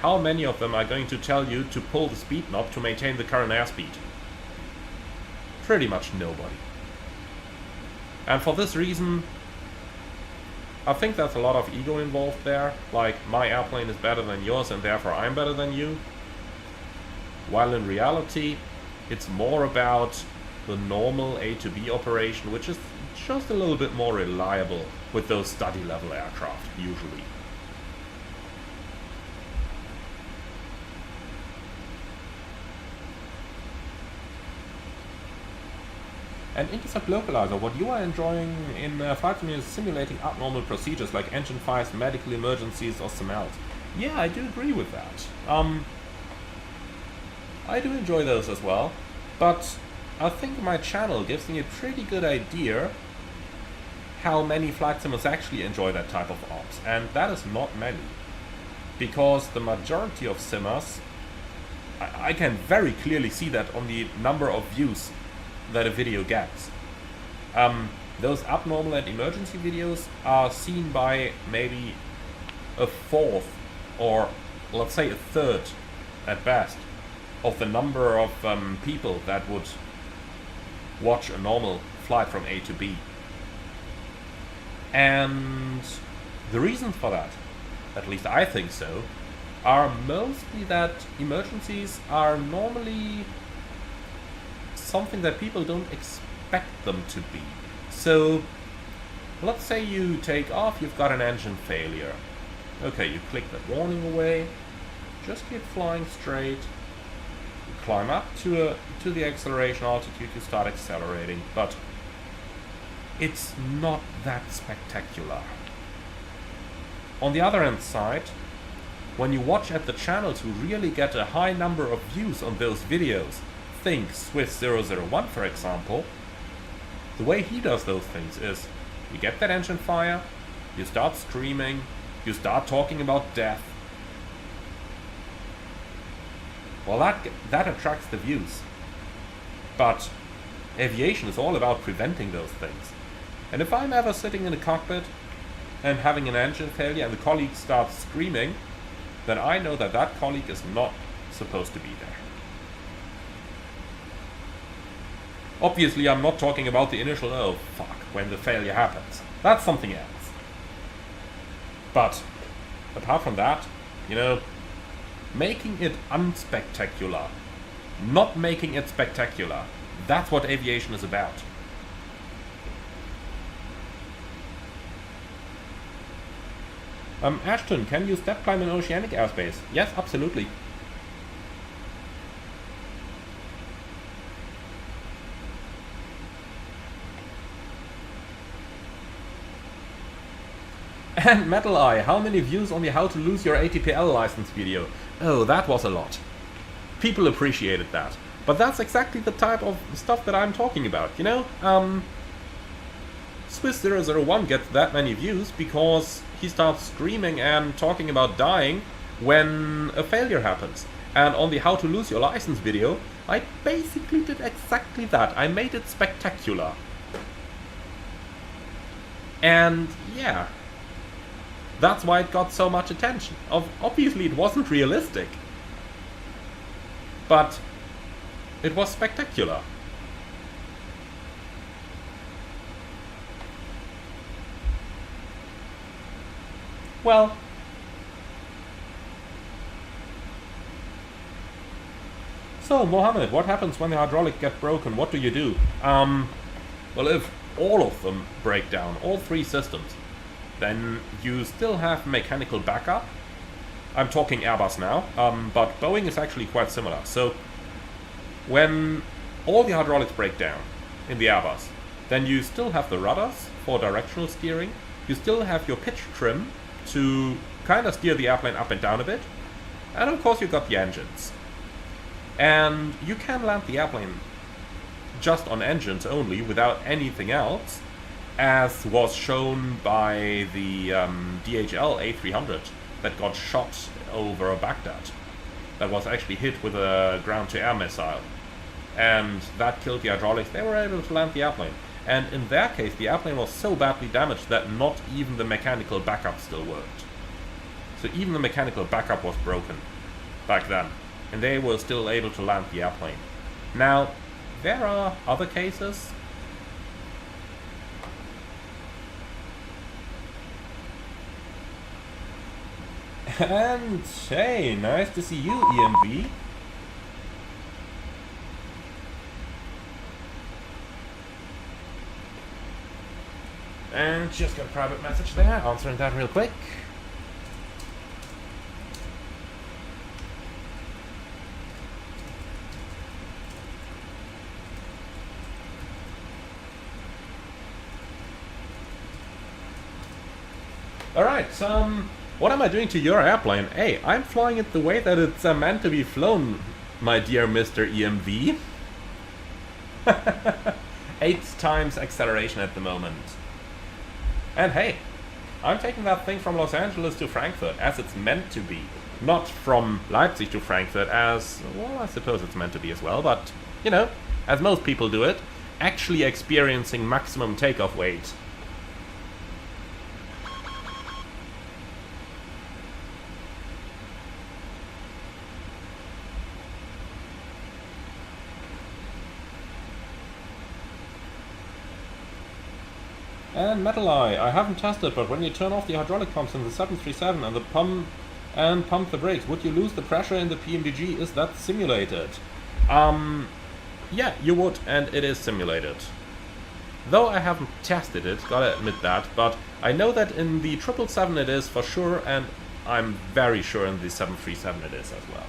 How many of them are going to tell you to pull the speed knob to maintain the current airspeed? Pretty much nobody. And for this reason, I think there's a lot of ego involved there, like my airplane is better than yours and therefore I'm better than you. While in reality, it's more about the normal A to B operation, which is just a little bit more reliable with those study level aircraft, usually. And Intercept Localizer, what you are enjoying in Flight Simulator is simulating abnormal procedures like engine fires, medical emergencies, or some else. Yeah, I do agree with that. I do enjoy those as well, but I think my channel gives me a pretty good idea how many flight simmers actually enjoy that type of ops, and that is not many. Because the majority of simmers, I can very clearly see that on the number of views that a video gets. Those abnormal and emergency videos are seen by maybe a fourth, or let's say a third at best, of the number of people that would watch a normal flight from A to B. And the reasons for that, at least I think so, are mostly that emergencies are normally something that people don't expect them to be. So, let's say you take off, you've got an engine failure. Okay, you click that warning away, just keep flying straight, you climb up to the acceleration altitude, you start accelerating, but it's not that spectacular. On the other hand side, when you watch at the channel to really get a high number of views on those videos, think Swiss001 for example, the way he does those things is, you get that engine fire, you start screaming, you start talking about death. Well, that attracts the views. But aviation is all about preventing those things. And if I'm ever sitting in a cockpit and having an engine failure and the colleague starts screaming, then I know that that colleague is not supposed to be there. Obviously, I'm not talking about the initial, oh fuck, when the failure happens. That's something else. But, apart from that, you know, making it unspectacular, not making it spectacular, that's what aviation is about. Ashton, can you step climb in oceanic airspace? Yes, absolutely. And Metal Eye, how many views on the how to lose your ATPL license video? Oh, that was a lot. People appreciated that. But that's exactly the type of stuff that I'm talking about, you know? Swiss001 gets that many views because he starts screaming and talking about dying when a failure happens. And on the how to lose your license video, I basically did exactly that. I made it spectacular. And yeah, that's why it got so much attention. Obviously it wasn't realistic, but it was spectacular. Well, so Mohammed, what happens when the hydraulic gets broken? What do you do? Well, if all of them break down, all three systems, then you still have mechanical backup. I'm talking Airbus now, but Boeing is actually quite similar. So when all the hydraulics break down in the Airbus, then you still have the rudders for directional steering, you still have your pitch trim to kind of steer the airplane up and down a bit, and of course you've got the engines. And you can land the airplane just on engines only, without anything else, as was shown by the DHL A300 that got shot over Baghdad. That was actually hit with a ground-to-air missile. And that killed the hydraulics. They were able to land the airplane. And in their case, the airplane was so badly damaged that not even the mechanical backup still worked. So even the mechanical backup was broken back then. And they were still able to land the airplane. Now, there are other cases. And hey, nice to see you, EMV. And just got a private message there, answering that real quick. Alright, what am I doing to your airplane? Hey, I'm flying it the way that it's meant to be flown, my dear Mr. EMV. 8 times acceleration at the moment. And hey, I'm taking that thing from Los Angeles to Frankfurt, as it's meant to be. Not from Leipzig to Frankfurt, as, well, I suppose it's meant to be as well, but, you know, as most people do it, actually experiencing maximum takeoff weight. And Metal Eye, I haven't tested, but when you turn off the hydraulic pumps in the 737 and pump the brakes, would you lose the pressure in the PMDG? Is that simulated? Yeah, you would, and it is simulated. Though I haven't tested it, gotta admit that, but I know that in the 777 it is for sure, and I'm very sure in the 737 it is as well.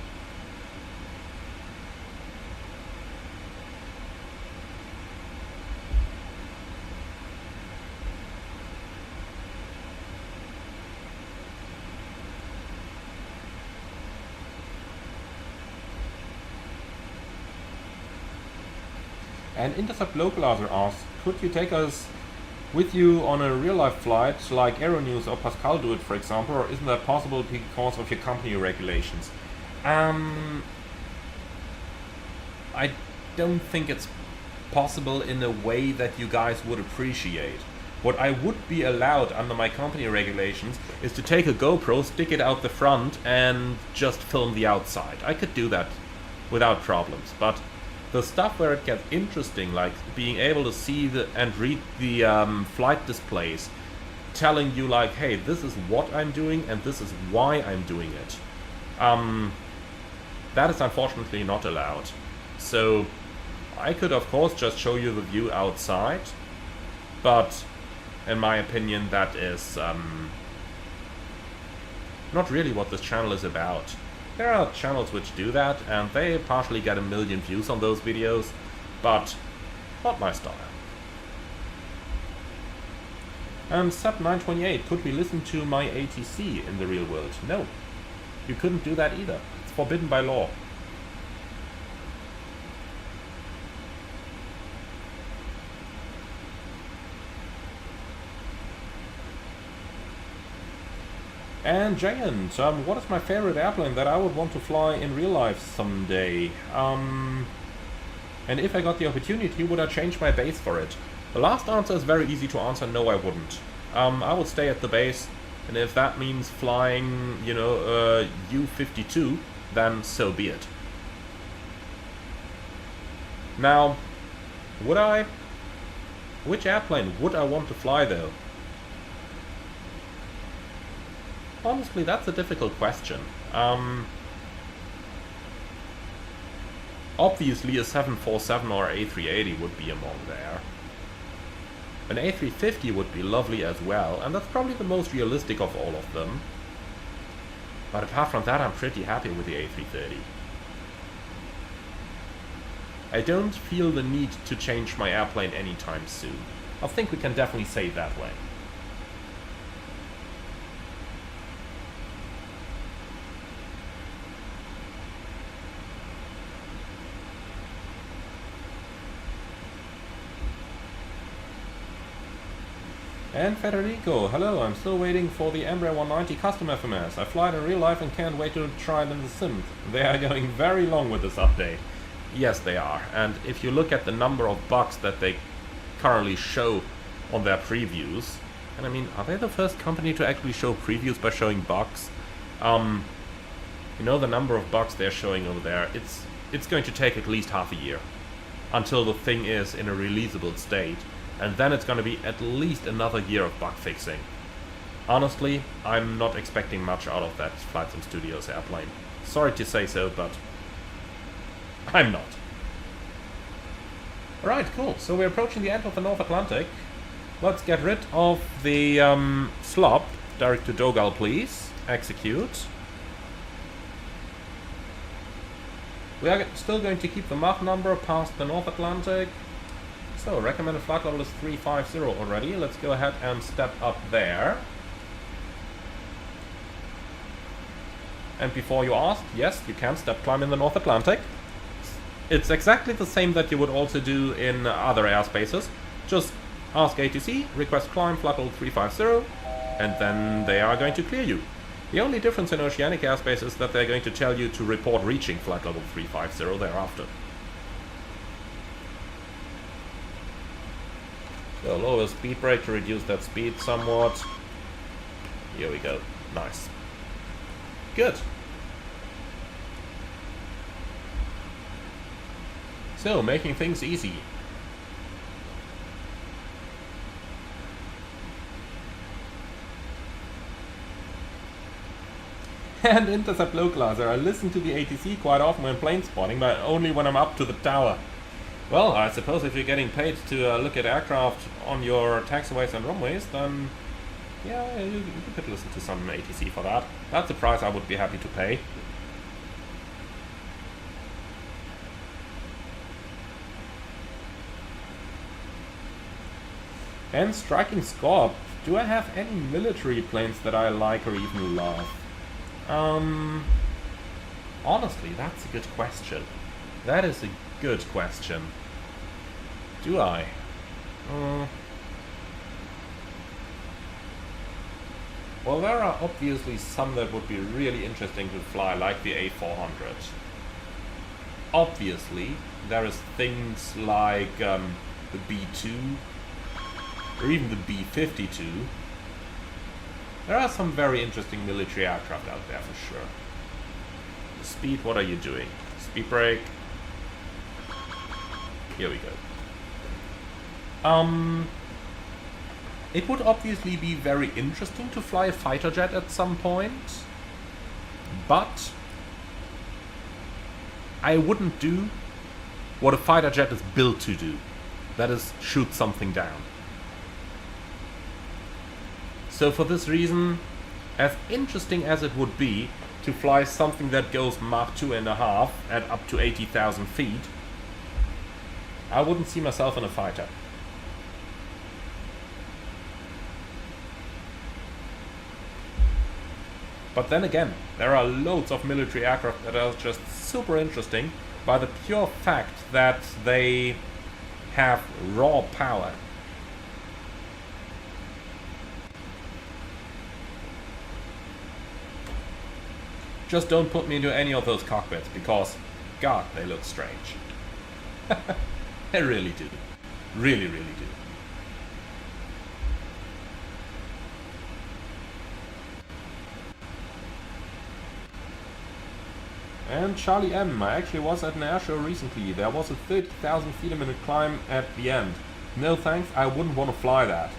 And Intercept Localizer asks, could you take us with you on a real-life flight, like Aeronews or Pascal do it, for example, or isn't that possible because of your company regulations? I don't think it's possible in a way that you guys would appreciate. What I would be allowed under my company regulations is to take a GoPro, stick it out the front, and just film the outside. I could do that without problems, but the stuff where it gets interesting, like being able to see and read the flight displays, telling you like, hey, this is what I'm doing and this is why I'm doing it. That is unfortunately not allowed. So I could of course just show you the view outside, but in my opinion that is not really what this channel is about. There are channels which do that, and they partially get 1 million views on those videos, but not my style. And Sub928, could we listen to my ATC in the real world? No, you couldn't do that either. It's forbidden by law. And Giant, what is my favorite airplane that I would want to fly in real life someday? And if I got the opportunity, would I change my base for it? The last answer is very easy to answer, no I wouldn't. I would stay at the base, and if that means flying, you know, U-52, then so be it. Now, would I? Which airplane would I want to fly though? Honestly, that's a difficult question. Obviously a 747 or A380 would be among there. An A350 would be lovely as well, and that's probably the most realistic of all of them. But apart from that, I'm pretty happy with the A330. I don't feel the need to change my airplane anytime soon. I think we can definitely say it that way. And Federico, hello, I'm still waiting for the Embraer 190 custom FMS. I fly it in real life and can't wait to try it in the sim. They are going very long with this update. Yes, they are. And if you look at the number of bugs that they currently show on their previews, and I mean, are they the first company to actually show previews by showing bugs? You know, the number of bugs they're showing over there, it's going to take at least half a year until the thing is in a releasable state. And then it's going to be at least another year of bug fixing. Honestly, I'm not expecting much out of that Flight Sim Studios airplane. Sorry to say so, but I'm not. Alright, cool. So we're approaching the end of the North Atlantic. Let's get rid of the slop. Direct to Dogal, please. Execute. We are still going to keep the Mach number past the North Atlantic. So, recommended flight level is 350 already. Let's go ahead and step up there. And before you ask, yes, you can step climb in the North Atlantic. It's exactly the same that you would also do in other airspaces. Just ask ATC, request climb flight level 350, and then they are going to clear you. The only difference in oceanic airspace is that they're going to tell you to report reaching flight level 350 thereafter. So lower speed brake to reduce that speed somewhat. Here we go. Nice. Good. So, making things easy. And intercept localizer. I listen to the ATC quite often when plane spotting, but only when I'm up to the tower. Well, I suppose if you're getting paid to look at aircraft on your taxiways and runways, then yeah, you could listen to some ATC for that. That's a price I would be happy to pay. And striking scope. Do I have any military planes that I like or even love? Honestly, that's a good question. That is a good question. Do I? Well, there are obviously some that would be really interesting to fly, like the A400. Obviously, there is things like the B2, or even the B-52. There are some very interesting military aircraft out there for sure. The speed, what are you doing? Speed brake. Here we go. It would obviously be very interesting to fly a fighter jet at some point, but I wouldn't do what a fighter jet is built to do. That is, shoot something down. So for this reason, as interesting as it would be to fly something that goes Mach 2.5 at up to 80,000 feet, I wouldn't see myself in a fighter. But then again, there are loads of military aircraft that are just super interesting by the pure fact that they have raw power. Just don't put me into any of those cockpits, because, God, they look strange. They really do. Really, really do. And Charlie M, I actually was at an air show recently. There was a 30,000 feet a minute climb at the end. No thanks, I wouldn't want to fly that.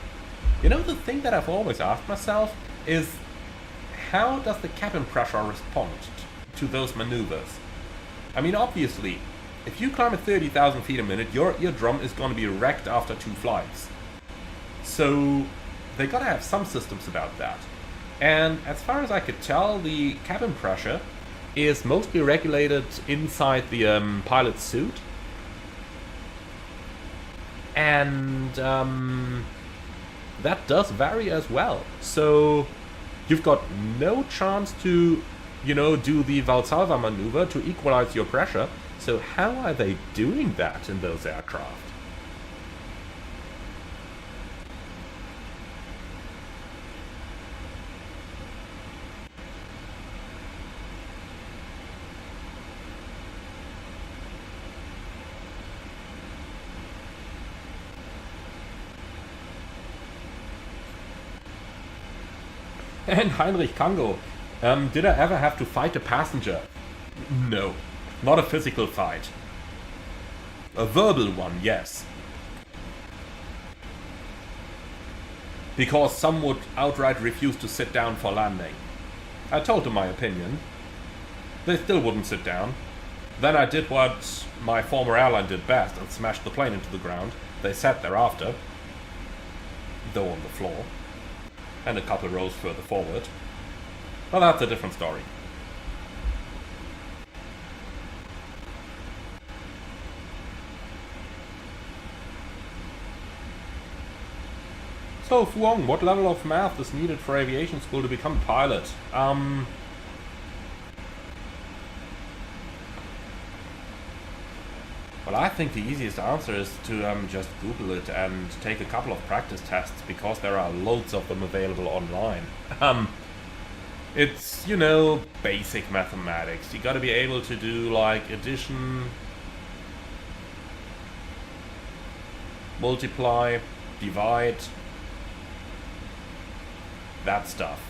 You know, the thing that I've always asked myself is, how does the cabin pressure respond to those maneuvers? I mean, obviously, if you climb at 30,000 feet a minute, your eardrum is going to be wrecked after 2 flights. So, they gotta have some systems about that. And as far as I could tell, the cabin pressure is mostly regulated inside the pilot's suit. And that does vary as well. So you've got no chance to, you know, do the Valsalva maneuver to equalize your pressure. So how are they doing that in those aircraft? And Heinrich Kango, did I ever have to fight a passenger? No, not a physical fight. A verbal one, yes. Because some would outright refuse to sit down for landing. I told them my opinion. They still wouldn't sit down. Then I did what my former airline did best and smashed the plane into the ground. They sat thereafter, though on the floor. And a couple rows further forward. But that's a different story. So, Fuong, what level of math is needed for aviation school to become a pilot? Well, I think the easiest answer is to just Google it and take a couple of practice tests, because there are loads of them available online. It's, you know, basic mathematics. You gotta be able to do, like, addition, multiply, divide, that stuff.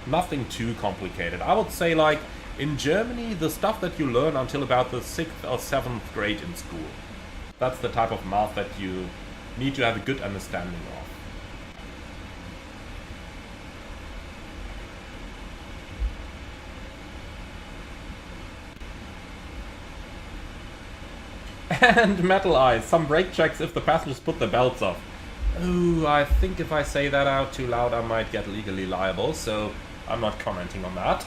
Nothing too complicated. I would say, like, in Germany, the stuff that you learn until about the 6th or 7th grade in school. That's the type of math that you need to have a good understanding of. And Metal Eyes, some brake checks if the passengers put their belts off. Oh, I think if I say that out too loud I might get legally liable, so I'm not commenting on that.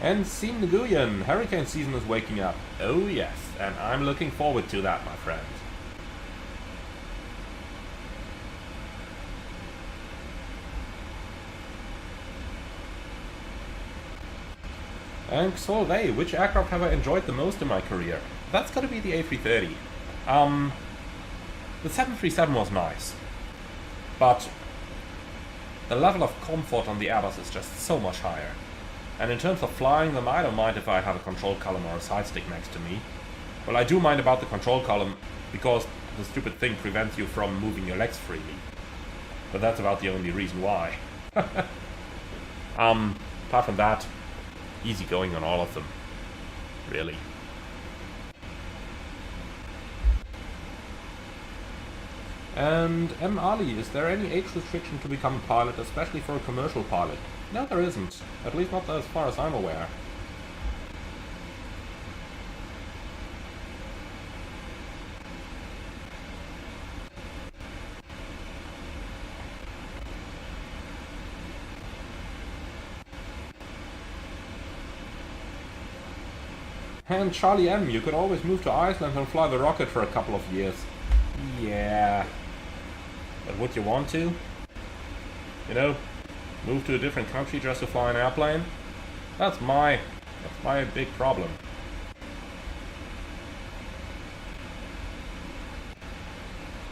And Seam Nguyen, hurricane season is waking up. Oh yes, and I'm looking forward to that, my friend. And Solvay, which aircraft have I enjoyed the most in my career? That's gotta be the A330. The 737 was nice, but the level of comfort on the Airbus is just so much higher. And in terms of flying them, I don't mind if I have a control column or a side stick next to me. Well, I do mind about the control column, because the stupid thing prevents you from moving your legs freely. But that's about the only reason why. Apart from that, easy going on all of them. Really. And M. Ali, is there any age restriction to become a pilot, especially for a commercial pilot? No, there isn't. At least not as far as I'm aware. And Charlie M, you could always move to Iceland and fly the rocket for a couple of years. Yeah. But would you want to? You know? Move to a different country just to fly an airplane? That's my big problem.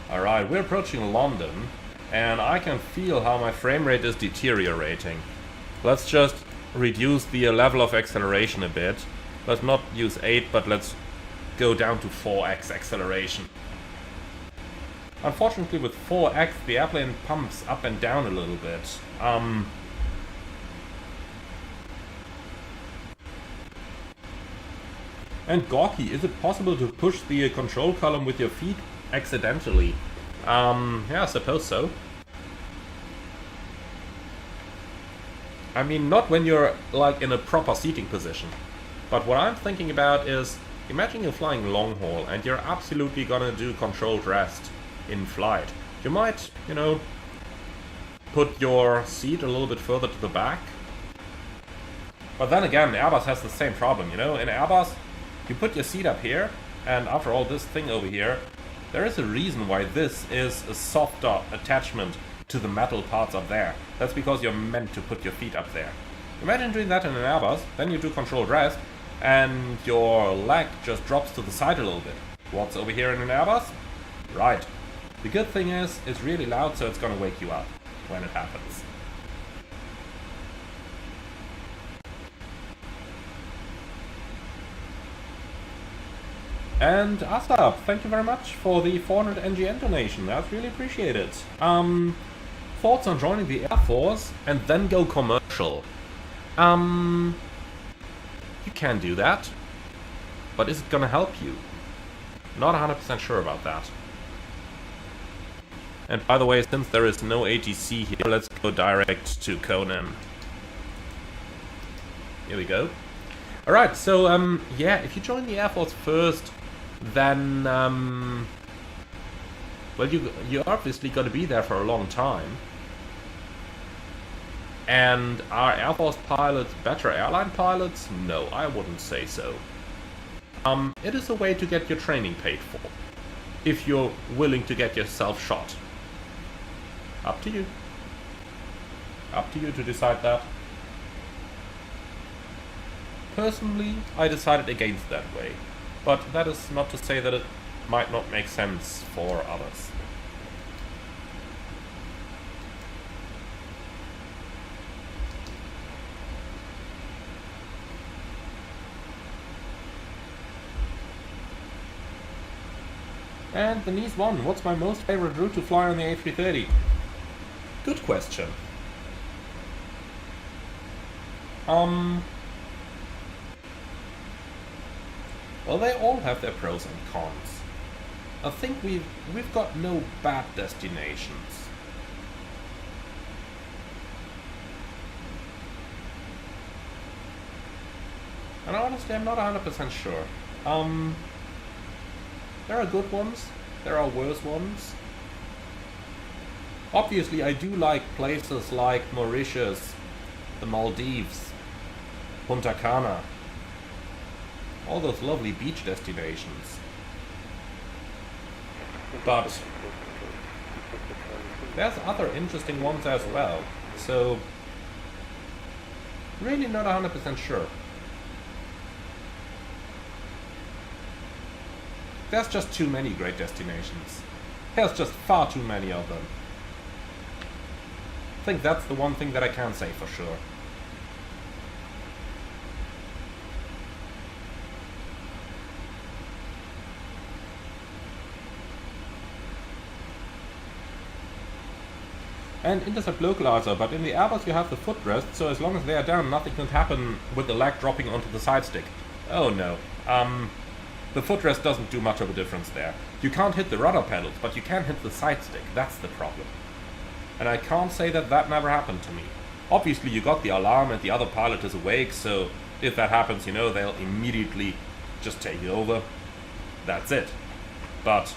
Alright, we're approaching London, and I can feel how my frame rate is deteriorating. Let's just reduce the level of acceleration a bit. Let's not use 8, but let's go down to 4x acceleration. Unfortunately, with 4x, the airplane pumps up and down a little bit. And Gorky, is it possible to push the control column with your feet accidentally? Yeah, I suppose so. I mean, not when you're, like, in a proper seating position. But what I'm thinking about is, imagine you're flying long haul and you're absolutely gonna do controlled rest in flight. You might, you know, put your seat a little bit further to the back. But then again, Airbus has the same problem, you know. In Airbus, you put your seat up here, and after all, this thing over here, there is a reason why this is a softer attachment to the metal parts up there. That's because you're meant to put your feet up there. Imagine doing that in an Airbus, then you do controlled rest, and your leg just drops to the side a little bit. What's over here in an Airbus? Right. The good thing is, it's really loud, so it's gonna wake you up when it happens. And Astab, thank you very much for the 400 NGN donation. That's really appreciated. Thoughts on joining the Air Force and then go commercial? You can do that, but is it gonna help you? Not 100% sure about that. And by the way, since there is no ATC here, let's go direct to Conan. Here we go. Alright, so, yeah, if you join the Air Force first, then, well, you obviously got to be there for a long time. And are Air Force pilots better airline pilots? No, I wouldn't say so. It is a way to get your training paid for, if you're willing to get yourself shot. Up to you. Up to you to decide that. Personally, I decided against that way, but that is not to say that it might not make sense for others. And Denise 1, what's my most favorite route to fly on the A330? Good question. Well, they all have their pros and cons. I think we've got no bad destinations. And honestly, I'm not 100% sure. There are good ones, there are worse ones. Obviously, I do like places like Mauritius, the Maldives, Punta Cana. All those lovely beach destinations. But there's other interesting ones as well. So, really not 100% sure. There's just too many great destinations. There's just far too many of them. I think that's the one thing that I can say for sure. And intercept localizer, but in the Airbus you have the footrest, so as long as they are down, nothing can happen with the leg dropping onto the side stick. Oh no. The footrest doesn't do much of a difference there. You can't hit the rudder pedals, but you can hit the side stick. That's the problem. And I can't say that that never happened to me. Obviously you got the alarm and the other pilot is awake, so if that happens, you know, they'll immediately just take it over. That's it. But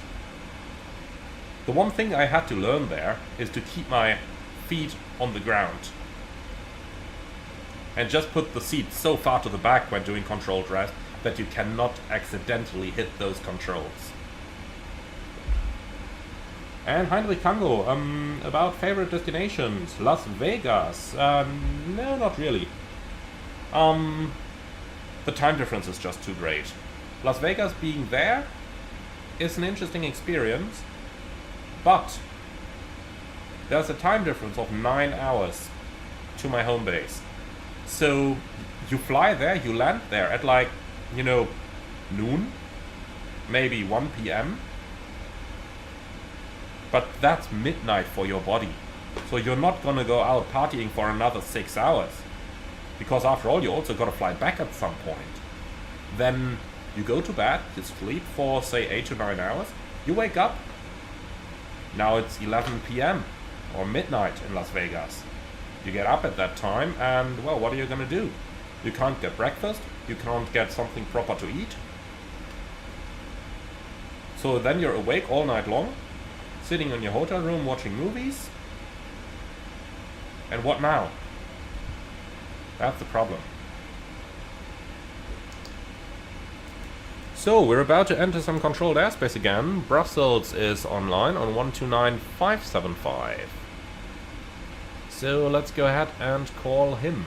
the one thing I had to learn there is to keep my feet on the ground. And just put the seat so far to the back when doing controlled rest that you cannot accidentally hit those controls. And Heinrich Tango, about favorite destinations. Las Vegas. No, not really. The time difference is just too great. Las Vegas being there is an interesting experience, but there's a time difference of 9 hours to my home base. So you fly there, you land there at like, you know, noon, maybe 1 p.m. But that's midnight for your body. So you're not gonna go out partying for another 6 hours. Because after all, you also gotta fly back at some point. Then you go to bed, you sleep for say 8 to 9 hours, you wake up. Now it's 11 p.m. or midnight in Las Vegas. You get up at that time and, well, what are you gonna do? You can't get breakfast, you can't get something proper to eat. So then you're awake all night long, sitting in your hotel room watching movies. And what now? That's the problem. So we're about to enter some controlled airspace again. Brussels is online on 129575. So let's go ahead and call him.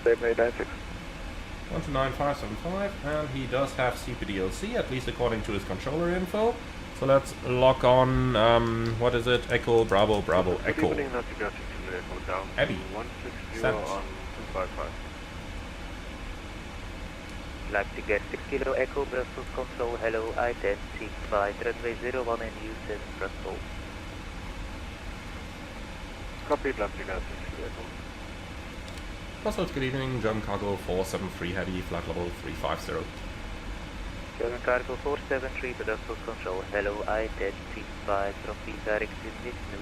Save 896. 129575, and he does have CPDLC, at least according to his controller info. So let's lock on, what is it? Echo, Bravo, Bravo, Echo. Abby. 160 on 255. Like to get 6 Kilo Echo, Brussels Control, hello, identity by runway 01 and use Brussels. Copy, like to get 6 Kilo Echo. Brussels, good evening, German Cargo 473 Heavy, flight level 350. German Cargo 473, Brussels Control, hello, identity by Trophy direct to Nifnu.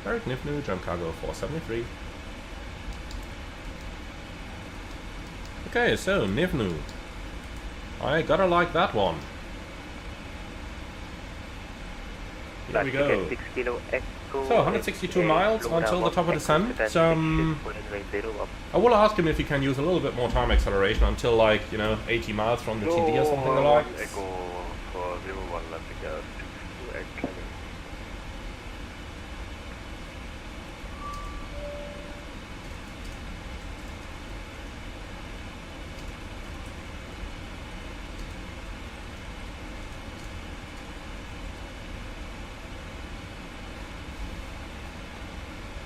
Direct Nifnu, German Cargo 473. Okay, so Nifnu. I gotta like that one. Here we go. So 162 miles until the top of descent. I will ask him if he can use a little bit more time acceleration until, like, you know, 80 miles from the TD or something like. Echo for 01, let me go.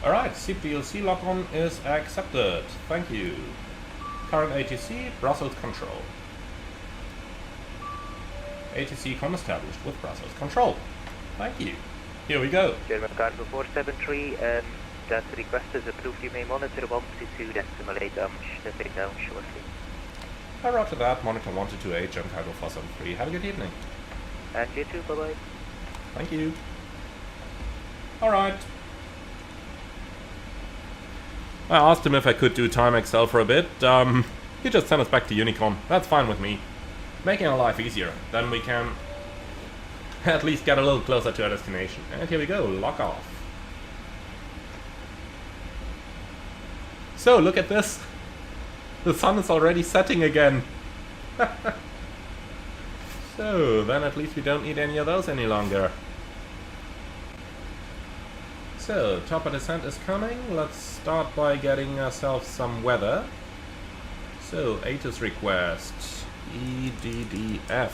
Alright, CPLC lock-on is accepted. Thank you. Current ATC, Brussels control. ATC com established with Brussels control. Thank you. Here we go. German Cargo 473, that request is approved. You may monitor 122.8 stepping down shortly. Roger that, monitor 128, German Cargo 473. Have a good evening. And you too, bye-bye. Thank you. Alright. I asked him if I could do Time Excel for a bit. He just sent us back to Unicom. That's fine with me. Making our life easier. Then we can at least get a little closer to our destination. And here we go, lock off. So, look at this. The sun is already setting again. So, then at least we don't need any of those any longer. So, top of descent is coming. Let's start by getting ourselves some weather. So, Atus request. EDDF.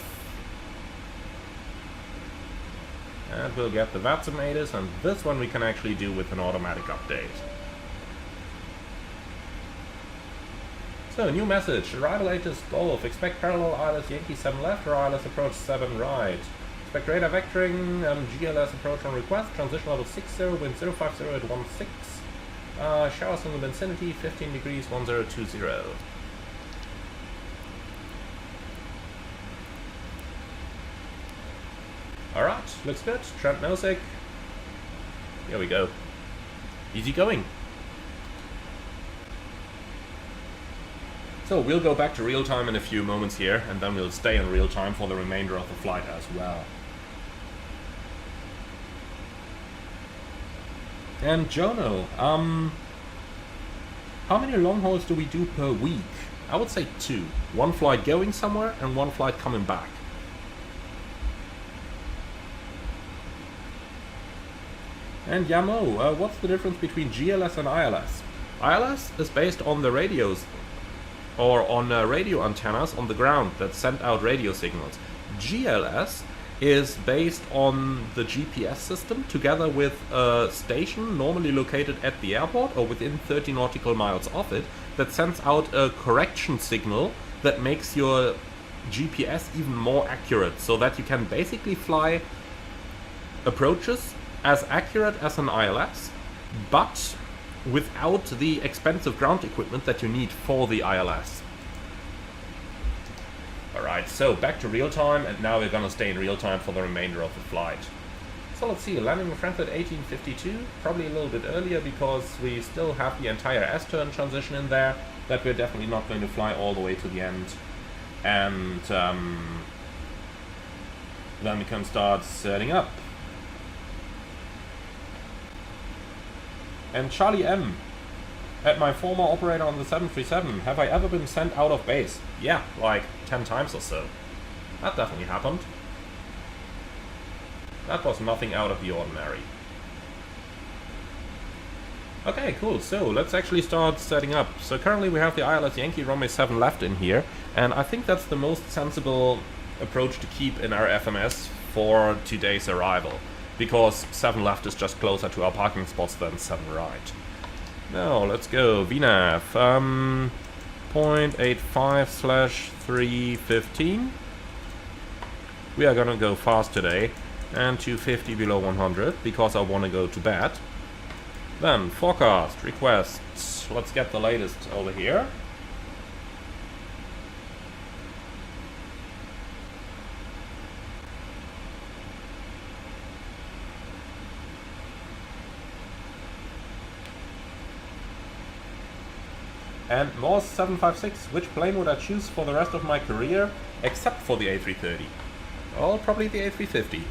And we'll get the VATSIM Atus, and this one we can actually do with an automatic update. So, new message. Arrival Atus Golf. Expect parallel ILS Yankee 7 left or ILS approach 7 right. Expect radar vectoring, GLS approach on request. Transition level 60, wind 050 at 16. Showers in the vicinity, 15 degrees, 1020. Alright, looks good. Trent Nosek. Here we go. Easy going. So we'll go back to real time in a few moments here, and then we'll stay in real time for the remainder of the flight as well. And Jono, how many long hauls do we do per week? I would say 2. One flight going somewhere and one flight coming back. And Yamo, what's the difference between GLS and ILS? ILS is based on the radios, or on radio antennas on the ground that send out radio signals. GLS is based on the GPS system together with a station normally located at the airport or within 30 nautical miles of it that sends out a correction signal that makes your GPS even more accurate, so that you can basically fly approaches as accurate as an ILS, but without the expensive ground equipment that you need for the ILS. Alright, so back to real time, and now we're gonna stay in real time for the remainder of the flight. So let's see, landing in Frankfurt 1852, probably a little bit earlier because we still have the entire S-turn transition in there, that we're definitely not going to fly all the way to the end. And then we can start setting up. And Charlie M, at my former operator on the 737, have I ever been sent out of base? Yeah, like 10 times or so. That definitely happened. That was nothing out of the ordinary. Okay, cool, so let's actually start setting up. So currently we have the ILS Yankee runway 7 left in here, and I think that's the most sensible approach to keep in our FMS for today's arrival, because 7 left is just closer to our parking spots than 7 right. Now, let's go. VNAV, 0.85/315. We are gonna go fast today, and 250 below 100, because I want to go to bed. Then, forecast, requests. Let's get the latest over here. And Morse 756, which plane would I choose for the rest of my career, except for the A330? Well, probably the A350.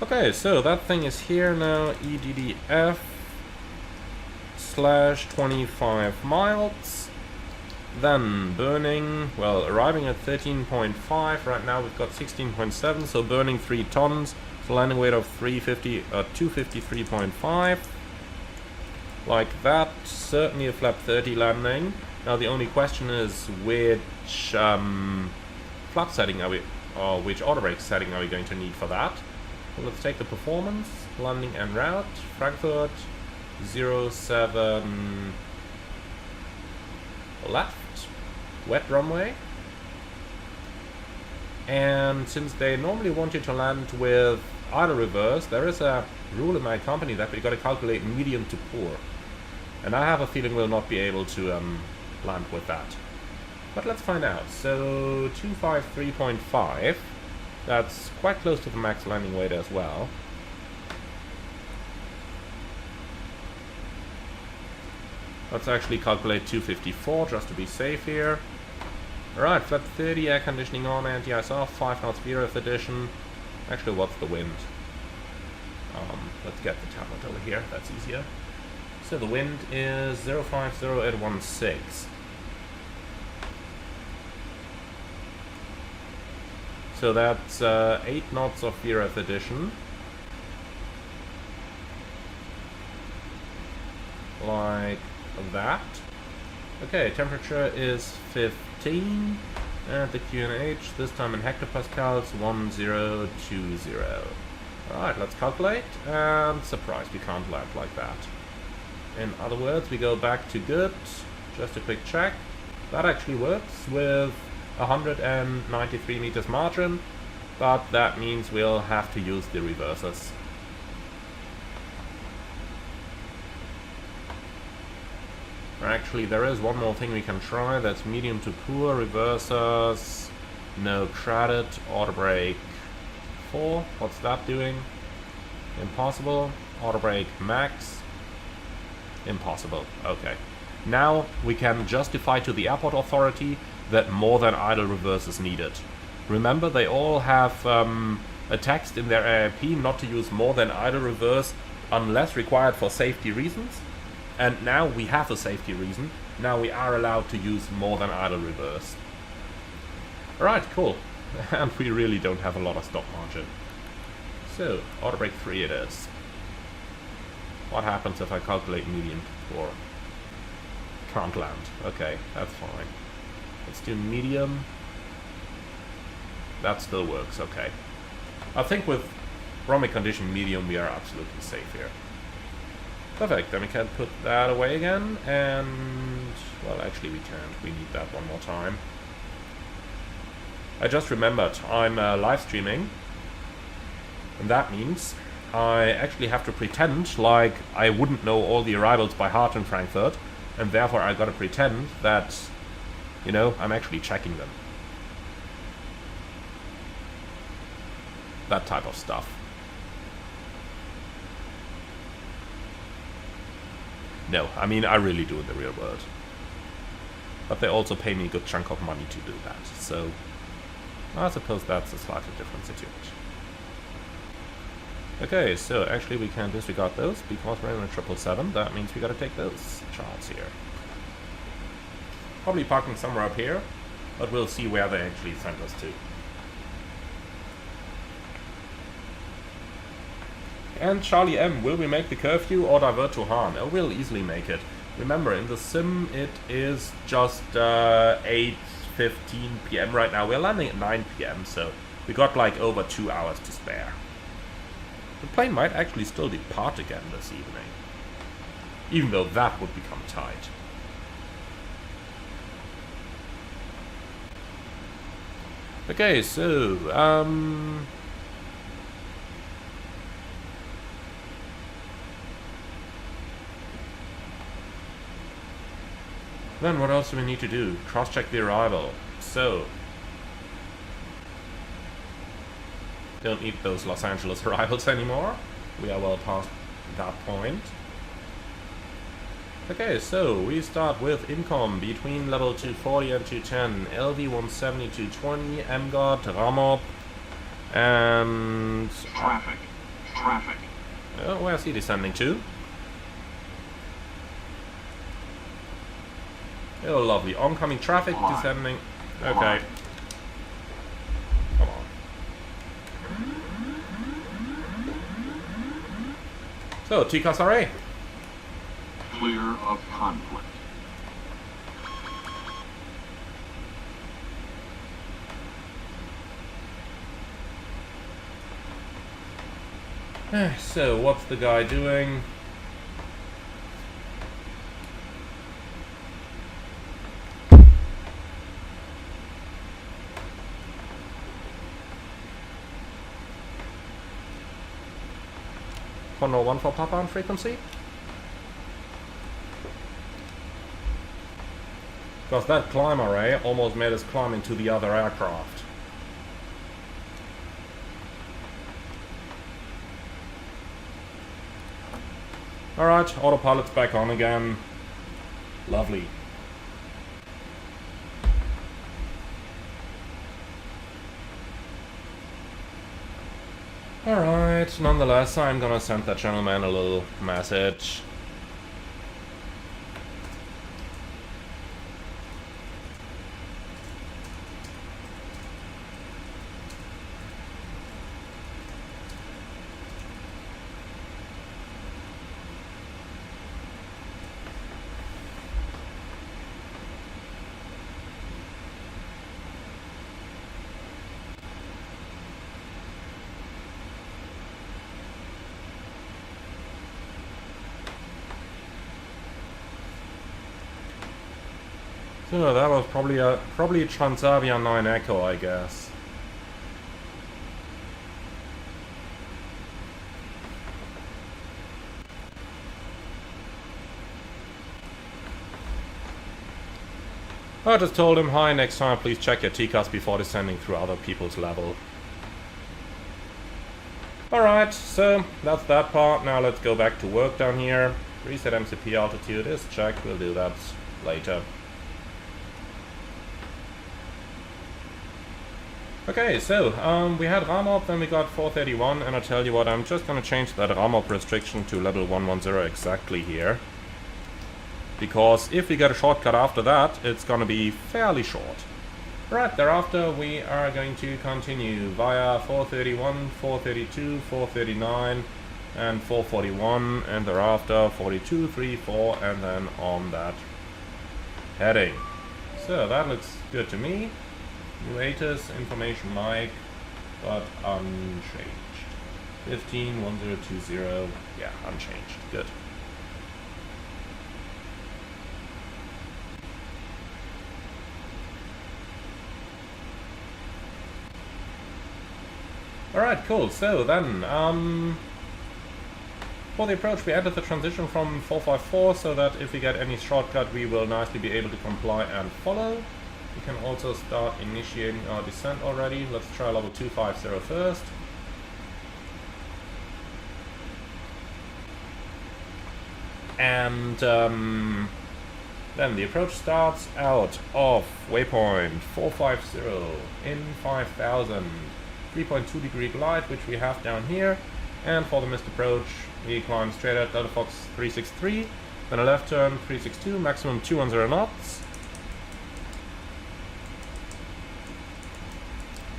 Okay, so that thing is here now, EDDF /25 miles. Then burning, well, arriving at 13.5, right now we've got 16.7, so burning 3 tons, so landing weight of 253.5, like that. Certainly a flap 30 landing, Now the only question is which flap setting are we, or which auto brake setting are we going to need for that? Well, let's take the performance, landing en route, Frankfurt, 07 left, wet runway. And since they normally want you to land with idle reverse, there is a rule in my company that we got to calculate medium to poor. And I have a feeling we'll not be able to land with that. But let's find out. So 253.5, that's quite close to the max landing weight as well. Let's actually calculate 254 just to be safe here. Alright, flap 30, air conditioning on, anti-ice off, 5 knots VRF edition. Actually, what's the wind? Let's get the tablet over here, that's easier. So the wind is 050 at 16. So that's 8 knots of VRF edition. Like that. Okay, temperature is 15. And the QNH, this time in hectopascals, 1020. Alright, let's calculate. And surprise, we can't land like that. In other words, we go back to good. Just a quick check. That actually works with 193 meters margin, but that means we'll have to use the reversers. Actually, there is one more thing we can try. That's medium to poor, reversers, no credit, auto brake 4. What's that doing? Impossible. Auto brake max. Impossible. Okay. Now we can justify to the airport authority that more than idle reverse is needed. Remember, they all have a text in their AIP not to use more than idle reverse unless required for safety reasons. And now we have a safety reason. Now we are allowed to use more than idle reverse. Alright, cool. And we really don't have a lot of stop margin. So, auto brake 3 it is. What happens if I calculate medium to poor? Can't land. Okay, that's fine. Let's do medium. That still works, okay. I think with runway condition medium we are absolutely safe here. Perfect, then we can put that away again, and... well, actually we can't. We need that one more time. I just remembered, I'm live streaming, and that means I actually have to pretend like I wouldn't know all the arrivals by heart in Frankfurt, and therefore I gotta pretend that, you know, I'm actually checking them. That type of stuff. No, I mean, I really do in the real world. But they also pay me a good chunk of money to do that, so I suppose that's a slightly different situation. Okay, so actually we can disregard those because we're in a 777. That means we gotta take those charts here. Probably parking somewhere up here, but we'll see where they actually send us to. And Charlie M, will we make the curfew or divert to Han? Oh, we'll easily make it. Remember, in the sim it is just 8:15 PM right now. We're landing at 9 PM, so we got like over 2 hours to spare. The plane might actually still depart again this evening, even though that would become tight. Okay, so, then what else do we need to do? Cross-check the arrival. So, don't need those Los Angeles arrivals anymore. We are well past that point. Okay, so we start with incom between level 240 and 210, LV 170, 220, MGOT, Ramop, and... Traffic. Oh, where's he descending to? Oh, lovely. Oncoming traffic descending. Okay. Come on. So, TCAS RA. Clear of conflict. So, what's the guy doing? Condor 1 for Papa on frequency? Because that climb array almost made us climb into the other aircraft. Alright, autopilot's back on again. Lovely. Alright, nonetheless, I'm gonna send that gentleman a little message. So that was probably a Transavia 9 Echo, I guess. I just told him, hi, next time please check your TCAS before descending through other people's level. Alright, so that's that part. Now let's go back to work down here. Reset MCP altitude is checked, we'll do that later. Okay, so we had RAMOP, then we got 431, and I tell you what, I'm just gonna change that RAMOP restriction to level 110 exactly here. Because if we get a shortcut after that, it's gonna be fairly short. Right, thereafter we are going to continue via 431, 432, 439, and 441, and thereafter 42, 3, 4, and then on that heading. So that looks good to me. New ATIS, information mic, but unchanged. 15, 1020, yeah, unchanged, good. Alright, cool, so then, for the approach we added the transition from 454 so that if we get any shortcut we will nicely be able to comply and follow. We can also start initiating our descent already. Let's try level 250 first. And then the approach starts out of waypoint 450 in 5000. 3.2 degree glide, which we have down here. And for the missed approach, we climb straight at Delta Fox 363. Then a left turn 362, maximum 210 knots.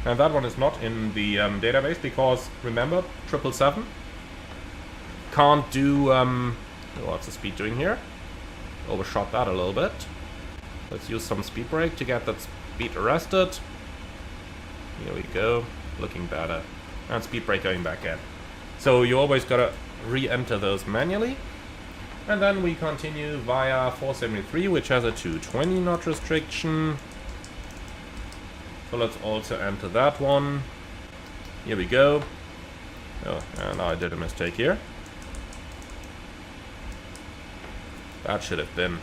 And that one is not in the database because, remember, 777 can't do... what's the speed doing here? Overshot that a little bit. Let's use some speed brake to get that speed arrested. Here we go, looking better. And speed brake going back in. So you always gotta re-enter those manually. And then we continue via 473, which has a 220 knot restriction. So let's also enter that one. Here we go. Oh, and I did a mistake here. That should have been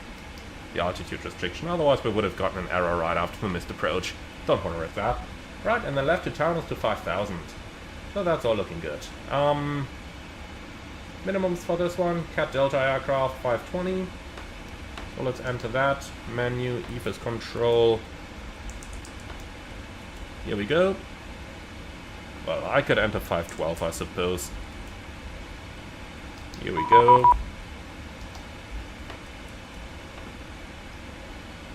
the altitude restriction, otherwise we would have gotten an error right after the missed approach. Don't worry with that. Right, and then left to town is to 5000. So that's all looking good. Minimums for this one, Cat Delta aircraft 520. So let's enter that. Menu, EFIS control. Here we go. Well, I could enter 512, I suppose. Here we go.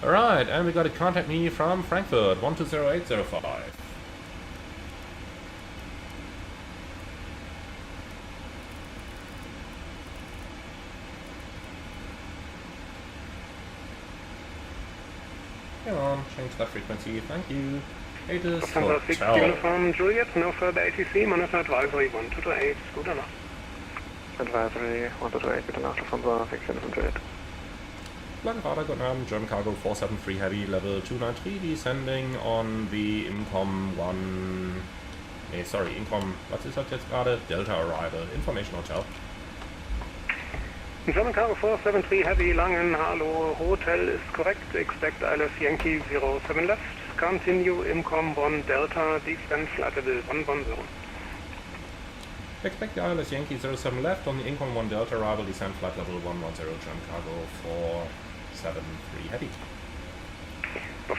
Alright, and we got a contact me from Frankfurt, 120805. Come on, change that frequency, thank you. ATIS Hotel. Uniform Juliet, no further ATC, monitor advisory 1228, good enough. Advisory 128, bitte nach Lufthansa 6728. Landfahrer, guten Abend, German Cargo 473 Heavy, level 293, descending on the Incom 1... Nee, sorry, Incom, was ist das jetzt gerade? Delta Arrival, Information Hotel. German Cargo 473 Heavy, Langen, hallo, Hotel is correct, expect ILS Yankee 07 left, continue Incom 1 Delta, descend flight level 110. Expect the ILS Yankee 07 left on the Incom 1 Delta arrival, descend flight level 110, German Cargo 473 Heavy.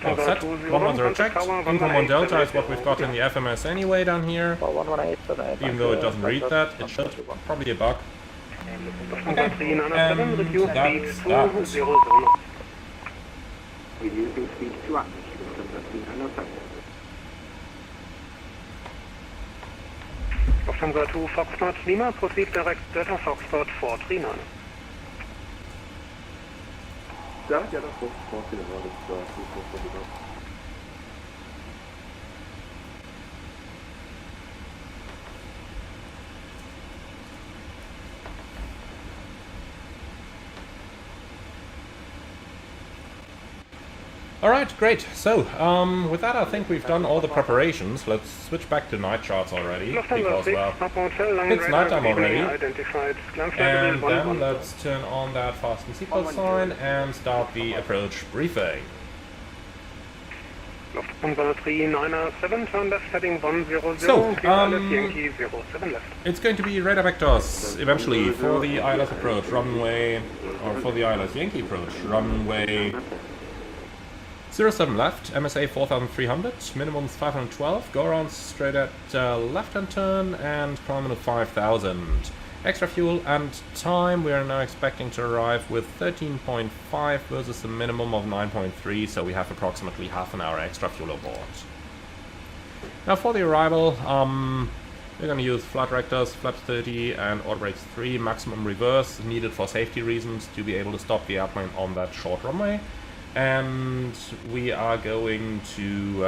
All set, 110 checked, Incom 1 Delta is what we've got in the FMS anyway down here, even though it doesn't read that, it should, probably a bug. Okay, and that's that. Reducing speed to Atlantic, Lufthansa 2 Foxtrot Lima, proceed direct Delta Foxtrot 439. Ja, das ist 439, das ist Alright, great. So, with that I think we've done all the preparations. Let's switch back to night charts already, because, well, it's nighttime already. And then let's turn on that fasten seatbelt sign and start the approach briefing. Lufthansa 397, turn left heading 100, so, Yankee 07 left. It's going to be radar vectors, eventually, for the ILS approach, runway, or for the ILS Yankee approach, runway 07 left, MSA 4300, minimums 512, go around straight at left-hand turn and climb into 5000. Extra fuel and time, we are now expecting to arrive with 13.5 versus a minimum of 9.3, so we have approximately half an hour extra fuel aboard. Now for the arrival, we're going to use flight directors, flaps 30 and order brakes 3, maximum reverse, needed for safety reasons to be able to stop the airplane on that short runway. And we are going to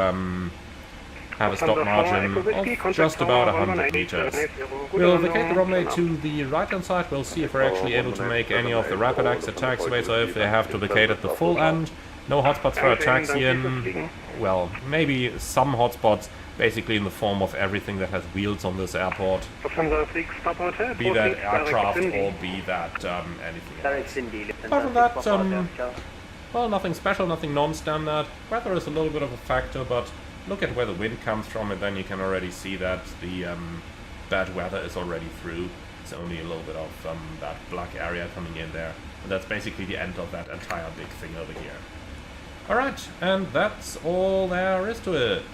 have a stop margin of just about 100 meters. We'll vacate the runway to the right-hand side. We'll see if we're actually able to make any of the rapid exit taxiways, or if they have to vacate at the full end. No hotspots for a taxi in. Well, maybe some hotspots, basically in the form of everything that has wheels on this airport. Be that aircraft or be that anything else. Apart from that, well, nothing special, nothing non-standard. Weather is a little bit of a factor, but look at where the wind comes from, and then you can already see that the bad weather is already through. It's only a little bit of that black area coming in there. And that's basically the end of that entire big thing over here. Alright, and that's all there is to it.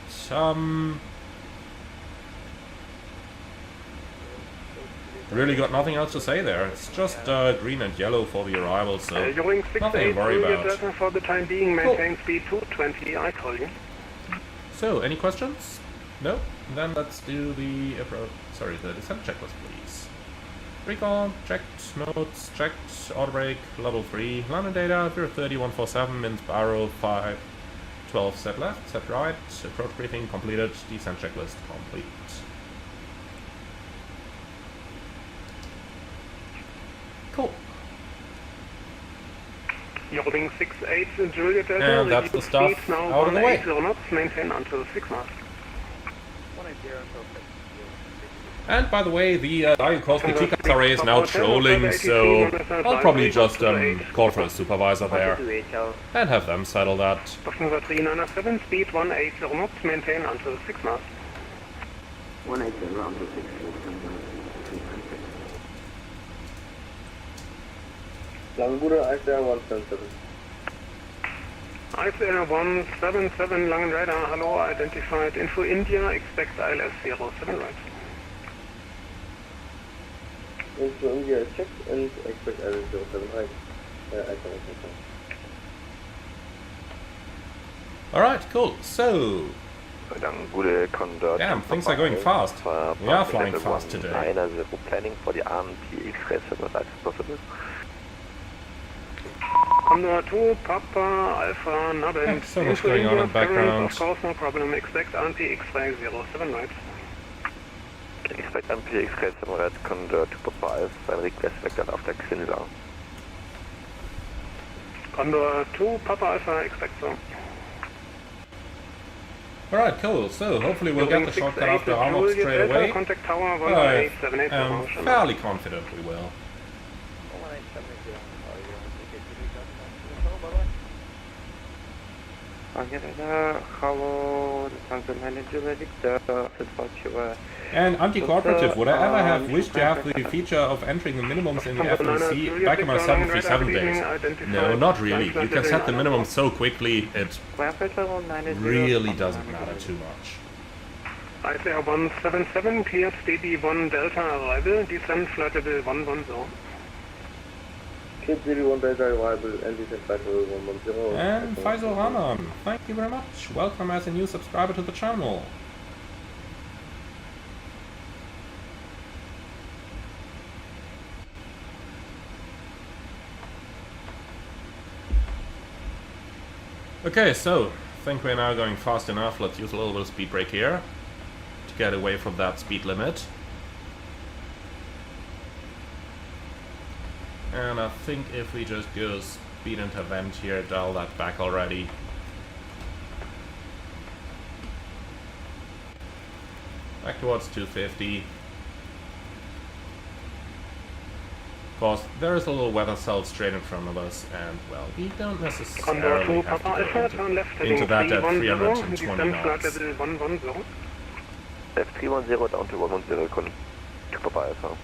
Really got nothing else to say there. It's just green and yellow for the arrival, so nothing to worry about. For the time being, maintain speed 220, I call you. So, any questions? No? Then let's do the the descent checklist, please. Recall, checked, notes, checked, auto brake, level 3, landing data, 030-147, Minsk Barrow 5, 12, set left, set right, approach briefing completed, descent checklist complete. Cool. Yielding 6-8, Juliet Delta, and that's the stuff out of the way. Knots, maintain until 6 knots. And by the way, the TCAS array is now trolling, so I'll probably just call for a supervisor there and have them settle that. Lufthansa 397, speed 180 knots, maintain until 6 knots. 180 until 6 Langenbude, ISR 177. ISR 177, Langen Radar, hello, identified. Info India, expect ILS 07 right. Info India is checked and expect ILS 07 right. Alright, cool. So, damn, things are going fast. We are flying fast today. Planning for the AMD X-ray as possible. Condor 2, Papa, Alpha, Nabend. So much going on in the background. Of course, no problem. Expect AMD X-ray 07 right. Expect MPX Crescent Red Condor 2.5 and request vector after Xinla. Condor 2, Papa Alpha, expect so. Alright, cool. So hopefully we'll get the shortcut after Armok straight away. Contact tower I'm fairly confident we will. Hello, Transit Manager Victor, And anti-cooperative, would I ever have wished to have the feature of entering the minimums in the FMC back in my 737 days? No, not really. You can set the minimum so quickly, it really doesn't matter too much. ICR 177, cleared steady 1 Delta arrival, descent flight level 110. Kid 01 Delta arrival and descent flight level 110. And Faisal Rahman, thank you very much. Welcome as a new subscriber to the channel. Okay, so I think we're now going fast enough. Let's use a little bit of speed brake here to get away from that speed limit. And I think if we just go speed intervent here, dial that back already. Back towards 250. Of course, there is a little weather cell straight in front of us, and well, we don't necessarily have to go into that at 320 knots. F310 down to 110, con Papa Alpha.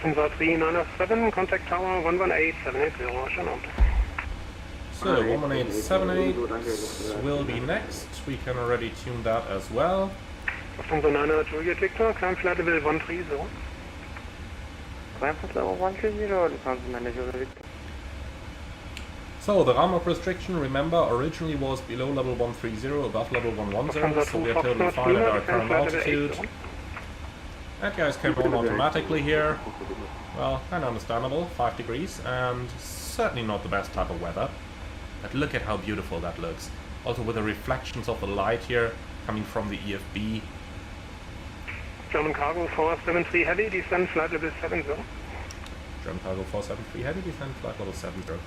Sunza 3907, contact tower 118780, shown out. So, 11878 will be next. We can already tune that as well. Sunza 9 Juliet Victor, climb flight level 130. Climb flight level 130, Transit Manager Victor. So, the Ramok restriction, remember, originally was below level 130, above level 110, so we are totally fine at our current altitude. That guys came on automatically here. Well, kind of understandable, 5 degrees, and certainly not the best type of weather. But look at how beautiful that looks. Also with the reflections of the light here coming from the EFB. German cargo 473 heavy, descent flight level 70. German cargo 473 heavy, descent flight level 70.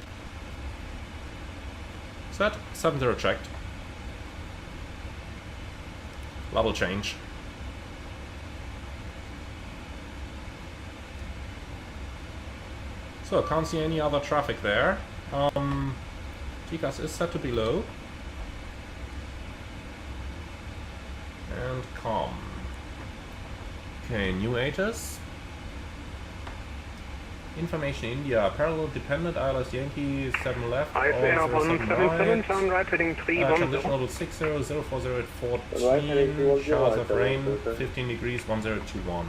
Set, 70 checked. Level change. So, can't see any other traffic there. TCAS is set to be low. And calm. Okay, new ATIS. Information India, parallel dependent, ILS Yankee 7 left, ICR 177, turn right heading 310. Transition level 60, 040 at 14, showers of rain, 15 degrees, 1021.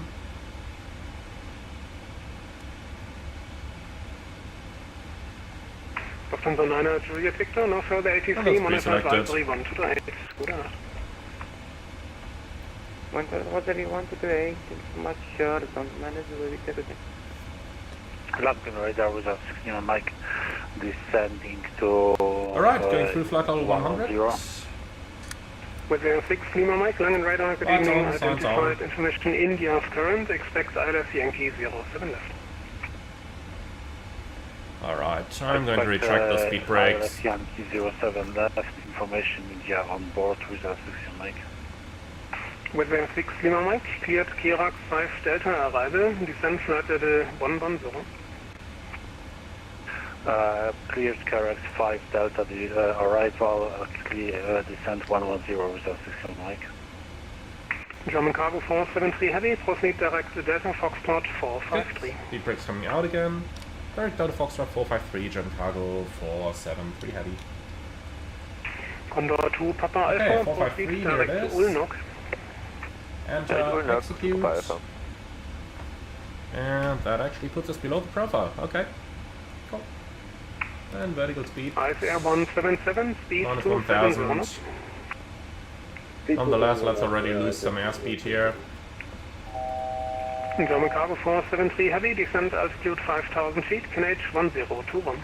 Lufthansa 9 Juliet Victor, no further ATC, monitor advisory 128. Good enough. What do you want to do? Thank you so much, Transit Manager Victor. London radar with a 16 mic descending to... Alright, going through flight level 100. With a 6 Lima mic, London radar, good evening, identified information India's current, expect ILS Yankee 07 left. Alright, I'm going to retract the speed brakes. ILS Yankee 07 left, information India on board with a 16 mic. With a 6 Lima mic, cleared Kirax 5 Delta arrival, descent flight level 110. Cleared Kirax 5 Delta, the arrival, clear descent 110 with a 16 mic. German cargo 473 heavy, proceed direct to Delta Foxtrot 453. Speed brakes coming out again. Direct Delta Foxtrot 453, German cargo 473 heavy. Condor 2 Papa Alpha, okay, 453, direct here it to is. Ulnok. And execute. And that actually puts us below the profile. Okay. Cool. And vertical speed. ICR 177, speed minus 270. Nonetheless, let's already lose some airspeed here. German cargo 473 heavy, descent altitude 5000 feet, QNH 1021.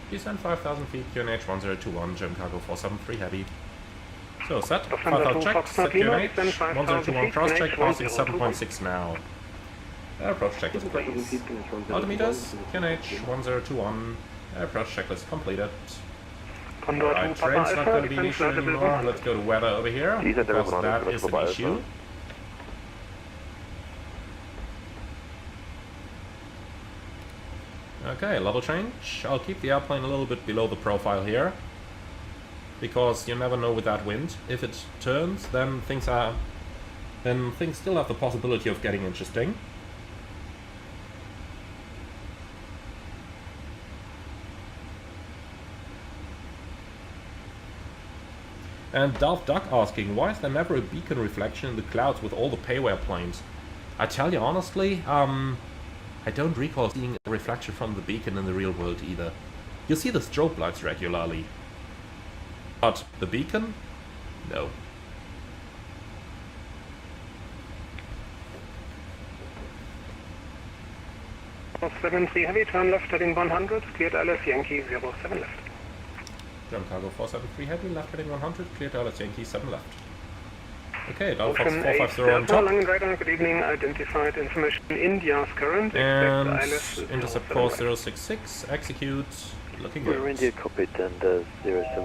Descent 5000 feet, QNH 1021, German cargo 473 heavy. So set, 5000 check, set QNH, 1021 cross check, passing 7.6 now. Approach checklist please. Altimeters, QNH 1021, approach checklist completed. Alright, train's not going to be an issue anymore, let's go to weather over here, because that is an issue. Okay, level change. I'll keep the airplane a little bit below the profile here, because you never know with that wind. If it turns, then things still have the possibility of getting interesting. And Daft Duck asking, why is there never a beacon reflection in the clouds with all the payware planes? I tell you honestly, I don't recall seeing a reflection from the beacon in the real world either. You see the strobe lights regularly. But the beacon? No. '73 heavy, turn left heading 100, cleared LS Yankee 07 left. German Cargo 473 heavy, left heading 100, cleared LS Yankee 7 left. Okay, Delta Fox 450 on top. Langen radar, good evening, identified information India's current, and intercept course 066, execute, looking good. We're India cockpit and 07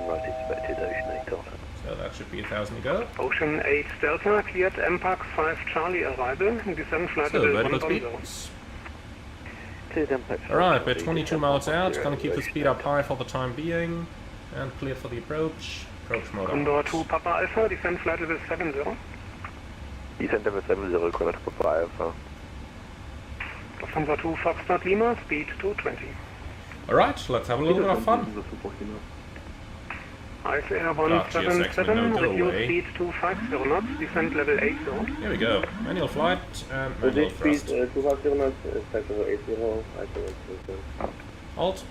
right expected, Ocean 8 Delta. So that should be 1000 to go. Ocean 8 Delta, cleared MPAX 5 Charlie arrival, descent flight so, vertical speed. Alright, we're 22 miles out, gonna keep the speed up high for the time being, and clear for the approach. Approach mode Condor 2 Papa Alpha, descent flight level 70. Descent level 70, Condor 2 Papa Alpha. Lufthansa 2 Foxtrot Lima, speed 220. Alright, let's have a little bit of fun. Ice Air 177, reduce speed to 50 knots, descent level 80. Here we go, manual flight and manual thrust. Speed 250 knots, flight level 80, Halt.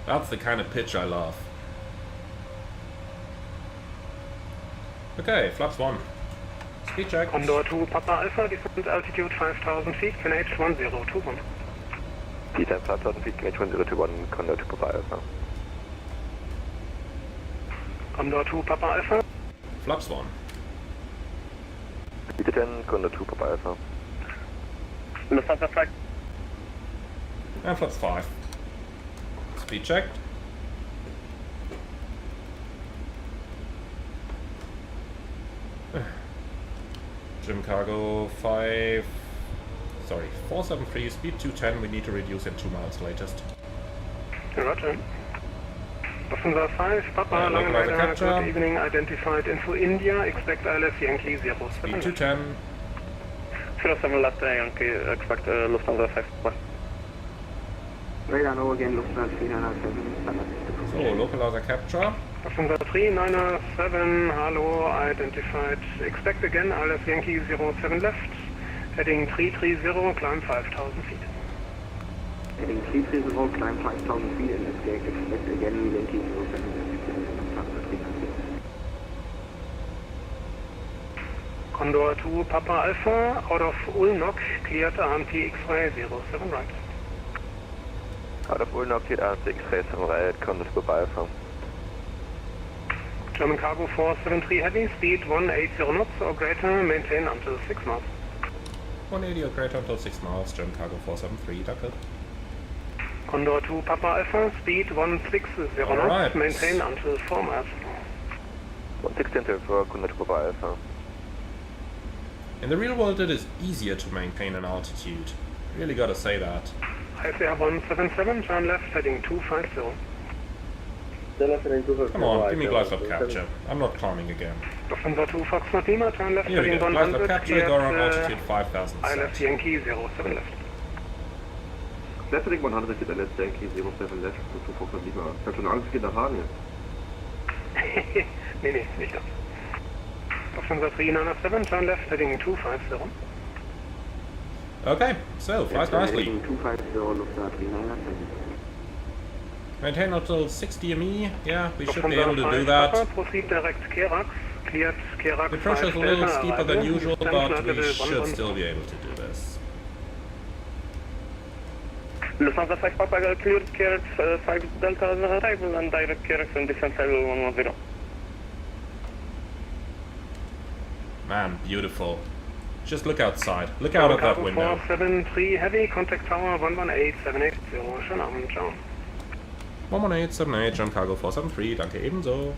That's the kind of pitch I love. Okay, flaps 1. Speed check. Condor 2 Papa Alpha, descent altitude 5000 feet, QNH 1021. Descent 5000 feet, QNH 1021, Condor 2 Papa Alpha. Condor 2 Papa Alpha. Flaps 1. Speed 10, Condor 2 Papa Alpha. Lufthansa flight. And flaps 5. Speed checked. Jim Cargo 473, speed 210, we need to reduce in 2 miles latest. Roger. Lufthansa 5, Papa, Langen radar, good evening, identified info India, expect ILS Yankee 07. Speed 210. 07 left Yankee, expect Lufthansa 5. Radar no again, Lufthansa 397. So, localizer capture. Lufthansa 397, hello, identified, expect again, ILS Yankee 07 left, heading 330, climb 5000 feet. Heading 330, climb 5000 feet, and expect again, Yankee 07 left. Condor 2 Papa Alpha, out of Ulnok, cleared AMT X-ray 07 right. Out of Ulnok, cleared AMT X-ray 7 right, Condor 2 Papa Alpha. German Cargo 473 heavy, speed 180 knots or greater, maintain until 6 miles. 180 or greater until 6 miles, German Cargo 473, Duckle. Condor 2 Papa Alpha, speed 160 knots, maintain until 4 miles. 160 until 4, Condor 2 Papa Alpha. In the real world it is easier to maintain an altitude. Really gotta say that. ICR 177, turn left, heading 250. Come on, give me glide up capture. I'm not climbing again. Lufthansa 2 Foxtrot Lima, turn left, heading 100. Glide up capture, go around altitude 5000. ILS Yankee 07 left. Left heading 100, geht LS Yankee 07 left, zu Foxtrot Lima. Ich hab schon Angst, geht nach Hahn jetzt. nee, nicht das. Lufthansa 397, turn left, heading 250. Okay, so, flies nicely. 250, Lufthansa 397. Maintain until 60 ME, yeah, we should be able to do that. Proceed direct Kerax, cleared, Kerak. The pressure is a little steeper than usual, but we should still be able to do this. Lufthansa 5 Papa cleared, Kerak 5 Delta arrival and direct Kerak and descent level 110. Man, beautiful. Just look outside. Look out of that window. 473 Heavy, contact tower 118780. Schönen Abend, ciao. 11878, John Cargo 473, danke ebenso.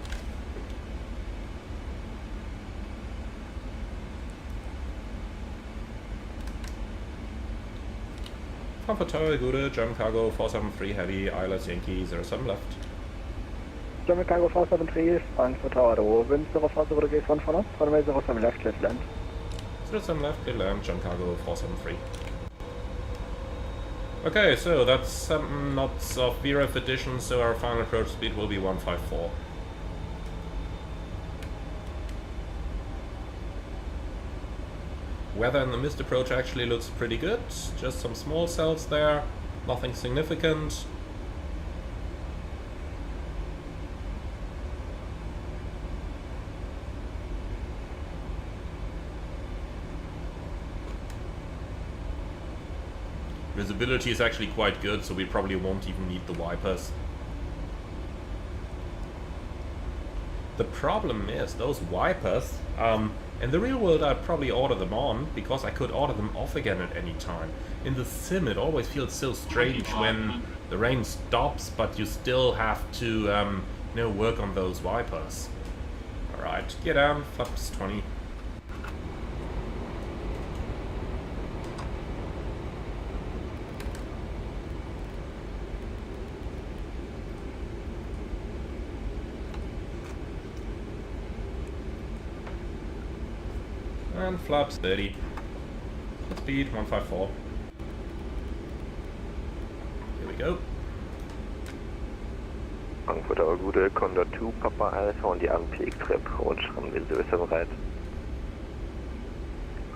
Frankfurt Tower, Gute, German Cargo 473 Heavy, ILS Yankee 07 left. German Cargo 473, Frankfurt Tower, wind 05 over the gate 1 for us, runway 07 left, clear land. 07 left, clear land, German Cargo 473. Okay, so that's 7 knots of VREF addition, so our final approach speed will be 154. Weather in the missed approach actually looks pretty good. Just some small cells there, nothing significant. Visibility is actually quite good, so we probably won't even need the wipers. The problem is, those wipers, in the real world I'd probably order them on, because I could order them off again at any time. In the sim it always feels so strange when the rain stops, but you still have to, you know, work on those wipers. Alright, get down, flaps 20. And flaps 30. Speed 154. Here we go. Frankfurt Tower, Gute, Condor 2, Papa Alpha on the RPX approach, runway 07 right.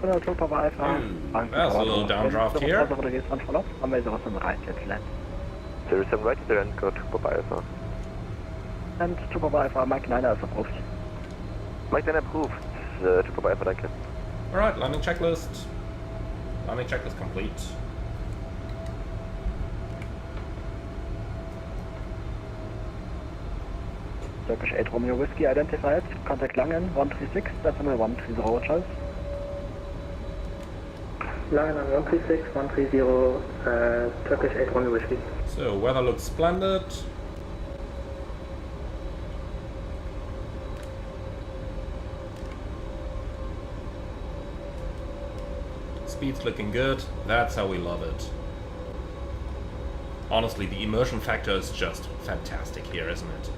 Condor 2, Papa Alpha. That's a little downdraft here. Runway 07 right, clear land. 07 right, clear land, go to Papa Alpha. And to Papa Alpha, Mike 9 is approved. Mike 9 approved, to Papa Alpha, danke. Alright, landing checklist. Landing checklist complete. Turkish 8 Romeo Whiskey identified. Contact Langen 136, decimal 130 Charles. Langen 136, 130, Turkish 8 Romeo Whiskey. So, weather looks splendid. Speed's looking good. That's how we love it. Honestly, the immersion factor is just fantastic here, isn't it?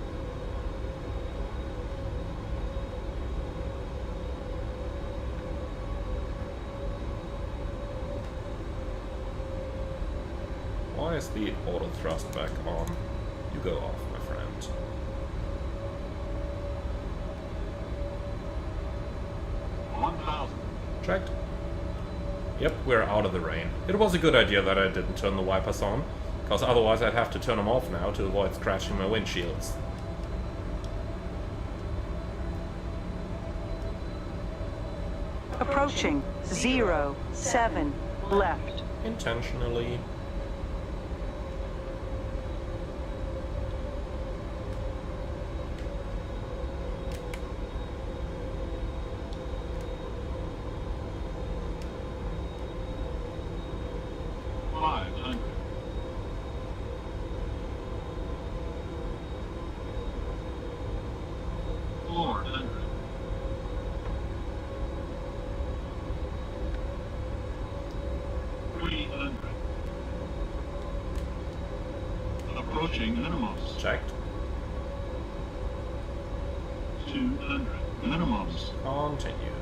Why is the auto thrust back on? You go off, my friend. Checked. Yep, we're out of the rain. It was a good idea that I didn't turn the wipers on, because otherwise I'd have to turn them off now to avoid scratching my windshields. Approaching 07 left. Intentionally. Approaching minimums. Checked. 200. Minimums. Continue.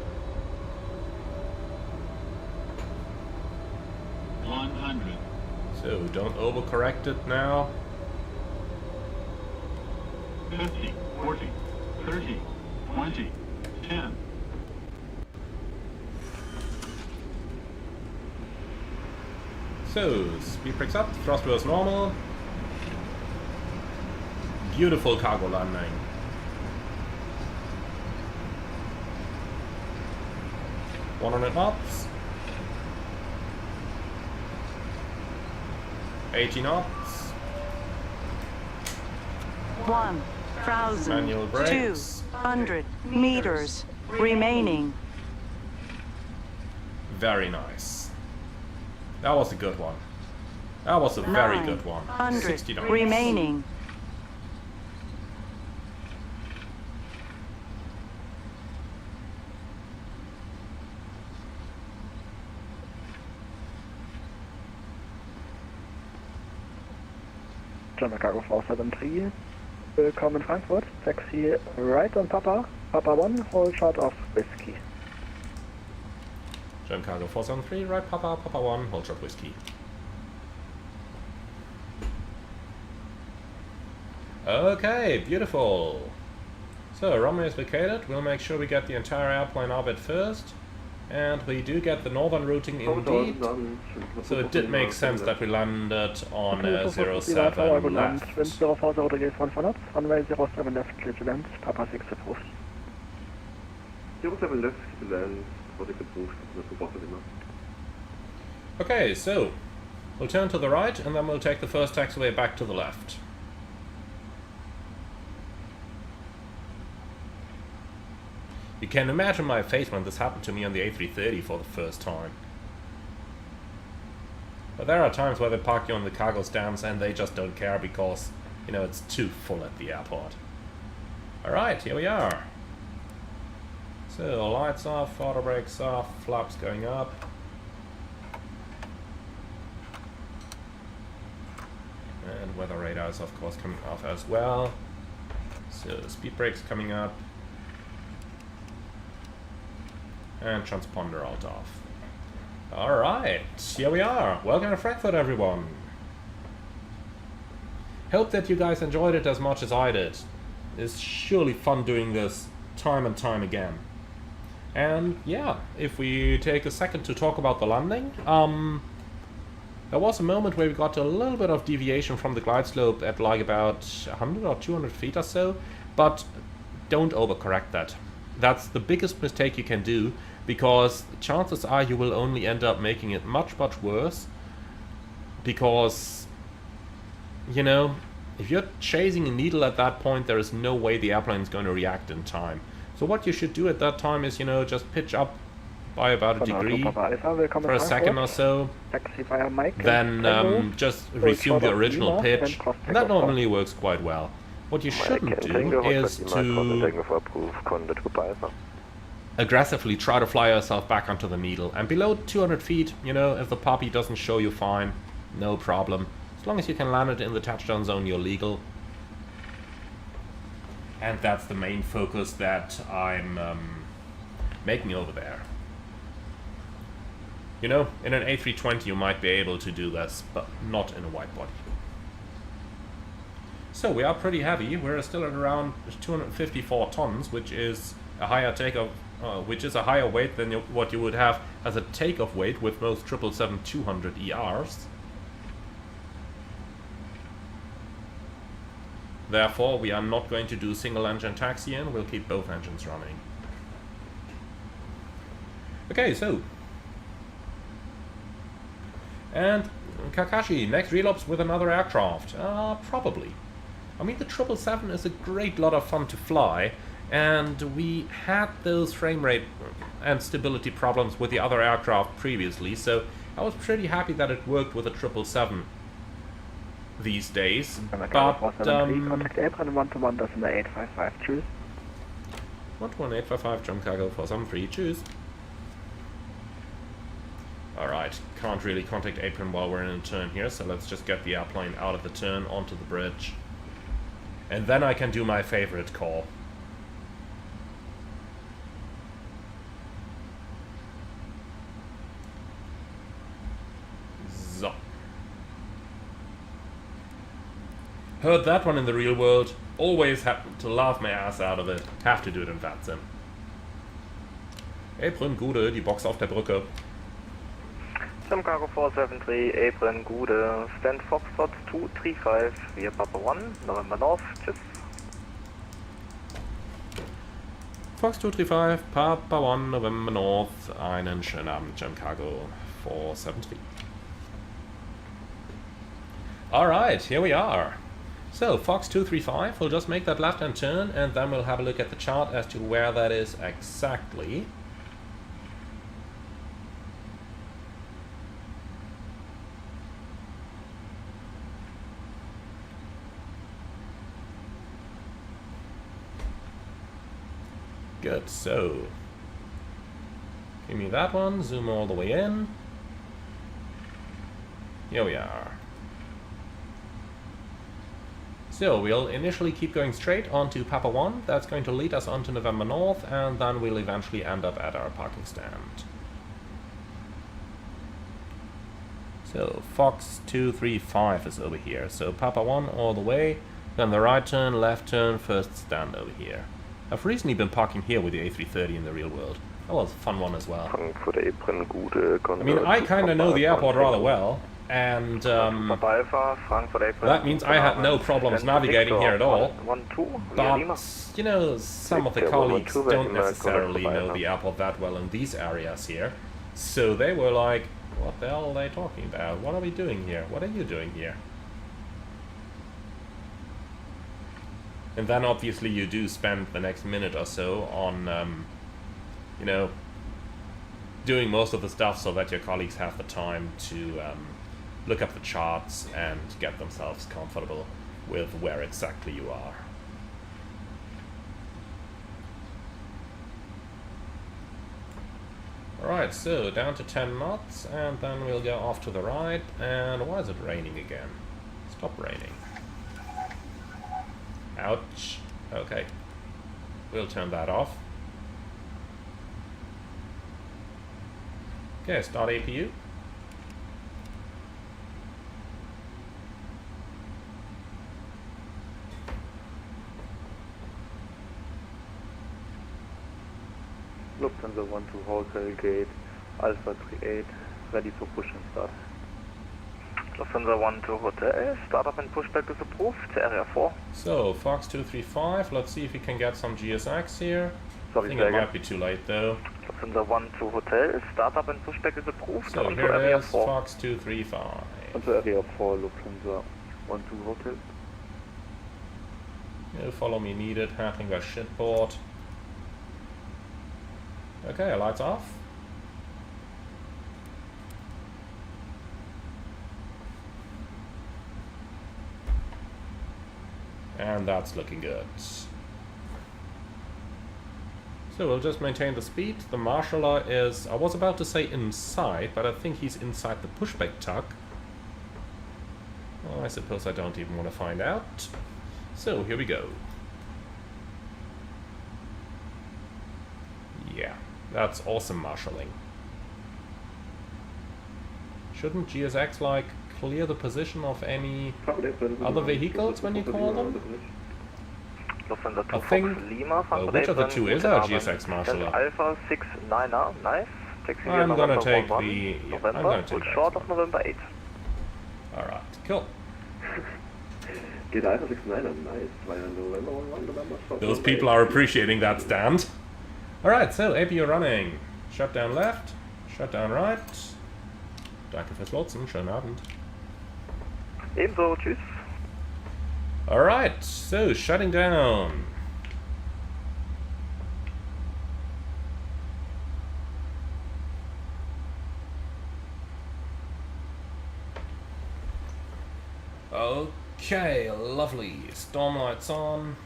100. So, don't overcorrect it now. 50, 40, 30, 20, 10. So, speed picks up, thrust was normal. Beautiful cargo landing. 100 knots. 80 knots. Manual brakes. 1,200 meters remaining. Very nice. That was a good one. That was a very good one. 60 knots. Remaining. German Cargo 473, willkommen in Frankfurt, taxi right on Papa 1, hold short of whiskey. German Cargo 473, right Papa 1, hold short whiskey. Okay, beautiful. So, runway is vacated, we'll make sure we get the entire airplane orbit first. And we do get the northern routing indeed, so it did make sense that we landed on 07 left. Wind 04 degrees 1 for knots, runway 07 left, clear to land, Papa 6 approved. 07 left, clear to land, Papa 6 approved. Okay, so we'll turn to the right and then we'll take the first taxiway back to the left. You can imagine my face when this happened to me on the A330 for the first time. But there are times where they park you on the cargo stands and they just don't care because, you know, it's too full at the airport. Alright, here we are. So, lights off, auto brakes off, flaps going up. And weather radar is of course coming off as well. So, speed brakes coming up. And transponder alt off. Alright, here we are. Welcome to Frankfurt, everyone. Hope that you guys enjoyed it as much as I did. It's surely fun doing this time and time again. And yeah, if we take a second to talk about the landing, there was a moment where we got a little bit of deviation from the glide slope at like about 100 or 200 feet or so, but don't overcorrect that. That's the biggest mistake you can do, because chances are you will only end up making it much, much worse. Because, you know, if you're chasing a needle at that point, there is no way the airplane is going to react in time. So what you should do at that time is, you know, just pitch up by about a degree for a second or so, then just resume the original pitch, and that normally works quite well. What you shouldn't do is to aggressively try to fly yourself back onto the needle. And below 200 feet, you know, if the puppy doesn't show you, fine, no problem. As long as you can land it in the touchdown zone, you're legal. And that's the main focus that I'm making over there. You know, in an A320 you might be able to do this, but not in a wide body. So we are pretty heavy. We're still at around 254 tons, which is a higher takeoff, which is a higher weight than what you would have as a takeoff weight with most 777-200 ERs. Therefore, we are not going to do single engine taxiing. We'll keep both engines running. Okay, so. And Kakashi, next relops with another aircraft. Probably. I mean, the 777 is a great lot of fun to fly, and we had those frame rate and stability problems with the other aircraft previously, so I was pretty happy that it worked with the 777 these days. But, contact Airline 121, das in der 855, tschüss. 121-855, jump cargo 473, choose. Alright, can't really contact apron while we're in a turn here, so let's just get the airplane out of the turn onto the bridge. And then I can do my favorite call. So. Heard that one in the real world. Always have to laugh my ass out of it. Have to do it in VATSIM. Apron, Gude, die Box auf der Brücke. Sim Cargo 473, Apron, Gude, stand Foxtrot 235, via Papa 1, November North, tschüss. Fox 235, Papa 1, November North, einen schönen Abend, Jam Cargo 473. Alright, here we are. So, Fox 235, we'll just make that left-hand turn, and then we'll have a look at the chart as to where that is exactly. Good, so give me that one, zoom all the way in. Here we are. So we'll initially keep going straight onto Papa 1, that's going to lead us onto November North, and then we'll eventually end up at our parking stand. So Fox 235 is over here, so Papa 1 all the way, then the right turn, left turn, first stand over here. I've recently been parking here with the A330 in the real world. That was a fun one as well. I mean, I kind of know the airport rather well, and that means I had no problems navigating here at all. But, you know, some of the colleagues don't necessarily know the airport that well in these areas here. So they were like, what the hell are they talking about? What are we doing here? What are you doing here? And then obviously you do spend the next minute or so on, you know, doing most of the stuff so that your colleagues have the time to look up the charts and get themselves comfortable with where exactly you are. Alright, so down to 10 knots, and then we'll go off to the right. And why is it raining again? Stop raining. Ouch. Okay. We'll turn that off. Okay, start APU. Lufthansa 12 Hotel Gate, Alpha 38, ready for push and start. Lufthansa 12 Hotel, startup and pushback is approved to area 4. So, Fox 235, let's see if we can get some GSX here. I think it might be too late though. Lufthansa 12 Hotel, startup and pushback is approved. So here it is, Fox 235. Onto area 4, Lufthansa 12 Hotel. No follow me needed, handling by shipboard. Okay, lights off. And that's looking good. So we'll just maintain the speed. The marshaller is, I was about to say inside, but I think he's inside the pushback tuck. Well, I suppose I don't even want to find out. So here we go. Yeah, that's awesome marshalling. Shouldn't GSX like clear the position of any other vehicles when you call them? I think, which of the two is our GSX marshaller? Alpha 69er, nice. I'm gonna take the, I'm gonna take that. Short of November 8. Alright, cool. Those people are appreciating that stand. Alright, so APU running. Shutdown left, shutdown right. Danke fürs Lotsen, schönen Abend. Ebenso, tschüss. Alright, so shutting down. Okay, lovely. Storm lights on.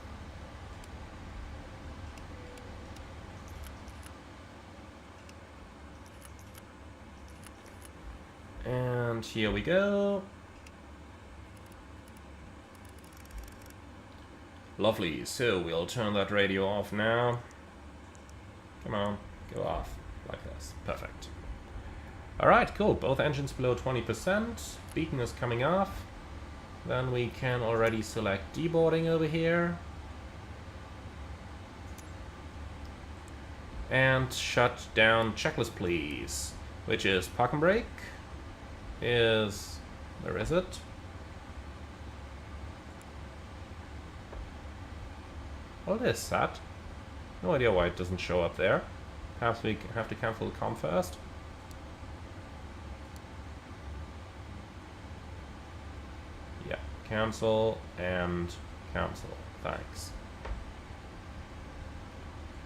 And here we go. Lovely, so we'll turn that radio off now. Come on, go off, like this, perfect. Alright, cool, both engines below 20%, beacon is coming off. Then we can already select deboarding over here. And shut down checklist please, which is park and brake, is, where is it? What is that? No idea why it doesn't show up there. Perhaps we have to cancel the comm first. Yeah, cancel and cancel. Thanks.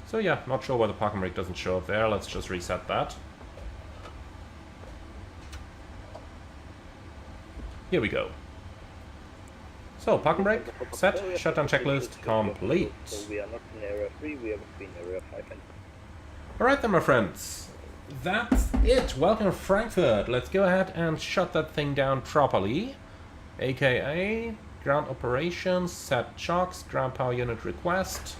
So yeah, not sure why the parking brake doesn't show up there. Let's just reset that. Here we go. So, parking brake, set, shutdown checklist, complete. So we are not in area 3, we are between area 5 and... Alright then, my friends. That's it. Welcome to Frankfurt. Let's go ahead and shut that thing down properly. AKA, ground operations, set chocks, ground power unit request.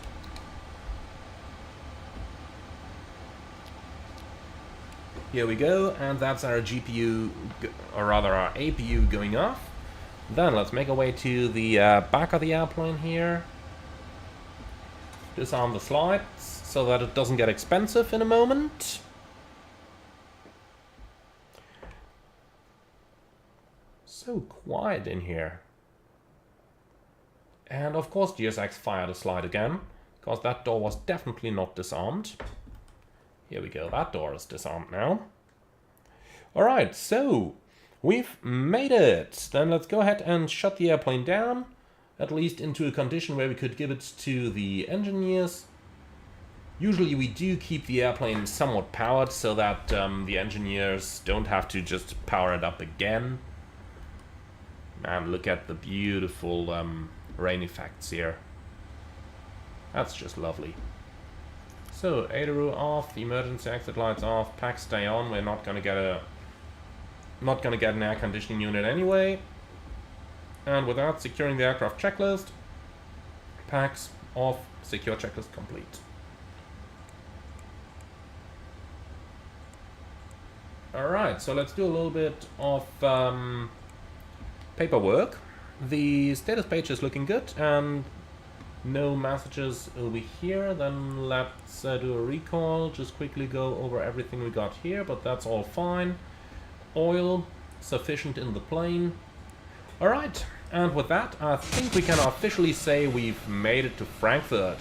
Here we go, and that's our GPU, or rather our APU going off. Then let's make our way to the back of the airplane here. Disarm the slides so that it doesn't get expensive in a moment. So quiet in here. And of course GSX fired a slide again, because that door was definitely not disarmed. Here we go, that door is disarmed now. Alright, so we've made it. Then let's go ahead and shut the airplane down, at least into a condition where we could give it to the engineers. Usually we do keep the airplane somewhat powered so that the engineers don't have to just power it up again. Man, look at the beautiful rain effects here. That's just lovely. So, ADRU off, emergency exit lights off, packs stay on. We're not gonna get an air conditioning unit anyway. And without securing the aircraft checklist, packs off, secure checklist complete. Alright, so let's do a little bit of paperwork. The status page is looking good, and no messages over here. Then let's do a recall, just quickly go over everything we got here, but that's all fine. Oil sufficient in the plane. Alright, and with that I think we can officially say we've made it to Frankfurt.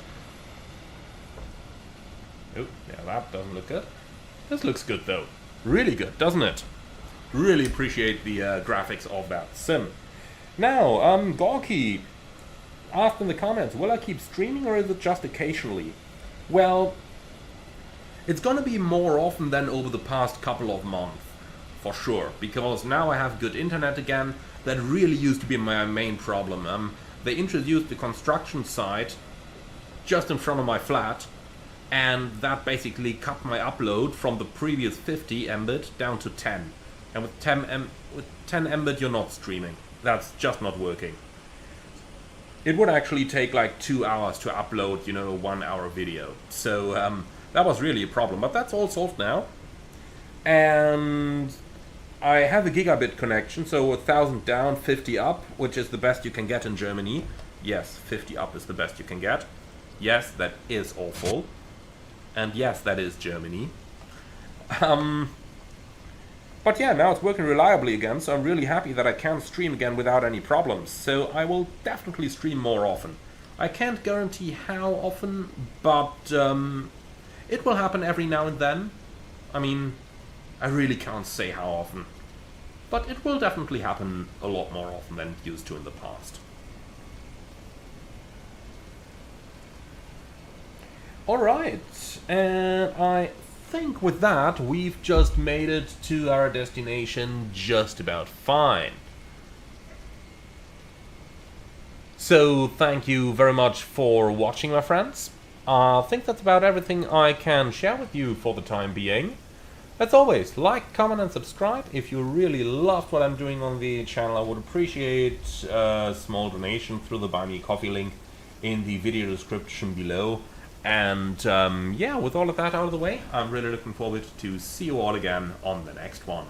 Oh, yeah, that doesn't look good. This looks good though. Really good, doesn't it? Really appreciate the graphics of that sim. Now, Gorky asked in the comments, will I keep streaming or is it just occasionally? Well, it's gonna be more often than over the past couple of months, for sure, because now I have good internet again. That really used to be my main problem. They introduced the construction site just in front of my flat, and that basically cut my upload from the previous 50 Mbit down to 10. And with 10 Mbit you're not streaming. That's just not working. It would actually take like 2 hours to upload, you know, a 1 hour video. So that was really a problem, but that's all solved now. And I have a gigabit connection, so 1000 down, 50 up, which is the best you can get in Germany. Yes, 50 up is the best you can get. Yes, that is awful. And yes, that is Germany. But yeah, now it's working reliably again, so I'm really happy that I can stream again without any problems. So I will definitely stream more often. I can't guarantee how often, but it will happen every now and then. I mean, I really can't say how often. But it will definitely happen a lot more often than it used to in the past. Alright, and I think with that we've just made it to our destination just about fine. So thank you very much for watching, my friends. I think that's about everything I can share with you for the time being. As always, like, comment and subscribe. If you really loved what I'm doing on the channel, I would appreciate a small donation through the Buy Me a Coffee link in the video description below. And yeah, with all of that out of the way, I'm really looking forward to see you all again on the next one.